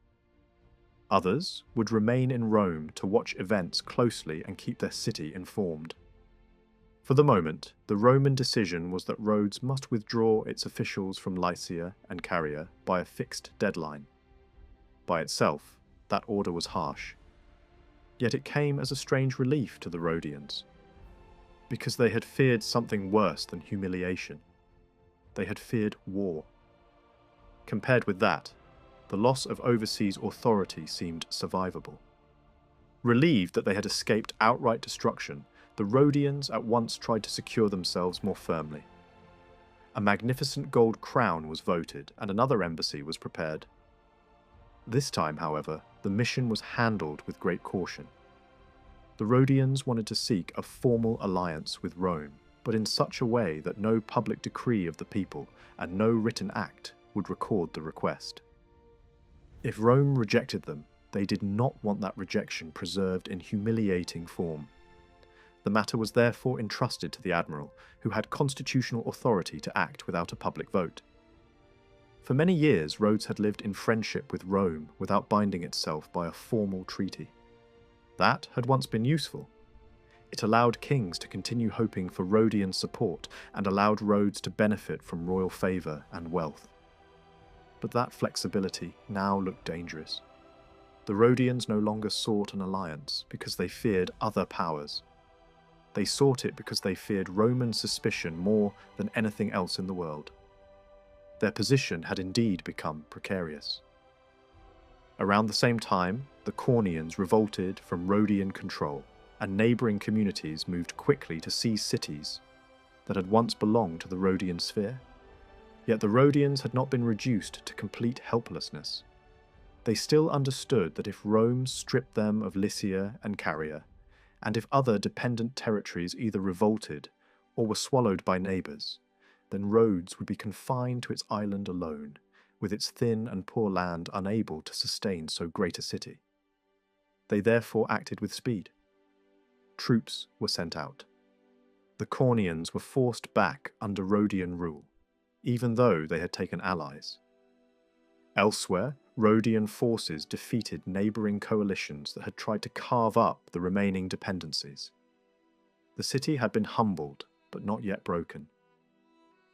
Others would remain in Rome to watch events closely and keep their city informed. For the moment, the Roman decision was that Rhodes must withdraw its officials from Lycia and Caria by a fixed deadline. By itself, that order was harsh. Yet it came as a strange relief to the Rhodians, because they had feared something worse than humiliation. They had feared war. Compared with that, the loss of overseas authority seemed survivable. Relieved that they had escaped outright destruction, the Rhodians at once tried to secure themselves more firmly. A magnificent gold crown was voted, and another embassy was prepared. This time, however, the mission was handled with great caution. The Rhodians wanted to seek a formal alliance with Rome, but in such a way that no public decree of the people and no written act would record the request. If Rome rejected them, they did not want that rejection preserved in humiliating form. The matter was therefore entrusted to the admiral, who had constitutional authority to act without a public vote. For many years, Rhodes had lived in friendship with Rome without binding itself by a formal treaty. That had once been useful. It allowed kings to continue hoping for Rhodian support and allowed Rhodes to benefit from royal favour and wealth. But that flexibility now looked dangerous. The Rhodians no longer sought an alliance because they feared other powers. They sought it because they feared Roman suspicion more than anything else in the world. Their position had indeed become precarious. Around the same time, the Cornians revolted from Rhodian control, and neighbouring communities moved quickly to seize cities that had once belonged to the Rhodian sphere. Yet the Rhodians had not been reduced to complete helplessness. They still understood that if Rome stripped them of Lycia and Caria, and if other dependent territories either revolted or were swallowed by neighbours, then Rhodes would be confined to its island alone, with its thin and poor land unable to sustain so great a city. They therefore acted with speed. Troops were sent out. The Cornians were forced back under Rhodian rule, even though they had taken allies. Elsewhere, Rhodian forces defeated neighbouring coalitions that had tried to carve up the remaining dependencies. The city had been humbled, but not yet broken.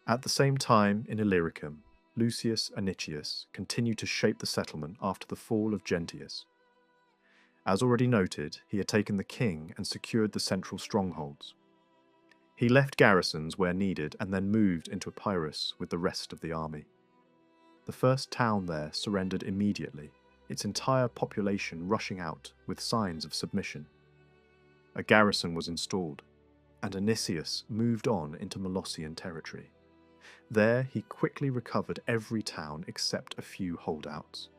At the same time, in Illyricum, Lucius Anicius continued to shape the settlement after the fall of Gentius. As already noted, he had taken the king and secured the central strongholds. He left garrisons where needed and then moved into Epirus with the rest of the army. The first town there surrendered immediately, its entire population rushing out with signs of submission. A garrison was installed, and Anicius moved on into Molossian territory. There he quickly recovered every town except a few holdouts.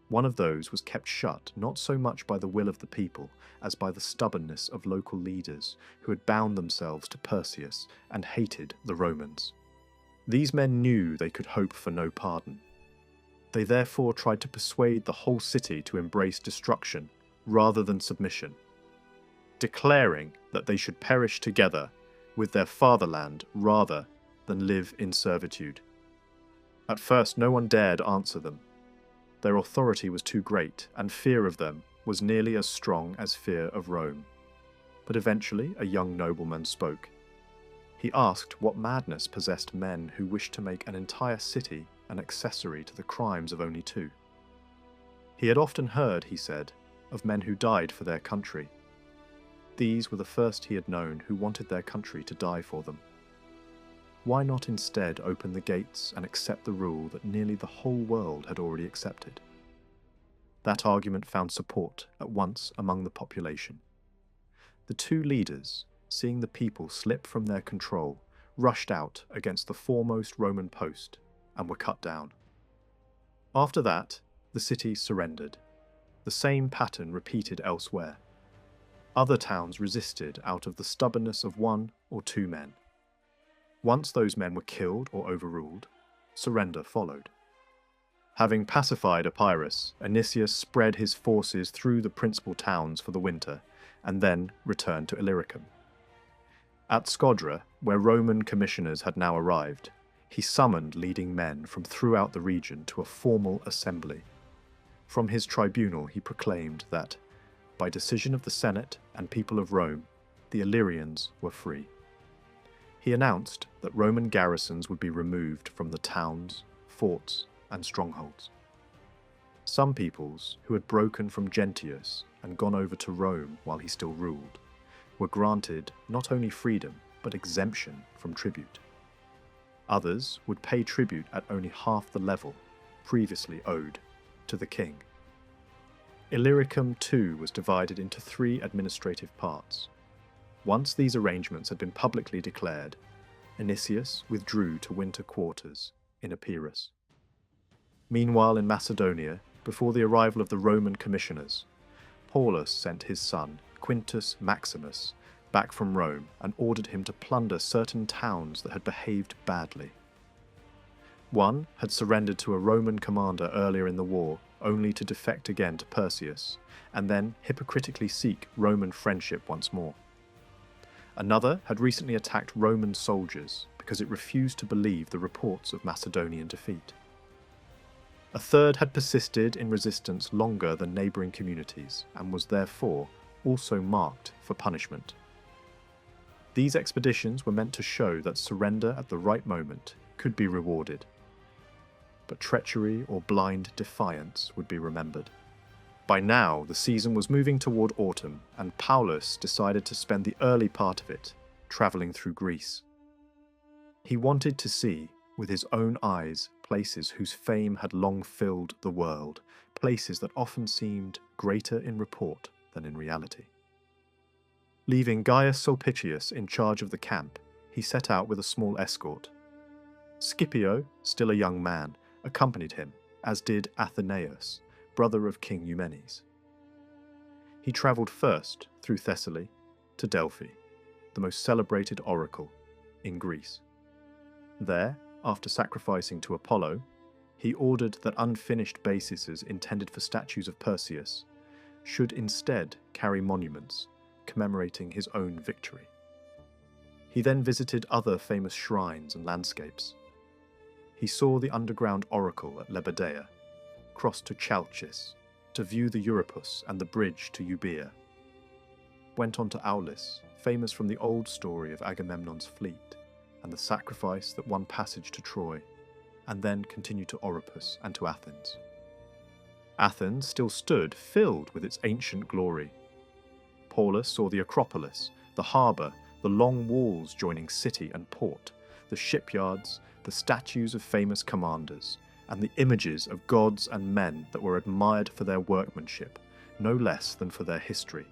One of those was kept shut not so much by the will of the people as by the stubbornness of local leaders who had bound themselves to Perseus and hated the Romans. These men knew they could hope for no pardon. They therefore tried to persuade the whole city to embrace destruction rather than submission, declaring that they should perish together with their fatherland rather than live in servitude. At first no one dared answer them. Their authority was too great, and fear of them was nearly as strong as fear of Rome. But eventually a young nobleman spoke. He asked what madness possessed men who wished to make an entire city an accessory to the crimes of only two. He had often heard, he said, of men who died for their country. These were the first he had known who wanted their country to die for them. Why not instead open the gates and accept the rule that nearly the whole world had already accepted? That argument found support at once among the population. The two leaders, seeing the people slip from their control, rushed out against the foremost Roman post and were cut down. After that, the city surrendered. The same pattern repeated elsewhere. Other towns resisted out of the stubbornness of one or two men. Once those men were killed or overruled, surrender followed. Having pacified Epirus, Anicius spread his forces through the principal towns for the winter and then returned to Illyricum. At Scodra, where Roman commissioners had now arrived, he summoned leading men from throughout the region to a formal assembly. From his tribunal he proclaimed that, by decision of the Senate and people of Rome, the Illyrians were free. He announced that Roman garrisons would be removed from the towns, forts, and strongholds. Some peoples who had broken from Gentius and gone over to Rome while he still ruled were granted not only freedom but exemption from tribute. Others would pay tribute at only half the level previously owed to the king. Illyricum too was divided into 3 administrative parts. Once these arrangements had been publicly declared, Anicius withdrew to winter quarters in Epirus. Meanwhile in Macedonia, before the arrival of the Roman commissioners, Paulus sent his son, Quintus Maximus, back from Rome and ordered him to plunder certain towns that had behaved badly. One had surrendered to a Roman commander earlier in the war, only to defect again to Perseus, and then hypocritically seek Roman friendship once more. Another had recently attacked Roman soldiers because it refused to believe the reports of Macedonian defeat. A third had persisted in resistance longer than neighbouring communities and was therefore also marked for punishment. These expeditions were meant to show that surrender at the right moment could be rewarded, but treachery or blind defiance would be remembered. By now, the season was moving toward autumn, and Paulus decided to spend the early part of it travelling through Greece. He wanted to see, with his own eyes, places whose fame had long filled the world, places that often seemed greater in report than in reality. Leaving Gaius Sulpicius in charge of the camp, he set out with a small escort. Scipio, still a young man, accompanied him, as did Athenaeus, brother of King Eumenes. He travelled first through Thessaly to Delphi, the most celebrated oracle in Greece. There, after sacrificing to Apollo, he ordered that unfinished bases intended for statues of Perseus should instead carry monuments commemorating his own victory. He then visited other famous shrines and landscapes. he saw the underground oracle at Lebedea, crossed to Chalcis to view the Euripus and the bridge to Euboea, went on to Aulis, famous from the old story of Agamemnon's fleet and the sacrifice that won passage to Troy, and then continued to Oropus and to Athens. Athens still stood filled with its ancient glory. Paulus saw the Acropolis, the harbour, the long walls joining city and port, the shipyards, the statues of famous commanders, and the images of gods and men that were admired for their workmanship, no less than for their history.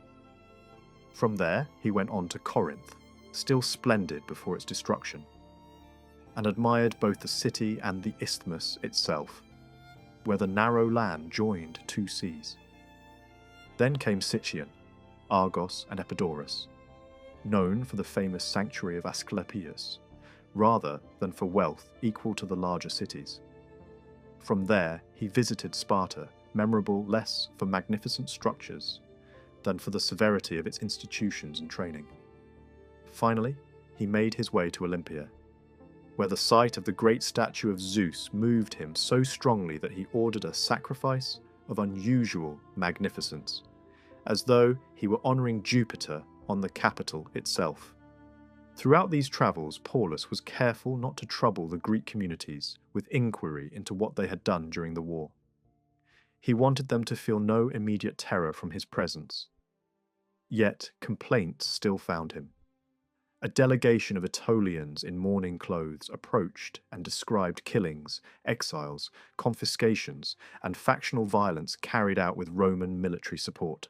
From there he went on to Corinth, still splendid before its destruction, and admired both the city and the isthmus itself, where the narrow land joined two seas. Then came Sicyon, Argos and Epidaurus, known for the famous sanctuary of Asclepius, rather than for wealth equal to the larger cities. From there he visited Sparta, memorable less for magnificent structures than for the severity of its institutions and training. Finally, he made his way to Olympia, where the sight of the great statue of Zeus moved him so strongly that he ordered a sacrifice of unusual magnificence, as though he were honouring Jupiter on the capital itself. Throughout these travels, Paulus was careful not to trouble the Greek communities with inquiry into what they had done during the war. He wanted them to feel no immediate terror from his presence. Yet complaints still found him. A delegation of Aetolians in mourning clothes approached and described killings, exiles, confiscations, and factional violence carried out with Roman military support.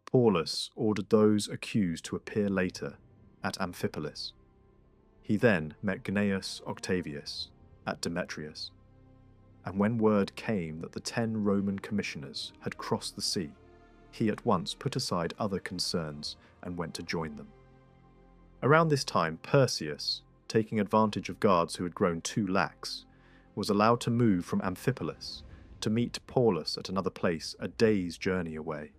Paulus ordered those accused to appear later at Amphipolis. He then met Gnaeus Octavius at Demetrius, and when word came that the 10 Roman commissioners had crossed the sea, he at once put aside other concerns and went to join them. Around this time, Perseus, taking advantage of guards who had grown too lax, was allowed to move from Amphipolis to meet Paulus at another place a day's journey away.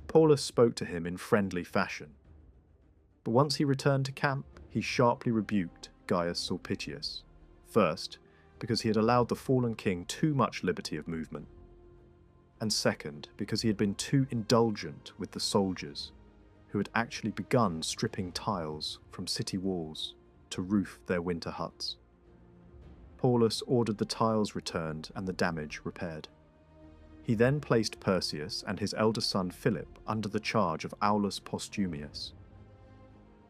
Paulus spoke to him in friendly fashion, but once he returned to camp, he sharply rebuked Gaius Sulpicius, first, because he had allowed the fallen king too much liberty of movement, and second, because he had been too indulgent with the soldiers, who had actually begun stripping tiles from city walls to roof their winter huts. Paulus ordered the tiles returned and the damage repaired. He then placed Perseus and his elder son Philip under the charge of Aulus Postumius,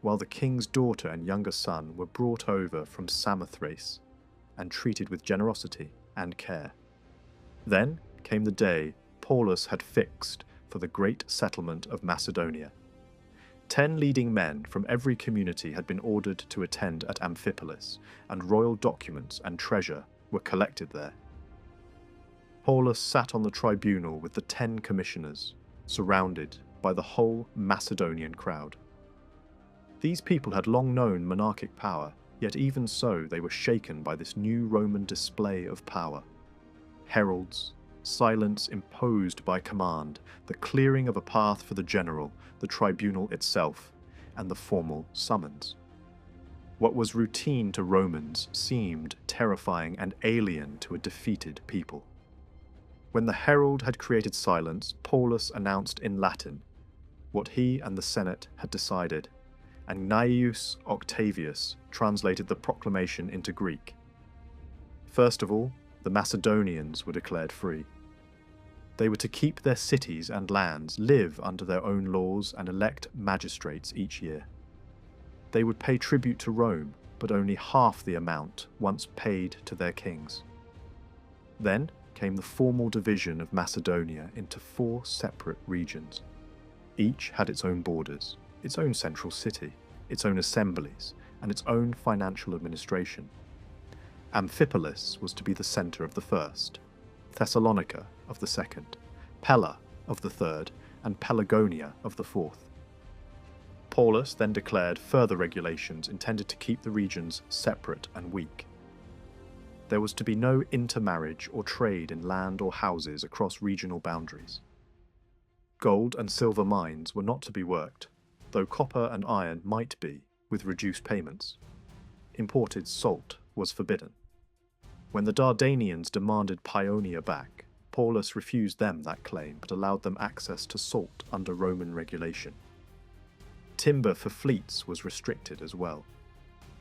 while the king's daughter and younger son were brought over from Samothrace and treated with generosity and care. Then came the day Paulus had fixed for the great settlement of Macedonia. 10 leading men from every community had been ordered to attend at Amphipolis, and royal documents and treasure were collected there. Paulus sat on the tribunal with the 10 commissioners, surrounded by the whole Macedonian crowd. These people had long known monarchic power, yet even so they were shaken by this new Roman display of power. Heralds, silence imposed by command, the clearing of a path for the general, the tribunal itself, and the formal summons. What was routine to Romans seemed terrifying and alien to a defeated people. When the herald had created silence, Paulus announced in Latin what he and the Senate had decided, and Gnaeus Octavius translated the proclamation into Greek. First of all, the Macedonians were declared free. They were to keep their cities and lands, live under their own laws, and elect magistrates each year. They would pay tribute to Rome, but only half the amount once paid to their kings. Then came the formal division of Macedonia into 4 separate regions. Each had its own borders, its own central city, its own assemblies, and its own financial administration. Amphipolis was to be the centre of the first, Thessalonica of the second, Pella of the third, and Pelagonia of the fourth. Paulus then declared further regulations intended to keep the regions separate and weak. There was to be no intermarriage or trade in land or houses across regional boundaries. Gold and silver mines were not to be worked, though copper and iron might be, with reduced payments. Imported salt was forbidden. When the Dardanians demanded Paeonia back, Paulus refused them that claim but allowed them access to salt under Roman regulation. Timber for fleets was restricted as well.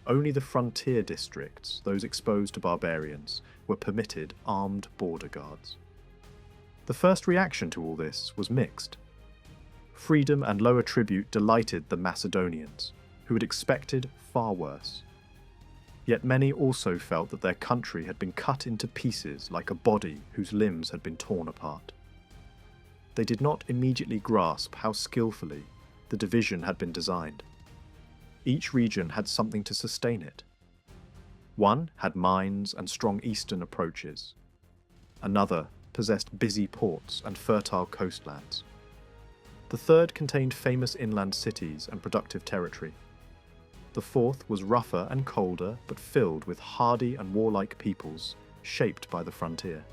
Only the frontier districts, those exposed to barbarians, were permitted armed border guards. The first reaction to all this was mixed. Freedom and lower tribute delighted the Macedonians, who had expected far worse. Yet many also felt that their country had been cut into pieces like a body whose limbs had been torn apart. They did not immediately grasp how skillfully the division had been designed. Each region had something to sustain it. One had mines and strong eastern approaches. Another possessed busy ports and fertile coastlands. The third contained famous inland cities and productive territory. The fourth was rougher and colder, but filled with hardy and warlike peoples, shaped by the frontier.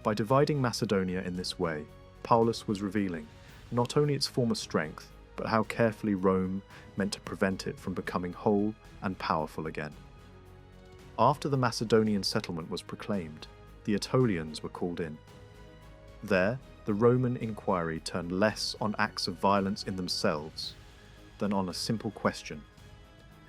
By dividing Macedonia in this way, Paulus was revealing not only its former strength, but how carefully Rome meant to prevent it from becoming whole and powerful again. After the Macedonian settlement was proclaimed, the Aetolians were called in. There, the Roman inquiry turned less on acts of violence in themselves than on a simple question: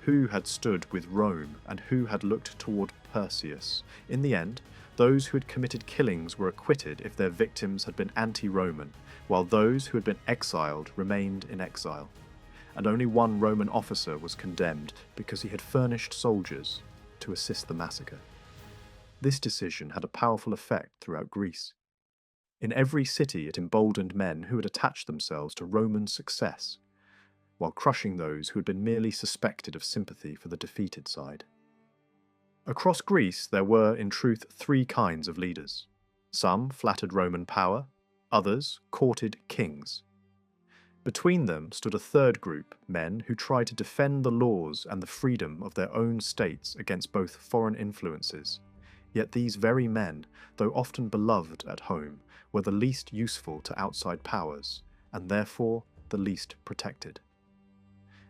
who had stood with Rome and who had looked toward Perseus? In the end, those who had committed killings were acquitted if their victims had been anti-Roman, while those who had been exiled remained in exile, and only one Roman officer was condemned because he had furnished soldiers to assist the massacre. This decision had a powerful effect throughout Greece. In every city it emboldened men who had attached themselves to Roman success, while crushing those who had been merely suspected of sympathy for the defeated side. Across Greece there were, in truth, three kinds of leaders. Some flattered Roman power, others courted kings. Between them stood a third group, men who tried to defend the laws and the freedom of their own states against both foreign influences. Yet these very men, though often beloved at home, were the least useful to outside powers, and therefore the least protected.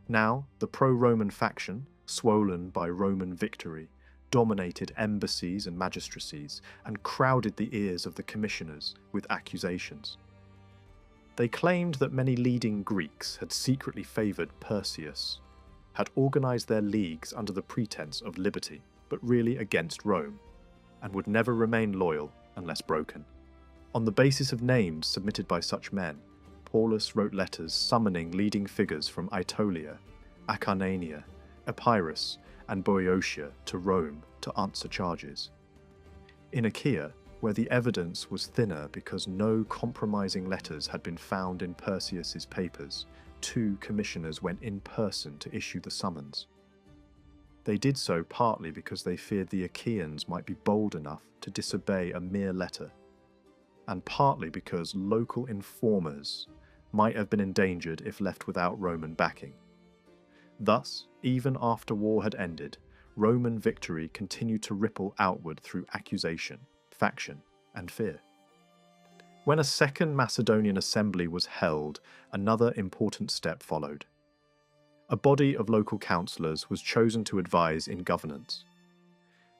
Now, the pro-Roman faction, swollen by Roman victory, dominated embassies and magistracies and crowded the ears of the commissioners with accusations. They claimed that many leading Greeks had secretly favoured Perseus, had organised their leagues under the pretense of liberty, but really against Rome, and would never remain loyal unless broken. On the basis of names submitted by such men, Paulus wrote letters summoning leading figures from Aetolia, Acarnania, Epirus, and Boeotia to Rome to answer charges. In Achaia, where the evidence was thinner because no compromising letters had been found in Perseus's papers, 2 commissioners went in person to issue the summons. They did so partly because they feared the Achaeans might be bold enough to disobey a mere letter, and partly because local informers might have been endangered if left without Roman backing. Thus, even after war had ended, Roman victory continued to ripple outward through accusation, faction, and fear. When a second Macedonian assembly was held, another important step followed. A body of local councillors was chosen to advise in governance.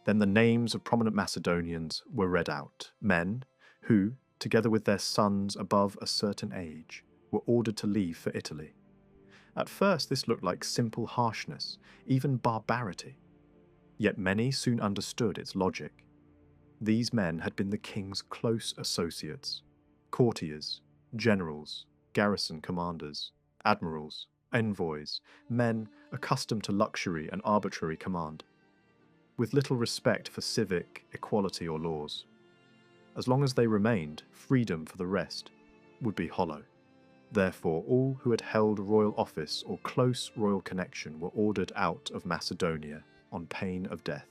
Then the names of prominent Macedonians were read out, men who, together with their sons above a certain age, were ordered to leave for Italy. At first this looked like simple harshness, even barbarity. Yet many soon understood its logic. These men had been the king's close associates, courtiers, generals, garrison commanders, admirals, envoys, men accustomed to luxury and arbitrary command, with little respect for civic, equality or laws. As long as they remained, freedom for the rest would be hollow. Therefore, all who had held royal office or close royal connection were ordered out of Macedonia on pain of death.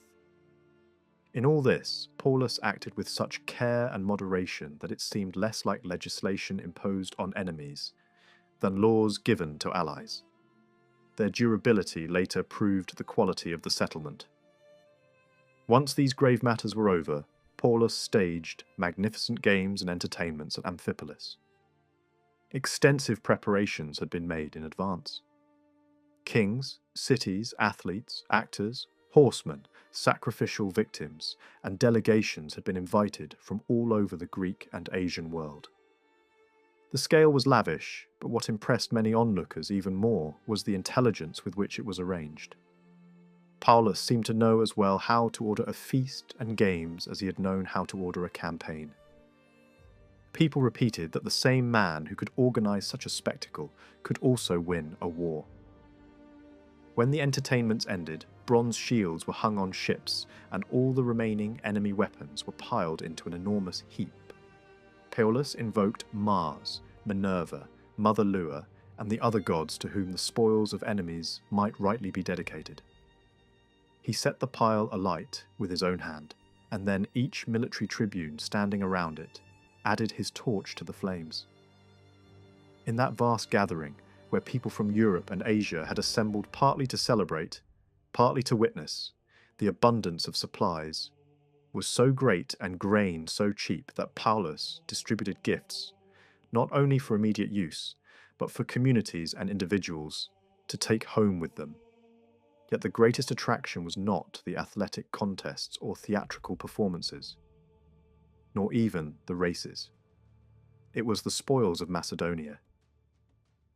In all this, Paulus acted with such care and moderation that it seemed less like legislation imposed on enemies than laws given to allies. Their durability later proved the quality of the settlement. Once these grave matters were over, Paulus staged magnificent games and entertainments at Amphipolis. Extensive preparations had been made in advance. Kings, cities, athletes, actors, horsemen, sacrificial victims, and delegations had been invited from all over the Greek and Asian world. The scale was lavish, but what impressed many onlookers even more was the intelligence with which it was arranged. Paulus seemed to know as well how to order a feast and games as he had known how to order a campaign. People repeated that the same man who could organize such a spectacle could also win a war. When the entertainments ended, bronze shields were hung on ships, and all the remaining enemy weapons were piled into an enormous heap. Paulus invoked Mars, Minerva, Mother Lua, and the other gods to whom the spoils of enemies might rightly be dedicated. He set the pile alight with his own hand, and then each military tribune standing around it added his torch to the flames. In that vast gathering, where people from Europe and Asia had assembled partly to celebrate, partly to witness, the abundance of supplies was so great and grain so cheap that Paulus distributed gifts, not only for immediate use, but for communities and individuals to take home with them. Yet the greatest attraction was not the athletic contests or theatrical performances, nor even the races. It was the spoils of Macedonia.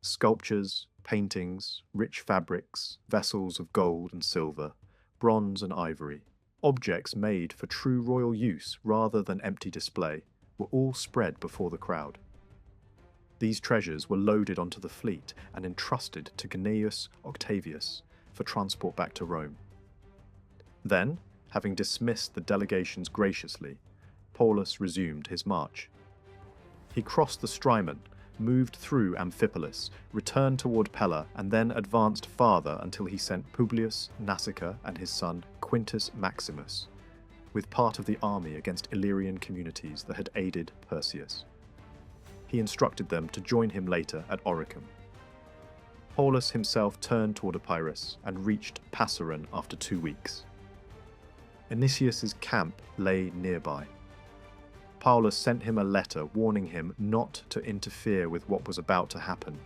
Sculptures, paintings, rich fabrics, vessels of gold and silver, bronze and ivory, objects made for true royal use rather than empty display, were all spread before the crowd. These treasures were loaded onto the fleet and entrusted to Gnaeus Octavius for transport back to Rome. Then, having dismissed the delegations graciously, Paulus resumed his march. He crossed the Strymon, moved through Amphipolis, returned toward Pella, and then advanced farther until he sent Publius Nasica and his son Quintus Maximus with part of the army against Illyrian communities that had aided Perseus. He instructed them to join him later at Oricum. Paulus himself turned toward Epirus and reached Passaron after 2 weeks. Anicius's camp lay nearby. Paulus sent him a letter warning him not to interfere with what was about to happen.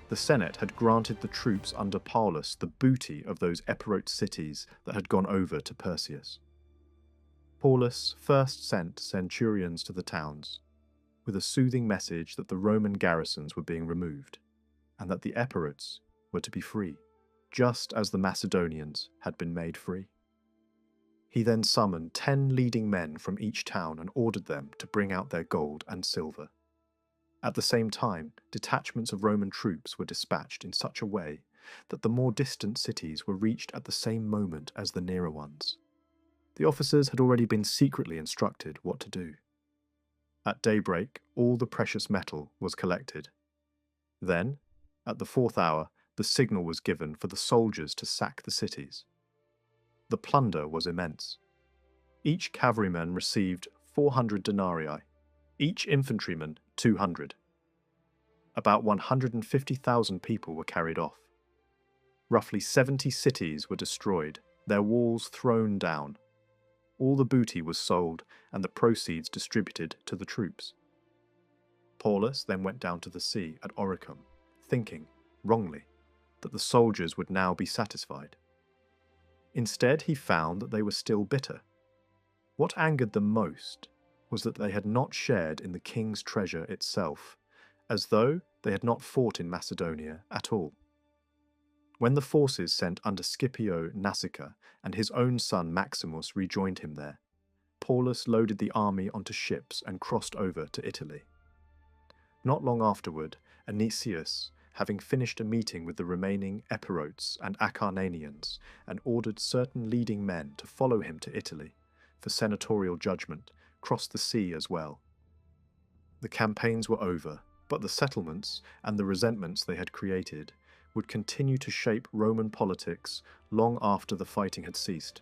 The Senate had granted the troops under Paulus the booty of those Epirote cities that had gone over to Perseus. Paulus first sent centurions to the towns, with a soothing message that the Roman garrisons were being removed, and that the Epirotes were to be free, just as the Macedonians had been made free. He then summoned 10 leading men from each town and ordered them to bring out their gold and silver. At the same time, detachments of Roman troops were dispatched in such a way that the more distant cities were reached at the same moment as the nearer ones. The officers had already been secretly instructed what to do. At daybreak, all the precious metal was collected. Then, at the 4th hour, the signal was given for the soldiers to sack the cities. The plunder was immense. Each cavalryman received 400 denarii, each infantryman 200. About 150,000 people were carried off. Roughly 70 cities were destroyed, their walls thrown down. All the booty was sold and the proceeds distributed to the troops. Paulus then went down to the sea at Oricum, thinking, wrongly, that the soldiers would now be satisfied. Instead, he found that they were still bitter. What angered them most was that they had not shared in the king's treasure itself, as though they had not fought in Macedonia at all. When the forces sent under Scipio Nasica and his own son Maximus rejoined him there, Paulus loaded the army onto ships and crossed over to Italy. Not long afterward, Anicius, having finished a meeting with the remaining Epirotes and Acarnanians, and ordered certain leading men to follow him to Italy for senatorial judgment, crossed the sea as well. The campaigns were over, but the settlements and the resentments they had created would continue to shape Roman politics long after the fighting had ceased.